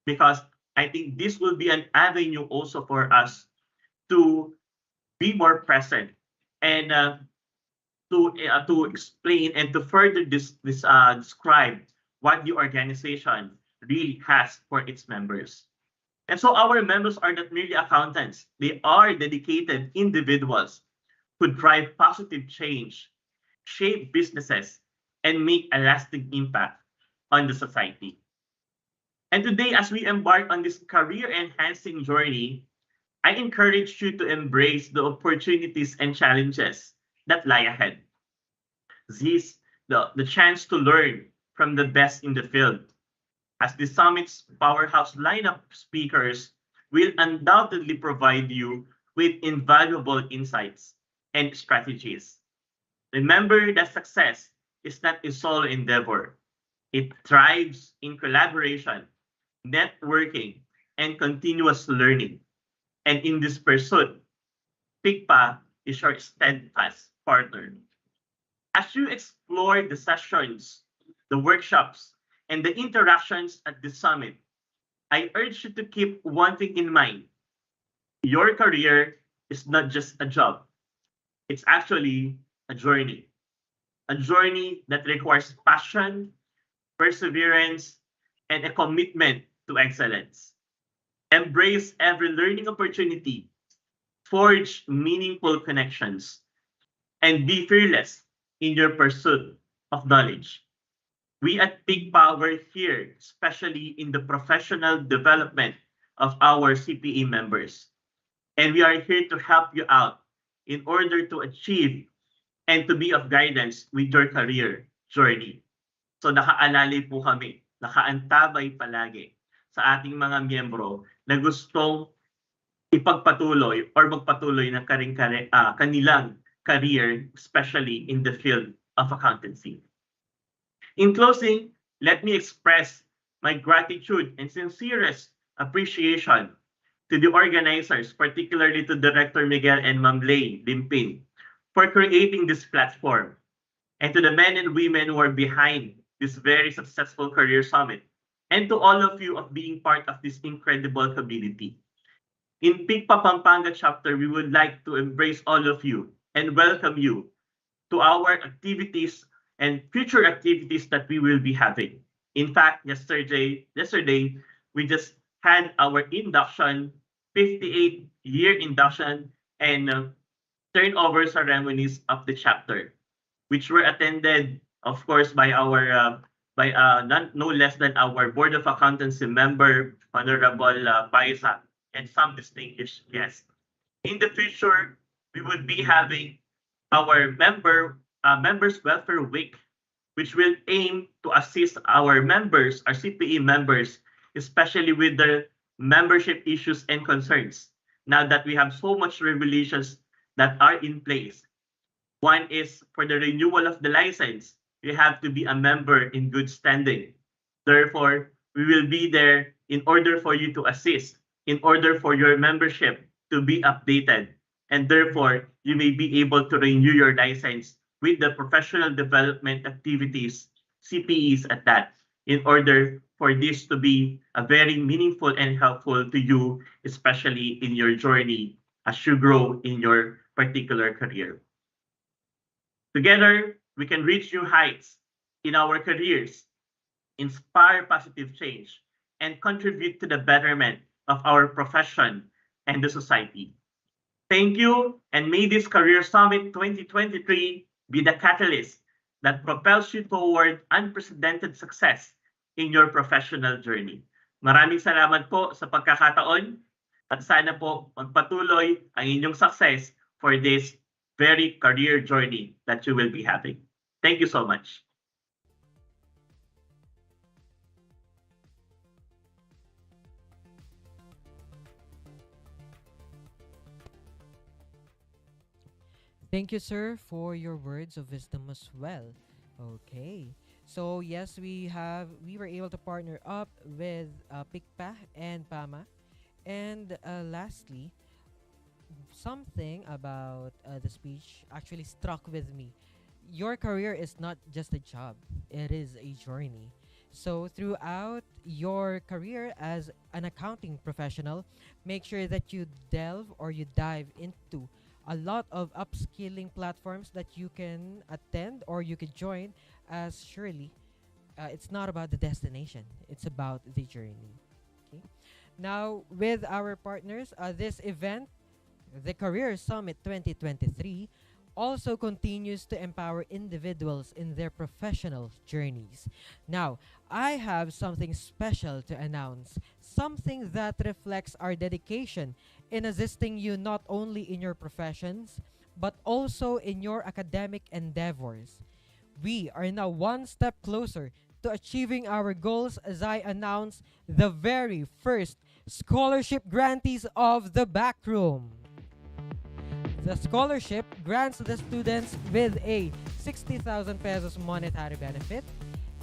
because I think this will be an avenue also for us to be more present and to explain and to further describe what the organization really has for its members. And so our members are not merely accountants, they are dedicated individuals who drive positive change, shape businesses, and make a lasting impact on the society. And today, as we embark on this career-enhancing journey, I encourage you to embrace the opportunities and challenges that lie ahead. The chance to learn from the best in the field, as the summit's powerhouse lineup of speakers will undoubtedly provide you with invaluable insights and strategies. Remember that success is not a solo endeavor. It thrives in collaboration, networking, and continuous learning. And in this pursuit, PICPA is your steadfast partner. As you explore the sessions, the workshops, and the interactions at the summit, I urge you to keep one thing in mind. Your career is not just a job. It's actually a journey that requires passion, perseverance, and a commitment to excellence. Embrace every learning opportunity, forge meaningful connections, and be fearless in your pursuit of knowledge. We at PICPA were here, especially in the professional development of our CPE members. And we are here to help you out in order to achieve and to be of guidance with your career journey. So nakaalalay po kami, nakaantabay palagi sa ating mga miyembro na gustong ipagpatuloy or magpatuloy ng kanilang career, especially in the field of accountancy. In closing, let me express my gratitude and sincerest appreciation to the organizers, particularly to Director Miguel and Ma'am Lay Limpin, for creating this platform, and to the men and women who are behind this very successful career summit, and to all of you of being part of this incredible community. In PICPA Pampanga chapter, we would like to embrace all of you and welcome you to our activities and future activities that we will be having. In fact, yesterday we just had our induction, 58-year induction and turnover ceremonies of the chapter, which were attended, of course, by our no less than our Board of Accountancy member, Honorable Paisa, and some distinguished guests. In the future, we would be having our Members Welfare Week, which will aim to assist our members, our CPE members, especially with their membership issues and concerns. Now that we have so much regulations that are in place. One is for the renewal of the license, you have to be a member in good standing. Therefore, we will be there in order for you to assist, in order for your membership to be updated, and therefore you may be able to renew your license with the professional development activities, CPEs at that, in order for this to be a very meaningful and helpful to you, especially in your journey as you grow in your particular career. Together, we can reach new heights in our careers, inspire positive change, and contribute to the betterment of our profession and the society. Thank you, and may this Career Summit 2023 be the catalyst that propels you toward unprecedented success in your professional journey. Maraming salamat po sa pagkakataon at sana po magpatuloy ang inyong success for this very career journey that you will be having. Thank you so much. Thank you, sir, for your words of wisdom as well. Okay. So yes, we were able to partner up with PICPA and PAMA. And lastly, something about the speech actually struck with me. Your career is not just a job, it is a journey. So throughout your career as an accounting professional, make sure that you delve or you dive into a lot of upskilling platforms that you can attend or you could join, as surely it's not about the destination, it's about the journey. Okay. Now, with our partners, this event, the Career Summit 2023, also continues to empower individuals in their professional journeys. Now, I have something special to announce, something that reflects our dedication in assisting you not only in your professions, but also in your academic endeavors. We are now one step closer to achieving our goals as I announce the very first scholarship grantees of the Backroom. The scholarship grants the students with a 60,000 pesos monetary benefit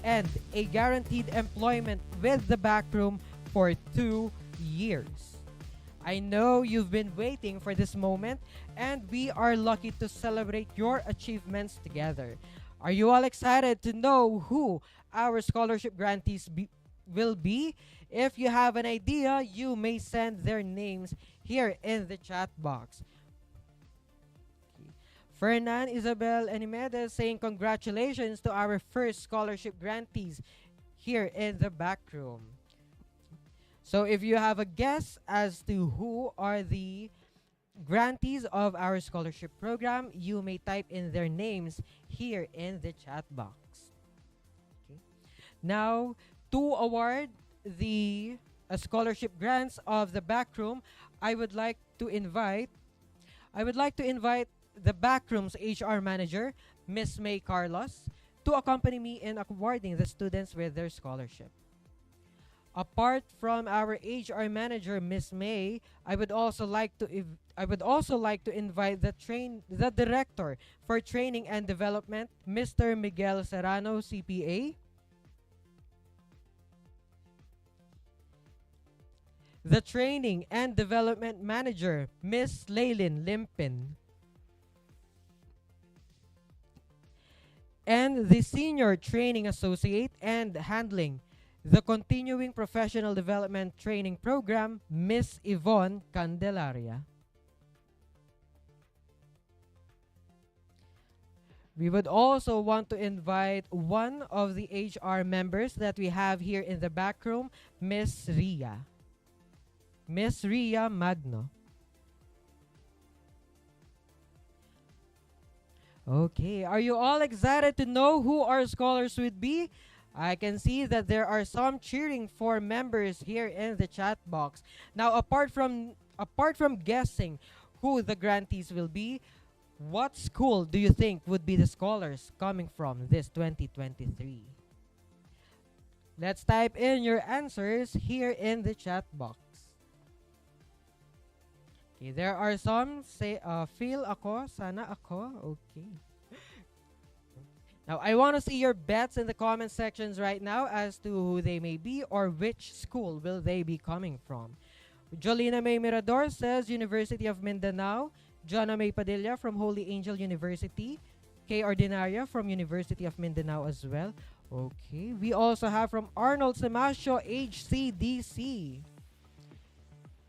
and a guaranteed employment with the Backroom for 2 years. I know you've been waiting for this moment, and we are lucky to celebrate your achievements together. Are you all excited to know who our scholarship grantees will be? If you have an idea, you may send their names here in the chat box. Fernan Isabel Animeda saying congratulations to our first scholarship grantees here in the Backroom. So if you have a guess as to who are the grantees of our scholarship program, you may type in their names here in the chat box. Okay. Now, to award the scholarship grants of the back room, I would like to invite the backroom's HR manager, Miss May Carlos, to accompany me in awarding the students with their scholarship. Apart from our HR manager, Miss May, I would also like to invite the director for training and development, Mr. Miguel Serrano, CPA. The training and development manager, Miss Laylin Limpin. And the senior training associate and handling the continuing professional development training program, Miss Yvonne Candelaria. We would also want to invite one of the HR members that we have here in the back room, Miss Ria. Miss Ria Magno. Okay, are you all excited to know who our scholars would be? I can see that there are some cheering for members here in the chat box. Now, apart from guessing who the grantees will be, what school do you think would be the scholars coming from this 2023? Let's type in your answers here in the chat box. Okay, there are some say, feel ako, sana ako. Okay. Now, I want to see your bets in the comment sections right now as to who they may be or which school will they be coming from. Jolina May Mirador says University of Mindanao. Jonna May Padilla from Holy Angel University. Kay Ordinaria from University of Mindanao as well. Okay. We also have from Arnold Semasio, HCDC.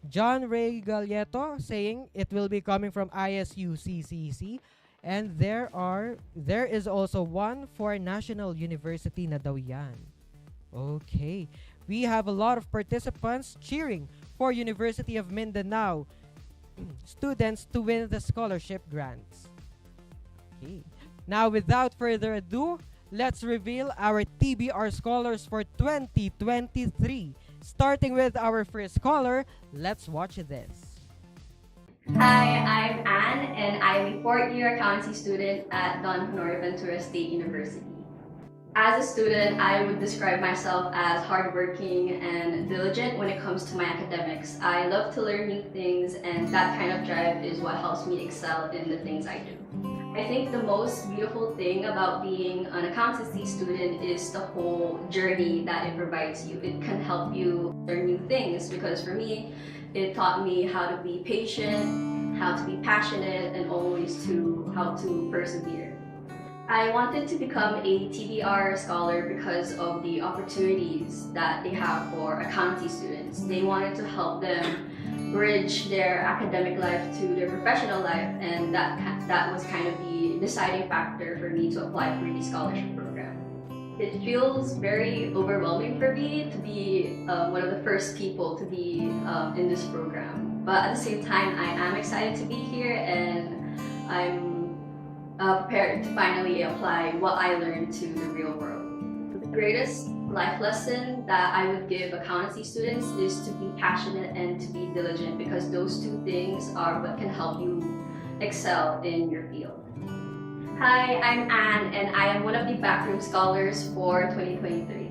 John Ray Galleto saying it will be coming from ISU CCC. And there is also one for National University na daw yan. Okay. We have a lot of participants cheering for University of Mindanao students to win the scholarship grants. Okay. Now, without further ado, let's reveal our TBR Scholars for 2023. Starting with our first scholar, let's watch this. Hi, I'm Anne, and I'm a fourth-year accountancy student at Don Honor Ventura State University. As a student, I would describe myself as hardworking and diligent when it comes to my academics. I love to learn new things, and that kind of drive is what helps me excel in the things I do. I think the most beautiful thing about being an accountancy student is the whole journey that it provides you. It can help you learn new things because for me, it taught me how to be patient, how to be passionate, and always how to persevere. I wanted to become a TBR scholar because of the opportunities that they have for accounting students. They wanted to help them bridge their academic life to their professional life, and that was kind of the deciding factor for me to apply for the scholarship program. It feels very overwhelming for me to be one of the first people to be in this program. But at the same time, I am excited to be here, and I'm prepared to finally apply what I learned to the real world. The greatest life lesson that I would give accountancy students is to be passionate and to be diligent, because those two things are what can help you excel in your field. Hi, I'm Anne, and I am one of the backroom scholars for 2023.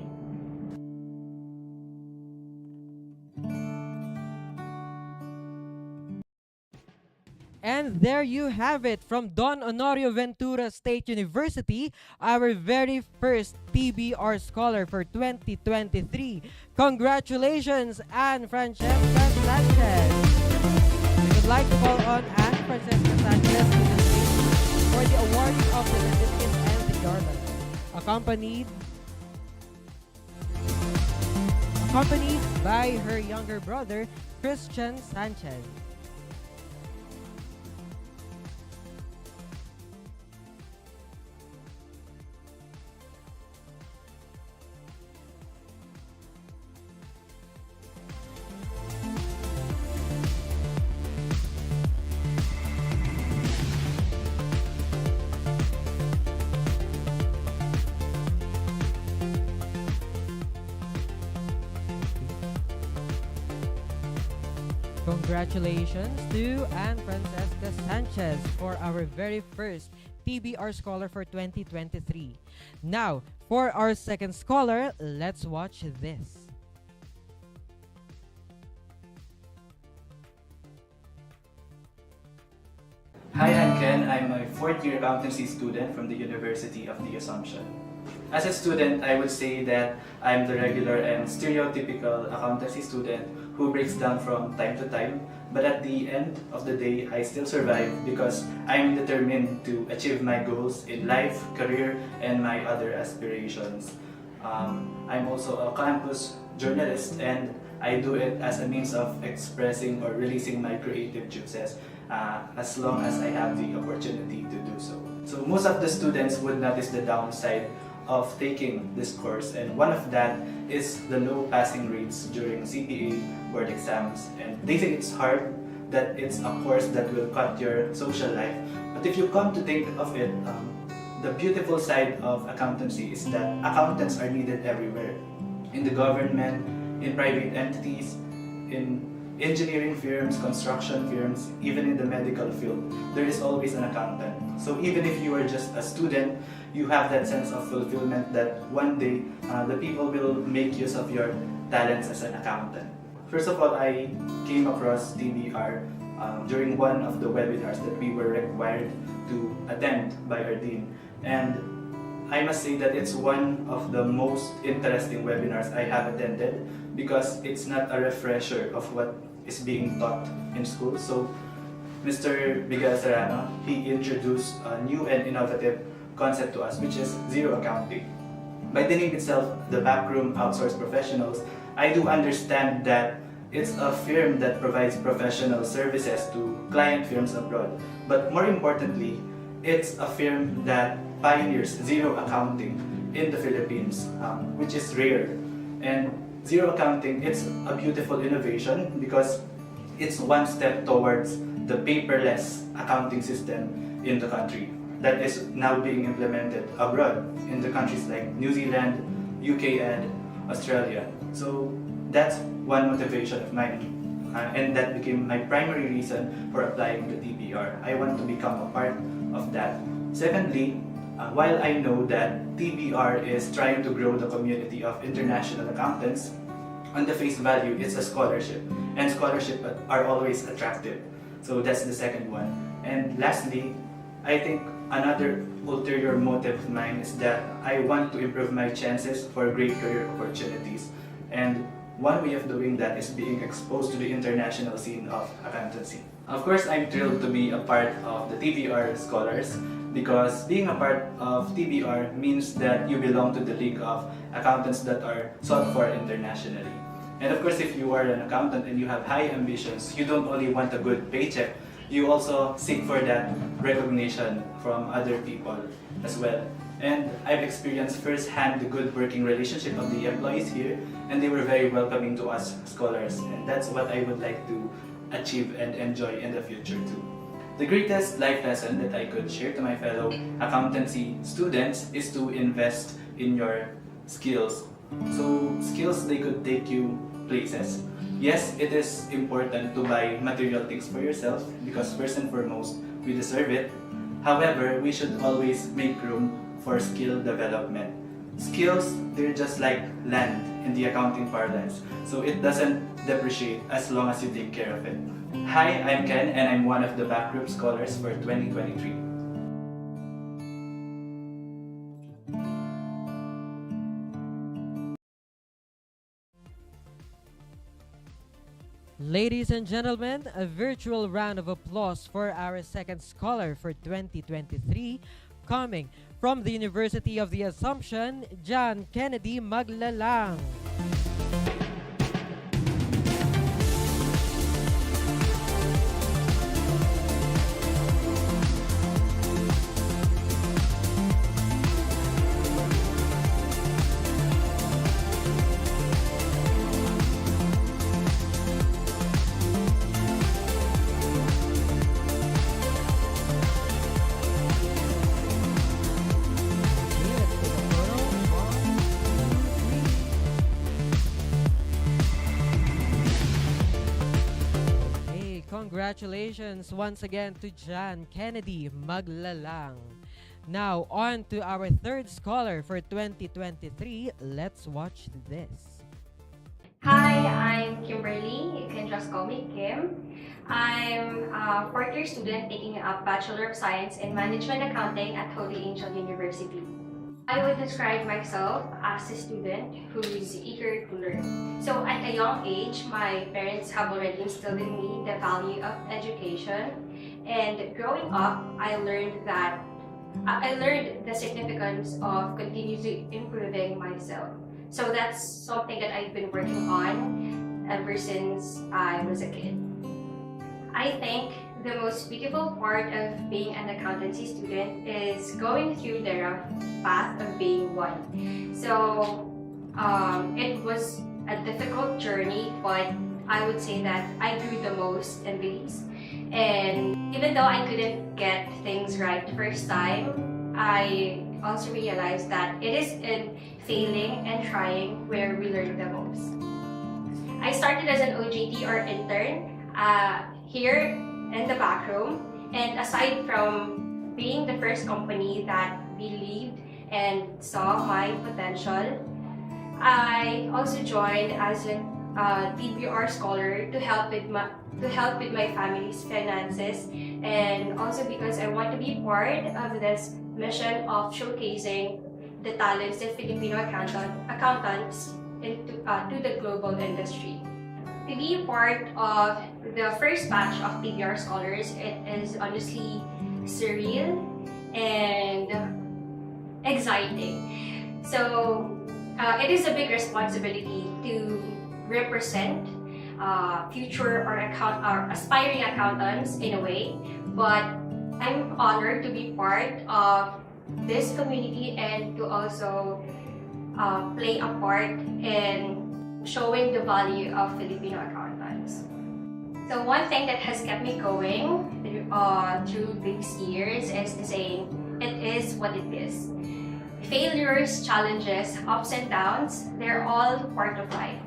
And there you have it, from Don Honorio Ventura State University, our very first TBR Scholar for 2023. Congratulations, Anne Francesca Sanchez. We would like to call on Anne Francesca Sanchez to the stage for the awarding of the certificate and the garland, accompanied by her younger brother, Christian Sanchez. Congratulations to Anne Francesca Sanchez for our very first TBR Scholar for 2023. Now, for our second scholar, let's watch this. Hi, I'm Ken. I'm a fourth-year accountancy student from the University of the Assumption. As a student, I would say that I'm the regular and stereotypical accountancy student who breaks down from time to time, but at the end of the day, I still survive because I'm determined to achieve my goals in life, career, and my other aspirations. I'm also a campus journalist, and I do it as a means of expressing or releasing my creative juices as long as I have the opportunity to do so. So most of the students would notice the downside of taking this course, and one of that is the low passing rates during CPA board exams. And they think it's hard, that it's a course that will cut your social life. But if you come to think of it, the beautiful side of accountancy is that accountants are needed everywhere. In the government, in private entities, in engineering firms, construction firms, even in the medical field, there is always an accountant. So even if you are just a student, you have that sense of fulfillment that one day the people will make use of your talents as an accountant. First of all, I came across TBR during one of the webinars that we were required to attend by our dean. And I must say that it's one of the most interesting webinars I have attended because it's not a refresher of what is being taught in school. So Mr. Miguel Serrano, he introduced a new and innovative concept to us, which is zero accounting. By the name itself, the backroom outsourced professionals, I do understand that it's a firm that provides professional services to client firms abroad. But more importantly, it's a firm that pioneers zero accounting in the Philippines, which is rare. And zero accounting, it's a beautiful innovation because it's one step towards the paperless accounting system in the country that is now being implemented abroad in the countries like New Zealand, UK, and Australia. So that's one motivation of mine, and that became my primary reason for applying to TBR. I want to become a part of that. Secondly, while I know that TBR is trying to grow the community of international accountants, on the face value, it's a scholarship, and scholarships are always attractive. So that's the second one. And lastly, I think another ulterior motive of mine is that I want to improve my chances for great career opportunities. And one way of doing that is being exposed to the international scene of accountancy. Of course, I'm thrilled to be a part of the TBR Scholars because being a part of TBR means that you belong to the league of accountants that are sought for internationally. And of course, if you are an accountant and you have high ambitions, you don't only want a good paycheck, you also seek for that recognition from other people as well. And I've experienced firsthand the good working relationship of the employees here, and they were very welcoming to us scholars. And that's what I would like to achieve and enjoy in the future too. The greatest life lesson that I could share to my fellow accountancy students is to invest in your skills. So skills, they could take you places. Yes, it is important to buy material things for yourself because first and foremost, we deserve it. However, we should always make room for skill development. Skills, they're just like land in the accounting parlance, so it doesn't depreciate as long as you take care of it. Hi, I'm Ken, and I'm one of the backroom scholars for 2023. Ladies and gentlemen, a virtual round of applause for our second scholar for 2023, coming from the University of the Assumption, John Kennedy Maglalang. Congratulations once again to John Kennedy Maglalang. Now, on to our third scholar for 2023. Let's watch this. Hi, I'm Kimberly. You can just call me Kim. I'm a fourth year student taking a Bachelor of Science in Management Accounting at Holy Angel University. I would describe myself as a student who is eager to learn. So at a young age, my parents have already instilled in me the value of education. And growing up, I learned the significance of continuously improving myself. So that's something that I've been working on ever since I was a kid. I think the most beautiful part of being an accountancy student is going through the rough path of being one. So it was a difficult journey, but I would say that I grew the most in these. And even though I couldn't get things right the first time, I also realized that it is in failing and trying where we learn the most. I started as an OJT or intern here in the back room, and aside from being the first company that believed and saw my potential, I also joined as a TBR Scholar to help with my family's finances, and also because I want to be part of this mission of showcasing the talents of Filipino accountants to the global industry. To be part of the first batch of TBR Scholars, it is honestly surreal and exciting. So it is a big responsibility to represent future or aspiring accountants in a way, but I'm honored to be part of this community and to also play a part in showing the value of Filipino accountants. So one thing that has kept me going through these years is the saying, it is what it is. Failures, challenges, ups and downs, they're all part of life.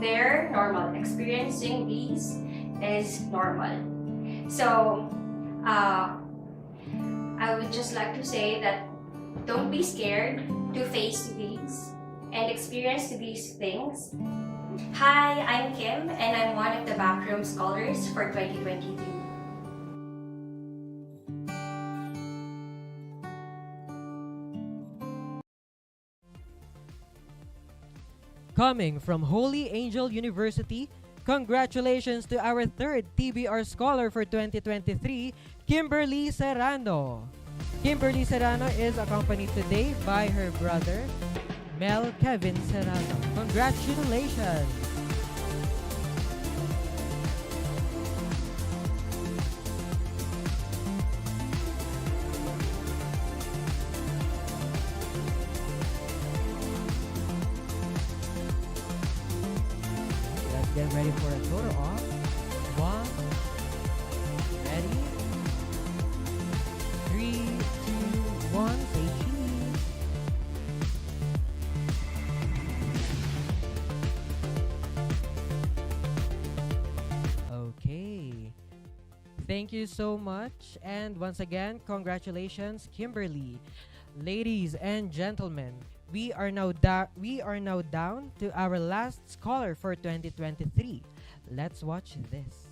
They're normal. Experiencing these is normal. So I would just like to say that don't be scared to face these and experience these things. Hi, I'm Kim, and I'm one of the backroom scholars for 2023. Coming from Holy Angel University, congratulations to our third TBR Scholar for 2023, Kimberly Serrano. Kimberly Serrano is accompanied today by her brother, Mel Kevin Serrano. Congratulations! Let's get ready for a total of 1. Ready? 3, 2, 1. Say cheese. Okay. Thank you so much. And once again, congratulations, Kimberly. Ladies and gentlemen, we are now down to our last scholar for 2023. Let's watch this.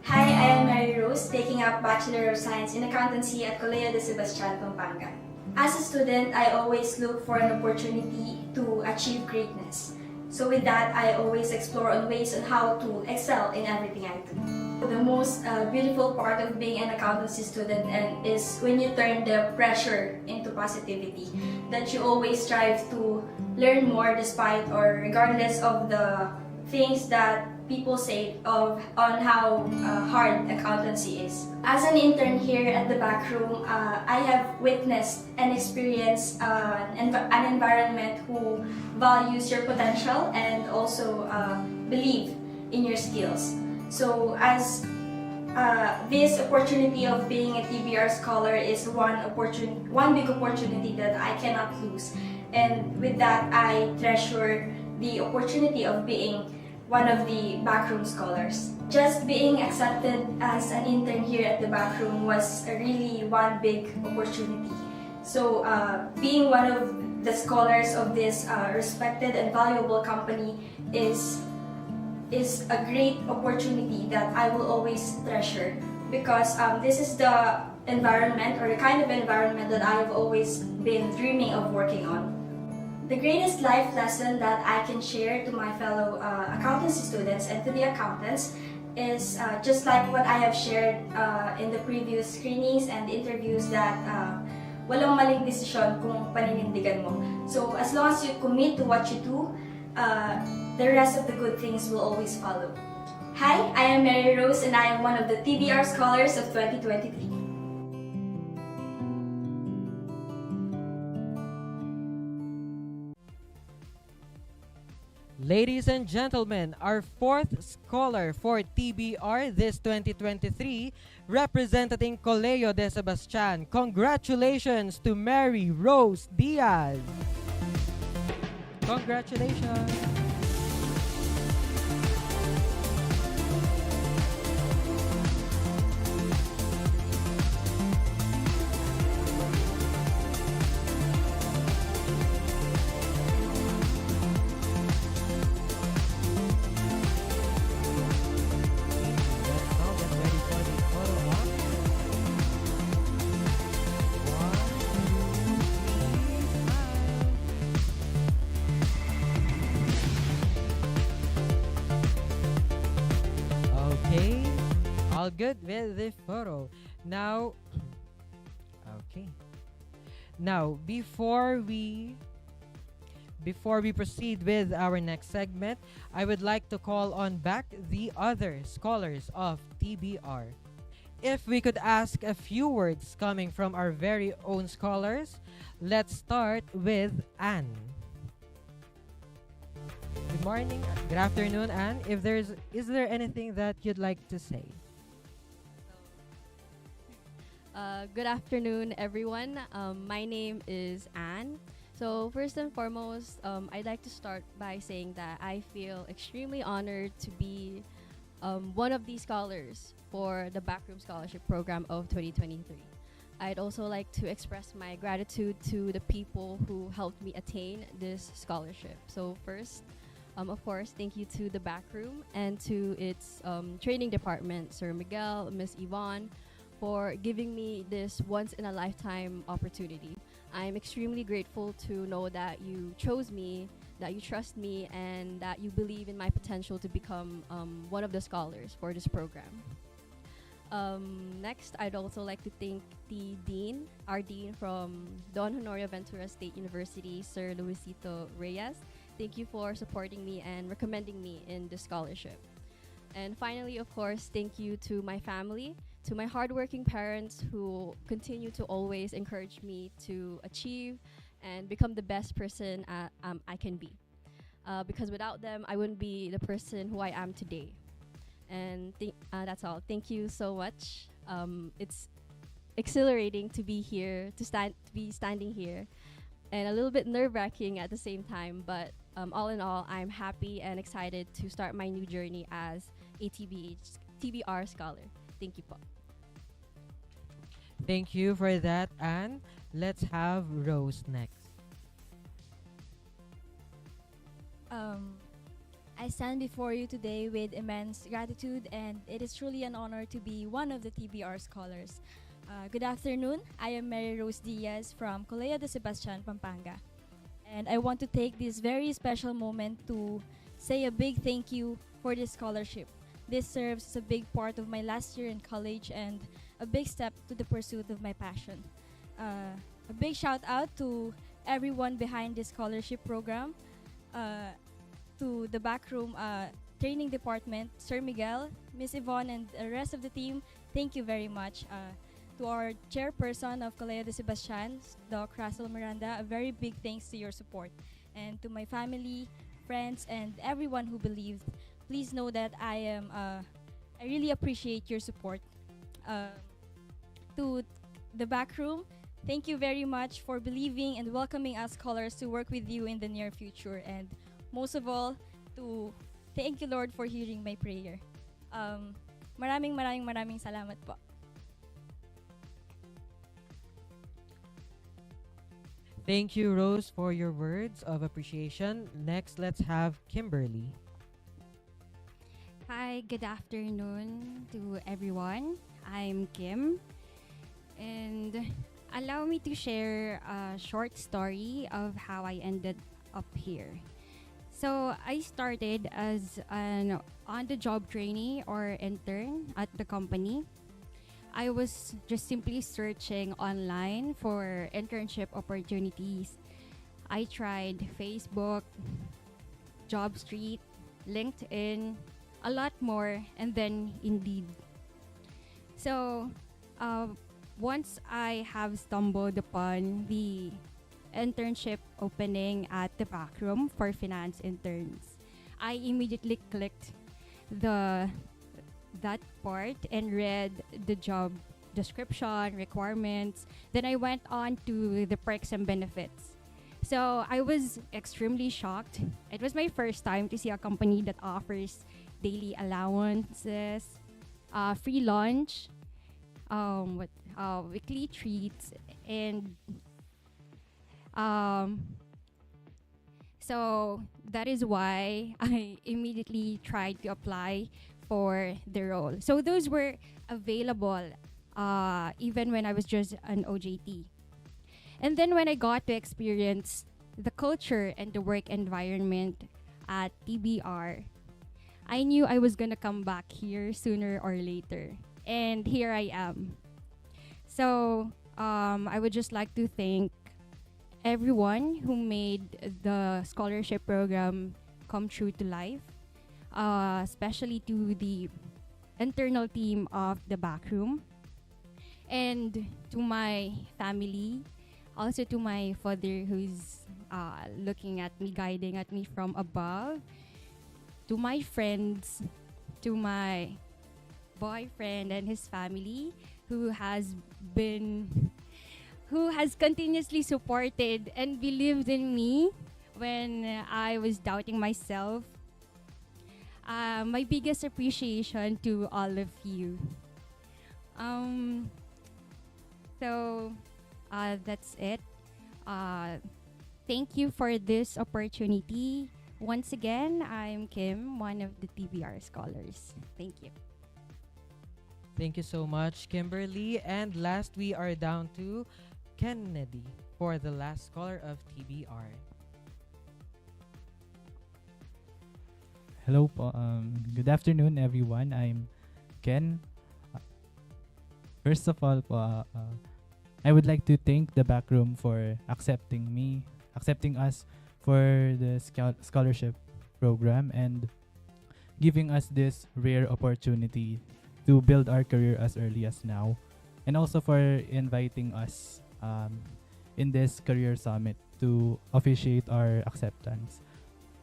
Hi, I am Mary Rose, taking up Bachelor of Science in Accountancy at Colegio de Sebastian, Pampanga. As a student, I always look for an opportunity to achieve greatness. So with that, I always explore on ways on how to excel in everything I do. The most beautiful part of being an accountancy student is when you turn the pressure into positivity. That you always strive to learn more despite or regardless of the things that people say on how hard accountancy is. As an intern here at the back room, I have witnessed and experienced an environment who values your potential and also believe in your skills. So as this opportunity of being a TBR Scholar is one big opportunity that I cannot lose. And with that, I treasure the opportunity of being one of the backroom scholars. Just being accepted as an intern here at the backroom was really one big opportunity. So being one of the scholars of this respected and valuable company is a great opportunity that I will always treasure, because this is the environment, or the kind of environment that I've always been dreaming of working on. The greatest life lesson that I can share to my fellow accountancy students and to the accountants is just like what I have shared in the previous screenings and interviews, that walang maling desisyon kung paninindigan mo. So as long as you commit to what you do, the rest of the good things will always follow. Hi, I am Mary Rose and I am one of the TBR Scholars of 2023. Ladies and gentlemen, our fourth scholar for TBR this 2023, representing Colegio de Sebastian. Congratulations to Mary Rose Diaz. Congratulations. Okay, all good with the photo. Now, okay. Now, before we proceed with our next segment, I would like to call on back the other scholars of TBR. If we could ask a few words coming from our very own scholars, let's start with Anne. Good morning, good afternoon, Anne. Is there anything that you'd like to say? Good afternoon, everyone. My name is Anne. So first and foremost, I'd like to start by saying that I feel extremely honored to be one of these scholars for the Backroom Scholarship Program of 2023. I'd also like to express my gratitude to the people who helped me attain this scholarship. So first, of course, thank you to the Backroom and to its training department, Sir Miguel, Miss Yvonne, for giving me this once-in-a-lifetime opportunity. I'm extremely grateful to know that you chose me, that you trust me, and that you believe in my potential to become one of the scholars for this program. Next, I'd also like to thank the Dean, our Dean from Don Honorio Ventura State University, Sir Luisito Reyes. Thank you for supporting me and recommending me in the scholarship. And finally, of course, thank you to my family, to my hardworking parents who continue to always encourage me to achieve and become the best person I can be. Because without them, I wouldn't be the person who I am today. And that's all. Thank you so much. It's exhilarating to be here, to be standing here, and a little bit nerve-wracking at the same time. But all in all, I'm happy and excited to start my new journey as a TBR scholar. Thank you po. Thank you for that, Anne. Let's have Rose next. I stand before you today with immense gratitude, and it is truly an honor to be one of the TBR scholars. Good afternoon. I am Mary Rose Diaz from Colegio de Sebastian, Pampanga. And I want to take this very special moment to say a big thank you for this scholarship. This serves as a big part of my last year in college and a big step to the pursuit of my passion. A big shout out to everyone behind this scholarship program, to the backroom training department, Sir Miguel, Miss Yvonne, and the rest of the team. Thank you very much. To our chairperson of Colegio de Sebastian, Doc Russell Miranda, a very big thanks to your support. And to my family, friends, and everyone who believed, please know that I really appreciate your support. To the backroom, thank you very much for believing and welcoming us scholars to work with you in the near future. And most of all, to Thank you, Lord, for hearing my prayer. Maraming salamat po. Thank you, Rose, for your words of appreciation. Next, let's have Kimberly. Hi, good afternoon to everyone. I'm Kim, and allow me to share a short story of how I ended up here. So, I started as an on-the-job trainee or intern at the company. I was just simply searching online for internship opportunities. I tried Facebook, JobStreet, LinkedIn, a lot more, and then Indeed. So, once I have stumbled upon the internship opening at the back room for finance interns, I immediately clicked that part and read the job description, requirements. Then I went on to the perks and benefits. So I was extremely shocked. It was my first time to see a company that offers daily allowances, free lunch, weekly treats, and so that is why I immediately tried to apply for the role. So those were available even when I was just an OJT. And then when I got to experience the culture and the work environment at TBR, I knew I was gonna come back here sooner or later. And here I am. So I would just like to thank everyone who made the scholarship program come true to life, especially to the internal team of the backroom, and to my family, also to my father who's looking at me, guiding at me from above, to my friends, to my boyfriend and his family who has continuously supported and believed in me when I was doubting myself. My biggest appreciation to all of you. So that's it. Thank you for this opportunity. Once again, I'm Kim, one of the TBR Scholars. Thank you. Thank you so much, Kimberly. And last, we are down to Kennedy for the last scholar of TBR. Hello po. Good afternoon, everyone. I'm Ken. First of all po, I would like to thank the backroom for accepting us for the scholarship program and giving us this rare opportunity to build our career as early as now, and also for inviting us in this career summit to officiate our acceptance.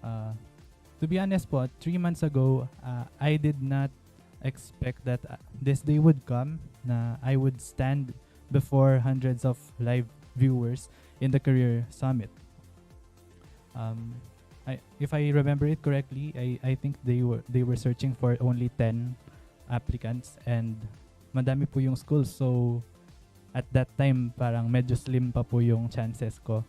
To be honest po, 3 months ago, I did not expect that this day would come, na I would stand before hundreds of live viewers in the career summit. If I remember it correctly, I think they were searching for only 10 applicants, and madami po yung schools. So at that time, parang medyo slim pa po yung chances ko.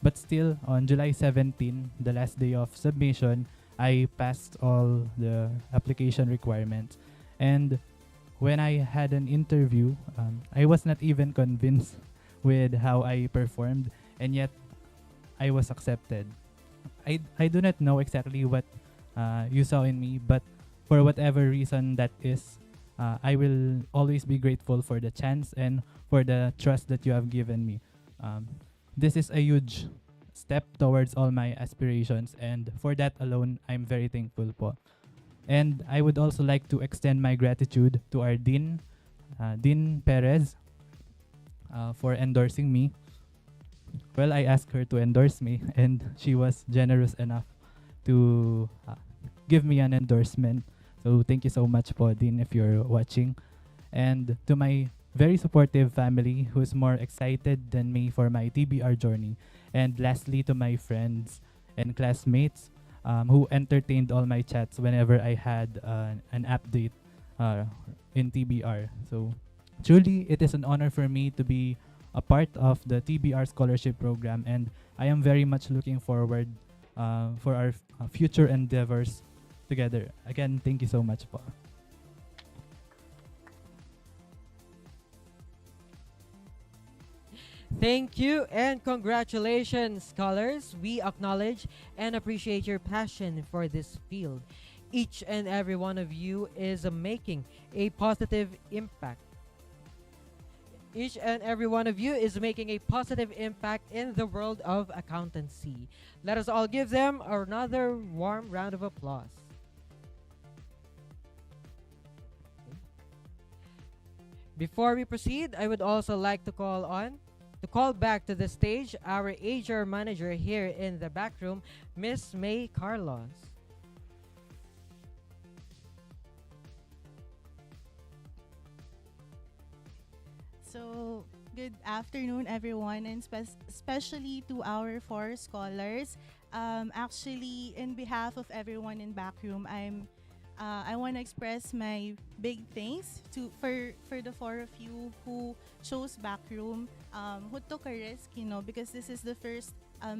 But still, on July 17, the last day of submission, I passed all the application requirements. And when I had an interview, I was not even convinced with how I performed, and yet I was accepted. I do not know exactly what you saw in me, but for whatever reason that is, I will always be grateful for the chance and for the trust that you have given me. This is a huge step towards all my aspirations, and for that alone, I'm very thankful po. And I would also like to extend my gratitude to our Dean, Dean Perez, for endorsing me. Well, I asked her to endorse me, and she was generous enough to give me an endorsement. So thank you so much po, Dean, if you're watching. And to my very supportive family who's more excited than me for my TBR journey. And lastly, to my friends and classmates, who entertained all my chats whenever I had an update in TBR. So truly, it is an honor for me to be a part of the TBR Scholarship Program, and I am very much looking forward for our future endeavors together. Again, thank you so much po. Thank you and congratulations, scholars. We acknowledge and appreciate your passion for this field. Each and every one of you is making a positive impact. Each and every one of you is making a positive impact in the world of accountancy. Let us all give them another warm round of applause. Before we proceed, I would also like to call back to the stage our HR manager here in the back room, Miss May Carlos. So, good afternoon, everyone, and especially to our four scholars. Actually, in behalf of everyone in Backroom, I want to express my big thanks for the four of you who chose Backroom, who took a risk, because this is the first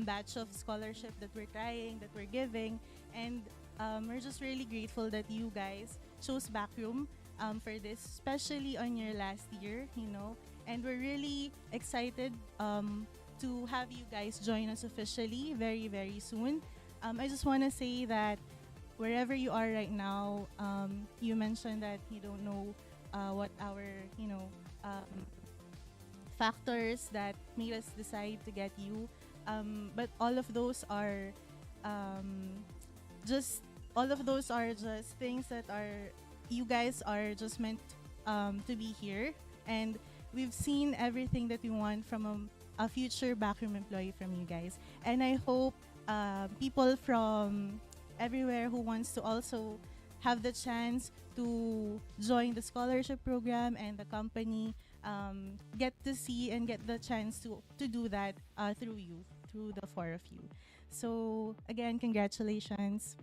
batch of scholarship that we're trying, that we're giving, and we're just really grateful that you guys chose Backroom for this, especially on your last year, and we're really excited to have you guys join us officially very, very soon. I just want to say that wherever you are right now, you mentioned that you don't know what our, factors that made us decide to get you. But all of those are just things that you guys are just meant to be here. And we've seen everything that we want from a future Backroom employee from you guys. And I hope people from everywhere who wants to also have the chance to join the scholarship program and the company get to see and get the chance to do that through you, through the four of you. So again, congratulations.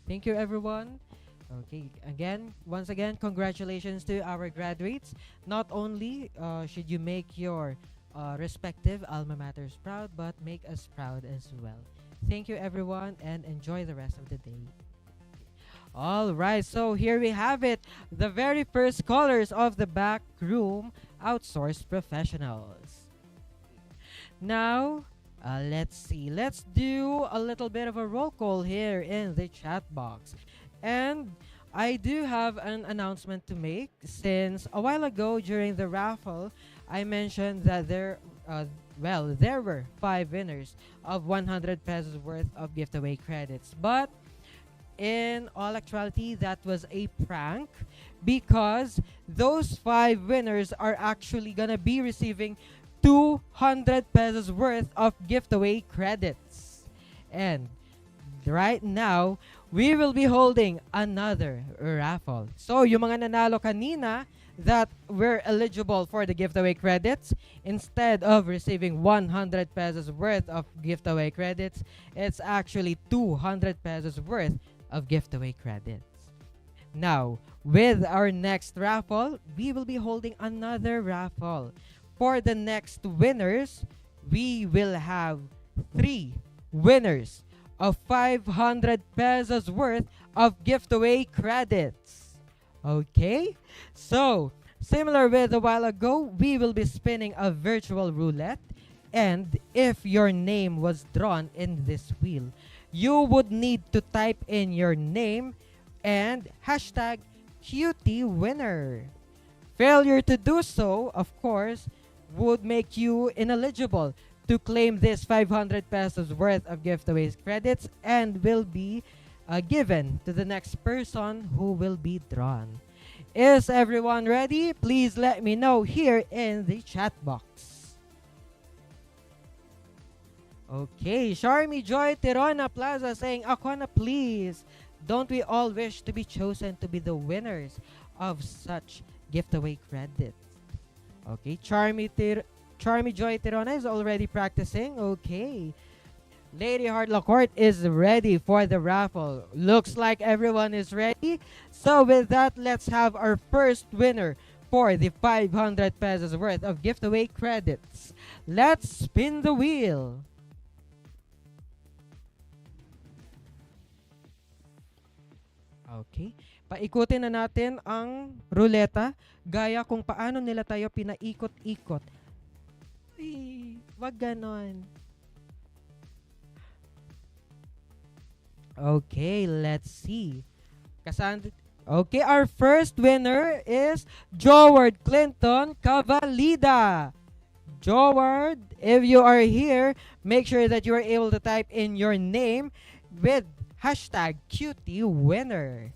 Thank you, everyone. Okay, once again, congratulations to our graduates. Not only should you make your respective alma maters proud, but make us proud as well. Thank you, everyone, and enjoy the rest of the day. All right, so here we have it, the very first scholars of the Backroom Outsourced Professionals. Now, let's see. Let's do a little bit of a roll call here in the chat box. And I do have an announcement to make, since a while ago during the raffle, I mentioned that there were 5 winners of 100 pesos worth of gift away credits. But in all actuality, that was a prank, because those 5 winners are actually gonna be receiving 200 pesos worth of gift away credits. And right now, we will be holding another raffle. So, yung mga nanalo kanina that were eligible for the giveaway credits, instead of receiving 100 pesos worth of giveaway credits, it's actually 200 pesos worth of giveaway credits. Now, with our next raffle, we will be holding another raffle. For the next winners, we will have 3 winners of 500 pesos worth of giveaway credits. Okay? So, similar with a while ago, we will be spinning a virtual roulette, and if your name was drawn in this wheel, you would need to type in your name and hashtag QT winner. Failure to do so, of course, would make you ineligible to claim this 500 pesos worth of giveaway credits, and will be given to the next person who will be drawn. Is everyone ready? Please let me know here in the chat box. Okay, Charmy Joy Tirona Plaza saying, "Ako na please. Don't we all wish to be chosen to be the winners of such giveaway credits. Okay, Charmy Joy Tirona is already practicing. Okay. Lady Hartlacourt is ready for the raffle. Looks like everyone is ready. So with that, let's have our first winner for the 500 pesos worth of giveaway credits. Let's spin the wheel. Okay. Paikutin na natin ang ruleta gaya kung paano nila tayo pinaikot-ikot. Uy, wag ganon. Okay, let's see. Okay, our first winner is Joward Clinton Cavalida. Joward, if you are here, make sure that you are able to type in your name with hashtag cutie winner.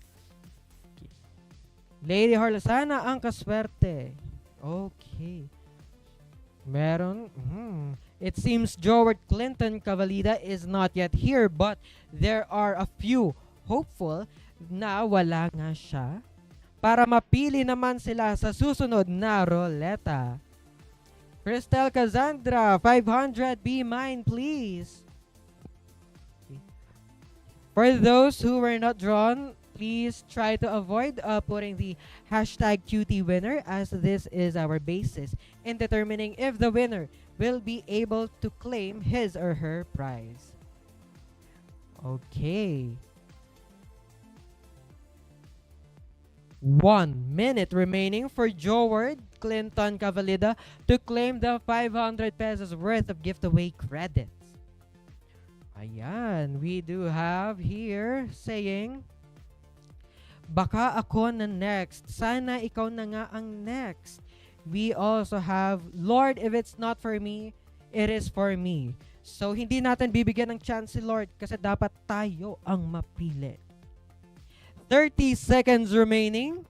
Lady Harlasana ang kaswerte. Okay. Meron. It seems Joward Clinton Cavalida is not yet here, but there are a few hopeful na wala nga siya para mapili naman sila sa susunod na roleta. Cristel Cassandra, 500, be mine please. For those who were not drawn, please try to avoid putting the hashtag cutie winner, as this is our basis in determining if the winner will be able to claim his or her prize. Okay. 1 minute remaining for Joward Clinton Cavalida to claim the 500 pesos worth of giveaway credits. Ayan, we do have here saying, baka ako na next. Sana ikaw na nga ang next. We also have, Lord, if it's not for me, it is for me. So, hindi natin bibigyan ng chance si Lord kasi dapat tayo ang mapili. 30 seconds remaining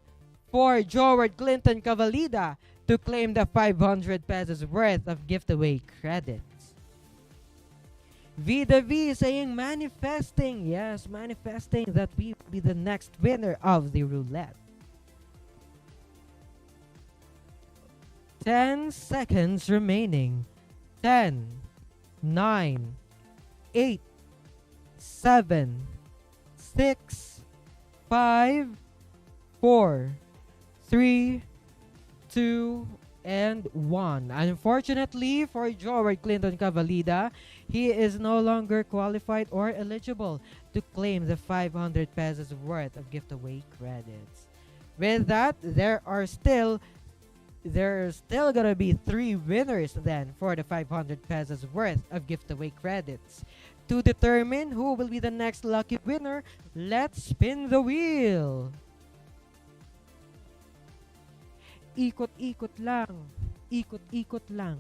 for Joward Clinton Cavalida to claim the 500 pesos worth of giveaway credits. Vida V saying manifesting. Yes, manifesting that we will be the next winner of the roulette. 10 seconds remaining. 10, 9, 8, 7, 6, 5, 4, 3, 2, and 1. Unfortunately for Joward Clinton Cavalida, he is no longer qualified or eligible to claim the 500 pesos worth of giveaway credits. With that, there's still gonna be 3 winners then for the 500 pesos worth of giveaway credits. To determine who will be the next lucky winner, let's spin the wheel. Ikot-ikot lang. Ikot-ikot lang.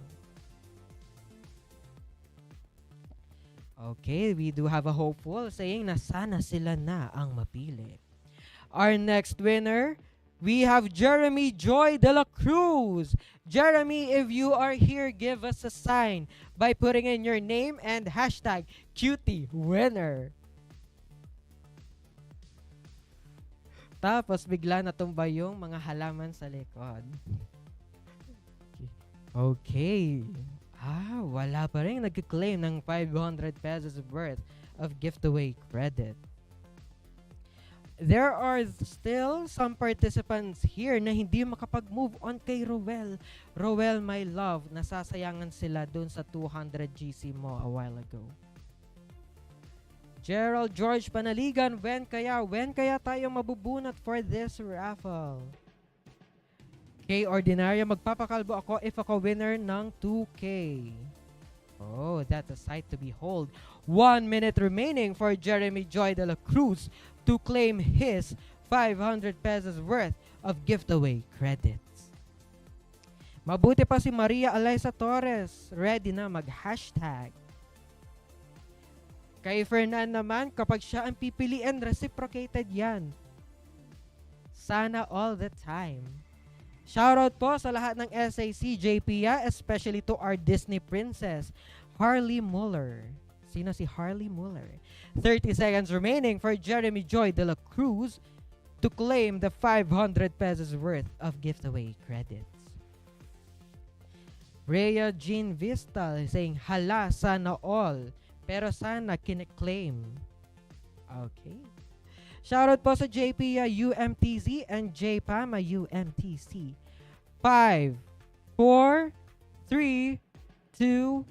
Okay, we do have a hopeful saying na sana sila na ang mapili. Our next winner, we have Jeremy Joy de la Cruz. Jeremy, if you are here, give us a sign by putting in your name and hashtag cutie winner. Tapos bigla natumba yung mga halaman sa likod. Okay. Wala pa rin nag-claim ng 500 pesos worth of giveaway credit. There are still some participants here na hindi makapag-move on kay Rowell. Rowell, my love, nasasayangan sila dun sa 200 GC mo a while ago. Gerald George Panaligan, when kaya tayo mabubunot for this raffle? Kay Ordinarya, magpapakalbo ako if ako winner ng 2K. Oh, that's a sight to behold. 1 minute remaining for Jeremy Joy de la Cruz to claim his 500 pesos worth of giveaway credits. Mabuti pa si Maria Eliza Torres, ready na mag-hashtag. Kay Fernan naman, kapag siya ang pipiliin, reciprocated yan. Sana all the time. Shoutout po sa lahat ng SAC JPA, especially to our Disney princess, Harley Muller. Sino si Harley Muller? 30 seconds remaining for Jeremy Joy de la Cruz to claim the 500 pesos worth of giveaway credits. Rhea Jean Vistal saying, hala, sana all, pero sana kine-claim. Okay. Shoutout po sa JP UMTZ and JPAMA UMTC. 5, 4, 3, 2,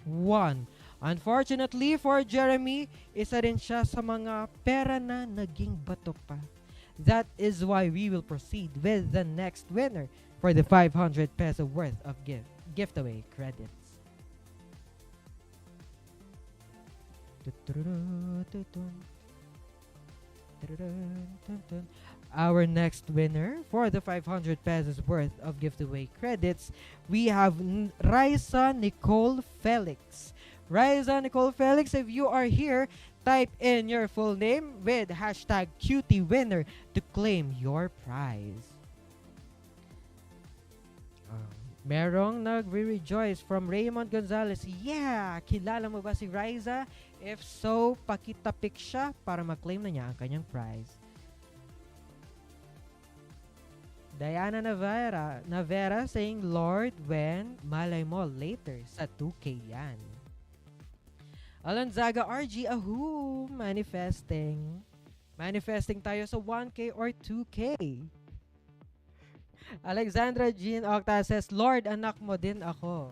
1. Unfortunately for Jeremy, isa rin siya sa mga pera na naging bato pa. That is why we will proceed with the next winner for the 500 peso worth of giveaway credits. Our next winner for the 500 pesos worth of giveaway credits, we have Raisa Nicole Felix. Raisa Nicole Felix, if you are here, type in your full name with hashtag #QTWinner to claim your prize. Merong nagre-rejoice from Raymond Gonzalez. Yeah! Kilala mo ba si Raisa? If so, pakitapik siya para mag-claim na niya ang kanyang prize. Diana Navera saying, Lord, when? Malay mo later sa 2K yan. Alonzaga RG, ahoo! Manifesting. Manifesting tayo sa 1K or 2K. Alexandra Jean Octa says, Lord, anak mo din ako.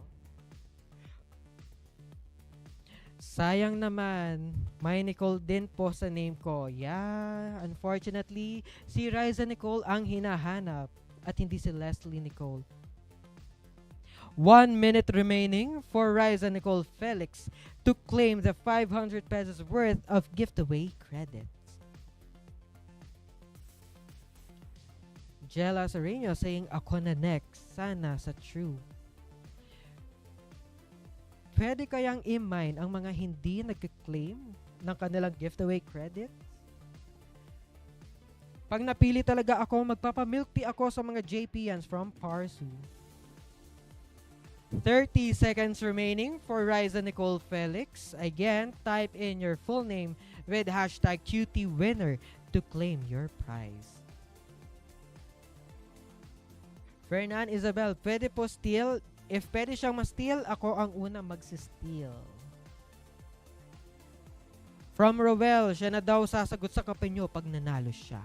Sayang naman, may Nicole din po sa name ko. Yeah, unfortunately, si Riza Nicole ang hinahanap at hindi si Leslie Nicole. 1 minute remaining for Riza Nicole Felix to claim the 500 pesos worth of giveaway credits. Jella Sereno saying, ako na next, sana sa true. Pwede kayang i-mine ang mga hindi nag-claim ng kanilang giveaway credits? Pag napili talaga ako, magpapamilk tea ako sa mga JPNs from Parsu. 30 seconds remaining for Riza Nicole Felix. Again, type in your full name with hashtag #QTWinner to claim your prize. Fernan Isabel, pwede po steal? If pwede siyang ma-steal, ako ang una mag-steal. From Rowell, siya na daw sasagot sa kape nyo pag nanalo siya.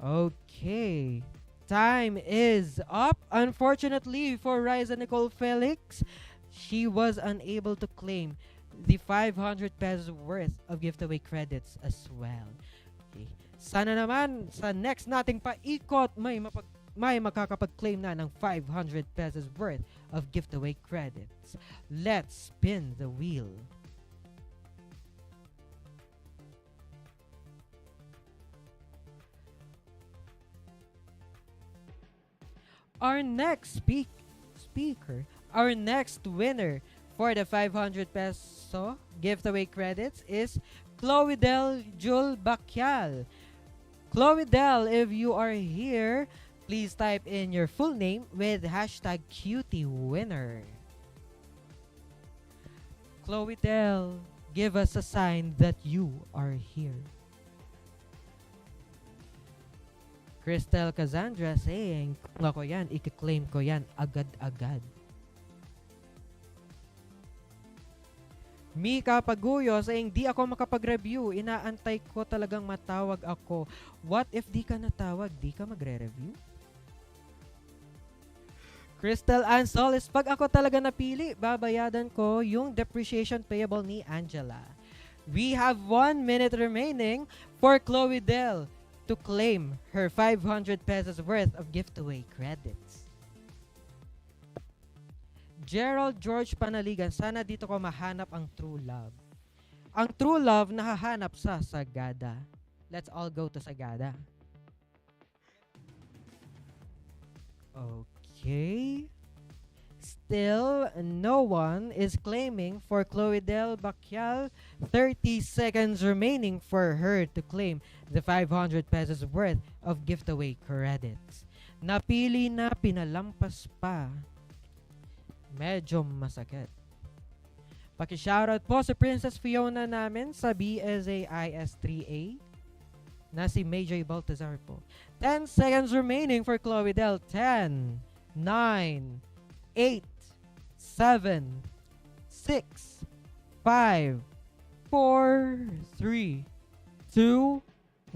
Okay. Time is up. Unfortunately for Riza Nicole Felix, she was unable to claim the 500 pesos worth of giveaway credits as well. Okay. Sana naman sa next nating paikot may makakapag-claim na ng 500 pesos worth of giveaway credits. Let's spin the wheel. Our next speaker, our next winner for the 500 peso giveaway credits is Chloe Del Jul Bakyal. Chloe Del, if you are here, please type in your full name with hashtag #QTWinner. Chloe Del, give us a sign that you are here. Cristel Cassandra saying, kung ako yan, i-claim ko yan agad-agad. Mika Paguyo saying, di ako makapag-review. Inaantay ko talagang matawag ako. What if di ka natawag? Di ka magre-review? Crystal Ann Solis, pag ako talaga napili, babayadan ko yung depreciation payable ni Angela. We have 1 minute remaining for Chloe Del to claim her 500 pesos worth of giveaway credits. Gerald George Panaligan, sana dito ko mahanap ang true love. Ang true love nahahanap sa Sagada. Let's all go to Sagada. Okay. Still, no one is claiming for Chloe Del Bakyal. 30 seconds remaining for her to claim the 500 pesos worth of giveaway credits. Napili na, pinalampas pa. Medyo masakit. Paki-shoutout po sa Princess Fiona namin sa BSA IS3A na si Major Baltazar po. 10 seconds remaining for Chloe Del. 10, 9, 8, 7, 6, 5, 4, 3, 2,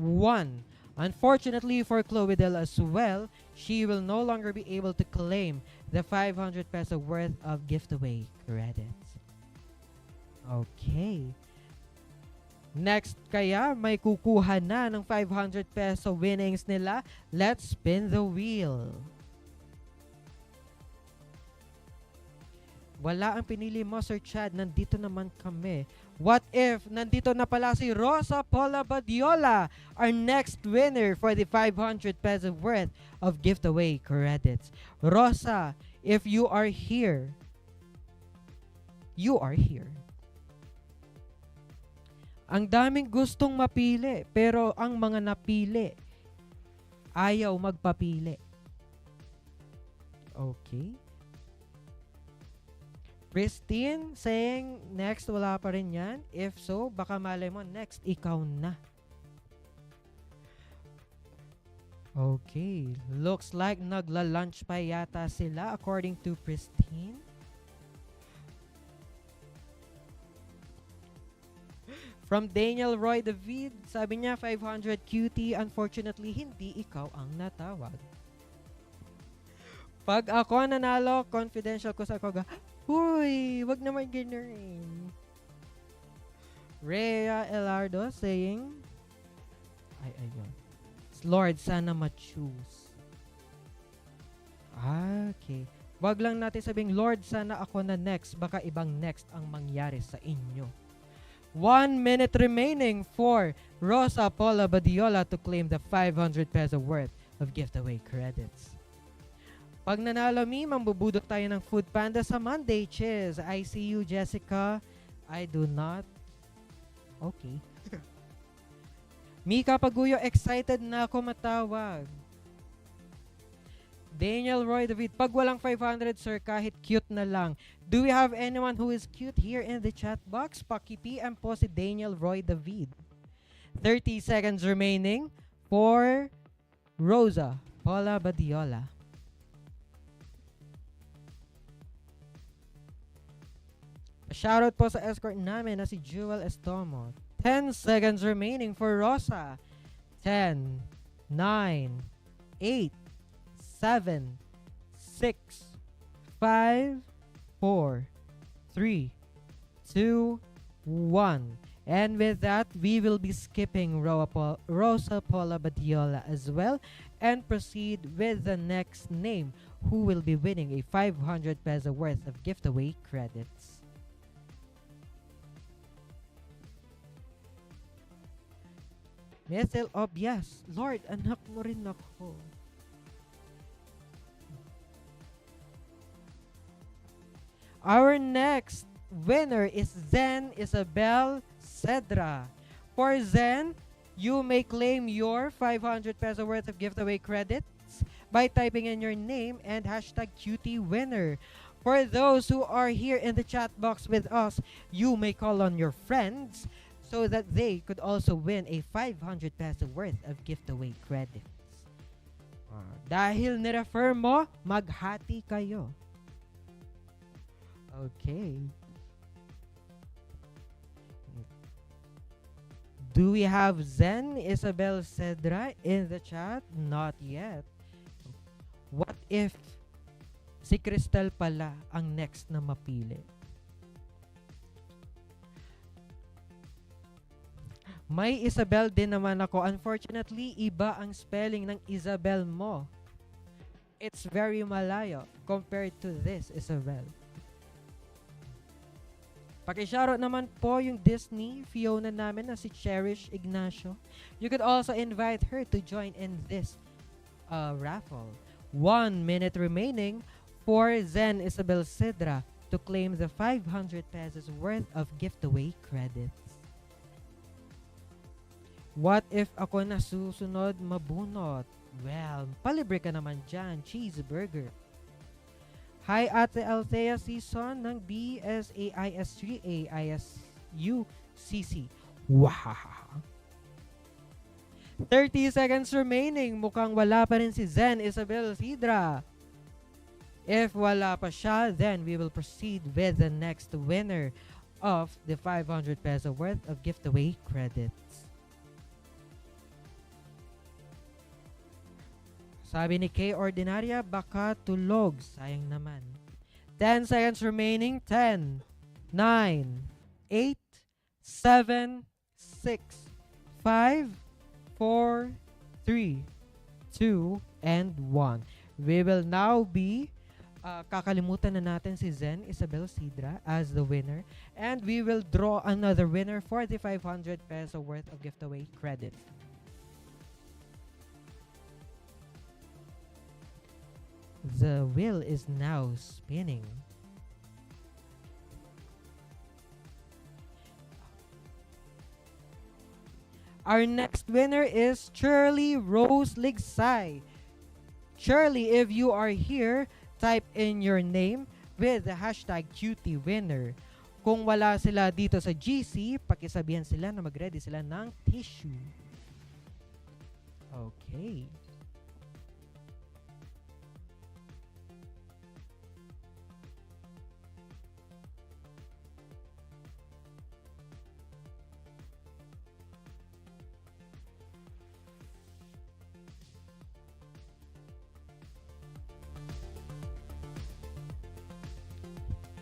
1. Unfortunately for Chloe Del as well, she will no longer be able to claim the 500 peso worth of giveaway credits. Okay. Next kaya, may kukuha na ng 500 peso winnings nila. Let's spin the wheel. Wala ang pinili mo, Sir Chad. Nandito naman kami. What if nandito na pala si Rosa Paula Badiola, our next winner for the 500 peso worth of giveaway credits. Rosa, if you are here, you are here. Ang daming gustong mapili, pero ang mga napili, ayaw magpapili. Okay. Christine saying, next wala pa rin yan. If so, baka malay mo, next ikaw na. Okay. Looks like nagla-lunch pa yata sila according to Christine. From Daniel Roy David, sabi niya 500 cutie, unfortunately hindi ikaw ang natawag. Pag ako nanalo, confidential ko sa koga, huy, wag naman ganun. Rhea Elardo saying, ayun. Lord, sana ma-choose. Okay. Wag lang natin sabing, Lord, sana ako na next. Baka ibang next ang mangyari sa inyo. 1 minute remaining for Rosa Paula Badiola to claim the 500 peso worth of giveaway credits. Pag nanalo mi, mambubudot tayo ng Food Panda sa Monday. Cheers! I see you, Jessica. I do not. Okay. Mika Paguyo, excited na ako matawag. Daniel Roy David, pag walang 500 sir, kahit cute na lang. Do we have anyone who is cute here in the chat box? Paki-PM po si Daniel Roy David. 30 seconds remaining for Rosa Paula Badiola. Shoutout po sa escort namin na si Jewel Estomo. 10 seconds remaining for Rosa. 10, 9, 8, 7, 6, 5, 4, 3, 2, 1. And with that, we will be skipping Rosa Paula Badiola as well and proceed with the next name who will be winning a 500 peso worth of giveaway credits. Methel Obias, Lord, anak mo rin ako. Our next winner is Zen Isabel Cedra. For Zen, you may claim your 500 peso worth of giveaway credits by typing in your name and hashtag #QTWinner. For those who are here in the chat box with us, you may call on your friends so that they could also win a 500 peso worth of giveaway credits. Dahil nirefer mo, maghati kayo. Okay. Do we have Zen Isabel Cedra in the chat? Not yet. What if si Crystal pala ang next na mapili? May Isabel din naman ako. Unfortunately, iba ang spelling ng Isabel mo. It's very malayo compared to this Isabel. Paki-shoutout naman po yung Disney Fiona namin na si Cherish Ignacio. You could also invite her to join in this raffle. 1 minute remaining for Zen Isabel Cedra to claim the 500 pesos worth of giveaway credits. What if ako na susunod mabunot? Well, palibre ka naman dyan, cheeseburger. Hi, Ate Althea Season ng BSAIS3 AISUCC. Wow! 30 seconds remaining. Mukhang wala pa rin si Zen Isabel Sidra. If wala pa siya, then we will proceed with the next winner of the 500 peso worth of giveaway credits. Sabi ni Kay Ordinaria, baka tulog. Sayang naman. 10 seconds remaining. 10, 9, 8, 7, 6, 5, 4, 3, 2, and 1. We will now be kakalimutan na natin si Zen Isabel Sidra as the winner, and we will draw another winner for the 500 peso worth of giveaway credit. The wheel is now spinning. Our next winner is Shirley Rose Ligsay. Shirley, if you are here, type in your name with the hashtag #QTWinner. Kung wala sila dito sa GC, pakisabihan sila na mag-ready sila ng tissue. Okay.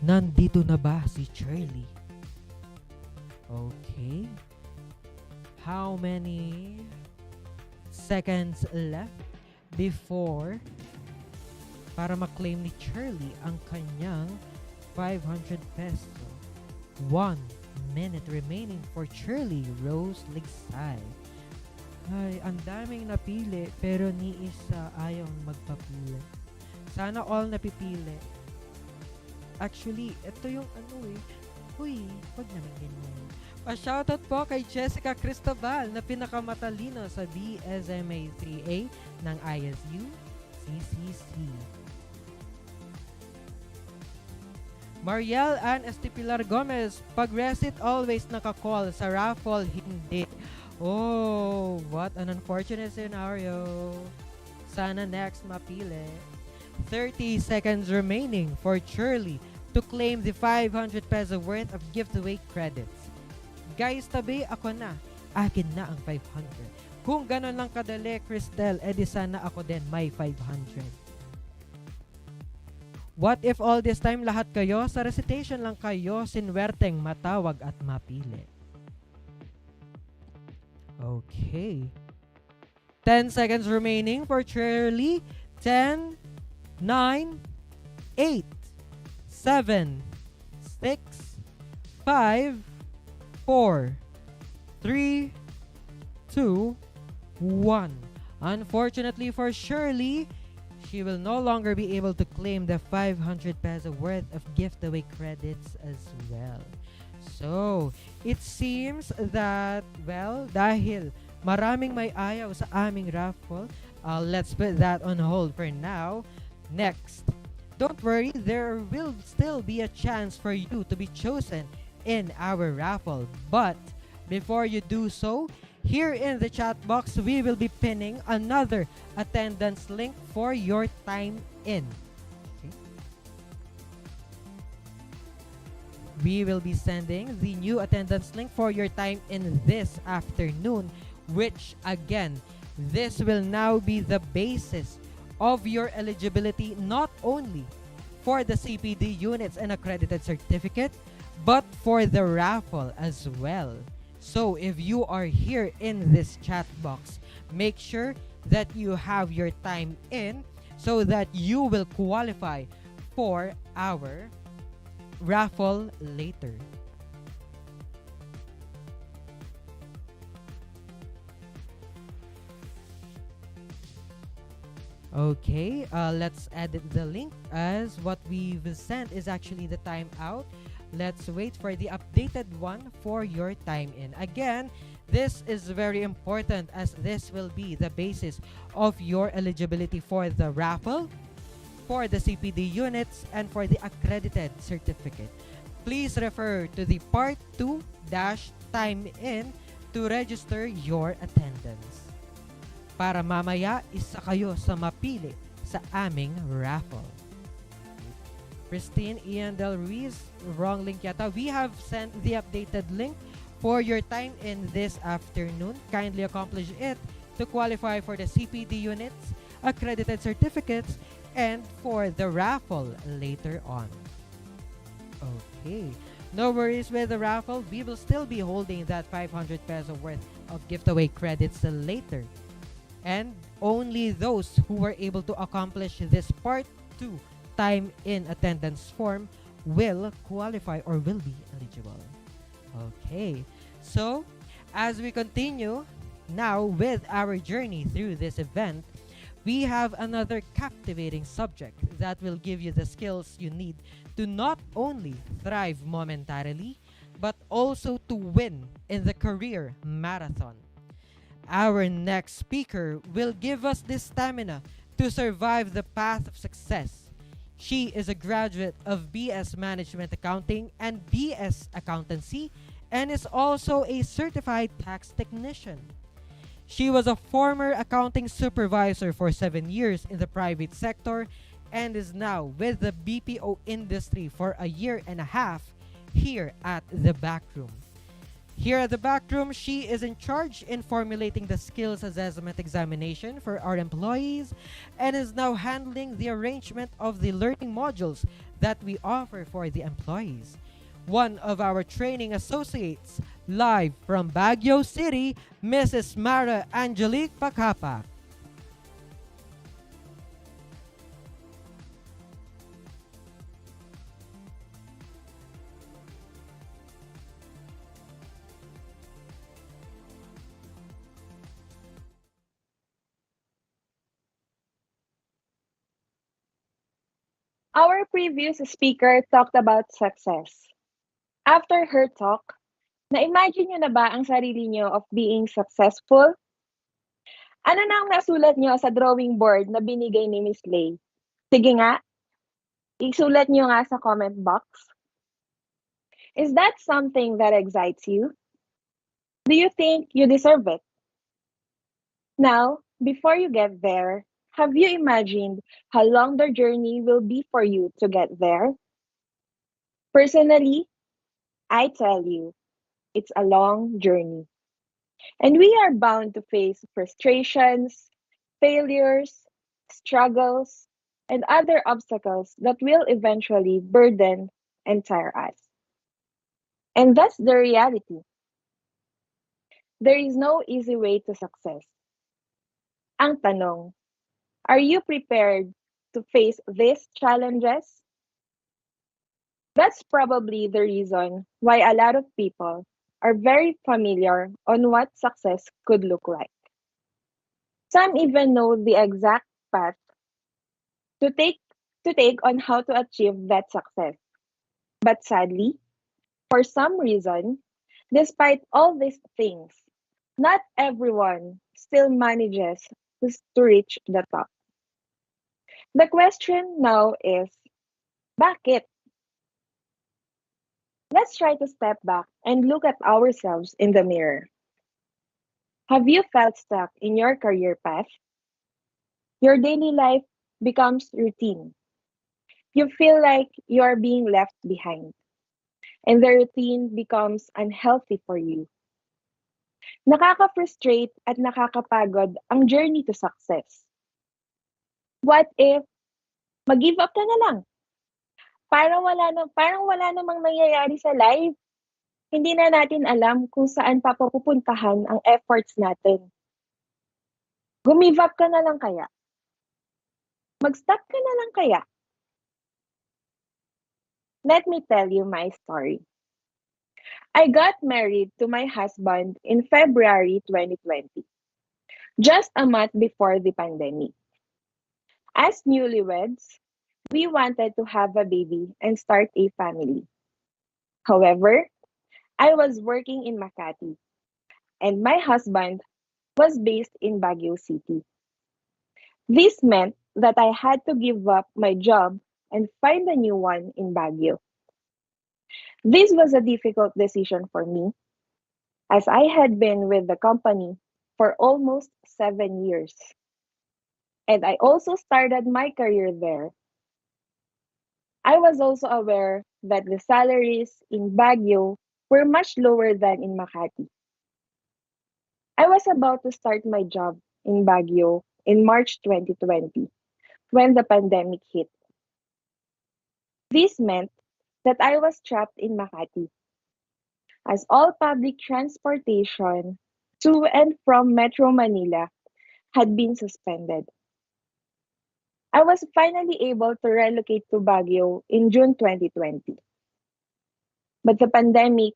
Nandito na ba si Shirley? Okay. How many seconds left before para ma-claim ni Shirley ang kanyang 500 peso? 1 minute remaining for Shirley Rose Ligsay. Ay, ang daming napili pero ni isa ayaw magpapili. Sana all napipili. Actually, ito yung uy, wag naman ganyan. Pa-shoutout po kay Jessica Cristobal na pinakamatalino sa BSMA 3A ng ISU CCC. Mariel Ann Estipilar Gomez, pag recit always naka-call, sa raffle hindi. Oh, what an unfortunate scenario. Sana next mapili. 30 seconds remaining for Shirley to claim the 500 peso worth of giveaway credits. Guys, tabi ako na. Akin na ang 500. Kung ganon lang kadali, Cristel, edi sana ako din may 500. What if all this time lahat kayo sa recitation lang kayo sinwerteng matawag at mapili? Okay. 10 seconds remaining for Shirley. 10, 9, 8, 7, 6, 5, 4, 3, 2, 1. Unfortunately for Shirley, she will no longer be able to claim the 500 peso worth of giveaway credits as well. So, it seems that, well, dahil maraming may ayaw sa aming raffle, let's put that on hold for now. Next, don't worry, there will still be a chance for you to be chosen in our raffle. But before you do so, here in the chat box, we will be pinning another attendance link for your time in. Okay. We will be sending the new attendance link for your time in this afternoon, which again, this will now be the basis of your eligibility not only for the CPD units and accredited certificate, but for the raffle as well. So if you are here in this chat box, make sure that you have your time in so that you will qualify for our raffle later. Okay, let's edit the link as what we've sent is actually the timeout. Let's wait for the updated one for your time in. Again, this is very important as this will be the basis of your eligibility for the raffle, for the CPD units and for the accredited certificate. Please refer to the Part 2-Time In to register your attendance. Para mamaya, isa kayo sa mapili sa aming raffle. Christine Ian Del Ruiz, wrong link yata. We have sent the updated link for your time in this afternoon. Kindly accomplish it to qualify for the CPD units, accredited certificates, and for the raffle later on. Okay. No worries with the raffle. We will still be holding that 500 peso worth of giveaway credits later. And only those who were able to accomplish this Part 2 time in attendance form will qualify or will be eligible. Okay. So, as we continue now with our journey through this event, we have another captivating subject that will give you the skills you need to not only thrive momentarily, but also to win in the career marathon. Our next speaker will give us the stamina to survive the path of success. She is a graduate of BS Management Accounting and BS Accountancy and is also a certified tax technician. She was a former accounting supervisor for 7 years in the private sector and is now with the BPO industry for a year and a half here at the Backroom. Here at the Backroom, she is in charge in formulating the skills assessment examination for our employees and is now handling the arrangement of the learning modules that we offer for the employees. One of our training associates, live from Baguio City, Mrs. Mara Angelique Pacapa. Our previous speaker talked about success. After her talk, na-imagine nyo na ba ang sarili nyo of being successful? Ano na ang nasulat nyo sa drawing board na binigay ni Miss Lay? Sige nga, isulat nyo nga sa comment box. Is that something that excites you? Do you think you deserve it? Now, before you get there, have you imagined how long the journey will be for you to get there? Personally, I tell you, it's a long journey. And we are bound to face frustrations, failures, struggles, and other obstacles that will eventually burden and tire us. And that's the reality. There is no easy way to success. Ang tanong, are you prepared to face these challenges? That's probably the reason why a lot of people are very familiar on what success could look like. Some even know the exact path to take on how to achieve that success. But sadly, for some reason, despite all these things, not everyone still manages to reach the top. The question now is, bakit? Let's try to step back and look at ourselves in the mirror. Have you felt stuck in your career path? Your daily life becomes routine. You feel like you are being left behind, and the routine becomes unhealthy for you. Nakaka-frustrate at nakakapagod ang journey to success. What if mag-give up ka na lang? Parang wala namang nangyayari sa life. Hindi na natin alam kung saan papupuntahan ang efforts natin. Gumive up ka na lang kaya? Mag-stop ka na lang kaya? Let me tell you my story. I got married to my husband in February 2020, just a month before the pandemic. As newlyweds, we wanted to have a baby and start a family. However, I was working in Makati, and my husband was based in Baguio City. This meant that I had to give up my job and find a new one in Baguio. This was a difficult decision for me, as I had been with the company for almost 7 years. And I also started my career there. I was also aware that the salaries in Baguio were much lower than in Makati. I was about to start my job in Baguio in March 2020 when the pandemic hit. This meant that I was trapped in Makati, as all public transportation to and from Metro Manila had been suspended. I was finally able to relocate to Baguio in June 2020, but the pandemic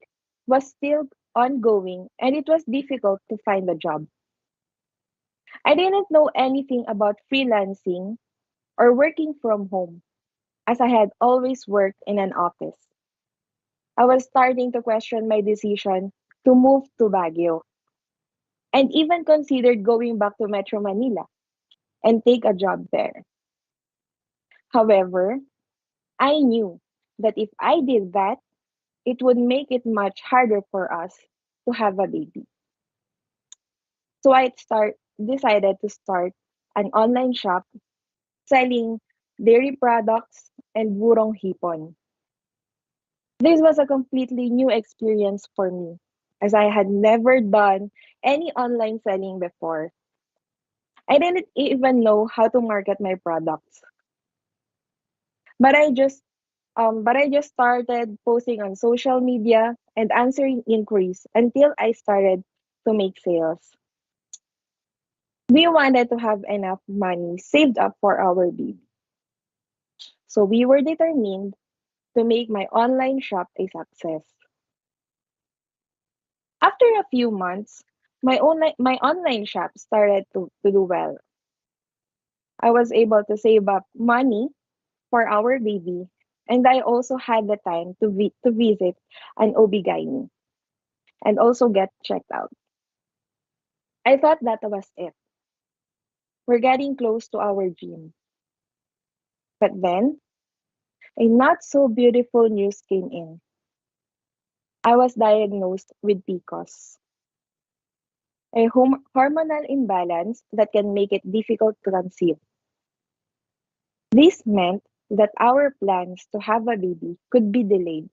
was still ongoing and it was difficult to find a job. I didn't know anything about freelancing or working from home, as I had always worked in an office. I was starting to question my decision to move to Baguio and even considered going back to Metro Manila and take a job there. However, I knew that if I did that, it would make it much harder for us to have a baby. So decided to start an online shop selling dairy products and burong hipon. This was a completely new experience for me, as I had never done any online selling before. I didn't even know how to market my products. But I just started posting on social media and answering inquiries until I started to make sales. We wanted to have enough money saved up for our baby. So we were determined to make my online shop a success. After a few months, my online shop started to do well. I was able to save up money for our baby, and I also had the time to visit an OB-GYN and also get checked out. I thought that was it. We're getting close to our dream. But then, a not so beautiful news came in. I was diagnosed with PCOS, a hormonal imbalance that can make it difficult to conceive. This meant that our plans to have a baby could be delayed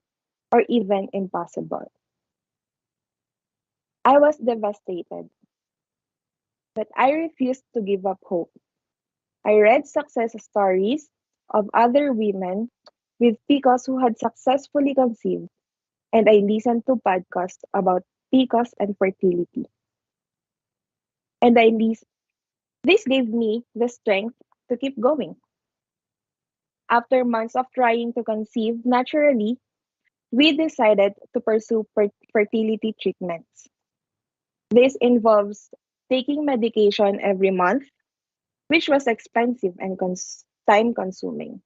or even impossible. I was devastated, but I refused to give up hope. I read success stories of other women with PCOS who had successfully conceived, and I listened to podcasts about PCOS and fertility. And this gave me the strength to keep going. After months of trying to conceive naturally, we decided to pursue fertility treatments. This involves taking medication every month, which was expensive and time consuming.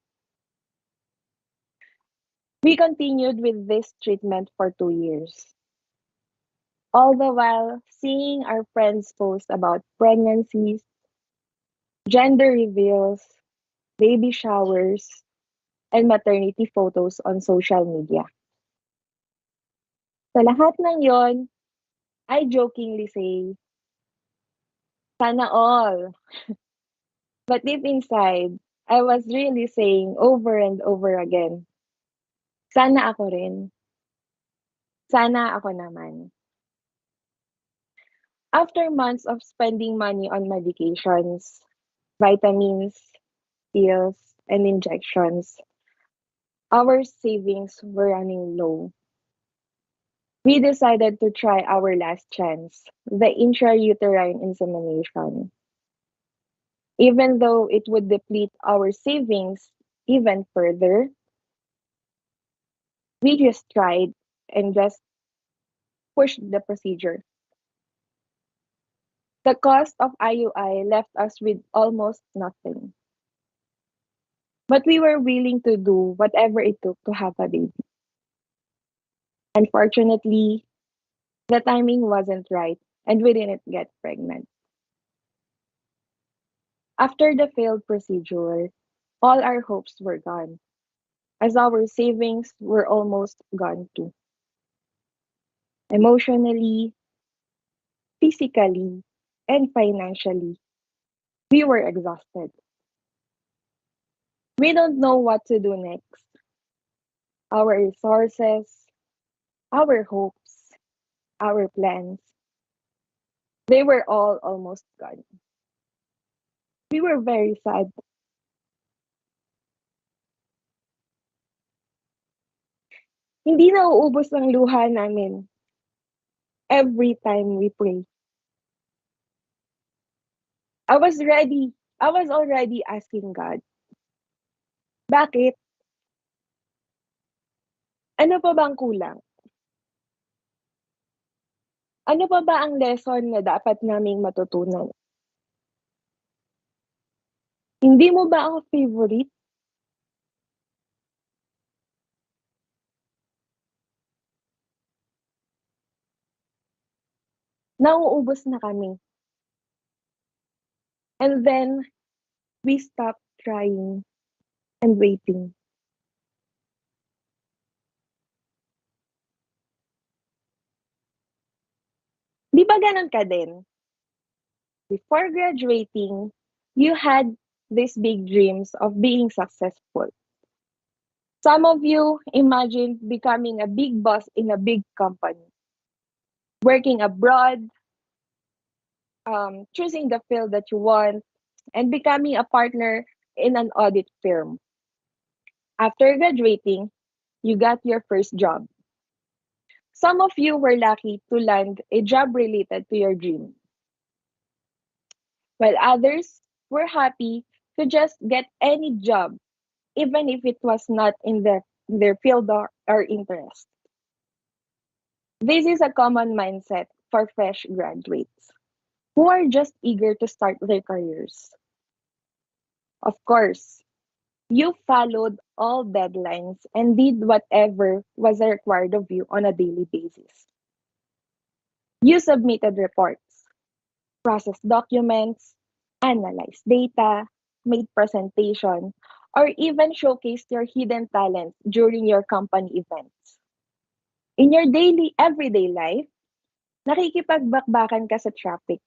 We continued with this treatment for 2 years, all the while seeing our friends post about pregnancies, gender reveals, baby showers, and maternity photos on social media. Sa lahat ng yon, I jokingly say, sana all. But deep inside, I was really saying over and over again, sana ako rin. Sana ako naman. After months of spending money on medications, vitamins, pills, and injections, our savings were running low. We decided to try our last chance, the intrauterine insemination. Even though it would deplete our savings even further, we just tried and just pushed the procedure. The cost of IUI left us with almost nothing. But we were willing to do whatever it took to have a baby. Unfortunately, the timing wasn't right and we didn't get pregnant. After the failed procedure, all our hopes were gone, as our savings were almost gone too. Emotionally, physically, and financially, we were exhausted. We don't know what to do next. Our resources, our hopes, our plans, they were all almost gone. We were very sad. Hindi nauubos ang luha namin every time we pray. I was ready. I was already asking God, bakit? Ano pa bang kulang? Ano pa ba ang lesson na dapat naming matutunan? Hindi mo ba ako favorite? Nauubos na kami. And then, we stopped trying and waiting. Di ba ganun ka din? Before graduating, you had these big dreams of being successful. Some of you imagined becoming a big boss in a big company, working abroad, choosing the field that you want, and becoming a partner in an audit firm. After graduating, you got your first job. Some of you were lucky to land a job related to your dream, while others were happy to just get any job, even if it was not in their field or interest. This is a common mindset for fresh graduates who are just eager to start their careers. Of course, you followed all deadlines and did whatever was required of you on a daily basis. You submitted reports, processed documents, analyzed data, made presentation, or even showcased your hidden talents during your company events. In your daily, everyday life, nakikipagbakbakan ka sa traffic.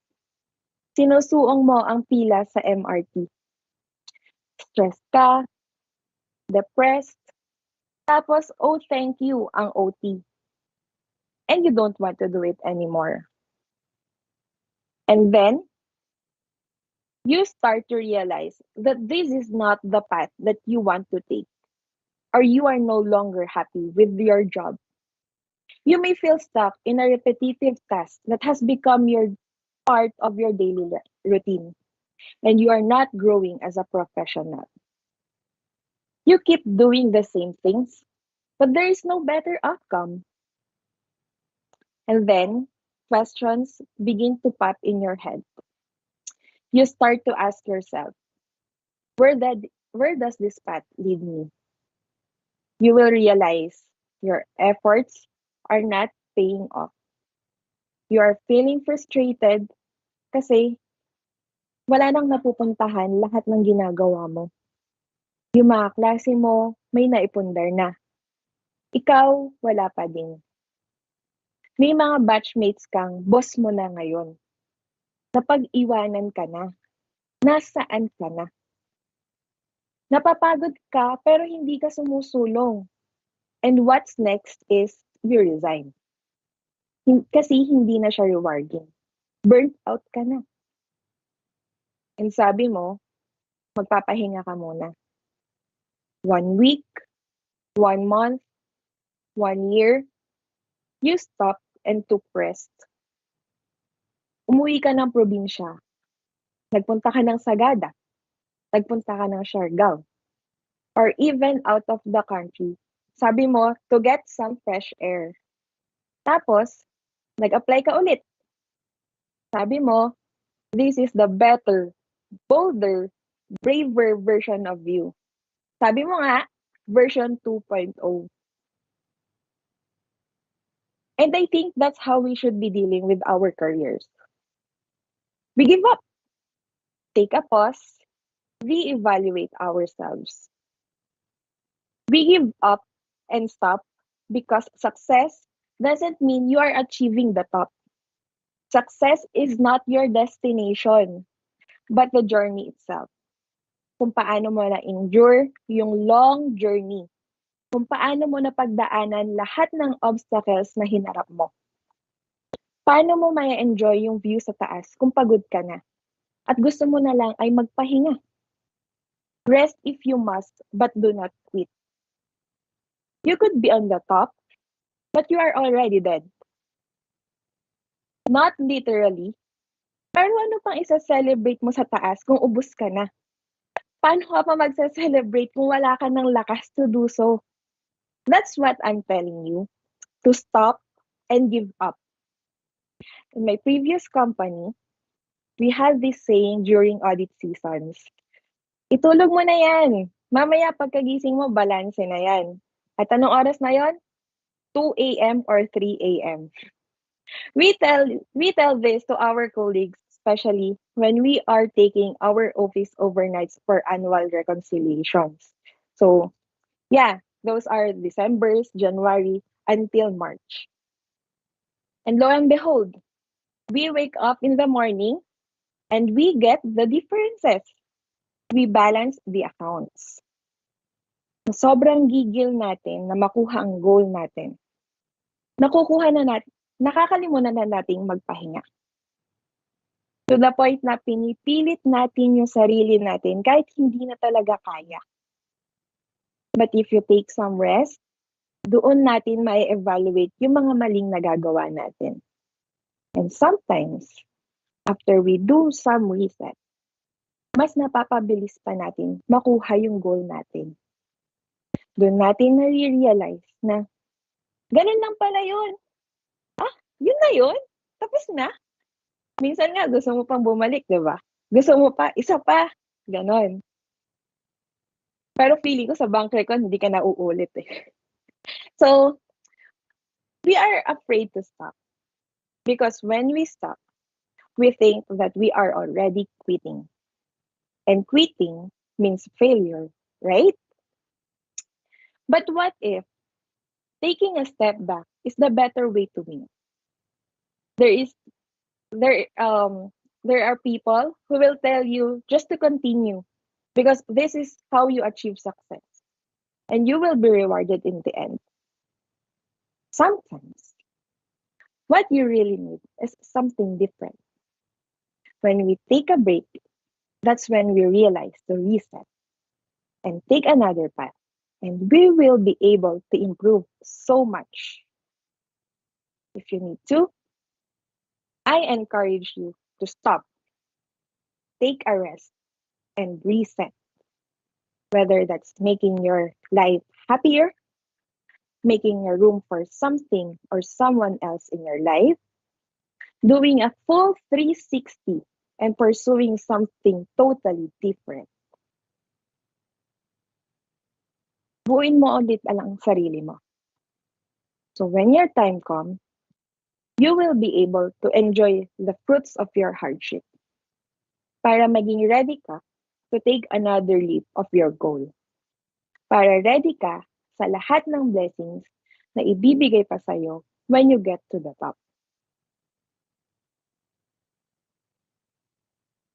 Sinusuong mo ang pila sa MRT. Stressed ka, depressed, tapos oh thank you ang OT. And you don't want to do it anymore. And then, you start to realize that this is not the path that you want to take, or you are no longer happy with your job. You may feel stuck in a repetitive task that has become your part of your daily routine, and you are not growing as a professional. You keep doing the same things, but there is no better outcome. And then, questions begin to pop in your head. You start to ask yourself, where does this path lead me? You will realize your efforts are not paying off. You are feeling frustrated kasi wala nang napupuntahan lahat ng ginagawa mo. Yung mga klase mo, may naipundar na. Ikaw, wala pa din. May mga batchmates kang boss mo na ngayon. Napag-iwanan ka na. Nasaan ka na? Napapagod ka pero hindi ka sumusulong. And what's next is you resign. Kasi hindi na siya rewarding. Burnt out ka na. And sabi mo, magpapahinga ka muna. 1 week, 1 month, 1 year, you stopped and took rest. Umuwi ka ng probinsya. Nagpunta ka ng Sagada. Nagpunta ka ng Siargao. Or even out of the country. Sabi mo, to get some fresh air. Tapos, nag-apply ka ulit. Sabi mo, this is the better, bolder, braver version of you. Sabi mo nga, version 2.0. And I think that's how we should be dealing with our careers. We give up. Take a pause reevaluate ourselves. We give up and stop because success doesn't mean you are achieving the top. Success is not your destination, but the journey itself. Kung paano mo na-endure yung long journey. Kung paano mo napagdaanan lahat ng obstacles na hinarap mo. Paano mo maya enjoy yung view sa taas kung pagod ka na at gusto mo na lang ay magpahinga. Rest if you must, but do not quit. You could be on the top, but you are already dead. Not literally, pero ano pang isa-celebrate mo sa taas kung ubos ka na? Paano ka pa magsa-celebrate kung wala ka ng lakas to do so? That's what I'm telling you, to stop and give up. In my previous company, we had this saying during audit seasons. Itulog mo na yan. Mamaya pagkagising mo, balanse na yan. At anong oras na yon? 2 a.m. or 3 a.m. We tell this to our colleagues, especially when we are taking our office overnights for annual reconciliations. So, yeah, those are December's, January, until March. And lo and behold, we wake up in the morning and we get the differences. We balance the accounts. Sobrang gigil natin na makuha ang goal natin. Nakakalimutan na nating magpahinga. To the point na pinipilit natin yung sarili natin kahit hindi na talaga kaya. But if you take some rest, doon natin ma-evaluate yung mga maling nagagawa natin. And sometimes, after we do some reset, mas napapabilis pa natin makuha yung goal natin. Doon natin na-realize na ganun lang pala yun. Yun na yun? Tapos na? Minsan nga, gusto mo pang bumalik, di ba? Gusto mo pa, isa pa. Ganon. Pero feeling ko sa bank record, hindi ka na uulit eh. So, we are afraid to stop. Because when we stop, we think that we are already quitting. And quitting means failure, right? But what if taking a step back is the better way to win? There are people who will tell you just to continue because this is how you achieve success and you will be rewarded in the end. Sometimes what you really need is something different. When we take a break, that's when we realize to reset and take another path, and we will be able to improve so much. If you need to, I encourage you to stop, take a rest, and reset. Whether that's making your life happier, making a room for something or someone else in your life, doing a full 360 and pursuing something totally different. Buuin mo ulit ang sarili mo. So when your time comes, you will be able to enjoy the fruits of your hardship para maging ready ka to take another leap of your goal. Para ready ka sa lahat ng blessings na ibibigay pa sa'yo when you get to the top.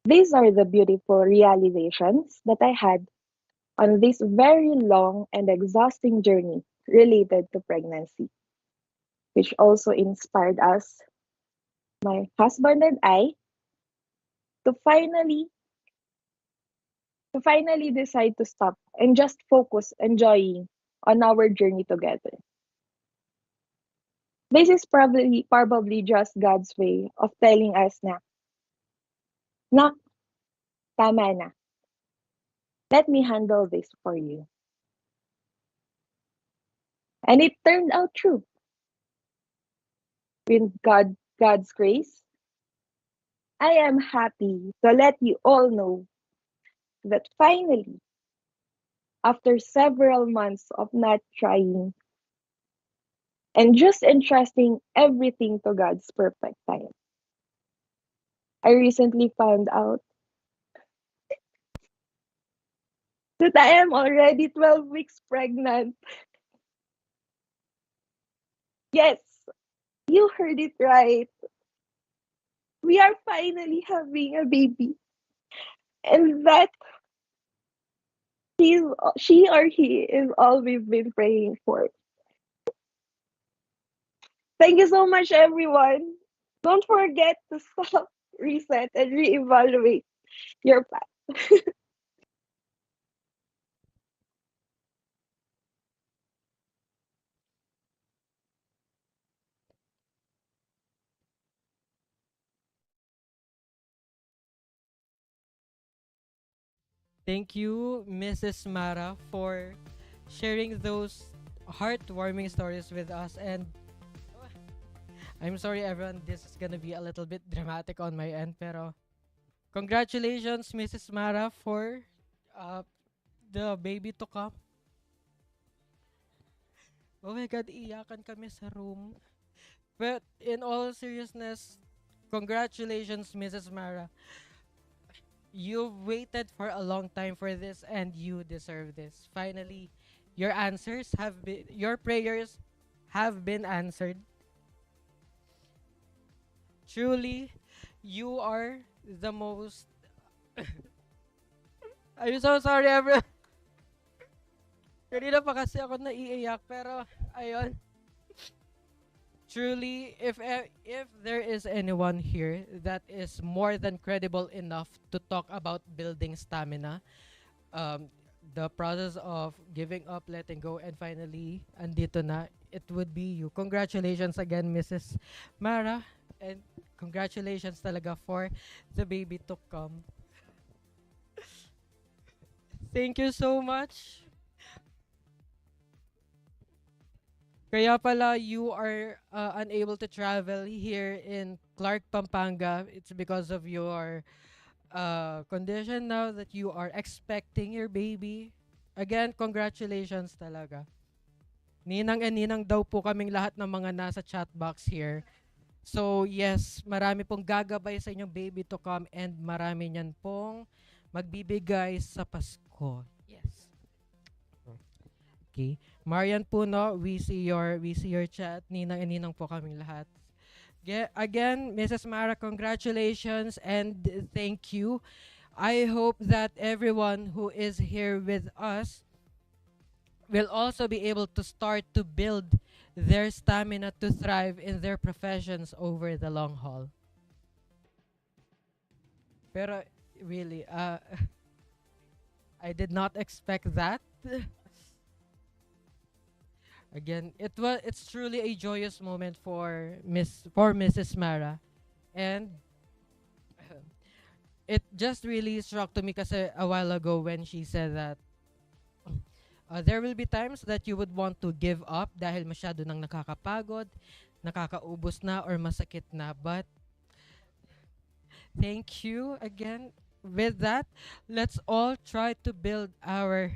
These are the beautiful realizations that I had on this very long and exhausting journey related to pregnancy, which also inspired us, my husband and I, to finally decide to stop and just focus enjoying on our journey together. This is probably just God's way of telling us na, Nak, tama na. Let me handle this for you. And it turned out true. With God's grace, I am happy to let you all know that finally, after several months of not trying and just entrusting everything to God's perfect time, I recently found out that I am already 12 weeks pregnant. Yes, you heard it right. We are finally having a baby. And that she's, she or he is all we've been praying for. Thank you so much, everyone. Don't forget to stop, reset, and reevaluate your path. Thank you, Mrs. Mara, for sharing those heartwarming stories with us. And I'm sorry, everyone, this is gonna be a little bit dramatic on my end, pero congratulations, Mrs. Mara, for uh, the baby to come. Oh my God, iyakan kami sa room. But in all seriousness, congratulations, Mrs. Mara. You've waited for a long time for this and you deserve this. Finally, your prayers have been answered. Truly, you are the most I'm so sorry, everyone. Kanina pa kasi ako naiiyak, pero ayun. Truly, if there is anyone here that is more than credible enough to talk about building stamina, the process of giving up, letting go, and finally, andito na, it would be you. Congratulations again, Mrs. Mara, and congratulations talaga for the baby to come. Thank you so much. Kaya pala you are unable to travel here in Clark, Pampanga. It's because of your condition now that you are expecting your baby. Again, congratulations talaga. Ninang and ninang daw po kaming lahat ng mga nasa chat box here. So yes, marami pong gagabay sa inyong baby to come and marami niyan pong magbibigay sa Pasko. Yes. Okay. Marian Puno, we see your chat. Ninang and ninang po kaming lahat. Again, Mrs. Mara, congratulations and thank you. I hope that everyone who is here with us will also be able to start to build their stamina to thrive in their professions over the long haul. Pero really, I did not expect that. Again, it's truly a joyous moment for Mrs. Mara, and it just really struck to me kasi a while ago when she said that there will be times that you would want to give up dahil masyado nang nakakapagod, nakakaubos na or masakit na, but thank you again. With that, let's all try to build our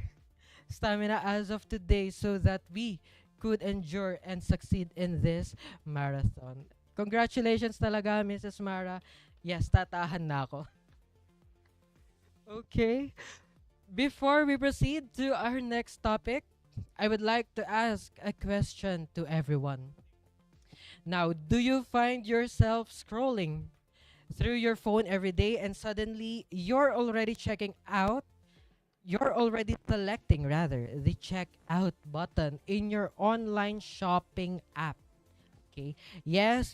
stamina as of today so that we could endure and succeed in this marathon. Congratulations talaga, Mrs. Mara. Yes, tatahan na ako. Okay. Before we proceed to our next topic, I would like to ask a question to everyone. Now, do you find yourself scrolling through your phone every day and suddenly you're already selecting rather the checkout button in your online shopping app? Okay. Yes,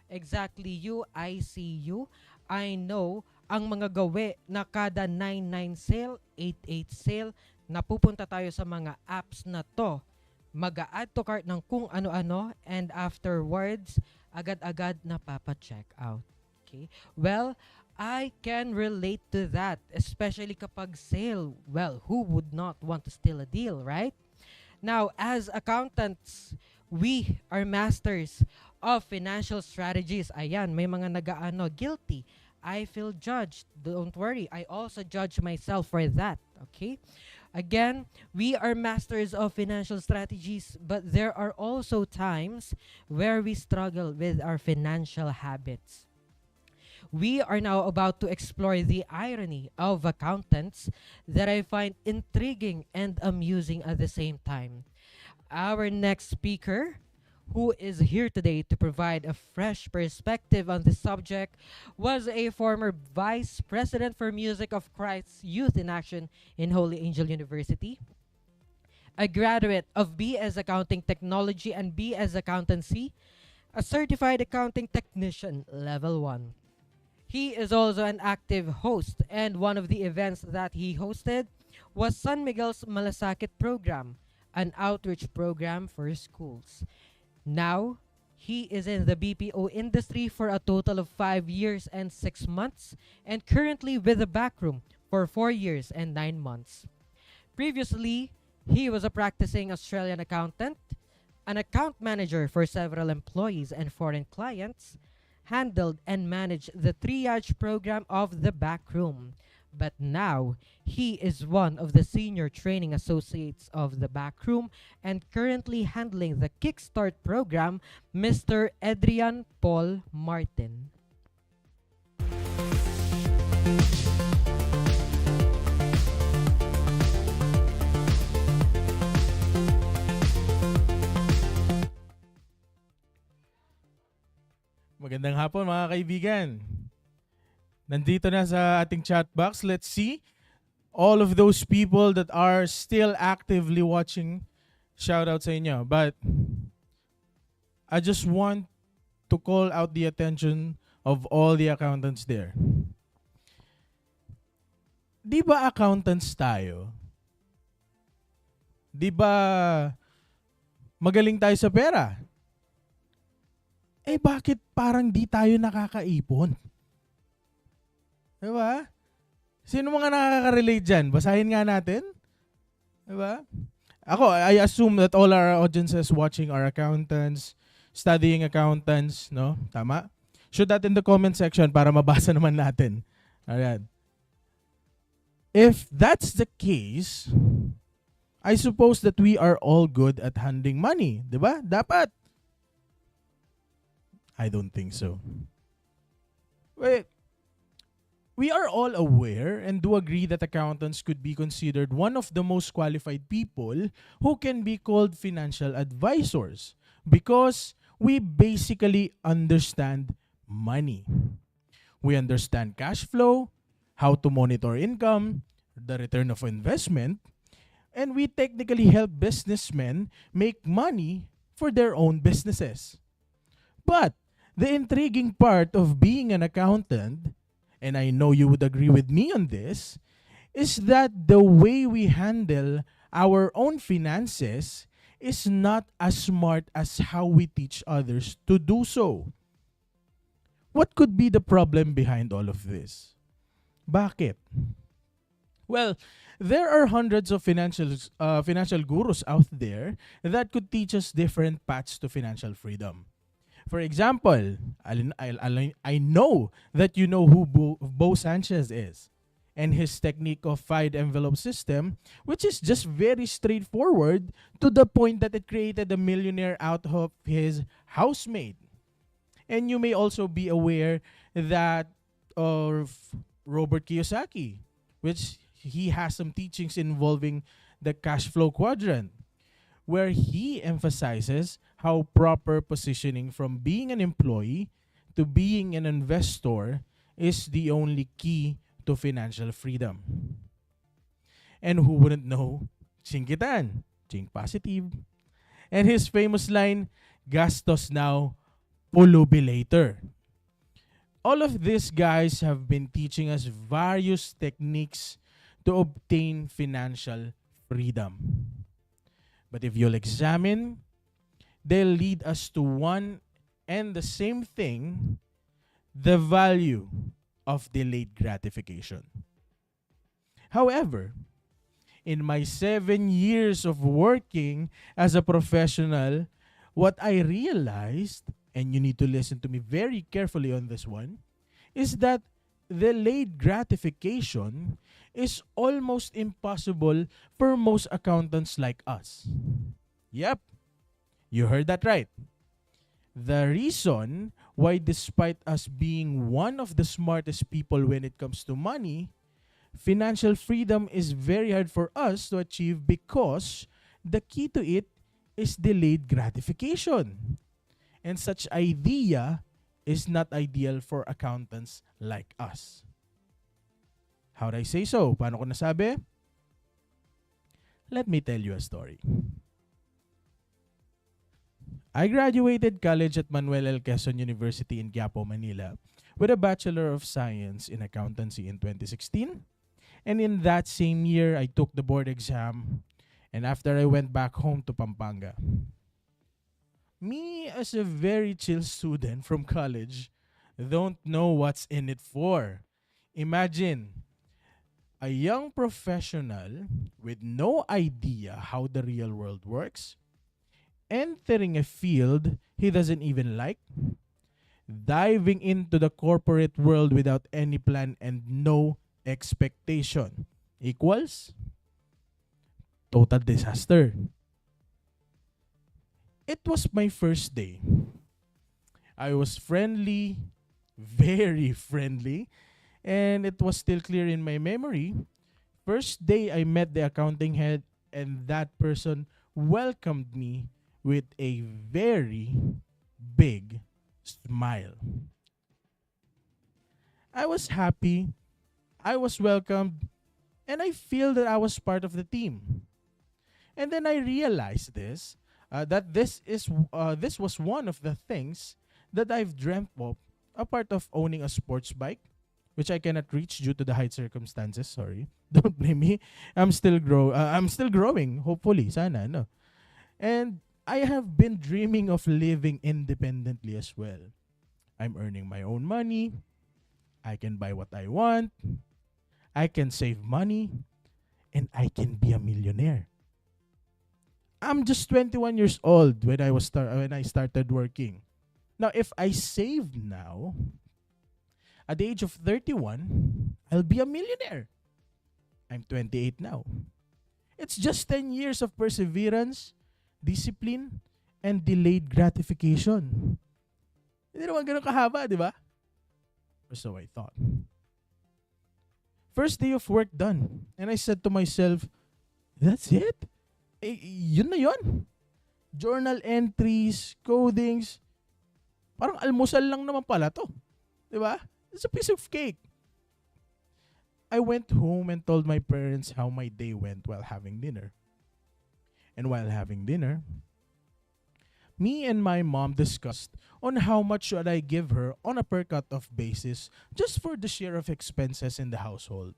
exactly you, I see you. I know ang mga gawi na kada 99 sale, 88 sale, napupunta tayo sa mga apps na to. Mag-add to cart ng kung ano-ano and afterwards, agad-agad na papa-check out. Okay. Well, I can relate to that, especially kapag sale. Well, who would not want to steal a deal, right? Now, as accountants, we are masters of financial strategies. Ayan, may mga nagaano, guilty. I feel judged. Don't worry, I also judge myself for that, okay? Again, we are masters of financial strategies, but there are also times where we struggle with our financial habits. we are now about to explore the irony of accountants that I find intriguing and amusing at the same time. Our next speaker, who is here today to provide a fresh perspective on the subject, was a former Vice President for Music of Christ's Youth in Action in Holy Angel University, a graduate of BS Accounting Technology and BS Accountancy, a certified accounting technician level 1. He is also an active host, and one of the events that he hosted was San Miguel's Malasakit program, an outreach program for schools. Now, he is in the BPO industry for a total of 5 years and 6 months, and currently with the backroom for 4 years and 9 months. Previously, he was a practicing Australian accountant, an account manager for several employees and foreign clients, handled and managed the triage program of the backroom. But now, he is one of the senior training associates of the backroom and currently handling the Kickstart program, Mr. Adrian Paul Martin. Magandang hapon mga kaibigan. Nandito na sa ating chat box. Let's see all of those people that are still actively watching. Shout out sa inyo. But I just want to call out the attention of all the accountants there. Di ba accountants tayo? Di ba magaling tayo sa pera? Eh bakit parang di tayo nakakaipon? Diba? Sino mga nakaka-relate dyan? Basahin nga natin. Diba? Ako, I assume that all our audiences watching are accountants, studying accountants, no? Tama? Shoot that in the comment section para mabasa naman natin. Alright. If that's the case, I suppose that we are all good at handling money. Diba? Dapat. I don't think so. Wait. We are all aware and do agree that accountants could be considered one of the most qualified people who can be called financial advisors because we basically understand money. We understand cash flow, how to monitor income, the return of investment, and we technically help businessmen make money for their own businesses. But the intriguing part of being an accountant, and I know you would agree with me on this, is that the way we handle our own finances is not as smart as how we teach others to do so. What could be the problem behind all of this? Bakit? Well, there are hundreds of financial gurus out there that could teach us different paths to financial freedom. For example, I know that you know who Bo Sanchez is and his technique of 5-envelope system, which is just very straightforward to the point that it created a millionaire out of his housemaid. And you may also be aware that of Robert Kiyosaki, which he has some teachings involving the cash flow quadrant, where he emphasizes how proper positioning from being an employee to being an investor is the only key to financial freedom. And who wouldn't know Chingitan, Ching Positive, and his famous line, gastos now, pulubi later. All of these guys have been teaching us various techniques to obtain financial freedom. But if you'll examine, they'll lead us to one and the same thing, the value of delayed gratification. However, in my 7 years of working as a professional, what I realized, and you need to listen to me very carefully on this one, is that delayed gratification is almost impossible for most accountants like us. Yep, you heard that right. The reason why despite us being one of the smartest people when it comes to money, financial freedom is very hard for us to achieve because the key to it is delayed gratification. And such idea is not ideal for accountants like us. How'd I say so? Paano ko nasabi? Let me tell you a story. I graduated college at Manuel L. Quezon University in Quiapo, Manila with a Bachelor of Science in Accountancy in 2016. And in that same year, I took the board exam. And after I went back home to Pampanga. Me, as a very chill student from college, don't know what's in it for. Imagine a young professional with no idea how the real world works, entering a field he doesn't even like, diving into the corporate world without any plan and no expectation, equals total disaster. It was my first day. I was friendly, very friendly, and it was still clear in my memory. First day I met the accounting head, and that person welcomed me with a very big smile. I was happy, I was welcomed, and I feel that I was part of the team. And then I realized that this was one of the things that I've dreamt of, a part of owning a sports bike, which I cannot reach due to the height circumstances. Sorry, don't blame me. I'm still growing. Hopefully, sana no. And I have been dreaming of living independently as well. I'm earning my own money. I can buy what I want. I can save money, and I can be a millionaire. I'm just 21 years old when I started working. Now, if I save now, at the age of 31, I'll be a millionaire. I'm 28 now. It's just 10 years of perseverance, discipline, and delayed gratification. Hindi naman ganun kahaba, di ba? Or so I thought. First day of work done. And I said to myself, that's it? Yun na yun. Journal entries, codings. Parang almusal lang naman pala to. Diba? It's a piece of cake. I went home and told my parents how my day went while having dinner. And while having dinner, me and my mom discussed on how much should I give her on a per cut-off basis just for the share of expenses in the household.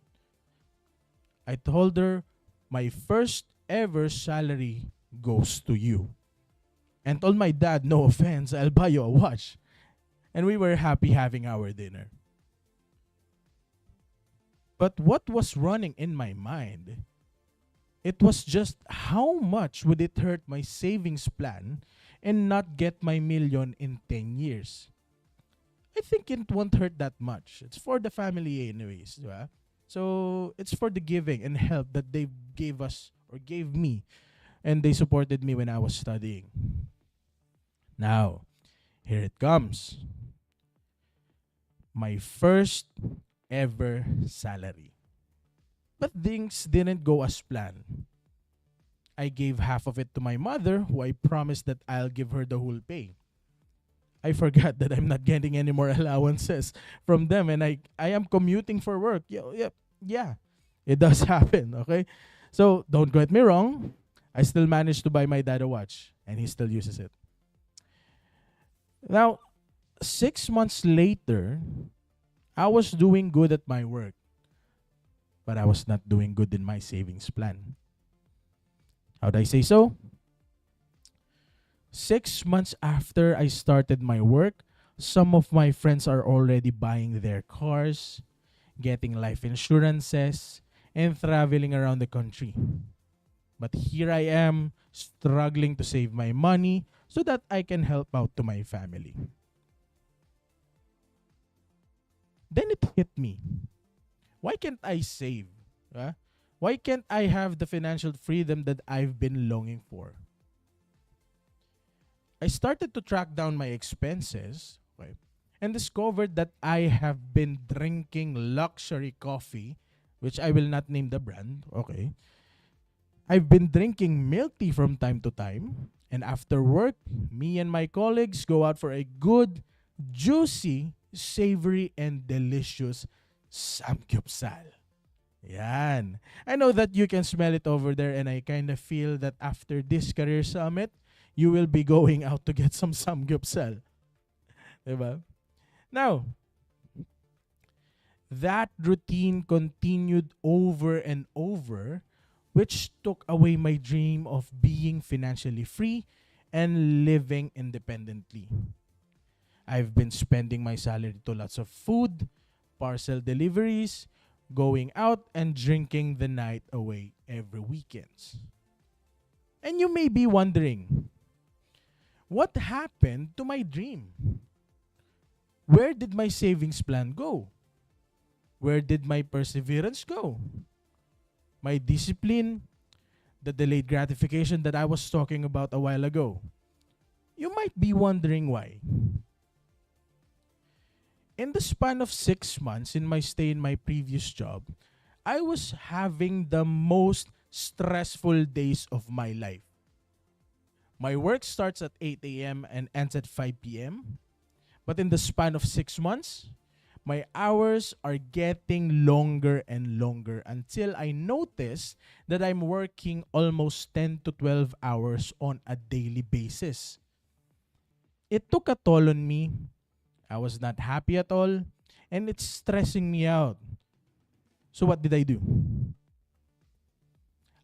I told her my first ever salary goes to you. And told my dad, no offense, I'll buy you a watch. And we were happy having our dinner. But what was running in my mind, it was just how much would it hurt my savings plan and not get my million in 10 years. I think it won't hurt that much. It's for the family anyways. Diba? So it's for the giving and help that they gave us or gave me, and they supported me when I was studying. Now, here it comes. My first ever salary. But things didn't go as planned. I gave half of it to my mother, who I promised that I'll give her the whole pay. I forgot that I'm not getting any more allowances from them, and I am commuting for work. Yeah, it does happen, okay? So, don't get me wrong. I still managed to buy my dad a watch, and he still uses it. Now, 6 months later, I was doing good at my work, but I was not doing good in my savings plan. How'd I say so? 6 months after I started my work, some of my friends are already buying their cars, getting life insurances, and traveling around the country. But here I am, struggling to save my money so that I can help out to my family. Then it hit me. Why can't I save? Huh? Why can't I have the financial freedom that I've been longing for? I started to track down my expenses. Okay. and discovered that I have been drinking luxury coffee, which I will not name the brand, okay? I've been drinking milk tea from time to time, and after work, me and my colleagues go out for a good, juicy, savory, and delicious samgyupsal. Yan. I know that you can smell it over there, and I kind of feel that after this career summit, you will be going out to get some samgyupsal. Diba? Now, that routine continued over and over, which took away my dream of being financially free and living independently. I've been spending my salary to lots of food, parcel deliveries, going out, and drinking the night away every weekends. And you may be wondering, what happened to my dream? Where did my savings plan go? Where did my perseverance go? My discipline, the delayed gratification that I was talking about a while ago. You might be wondering why. In the span of 6 months in my stay in my previous job, I was having the most stressful days of my life. My work starts at 8 a.m. and ends at 5 p.m. But in the span of 6 months, my hours are getting longer and longer until I notice that I'm working almost 10 to 12 hours on a daily basis. It took a toll on me. I was not happy at all, and it's stressing me out. So what did I do?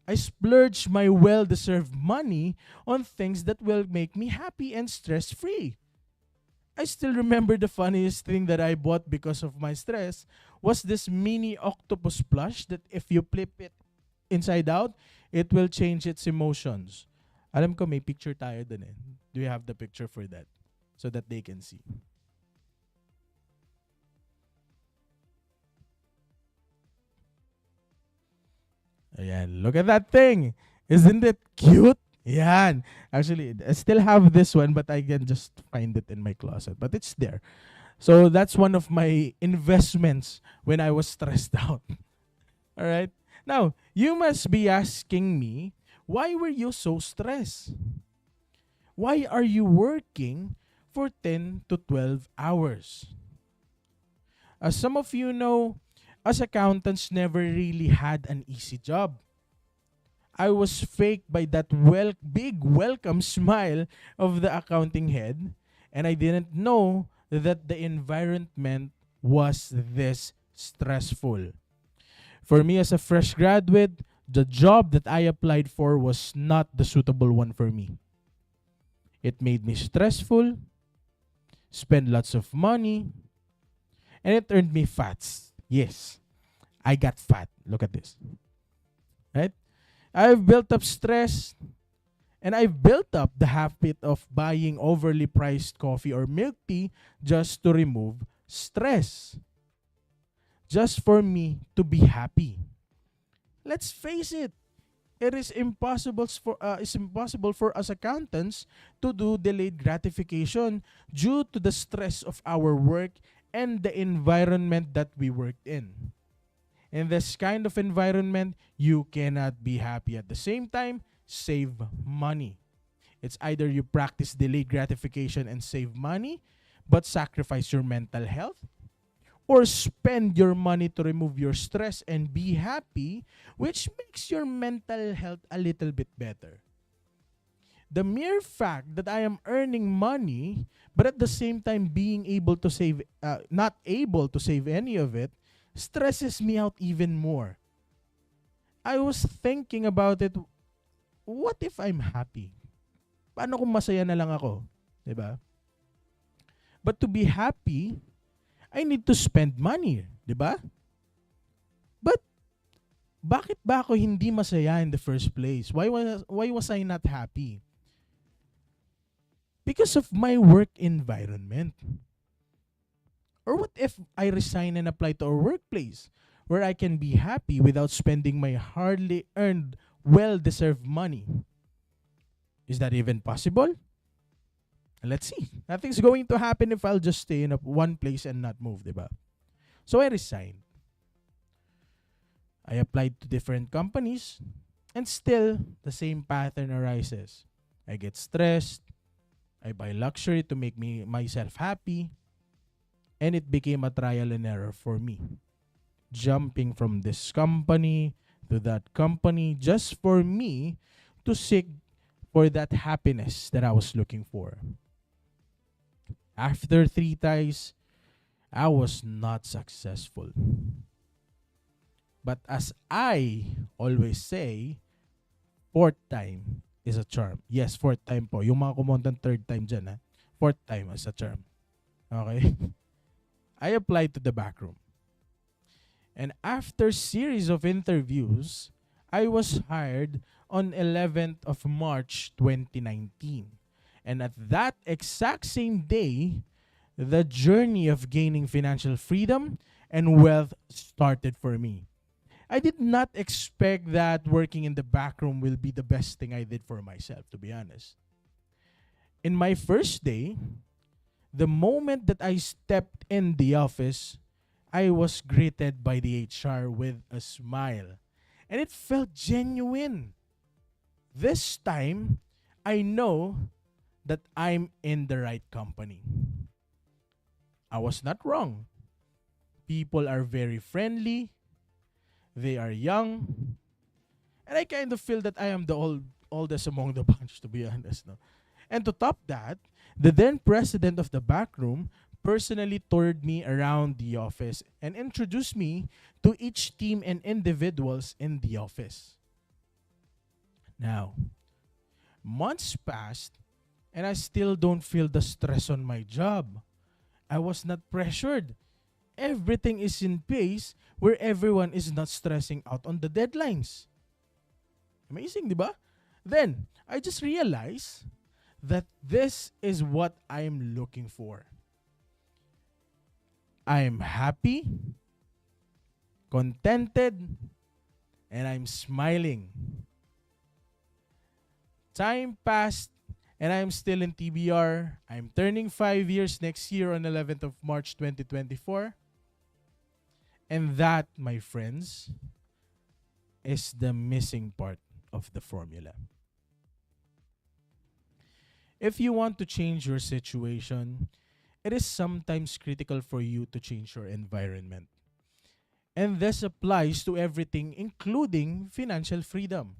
I splurged my well-deserved money on things that will make me happy and stress-free. I still remember the funniest thing that I bought because of my stress was this mini octopus plush that if you flip it inside out, it will change its emotions. Alam ko may picture tayo dun eh. Do you have the picture for that? So that they can see. Ayan, look at that thing. Isn't it cute? Yan. Actually, I still have this one, but I can just find it in my closet. But it's there. So that's one of my investments when I was stressed out. All right. Now, you must be asking me, why were you so stressed? Why are you working for 10 to 12 hours? As some of you know, us accountants never really had an easy job. I was faked by that big welcome smile of the accounting head, and I didn't know that the environment was this stressful. For me as a fresh graduate, the job that I applied for was not the suitable one for me. It made me stressful, spend lots of money, and it earned me fats. Yes, I got fat. Look at this. Right? I've built up stress, and I've built up the habit of buying overly priced coffee or milk tea just to remove stress. Just for me to be happy. Let's face it. It is impossible for us accountants to do delayed gratification due to the stress of our work and the environment that we worked in. In this kind of environment, you cannot be happy at the same time, save money. It's either you practice delayed gratification and save money, but sacrifice your mental health, or spend your money to remove your stress and be happy, which makes your mental health a little bit better. The mere fact that I am earning money, but at the same time being able to save, not able to save any of it, stresses me out even more. I was thinking about it, what if I'm happy? Paano kung masaya na lang ako? Diba? But to be happy, I need to spend money. Diba? But, bakit ba ako hindi masaya in the first place? Why was I not happy? Because of my work environment. Or what if I resign and apply to a workplace where I can be happy without spending my hardly earned, well-deserved money? Is that even possible? And let's see. Nothing's going to happen if I'll just stay in one place and not move, diba? So I resigned. I applied to different companies, and still the same pattern arises. I get stressed. I buy luxury to make myself happy. And it became a trial and error for me. Jumping from this company to that company just for me to seek for that happiness that I was looking for. After 3 tries, I was not successful. But as I always say, fourth time is a charm. Yes, fourth time po. Yung mga kumontan third time dyan, ha? Fourth time is a charm. Okay? I applied to the back room. And after series of interviews, I was hired on 11th of March 2019. And at that exact same day, the journey of gaining financial freedom and wealth started for me. I did not expect that working in the back room will be the best thing I did for myself, to be honest. In my first day, the moment that I stepped in the office, I was greeted by the HR with a smile. And it felt genuine. This time, I know that I'm in the right company. I was not wrong. People are very friendly. They are young. And I kind of feel that I am the oldest among the bunch, to be honest. No? And to top that, the then president of the back room personally toured me around the office and introduced me to each team and individuals in the office. Now, months passed and I still don't feel the stress on my job. I was not pressured. Everything is in pace where everyone is not stressing out on the deadlines. Amazing, di ba? Then, I just realized that this is what I'm looking for. I'm happy, contented, and I'm smiling. Time passed, and I'm still in TBR. I'm turning 5 years next year on 11th of March 2024. And that, my friends, is the missing part of the formula. If you want to change your situation, it is sometimes critical for you to change your environment. And this applies to everything, including financial freedom.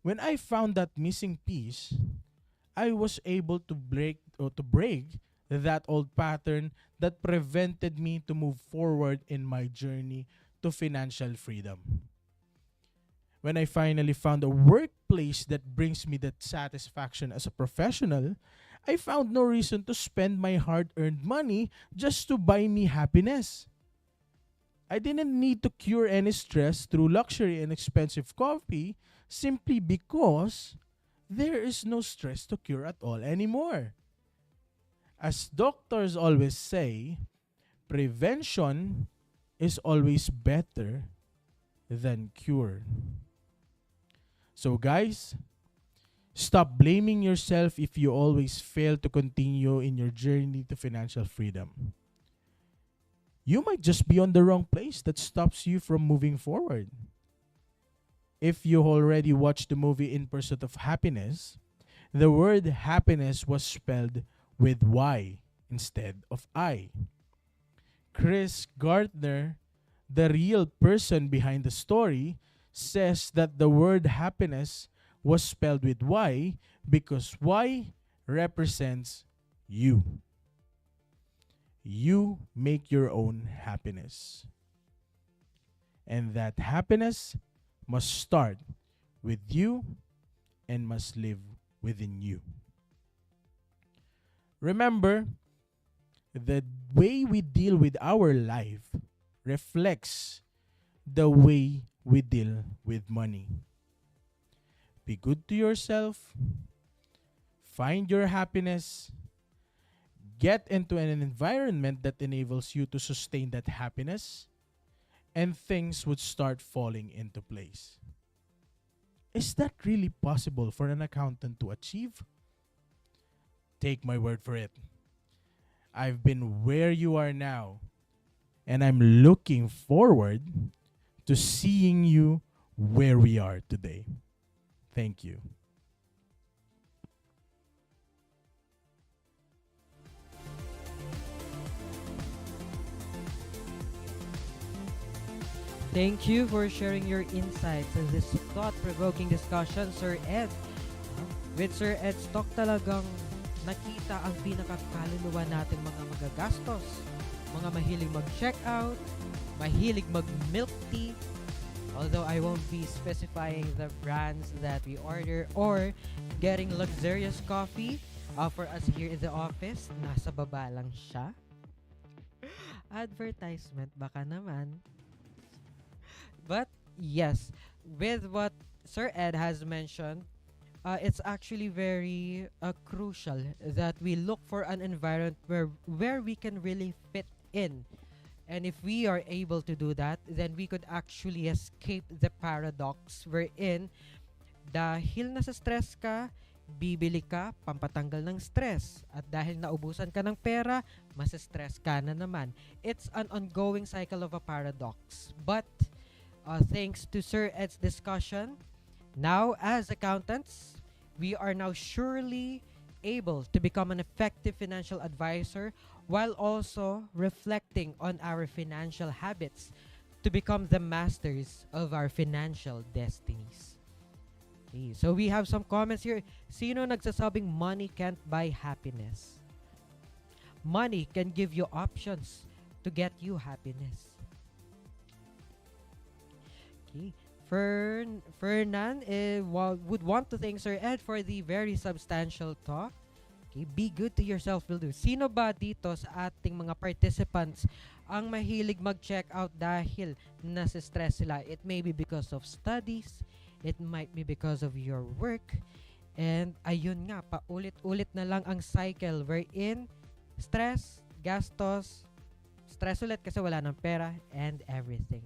When I found that missing piece, I was able to break that old pattern that prevented me to move forward in my journey to financial freedom. When I finally found a workplace that brings me that satisfaction as a professional, I found no reason to spend my hard-earned money just to buy me happiness. I didn't need to cure any stress through luxury and expensive coffee simply because there is no stress to cure at all anymore. As doctors always say, prevention is always better than cure. So guys, stop blaming yourself if you always fail to continue in your journey to financial freedom. You might just be on the wrong place that stops you from moving forward. If you already watched the movie In Pursuit of Happiness, the word happiness was spelled with Y instead of I. Chris Gardner, the real person behind the story, says that the word happiness was spelled with Y because Y represents you. You make your own happiness. And that happiness must start with you and must live within you. Remember, the way we deal with our life reflects the way we deal with money. Be good to yourself. Find your happiness. Get into an environment that enables you to sustain that happiness, and things would start falling into place. Is that really possible for an accountant to achieve? take my word for it. I've been where you are now, and I'm looking forward to seeing you where we are today. Thank you. Thank you for sharing your insights in this thought-provoking discussion, Sir Ed. With Sir Ed's talk talagang nakita ang pinakakaluluwa nating mga magagastos, mga mahilig mag-check out, mahilig mag-milk tea, although I won't be specifying the brands that we order, or getting luxurious coffee for us here in the office. Nasa baba lang siya. Advertisement baka naman. But yes, with what Sir Ed has mentioned, it's actually very crucial that we look for an environment where we can really fit in. And if we are able to do that, then we could actually escape the paradox wherein dahil nasa stress ka, bibili ka, pampatanggal ng stress. At dahil naubusan ka ng pera, mas-stress ka na naman. It's an ongoing cycle of a paradox. But thanks to Sir Ed's discussion, now as accountants, we are now surely able to become an effective financial advisor while also reflecting on our financial habits to become the masters of our financial destinies. Okay, so we have some comments here. Sino nagsasabing money can't buy happiness? Money can give you options to get you happiness. Okay. Fernan would want to thank Sir Ed for the very substantial talk. Okay, be good to yourself will do. Sino ba dito sa ating mga participants ang mahilig mag-check out dahil nasa-stress sila? It may be because of studies, it might be because of your work, and ayun nga, paulit-ulit na lang ang cycle wherein stress, gastos, stress ulit kasi wala ng pera, and everything.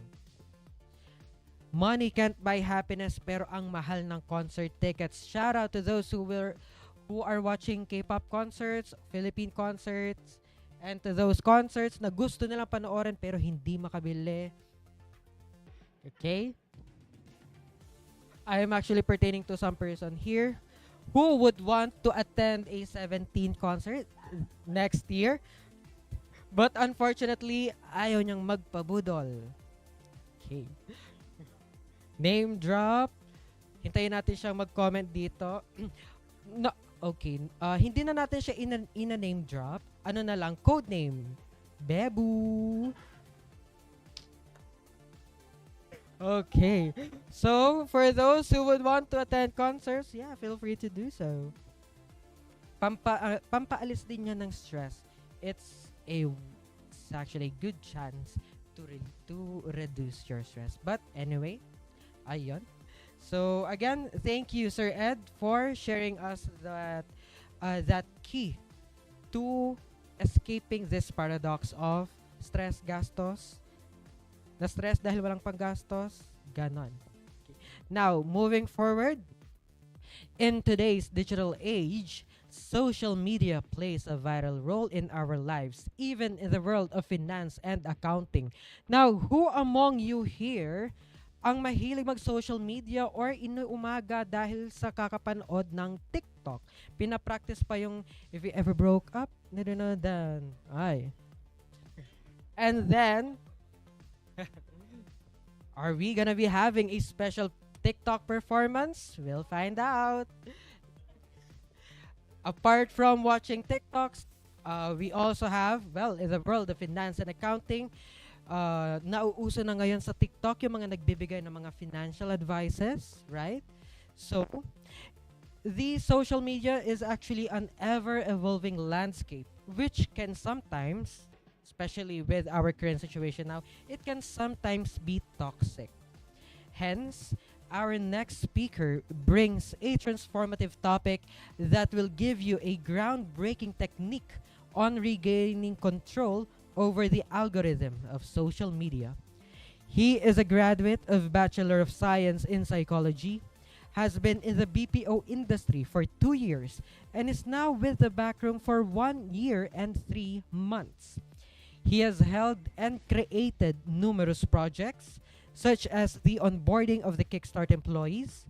Money can't buy happiness, pero ang mahal ng concert tickets. Shout out to those who are watching K-pop concerts, Philippine concerts, and to those concerts na gusto nilang panoorin pero hindi makabili. Okay? I am actually pertaining to some person here who would want to attend a 17 concert next year. But unfortunately, ayaw niyang magpabudol. Okay. Name drop. Hintayin natin siyang mag-comment dito. No, okay. Hindi na natin siya ina-name drop. Ano na lang, code name. Bebu. Okay. So, for those who would want to attend concerts, yeah, feel free to do so. Pampaalis din niya ng stress. It's actually a good chance to reduce your stress. But anyway, ayun. So again, thank you Sir Ed for sharing us that key to escaping this paradox of stress, gastos. Na-stress dahil walang panggastos, ganon. Okay. Now, moving forward, in today's digital age, social media plays a vital role in our lives, even in the world of finance and accounting. Now, who among you here ang mahilig mag-social media or inuumaga dahil sa kakapanood ng TikTok? Pinapractice pa yung if you ever broke up, then ay. And then, are we gonna be having a special TikTok performance? We'll find out. Apart from watching TikToks, we also have, well, in the world of finance and accounting, nauuso na ngayon sa TikTok yung mga nagbibigay ng mga financial advices, right? So, the social media is actually an ever-evolving landscape, which can sometimes, especially with our current situation now, it can sometimes be toxic. Hence, our next speaker brings a transformative topic that will give you a groundbreaking technique on regaining control over the algorithm of social media. He is a graduate of Bachelor of Science in Psychology, has been in the BPO industry for 2 years and is now with the backroom for 1 year and 3 months. He has held and created numerous projects such as the onboarding of the Kickstart employees,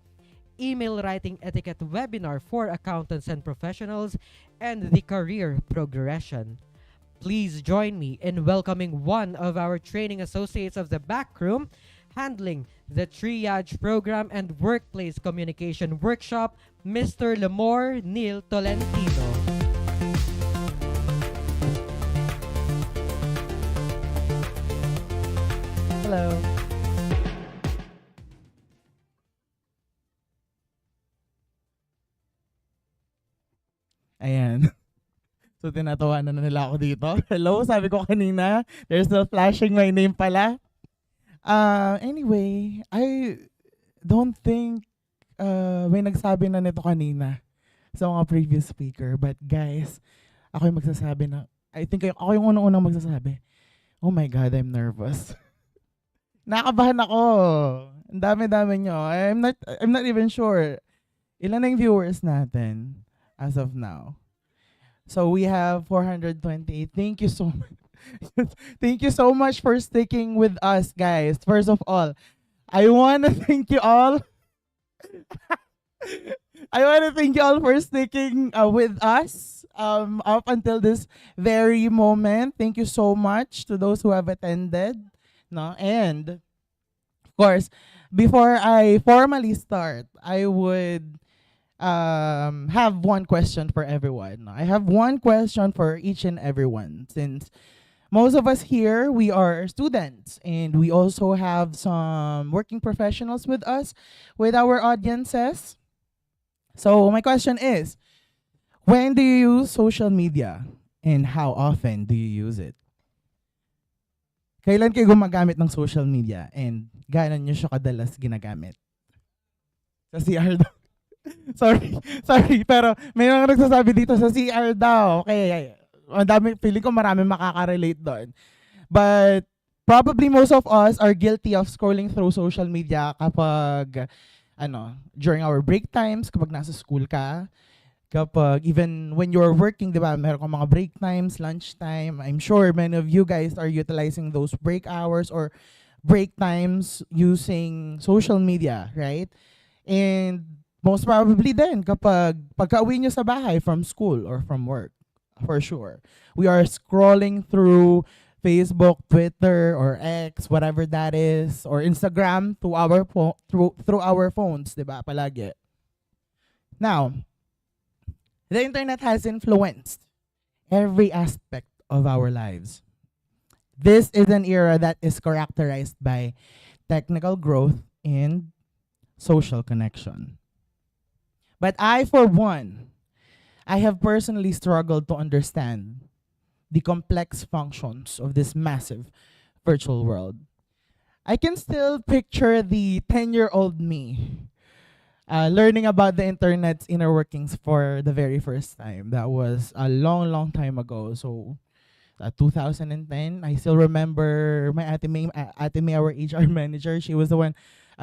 email writing etiquette webinar for accountants and professionals, and the career progression. Please join me in welcoming one of our training associates of the backroom handling the triage program and workplace communication workshop, Mr. Lemore Neil Tolentino. Hello. Ayan. So, tinatawanan na nila ako dito. Hello, sabi ko kanina. They're still flashing my name pala. Anyway, I don't think may nagsabi na nito kanina sa mga previous speaker. But guys, ako yung magsasabi na, I think ako yung unang-unang magsasabi, oh my God, I'm nervous. Nakabahan ako. Ang dami-dami nyo. I'm not even sure. Ilan na yung viewers natin as of now? So we have 428. Thank you so much. Thank you so much for sticking with us, guys. First of all, I want to thank you all. I want to thank you all for sticking with us up until this very moment. Thank you so much to those who have attended. No? And, of course, before I formally start, I would have one question for everyone. I have one question for each and everyone, since most of us here, we are students, and we also have some working professionals with us, with our audiences. So my question is, when do you use social media, and how often do you use it? Kailan kayo gumagamit ng social media, and gaano nyo siya kadalas ginagamit? Sa CR daw. sorry, pero may mga nagsasabi dito sa CR daw. Okay, feeling ko marami makaka-relate doon. But probably most of us are guilty of scrolling through social media kapag, during our break times, kapag nasa school ka, kapag even when you're working, di ba, meron kang mga break times, lunch time. I'm sure many of you guys are utilizing those break hours or break times using social media, right? And most probably then, kapag pagka-uwi nyo sa bahay from school or from work, for sure, we are scrolling through Facebook, Twitter, or X, whatever that is, or Instagram through our phones, diba, palagi. Now, the internet has influenced every aspect of our lives. This is an era that is characterized by technical growth and social connection. But I, for one, I have personally struggled to understand the complex functions of this massive virtual world. I can still picture the 10-year-old me learning about the internet's inner workings for the very first time. That was a long, long time ago. So, 2010, I still remember my Ate May, our HR manager. She was the one.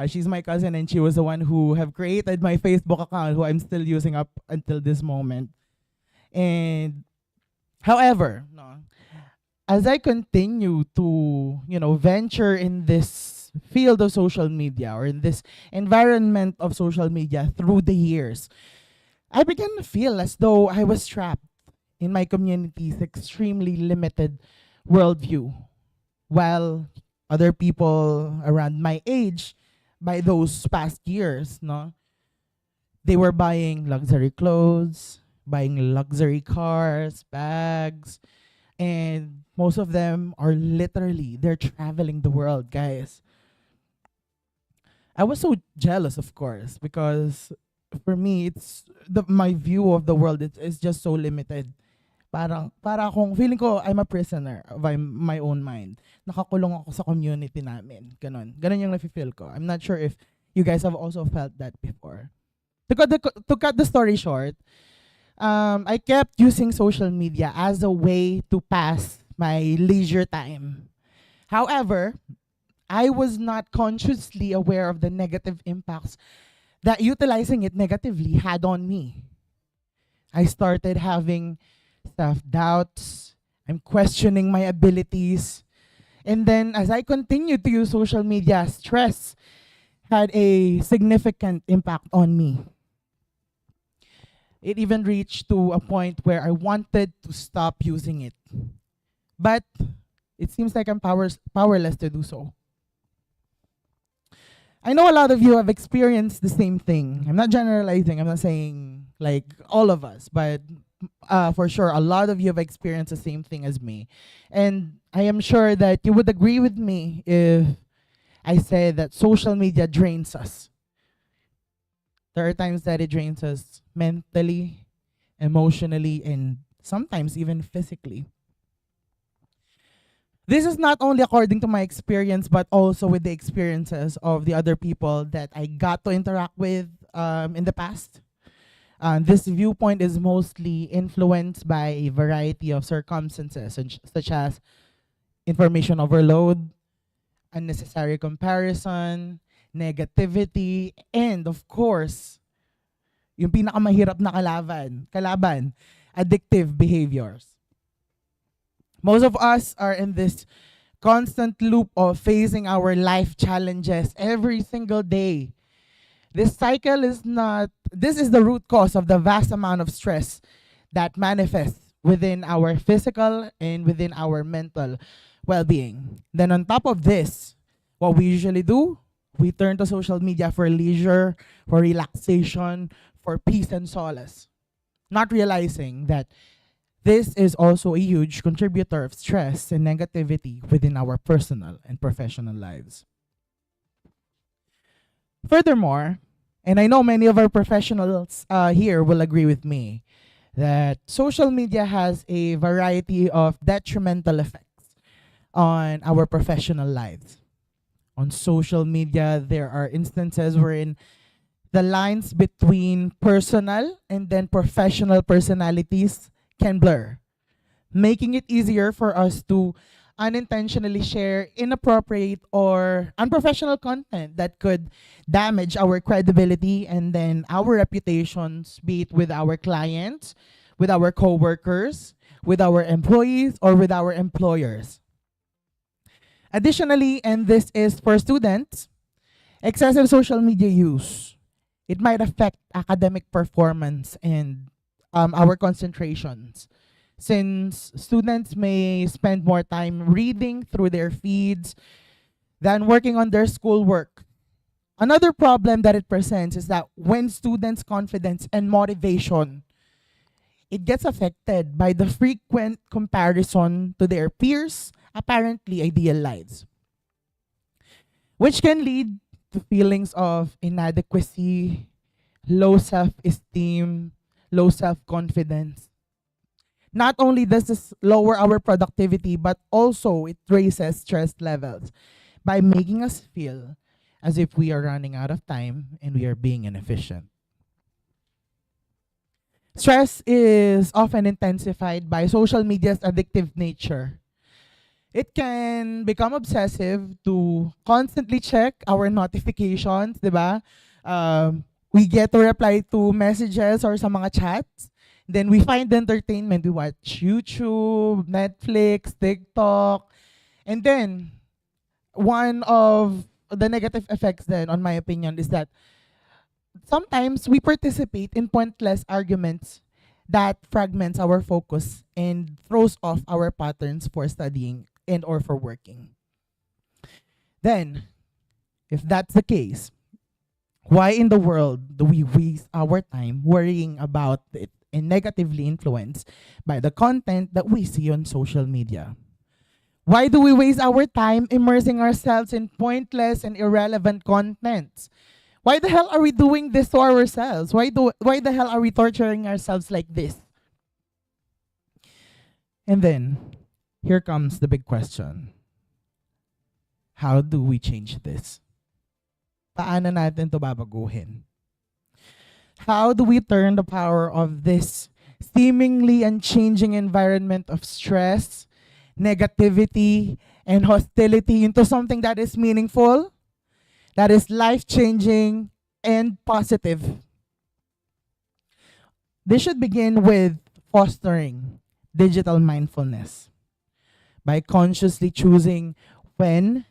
She's my cousin, and she was the one who have created my Facebook account, who I'm still using up until this moment. And however, as I continue to, venture in this field of social media, or in this environment of social media through the years, I began to feel as though I was trapped in my community's extremely limited worldview, while other people around my age, by those past years, they were buying luxury clothes, buying luxury cars, bags, and most of them are they're traveling the world, guys. I was so jealous, of course, because for me, it's my view of the world is just so limited. Para akong, feeling ko, I'm a prisoner of my own mind. Nakakulong ako sa community namin. Ganon yung nafe-feel ko. I'm not sure if you guys have also felt that before. To cut the story short, I kept using social media as a way to pass my leisure time. However, I was not consciously aware of the negative impacts that utilizing it negatively had on me. I started having self-doubts. I'm questioning my abilities. And then as I continued to use social media, stress had a significant impact on me. It even reached to a point where I wanted to stop using it. But it seems like I'm powerless to do so. I know a lot of you have experienced the same thing. I'm not generalizing. I'm not saying like all of us, but for sure, a lot of you have experienced the same thing as me. And I am sure that you would agree with me if I say that social media drains us. There are times that it drains us mentally, emotionally, and sometimes even physically. This is not only according to my experience, but also with the experiences of the other people that I got to interact with in the past. This viewpoint is mostly influenced by a variety of circumstances, such as information overload, unnecessary comparison, negativity, and of course, yung pinakamahirap na kalaban, addictive behaviors. Most of us are in this constant loop of facing our life challenges every single day. This is the root cause of the vast amount of stress that manifests within our physical and within our mental well-being. Then on top of this, what we usually do, we turn to social media for leisure, for relaxation, for peace and solace, not realizing that this is also a huge contributor of stress and negativity within our personal and professional lives. Furthermore, and I know many of our professionals here will agree with me, that social media has a variety of detrimental effects on our professional lives. On social media, there are instances wherein the lines between personal and then professional personalities can blur, making it easier for us to unintentionally share inappropriate or unprofessional content that could damage our credibility and then our reputations, be it with our clients, with our coworkers, with our employees, or with our employers. Additionally, and this is for students, excessive social media use, it might affect academic performance and our concentrations, since students may spend more time reading through their feeds than working on their schoolwork. Another problem that it presents is that when students' confidence and motivation, it gets affected by the frequent comparison to their peers' apparently ideal lives, which can lead to feelings of inadequacy, low self-esteem, low self-confidence. Not only does this lower our productivity, but also it raises stress levels by making us feel as if we are running out of time and we are being inefficient. Stress is often intensified by social media's addictive nature. It can become obsessive to constantly check our notifications, di ba? We get to reply to messages or sa mga chats. Then we find entertainment. We watch YouTube, Netflix, TikTok. And then, one of the negative effects then, on my opinion, is that sometimes we participate in pointless arguments that fragments our focus and throws off our patterns for studying and or for working. Then, if that's the case, why in the world do we waste our time worrying about it and negatively influenced by the content that we see on social media? Why do we waste our time immersing ourselves in pointless and irrelevant content? Why the hell are we doing this to ourselves? Why the hell are we torturing ourselves like this? And then, here comes the big question. How do we change this? Paano natin to babaguhin? How do we turn the power of this seemingly unchanging environment of stress, negativity, and hostility into something that is meaningful, that is life-changing, and positive. This should begin with fostering digital mindfulness by consciously choosing when,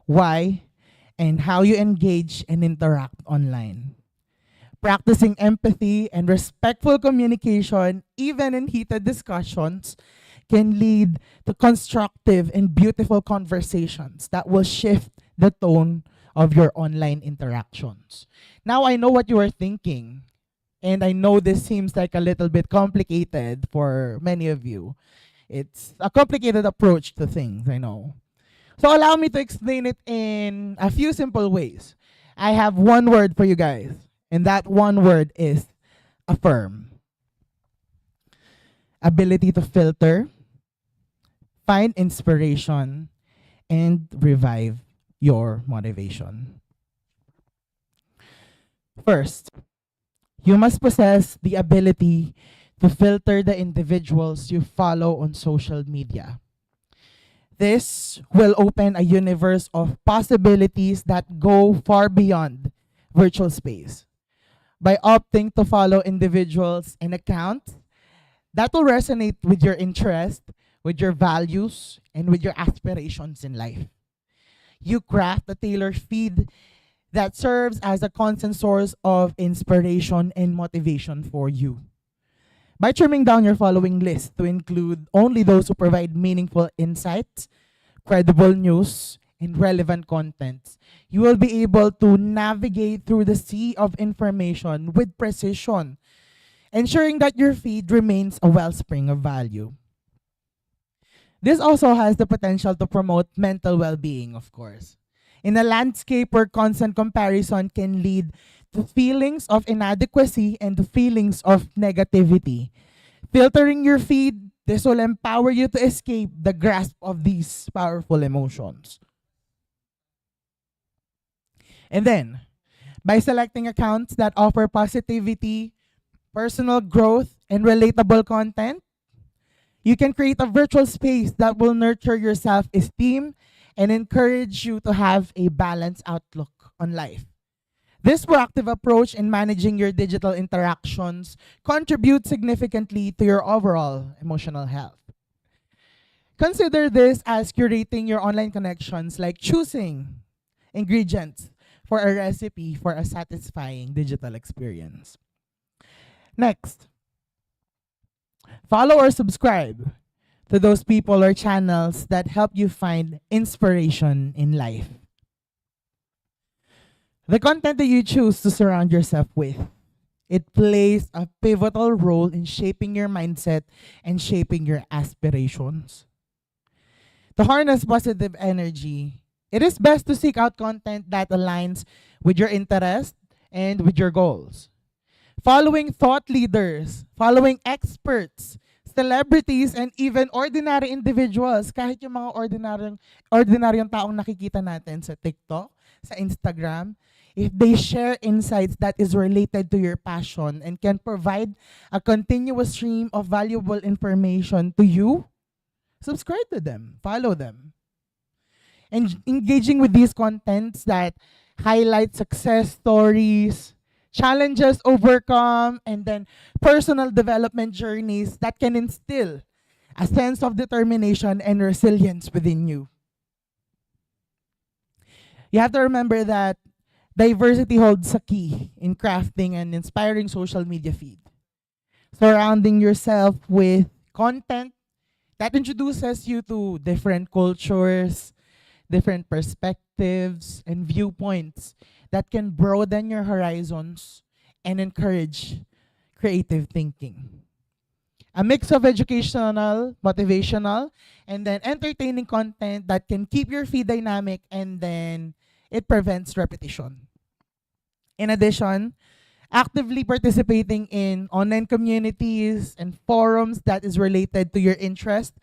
why, and how you engage and interact online. Practicing empathy and respectful communication, even in heated discussions, can lead to constructive and beautiful conversations that will shift the tone of your online interactions. Now, I know what you are thinking, and I know this seems like a little bit complicated for many of you. It's a complicated approach to things, I know. So allow me to explain it in a few simple ways. I have one word for you guys, and that one word is affirm. Ability to filter, find inspiration, and revive your motivation. First, you must possess the ability to filter the individuals you follow on social media. This will open a universe of possibilities that go far beyond virtual space. By opting to follow individuals and accounts that will resonate with your interest, with your values, and with your aspirations in life. You craft a tailored feed that serves as a constant source of inspiration and motivation for you. By trimming down your following list to include only those who provide meaningful insights, credible news, and relevant content, you will be able to navigate through the sea of information with precision, ensuring that your feed remains a wellspring of value. This also has the potential to promote mental well-being, of course. In a landscape where constant comparison can lead to feelings of inadequacy and to feelings of negativity, filtering your feed, this will empower you to escape the grasp of these powerful emotions. And then, by selecting accounts that offer positivity, personal growth, and relatable content, you can create a virtual space that will nurture your self-esteem and encourage you to have a balanced outlook on life. This proactive approach in managing your digital interactions contributes significantly to your overall emotional health. Consider this as curating your online connections, like choosing ingredients for a recipe for a satisfying digital experience. Next, follow or subscribe to those people or channels that help you find inspiration in life. The content that you choose to surround yourself with, it plays a pivotal role in shaping your mindset and shaping your aspirations. To harness positive energy, it is best to seek out content that aligns with your interest and with your goals. Following thought leaders, following experts, celebrities, and even ordinary individuals, kahit yung mga ordinaryong taong nakikita natin sa TikTok, sa Instagram, if they share insights that is related to your passion and can provide a continuous stream of valuable information to you, subscribe to them, follow them. And engaging with these contents that highlight success stories, challenges overcome, and then personal development journeys that can instill a sense of determination and resilience within you. You have to remember that diversity holds a key in crafting an inspiring social media feed. Surrounding yourself with content that introduces you to different cultures, different perspectives, and viewpoints that can broaden your horizons and encourage creative thinking. A mix of educational, motivational, and then entertaining content that can keep your feed dynamic, and then it prevents repetition. In addition, actively participating in online communities and forums that is related to your interest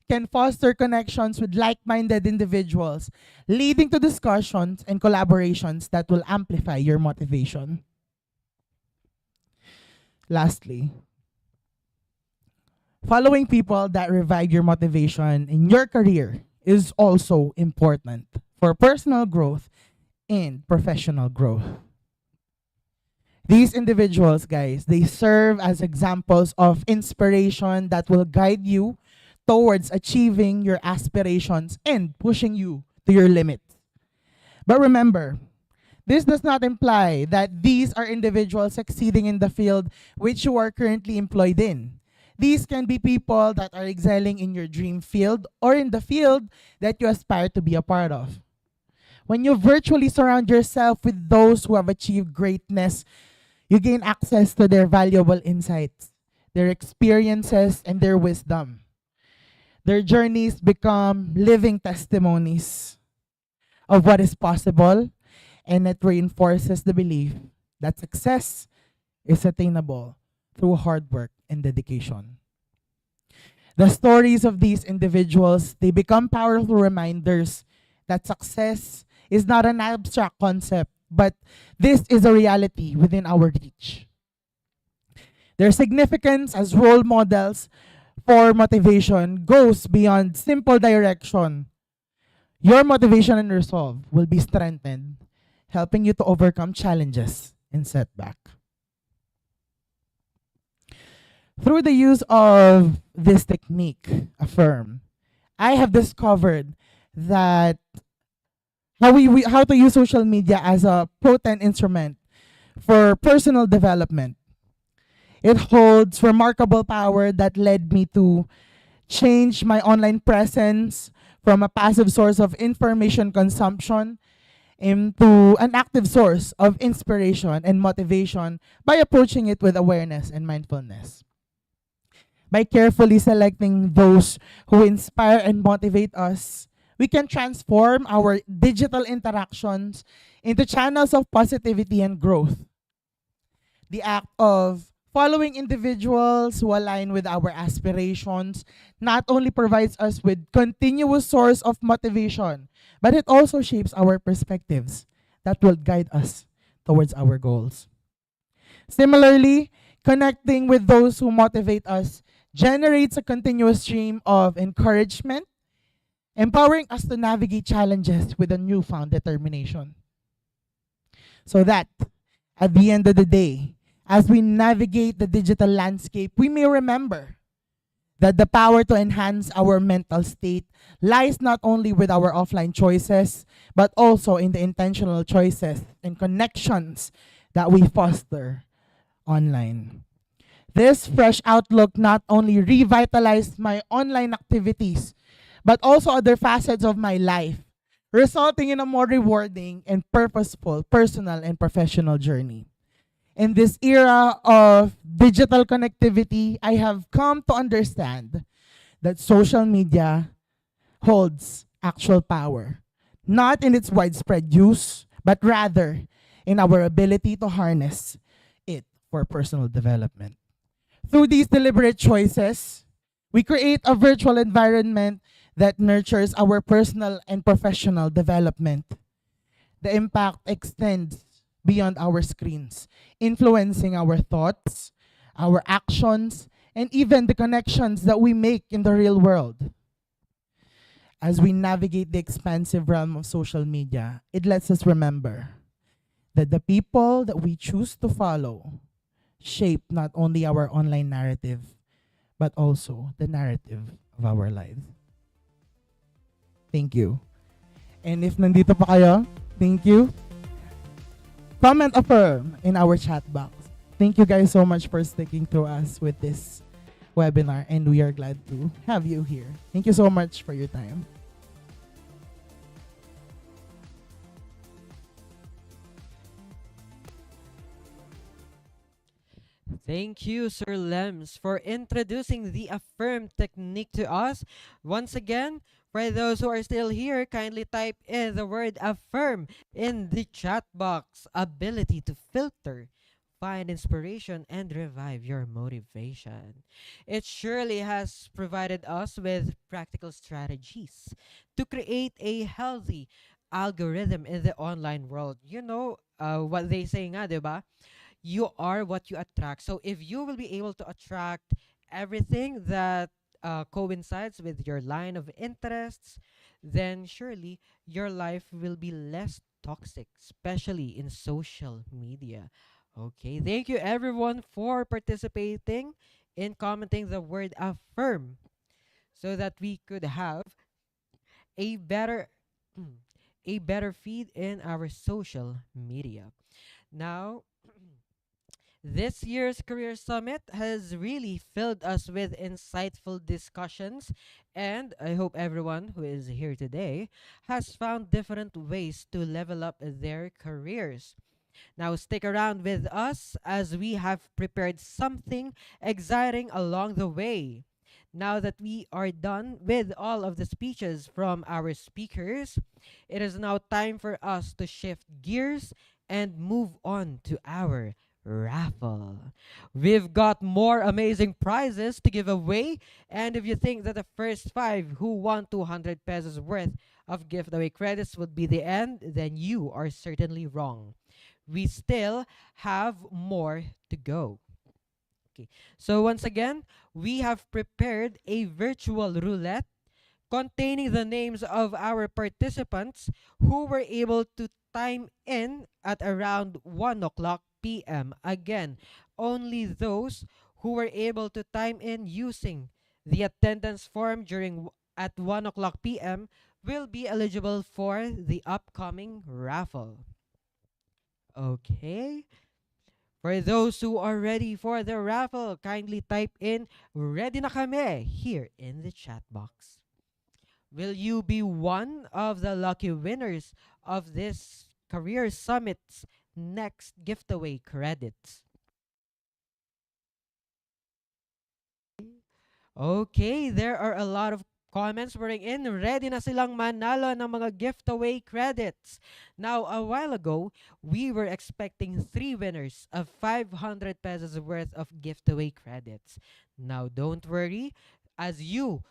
can foster connections with like-minded individuals, leading to discussions and collaborations that will amplify your motivation. Lastly, following people that revive your motivation in your career is also important for personal growth and professional growth. These individuals, guys, they serve as examples of inspiration that will guide you towards achieving your aspirations and pushing you to your limits. But remember, this does not imply that these are individuals succeeding in the field which you are currently employed in. These can be people that are excelling in your dream field or in the field that you aspire to be a part of. When you virtually surround yourself with those who have achieved greatness, you gain access to their valuable insights, their experiences, and their wisdom. Their journeys become living testimonies of what is possible, and it reinforces the belief that success is attainable through hard work and dedication. The stories of these individuals, they become powerful reminders that success is not an abstract concept, but this is a reality within our reach. Their significance as role models for motivation goes beyond simple direction. Your motivation and resolve will be strengthened, helping you to overcome challenges and setback. Through the use of this technique, AFFIRM, I have discovered that how to use social media as a potent instrument for personal development. It holds remarkable power that led me to change my online presence from a passive source of information consumption into an active source of inspiration and motivation by approaching it with awareness and mindfulness. By carefully selecting those who inspire and motivate us, we can transform our digital interactions into channels of positivity and growth. The act of following individuals who align with our aspirations not only provides us with continuous source of motivation, but it also shapes our perspectives that will guide us towards our goals. Similarly, connecting with those who motivate us generates a continuous stream of encouragement, empowering us to navigate challenges with a newfound determination. So that, at the end of the day, as we navigate the digital landscape, we may remember that the power to enhance our mental state lies not only with our offline choices, but also in the intentional choices and connections that we foster online. This fresh outlook not only revitalized my online activities, but also other facets of my life, resulting in a more rewarding and purposeful personal and professional journey. In this era of digital connectivity, I have come to understand that social media holds actual power, not in its widespread use, but rather in our ability to harness it for personal development. Through these deliberate choices, we create a virtual environment that nurtures our personal and professional development. The impact extends beyond our screens, influencing our thoughts, our actions, and even the connections that we make in the real world. As we navigate the expansive realm of social media, it lets us remember that the people that we choose to follow shape not only our online narrative, but also the narrative of our lives. Thank you. And if nandito pa kayo, thank you. Comment affirm in our chat box. Thank you guys so much for sticking through us with this webinar, and we are glad to have you here. Thank you so much for your time. Thank you, Sir Lems, for introducing the AFFIRM technique to us. Once again, for those who are still here, kindly type in the word AFFIRM in the chat box. Ability to filter, find inspiration, and revive your motivation. It surely has provided us with practical strategies to create a healthy algorithm in the online world. You know what they say nga, diba? You are what you attract. So if you will be able to attract everything that coincides with your line of interests, then surely your life will be less toxic, especially in social media. Okay, thank you everyone for participating in commenting the word affirm so that we could have a better a better feed in our social media. Now, this year's Career Summit has really filled us with insightful discussions, and I hope everyone who is here today has found different ways to level up their careers. Now, stick around with us as we have prepared something exciting along the way. Now that we are done with all of the speeches from our speakers, it is now time for us to shift gears and move on to our raffle. We've got more amazing prizes to give away, and if you think that the first five who won 200 pesos worth of giveaway credits would be the end, then you are certainly wrong. We still have more to go. Okay. So once again, we have prepared a virtual roulette containing the names of our participants who were able to time in at around 1 o'clock p.m. Again, only those who were able to time in using the attendance form at 1 o'clock p.m. will be eligible for the upcoming raffle. Okay. For those who are ready for the raffle, kindly type in "Ready na kami" here in the chat box. Will you be one of the lucky winners of this Career Summit's next giveaway credits? Okay, there are a lot of comments pouring in. Ready na silang manalo ng mga giveaway credits. Now, a while ago, we were expecting 3 winners of 500 pesos worth of giveaway credits. Now, don't worry, as you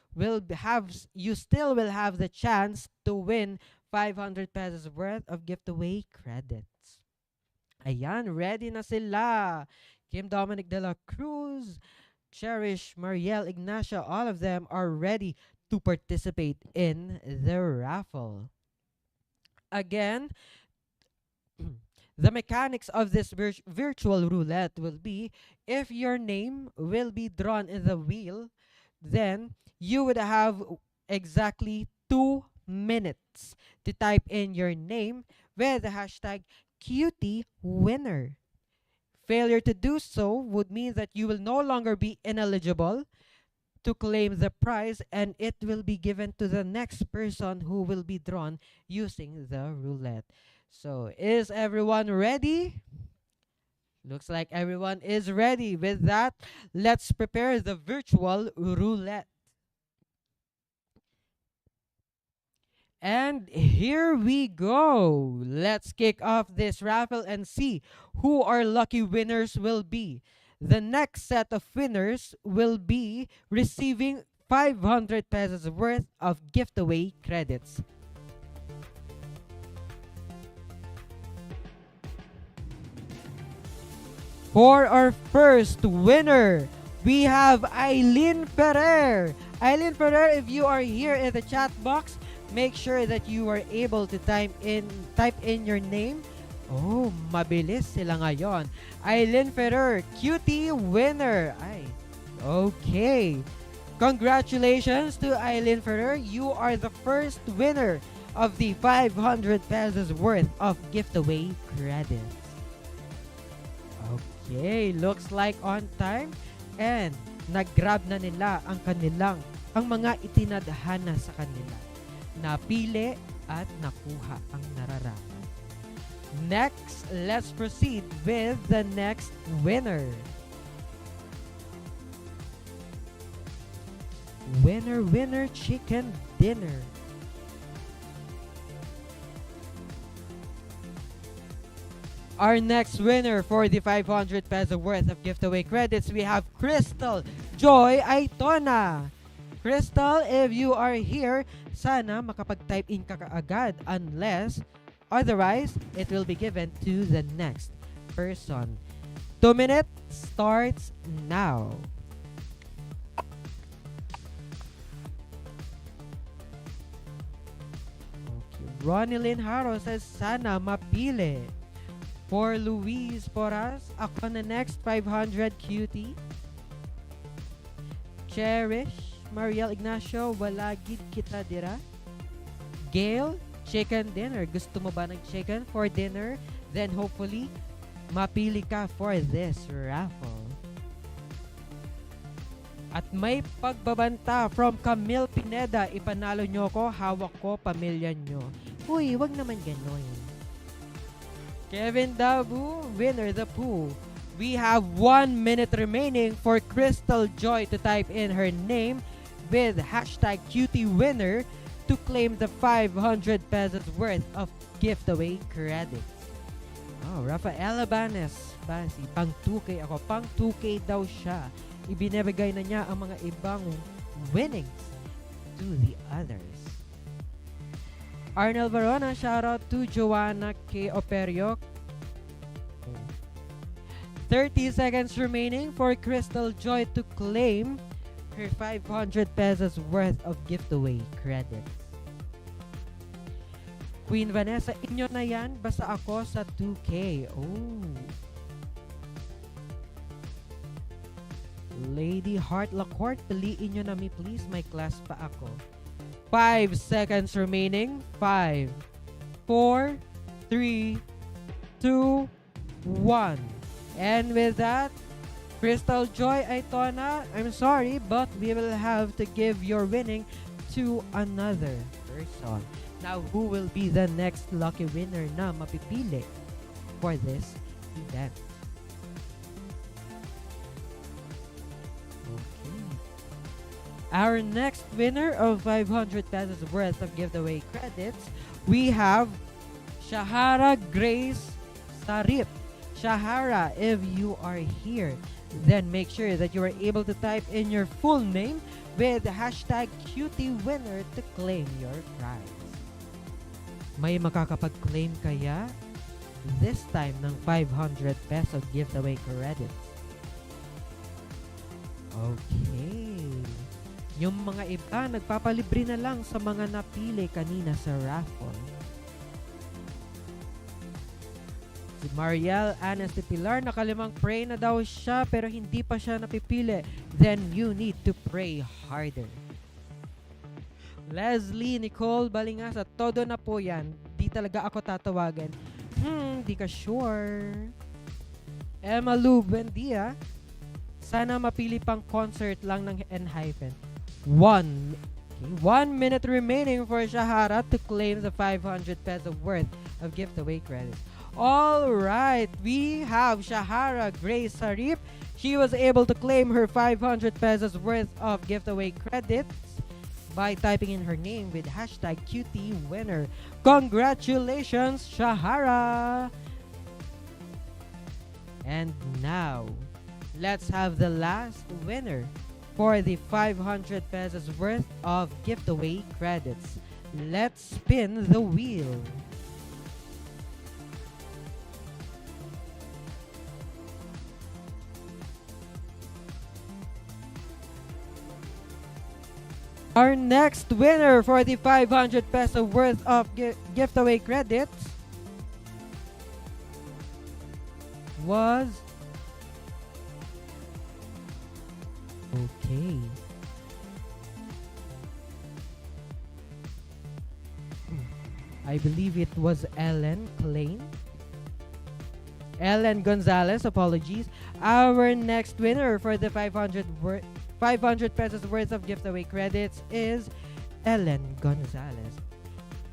still will have the chance to win 500 pesos worth of giveaway credits. Ayan, ready na sila. Kim Dominic de la Cruz, Cherish, Marielle, Ignacia, all of them are ready to participate in the raffle. Again, the mechanics of this virtual roulette will be if your name will be drawn in the wheel, then you would have exactly 2 minutes to type in your name with the hashtag #QTWinner. Failure to do so would mean that you will no longer be ineligible to claim the prize, and it will be given to the next person who will be drawn using the roulette. So, is everyone ready? Looks like everyone is ready. With that, let's prepare the virtual roulette. And here we go. Let's kick off this raffle and see who our lucky winners will be. The next set of winners will be receiving 500 pesos worth of giveaway credits. For our first winner, we have Eileen Ferrer. Eileen Ferrer, if you are here in the chat box, make sure that you are able to type in your name. Oh, mabilis sila ngayon. Eileen Ferrer, QT winner. Ay, okay. Congratulations to Eileen Ferrer. You are the first winner of the 500 pesos worth of giveaway credits. Okay, looks like on time. And nag-grab na nila ang mga itinadhana sa kanila. Napili at nakuha ang nararapat. Next, let's proceed with the next winner. Winner, winner, chicken dinner. Our next winner for the 500 peso worth of giveaway credits, we have Crystal Joy Aitona. Crystal, if you are here, sana makapag-type in ka kaagad, unless otherwise it will be given to the next person. 2 minutes starts now. Okay. Ronilyn Haro says sana mapili. For Luis Porras, ako na next 500 cutie. Cherish, Mariel Ignacio, wala gid kita dira. Gail, chicken dinner. Gusto mo ba ng chicken for dinner? Then hopefully, mapili ka for this raffle. At may pagbabanta from Camille Pineda. Ipanalo nyo ko, hawak ko, pamilya nyo. Uy, wag naman ganon. Kevin Dabu, winner the pool. We have 1 minute remaining for Crystal Joy to type in her name with hashtag cutie winner to claim the 500 pesos worth of giveaway credits. Oh, Rafaela Banes. Basi, pang 2K ako. Pang 2K daw siya. Ibinibigay na niya ang mga ibang winnings to the others. Arnel Varona, shoutout to Joanna K. Operio. 30 seconds remaining for Crystal Joy to claim her 500 pesos worth of giveaway credits. Queen Vanessa, inyo na yan. Basta ako sa 2K. Oh. Lady Heart Lacourt, piliin nyo na me please. May class pa ako. 5 seconds remaining. 5, 4, 3, 2, 1. And with that, Crystal Joy Aitona, I'm sorry, but we will have to give your winning to another person. Now, who will be the next lucky winner na mapipili for this event? Okay. Our next winner of 500 pesos worth of giveaway credits, we have Shahara Grace Sarip. Shahara, if you are here, then make sure that you are able to type in your full name with hashtag cutie winner to claim your prize. May makakapag-claim kaya this time ng 500 peso giveaway credits? Okay. Yung mga iba, nagpapalibre na lang sa mga napili kanina sa raffle. Si Mariel Anas de Pilar, nakalimang pray na daw siya pero hindi pa siya napipili. Then you need to pray harder. Leslie Nicole Balingasa, todo na po yan. Di talaga ako tatawagan. Di ka sure. Emma Lou, Buendia. Sana mapili pang concert lang ng Enhypen. 1 minute remaining for Shahara to claim the 500 peso worth of giveaway credits. All right, we have Shahara Grace Sarip. She was able to claim her 500 pesos worth of giveaway credits by typing in her name with hashtag cutie winner. Congratulations, Shahara! And now, let's have the last winner for the 500 pesos worth of giveaway credits. Let's spin the wheel. Our next winner for the 500 peso worth of giveaway credits was... Okay. I believe it was Ellen Klein. Ellen Gonzalez, apologies. Our next winner for the 500 pesos worth of giveaway credits is Ellen Gonzalez.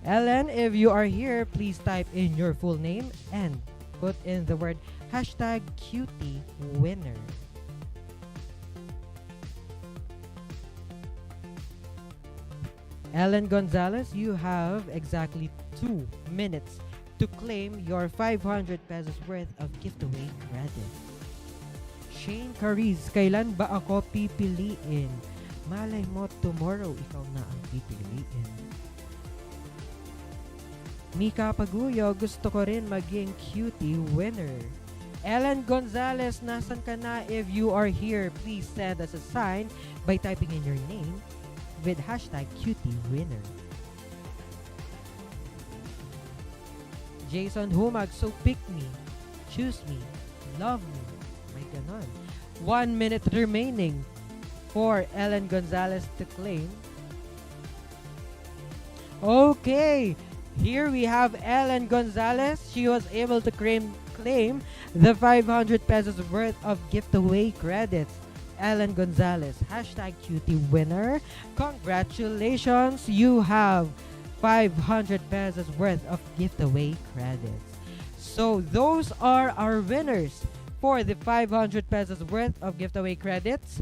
Ellen, if you are here, please type in your full name and put in the word hashtag cutie winner. Ellen Gonzalez, you have exactly 2 minutes to claim your 500 pesos worth of giveaway credits. Shane Cariz, kailan ba ako pipiliin? Malay mo, tomorrow ikaw na ang pipiliin. Mika Paguyo, gusto ko rin maging cutie winner. Ellen Gonzalez, nasan ka na? If you are here, please send us a sign by typing in your name with hashtag cutie winner. Jason Humag, so pick me. choose me, love me. May ganon. 1 minute remaining for Ellen Gonzalez to claim. Okay, here we have Ellen Gonzalez. She was able to claim the 500 pesos worth of giveaway credits. Ellen Gonzalez, hashtag cutie winner. Congratulations, you have 500 pesos worth of giveaway credits. So those are our winners for the 500 pesos worth of giveaway credits.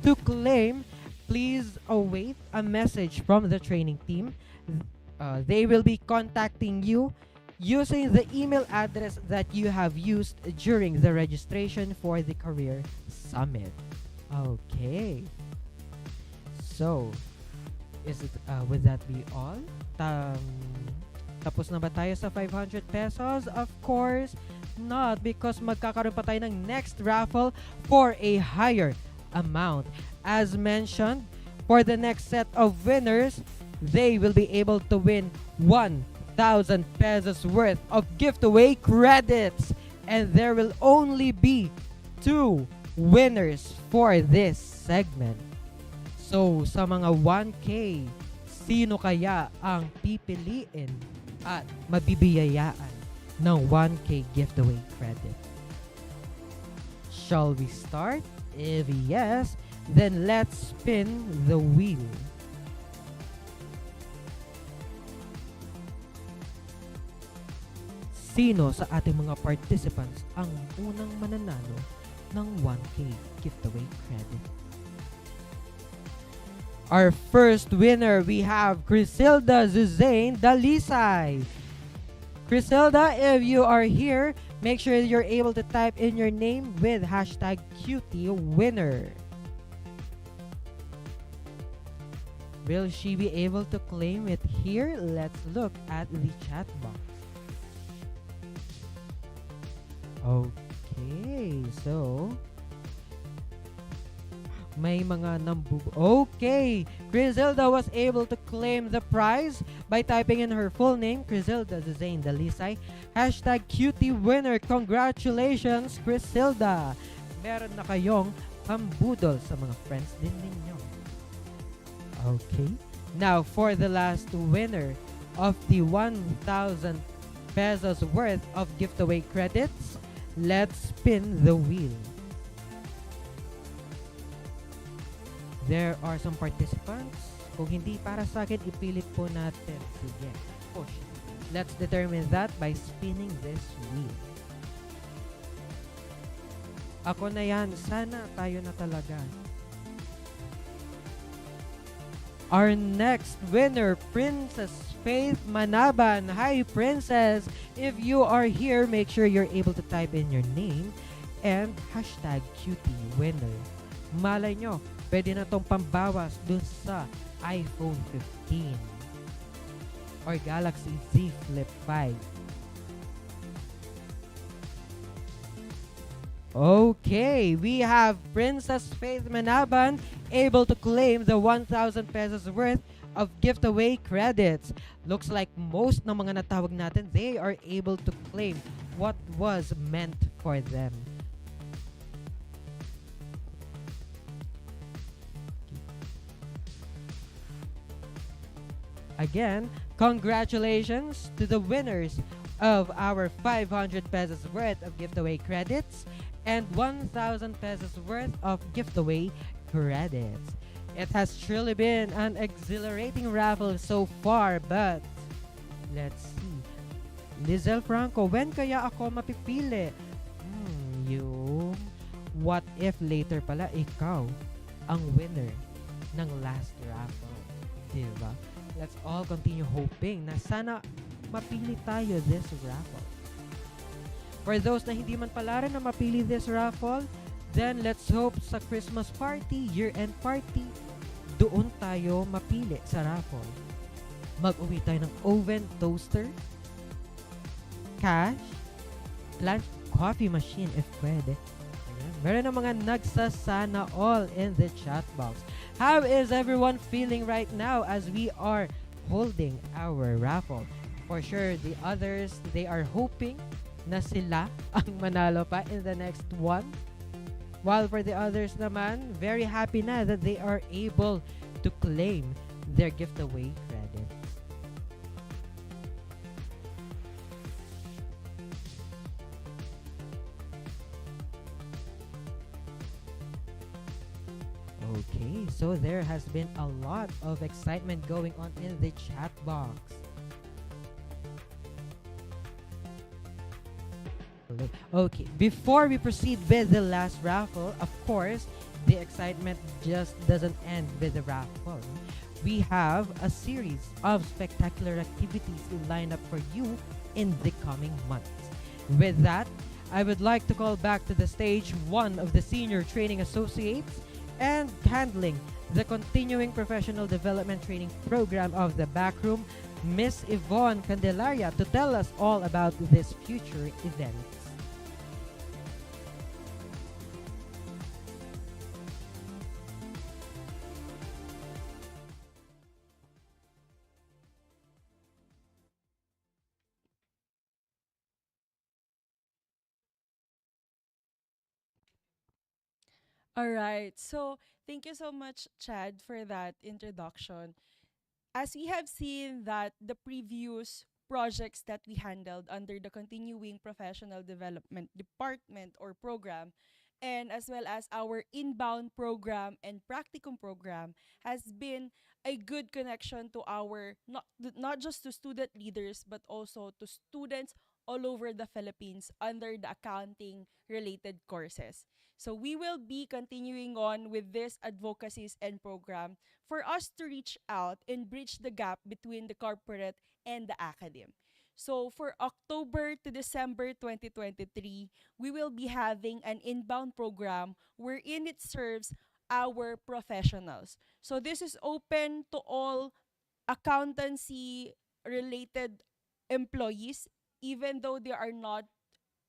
To claim, please await a message from the training team. They will be contacting you using the email address that you have used during the registration for the Career Summit. Okay. So, would that be all? Tapos na ba tayo sa 500 pesos? Of course not, because magkakaroon pa tayo ng next raffle for a higher amount. As mentioned, for the next set of winners, they will be able to win 1,000 pesos worth of giveaway credits. And there will only be 2 winners for this segment. So, sa mga 1K, sino kaya ang pipiliin at mabibiyayaan ng 1K giveaway credit? Shall we start? If yes, then let's spin the wheel. Sino sa ating mga participants ang unang mananalo ng 1K giveaway credit? Our first winner, we have Crisilda Zuzane Dalisay. Crisilda, if you are here, make sure you're able to type in your name with hashtag cutie winner. Will she be able to claim it here? Let's look at the chat box. Okay, so may mga Okay, Crisilda was able to claim the prize by typing in her full name, Crisilda Zuzane Dalisay, hashtag cutie winner. Congratulations, Crisilda! Meron na kayong pambudol sa mga friends din ninyo. Okay, now for the last winner of the 1,000 pesos worth of giveaway credits, let's spin the wheel. There are some participants. Kung hindi para sa akin, ipilit po natin. Sige, push. Let's determine that by spinning this wheel. Ako na yan. Sana tayo na talaga. Our next winner, Princess Faith Manaban. Hi, Princess. If you are here, make sure you're able to type in your name and hashtag cutie winner. Malay nyo, pwede na tong pambawas dun sa iPhone 15 or Galaxy Z Flip 5. Okay, we have Princess Faith Manaban able to claim the 1,000 pesos worth of giveaway credits. Looks like most ng mga natawag natin, they are able to claim what was meant for them. Again, congratulations to the winners of our 500 pesos worth of giveaway credits and 1,000 pesos worth of giveaway credits. It has truly been an exhilarating raffle so far, but let's see. Lizelle Franco, when kaya ako mapipili? Yung what if later pala ikaw ang winner ng last raffle, diba? Let's all continue hoping na sana mapili tayo this raffle. For those na hindi man pala rin na mapili this raffle, then let's hope sa Christmas party, year-end party, doon tayo mapili sa raffle. Mag-uwi tayo ng oven, toaster, cash, lunch, coffee machine if pwede. Ayan. Meron na mga nagsasana all in the chat box. How is everyone feeling right now as we are holding our raffle? For sure, the others, they are hoping na sila ang manalo pa in the next one. While for the others naman, very happy na that they are able to claim their giveaway credit. Okay, so there has been a lot of excitement going on in the chat box. Okay, before we proceed with the last raffle, of course, the excitement just doesn't end with the raffle. We have a series of spectacular activities lined up for you in the coming months. With that, I would like to call back to the stage one of the Senior Training Associates and handling the Continuing Professional Development Training Program of the Backroom, Miss Yvonne Candelaria, to tell us all about this future event. All right. So, thank you so much, Chad, for that introduction. As we have seen that the previous projects that we handled under the Continuing Professional Development Department or program, and as well as our inbound program and practicum program, has been a good connection to our not just to student leaders but also to students all over the Philippines under the accounting related courses. So we will be continuing on with this advocacies and program for us to reach out and bridge the gap between the corporate and the academe. So for October to December 2023, we will be having an inbound program wherein it serves our professionals. So this is open to all accountancy related employees, even though they are not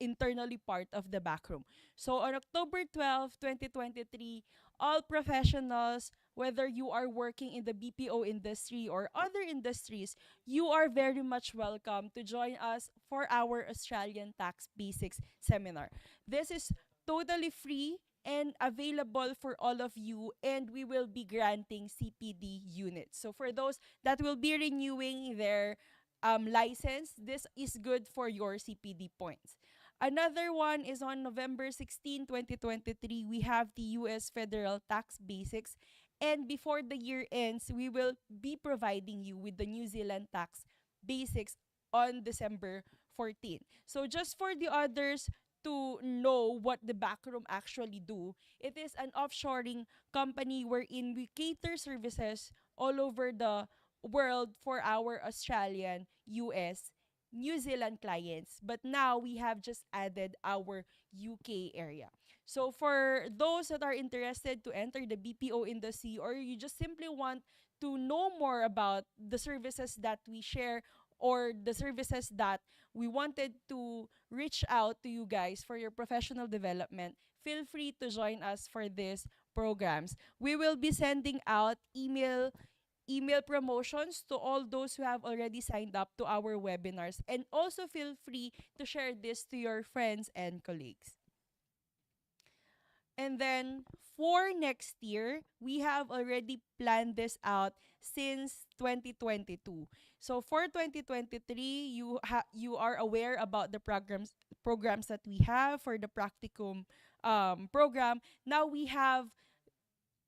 internally part of the backroom. So on October 12, 2023, all professionals, whether you are working in the BPO industry or other industries, you are very much welcome to join us for our Australian Tax Basics seminar. This is totally free and available for all of you, and we will be granting CPD units. So for those that will be renewing their license, this is good for your CPD points. Another one is on November 16, 2023. We have the US Federal Tax Basics. And before the year ends, we will be providing you with the New Zealand Tax Basics on December 14. So just for the others to know what the backroom actually do, it is an offshoring company wherein we cater services all over the world for our Australian, US, New Zealand clients. But now we have just added our UK area. So for those that are interested to enter the BPO industry, or you just simply want to know more about the services that we share or the services that we wanted to reach out to you guys for your professional development, feel free to join us for these programs. We will be sending out email promotions to all those who have already signed up to our webinars. And also feel free to share this to your friends and colleagues. And then for next year, we have already planned this out since 2022. So for 2023, you are aware about the programs that we have for the practicum program. Now we have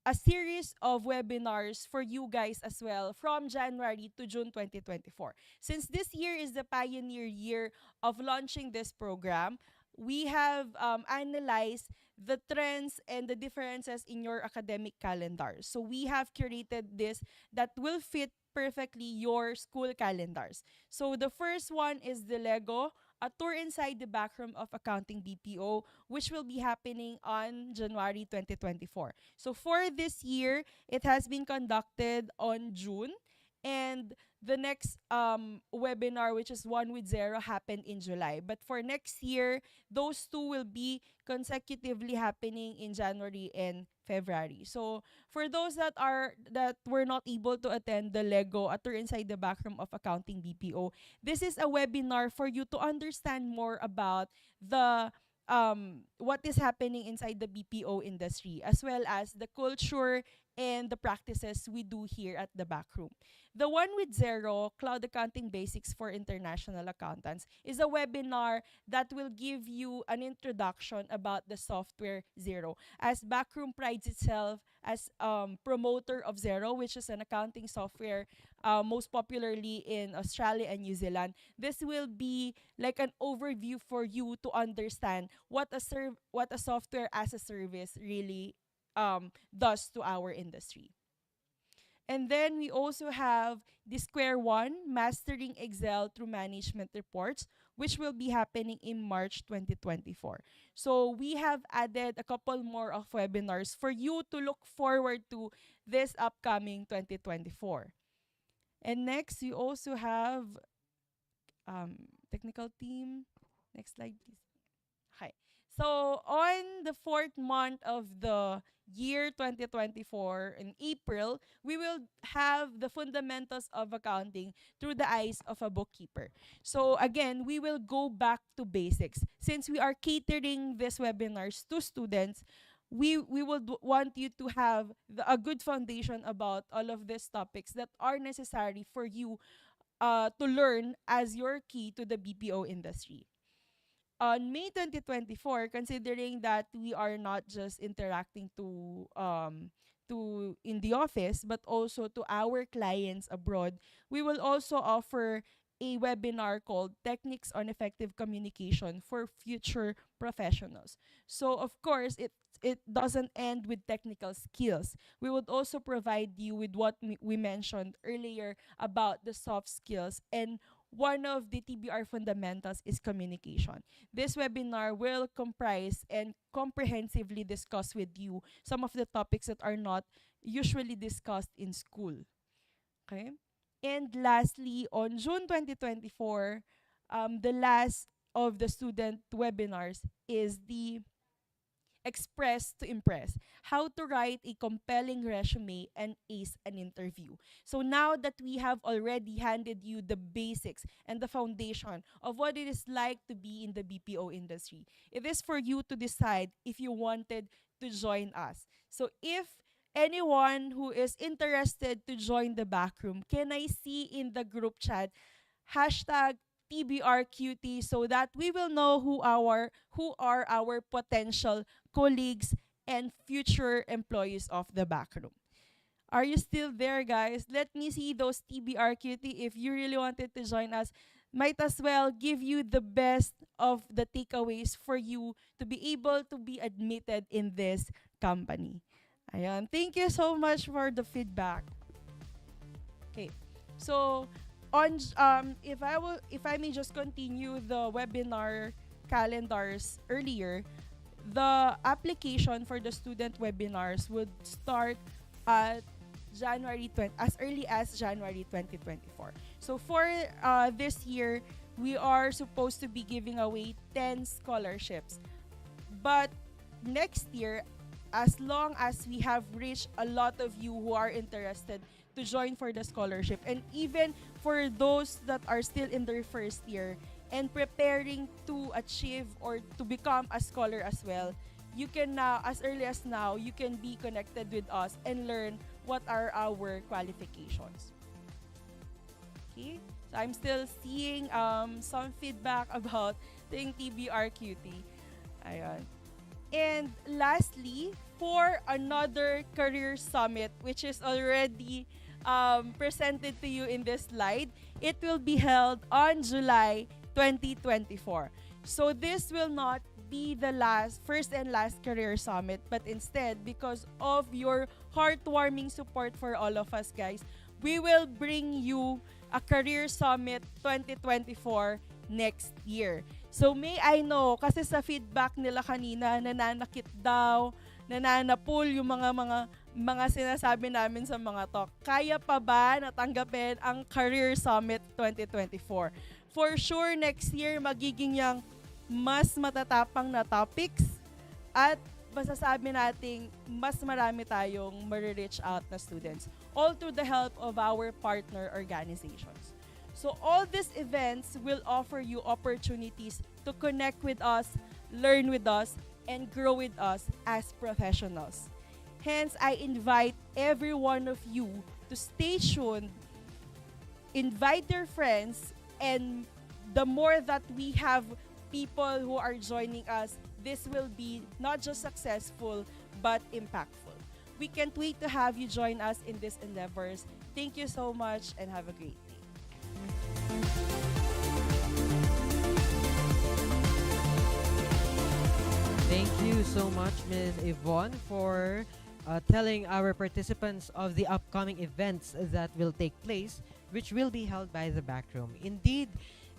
a series of webinars for you guys as well from January to June 2024. Since this year is the pioneer year of launching this program, we have analyzed the trends and the differences in your academic calendars. So we have curated this that will fit perfectly your school calendars. So the first one is the Lego, a tour inside the backroom of accounting BPO, which will be happening on January 2024. So for this year, it has been conducted on June. And the next webinar, which is One with Zero, happened in July. But for next year, those two will be consecutively happening in January and February. So for those that were not able to attend the Lego A Tour Inside the Backroom of Accounting BPO, this is a webinar for you to understand more about the what is happening inside the BPO industry, as well as the culture and the practices we do here at the backroom. The One with Zero, Cloud Accounting Basics for International Accountants, is a webinar that will give you an introduction about the software Zero. As Backroom prides itself as promoter of Zero, which is an accounting software most popularly in Australia and New Zealand, this will be like an overview for you to understand what a software as a service really does to our industry. And then we also have the Square One, Mastering Excel Through Management Reports, which will be happening in March 2024. So we have added a couple more of webinars for you to look forward to this upcoming 2024. And next, we also have technical team. Next slide, please. Okay. So on the fourth month of the year 2024, in April, we will have the fundamentals of accounting through the eyes of a bookkeeper. So again, we will go back to basics. Since we are catering these webinars to students, we would want you to have a good foundation about all of these topics that are necessary for you to learn as your key to the BPO industry. On May 2024, considering that we are not just interacting to in the office but also to our clients abroad, we will also offer a webinar called Techniques on Effective Communication for Future Professionals. So of course, it doesn't end with technical skills. We would also provide you with what we mentioned earlier about the soft skills, and one of the TBR fundamentals is communication. This webinar will comprise and comprehensively discuss with you some of the topics that are not usually discussed in school. Okay? And lastly, on June 2024, the last of the student webinars is the Express to Impress, how to write a compelling resume and ace an interview. So now that we have already handed you the basics and the foundation of what it is like to be in the BPO industry, it is for you to decide if you wanted to join us. So if anyone who is interested to join the backroom, can I see in the group chat hashtag TBRQT, so that we will know who are our potential colleagues and future employees of the backroom. Are you still there, guys? Let me see those TBRQT. If you really wanted to join us, might as well give you the best of the takeaways for you to be able to be admitted in this company. Ayan. Thank you so much for the feedback. Okay. So, if I may just continue the webinar calendars earlier, the application for the student webinars would start at as early as January 2024. So for this year, we are supposed to be giving away 10 scholarships. But next year, as long as we have reached a lot of you who are interested to join for the scholarship, and even for those that are still in their first year and preparing to achieve or to become a scholar as well, you can now, as early as now, you can be connected with us and learn what are our qualifications. Okay, so I'm still seeing some feedback about the TBRQT. Ayan. And lastly, for another career summit, which is already presented to you in this slide, it will be held on July 2024. So this will not be the first and last career summit, but instead, because of your heartwarming support for all of us, guys, we will bring you a career summit 2024 next year. So may I know, kasi sa feedback nila kanina, nananakit daw, nananapol yung mga mga sinasabi namin sa mga talk, kaya pa ba natanggapin ang Career Summit 2024? For sure, next year, magiging yang mas matatapang na topics at masasabi nating mas marami tayong ma-reach out na students, all through the help of our partner organizations. So all these events will offer you opportunities to connect with us, learn with us, and grow with us as professionals. Hence, I invite every one of you to stay tuned, invite your friends, and the more that we have people who are joining us, this will be not just successful, but impactful. We can't wait to have you join us in these endeavors. Thank you so much and have a great day. Thank you so much, Ms. Yvonne, for telling our participants of the upcoming events that will take place, which will be held by the Backroom. Indeed,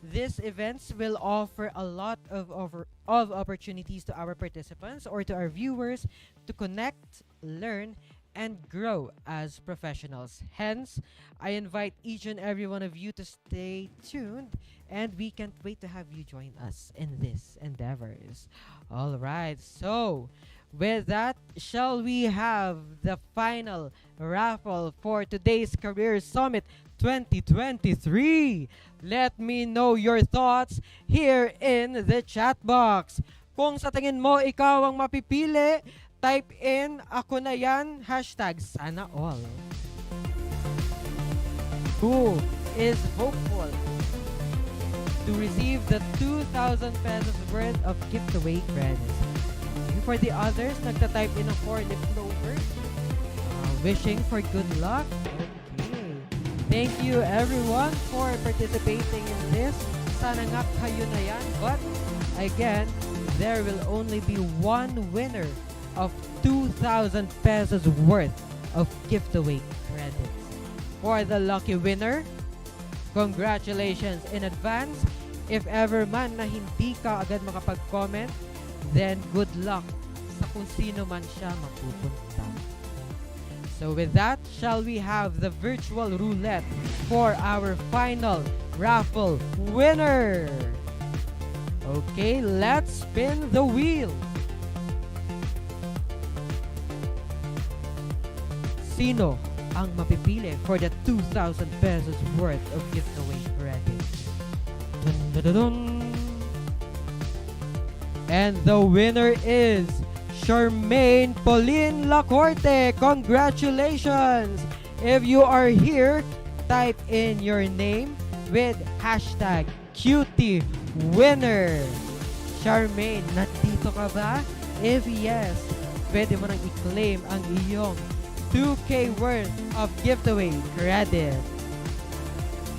these events will offer a lot of opportunities to our participants or to our viewers to connect, learn, and grow as professionals. Hence, I invite each and every one of you to stay tuned, and we can't wait to have you join us in these endeavors. All right, so with that, shall we have the final raffle for today's Career Summit 2023? Let me know your thoughts here in the chat box. Kung sa tingin mo ikaw ang mapipili, type in "ako na yan", hashtag sana all. Who is hopeful to receive the 2,000 pesos worth of giveaway credits? For the others, nagta-type in ng 4 lip clover. Wishing for good luck. Okay. Thank you everyone for participating in this. Sana nga kayo na yan. But again, there will only be one winner of 2,000 pesos worth of giveaway credits. For the lucky winner, congratulations in advance. If ever man na hindi ka agad makapag-comment, then good luck sa kung sino man siya mapupunta. So with that, shall we have the virtual roulette for our final raffle winner? Okay, let's spin the wheel. Sino ang mapipili for the 2,000 pesos worth of giveaway credit? Dun, dun, dun, dun. And the winner is Charmaine Pauline Lacorte. Congratulations! If you are here, type in your name with hashtag #QTWinner. Charmaine, nandito ka ba? If yes, pwede mo nang i-claim ang iyong 2K worth of giveaway credit.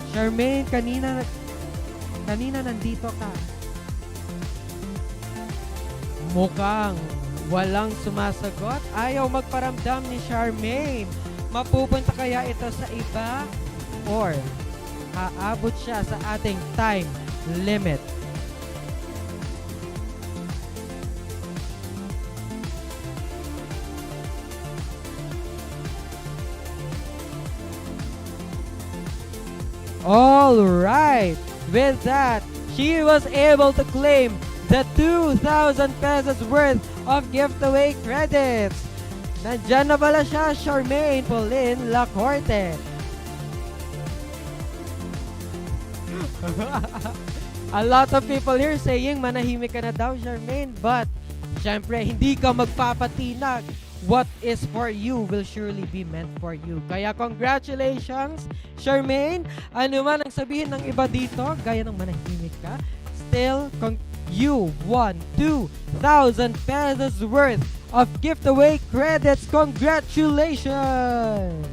Charmaine, kanina nandito ka. Mukhang walang sumasagot. Ayaw magparamdam ni Charmaine. Mapupunta kaya ito sa iba? Or aabot siya sa ating time limit? All right. With that, she was able to claim the 2,000 pesos worth of giveaway credits. Nandyan na pala siya, Charmaine Pauline Lacorte. A lot of people here saying manahimik ka na daw, Charmaine, but syempre hindi ka magpapatinag. What is for you will surely be meant for you. Kaya congratulations, Charmaine. Ano man ang sabihin ng iba dito, gaya ng manahimik ka, still you won 2,000 pesos worth of giveaway credits. Congratulations!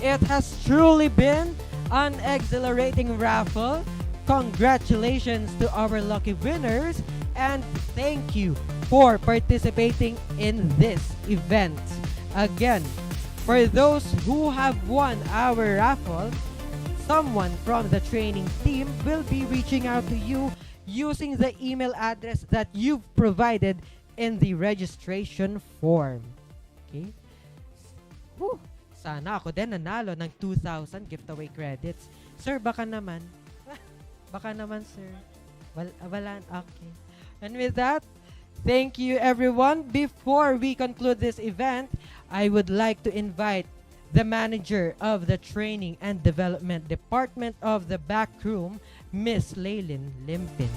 It has truly been an exhilarating raffle. Congratulations to our lucky winners, and thank you for participating in this event. Again, for those who have won our raffle, someone from the training team will be reaching out to you using the email address that you've provided in the registration form. Okay? Sana ako din nanalo ng 2,000 giveaway credits. Sir, baka naman. Baka naman, sir. Wala. Okay. And with that, thank you, everyone. Before we conclude this event, I would like to invite the manager of the Training and Development Department of the Back Room, Miss Laylin Limpin.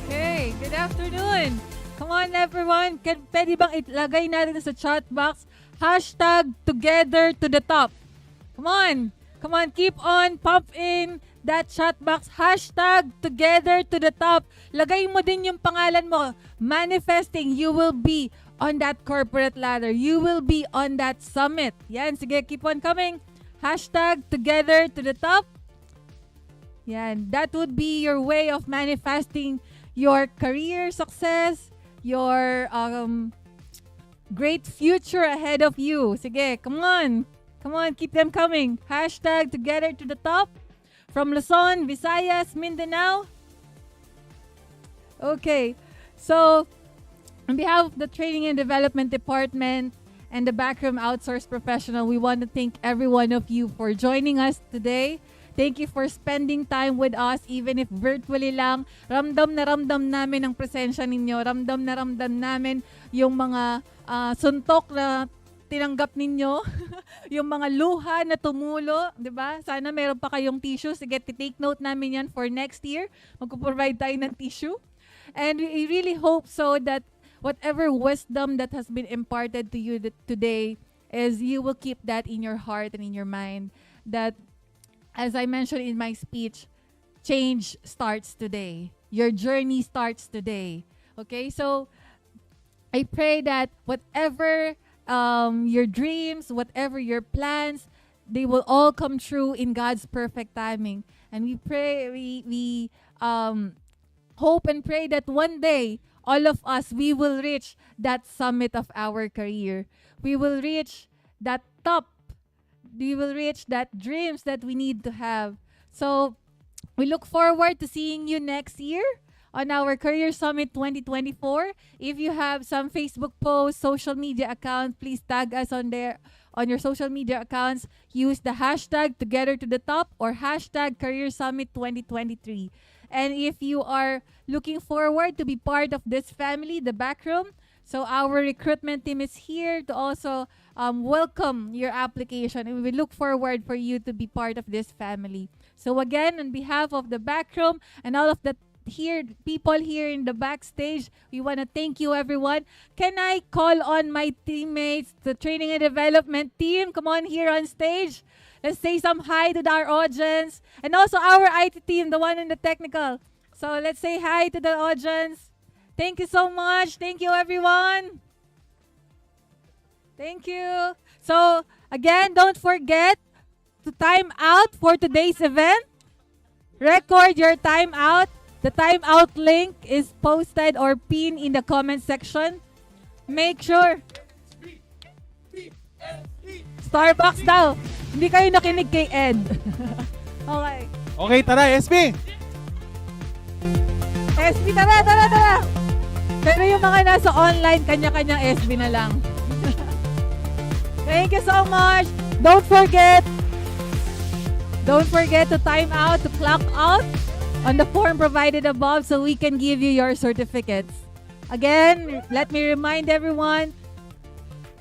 Okay, good afternoon. Come on, everyone. Pwede bang ilagay natin sa chat box, #together to the top. Come on. Come on, keep on, pump in that chat box, #together to the top. Lagay mo din yung pangalan mo. Manifesting, you will be on that corporate ladder. You will be on that summit. Yan, sige, keep on coming. #together to the top. Yan, that would be your way of manifesting your career success, your great future ahead of you. Sige, come on. Come on, keep them coming. #together to the top. From Luzon, Visayas, Mindanao. Okay, so on behalf of the Training and Development Department and the Backroom Outsource Professional, we want to thank every one of you for joining us today. Thank you for spending time with us, even if virtually lang. Ramdam na ramdam namin ang presensya ninyo. Ramdam na ramdam namin yung mga suntok na tinanggap ninyo. Yung mga luha na tumulo, di ba? Sana meron pa kayong tissue. Sige, take note namin yan for next year. Magpo-provide tayo ng tissue. And we really hope so that whatever wisdom that has been imparted to you today is you will keep that in your heart and in your mind. That, as I mentioned in my speech, change starts today. Your journey starts today. Okay, so I pray that whatever your dreams, whatever your plans, they will all come true in God's perfect timing. And we pray, we hope and pray that one day, all of us, we will reach that summit of our career. We will reach that top. We will reach that dreams that we need to have. So we look forward to seeing you next year on our Career Summit 2024. If you have some Facebook posts, social media accounts, please tag us on there on your social media accounts. Use the #together to the top or #Career Summit 2023. And if you are looking forward to be part of this family, the Backroom, so our recruitment team is here to also welcome your application, and we look forward for you to be part of this family. So again, on behalf of the Backroom and all of the people here in the backstage, we want to thank you, everyone. Can I call on my teammates, the Training and Development team? Come on here on stage. Let's say some hi to our audience, and also our IT team, the one in the technical. So let's say hi to the audience. Thank you so much. Thank you, everyone. Thank you. So, again, don't forget to time out for today's event. Record your time out. The time out link is posted or pinned in the comment section. Make sure. Starbucks daw. Hindi kayo nakinig kay Ed. Okay. Okay, tara, SB! SB, tara. Pero yung mga nasa online, kanya-kanyang SB na lang. Thank you so much. Don't forget to time out, to clock out on the form provided above so we can give you your certificates. Again, let me remind everyone.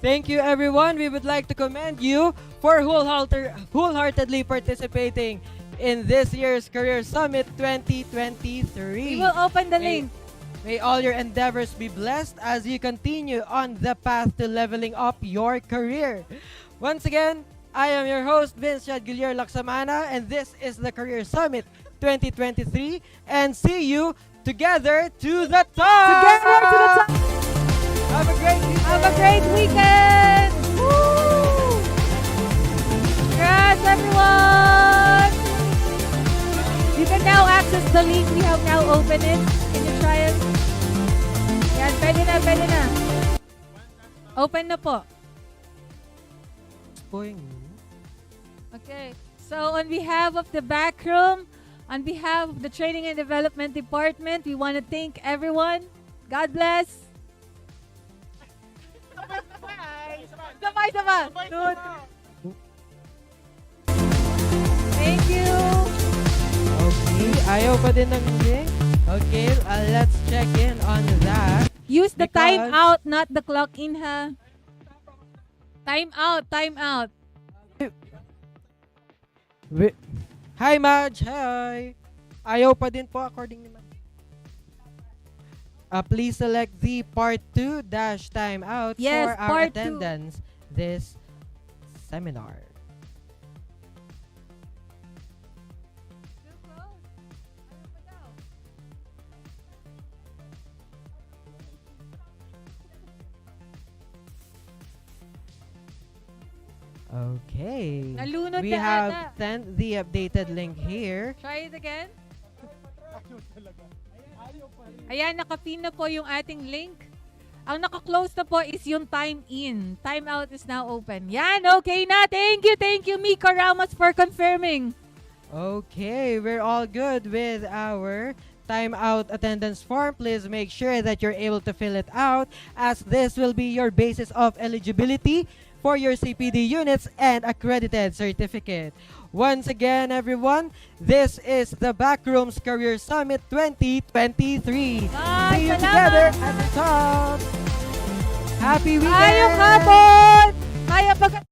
Thank you, everyone. We would like to commend you for wholeheartedly participating in this year's Career Summit 2023. We will open the link. May all your endeavors be blessed as you continue on the path to leveling up your career. Once again, I am your host, Vince Guillermo Laksamana, and this is the Career Summit 2023. And see you together to the top! Together to the top! Have a great weekend! Have a great weekend! Woo! Congrats, everyone! You can now access the link. We have now opened it. Can you try it? Yan, pwede na. Open na po. Okay. So, on behalf of the Backroom, on behalf of the Training and Development Department, we want to thank everyone. God bless. Bye. Isa pa. 2, 3. Thank you. Okay, ayaw pa din ng link. Okay, let's check in on that. Use the time Because- out, not the clock in, ha? Time out. Hi, Madge. Hi. Ayaw pa din po according ni Madge. Please select the part 2 dash time out Yes, for our part 2. attendance this seminar. Okay. Nalunod We na have ata. sent the updated link here. Try it again. Ayan, nakapin na po yung ating link. Ang naka-close na po is yung time in. Time out is now open. Yan, okay na. Thank you, Miko Ramos, for confirming. Okay, we're all good with our timeout attendance form. Please make sure that you're able to fill it out, as this will be your basis of eligibility for your CPD units and accredited certificate. Once again, everyone, this is the Backrooms Career Summit 2023. See you together at the top. Happy weekend! Ayong hapon! Kaya pag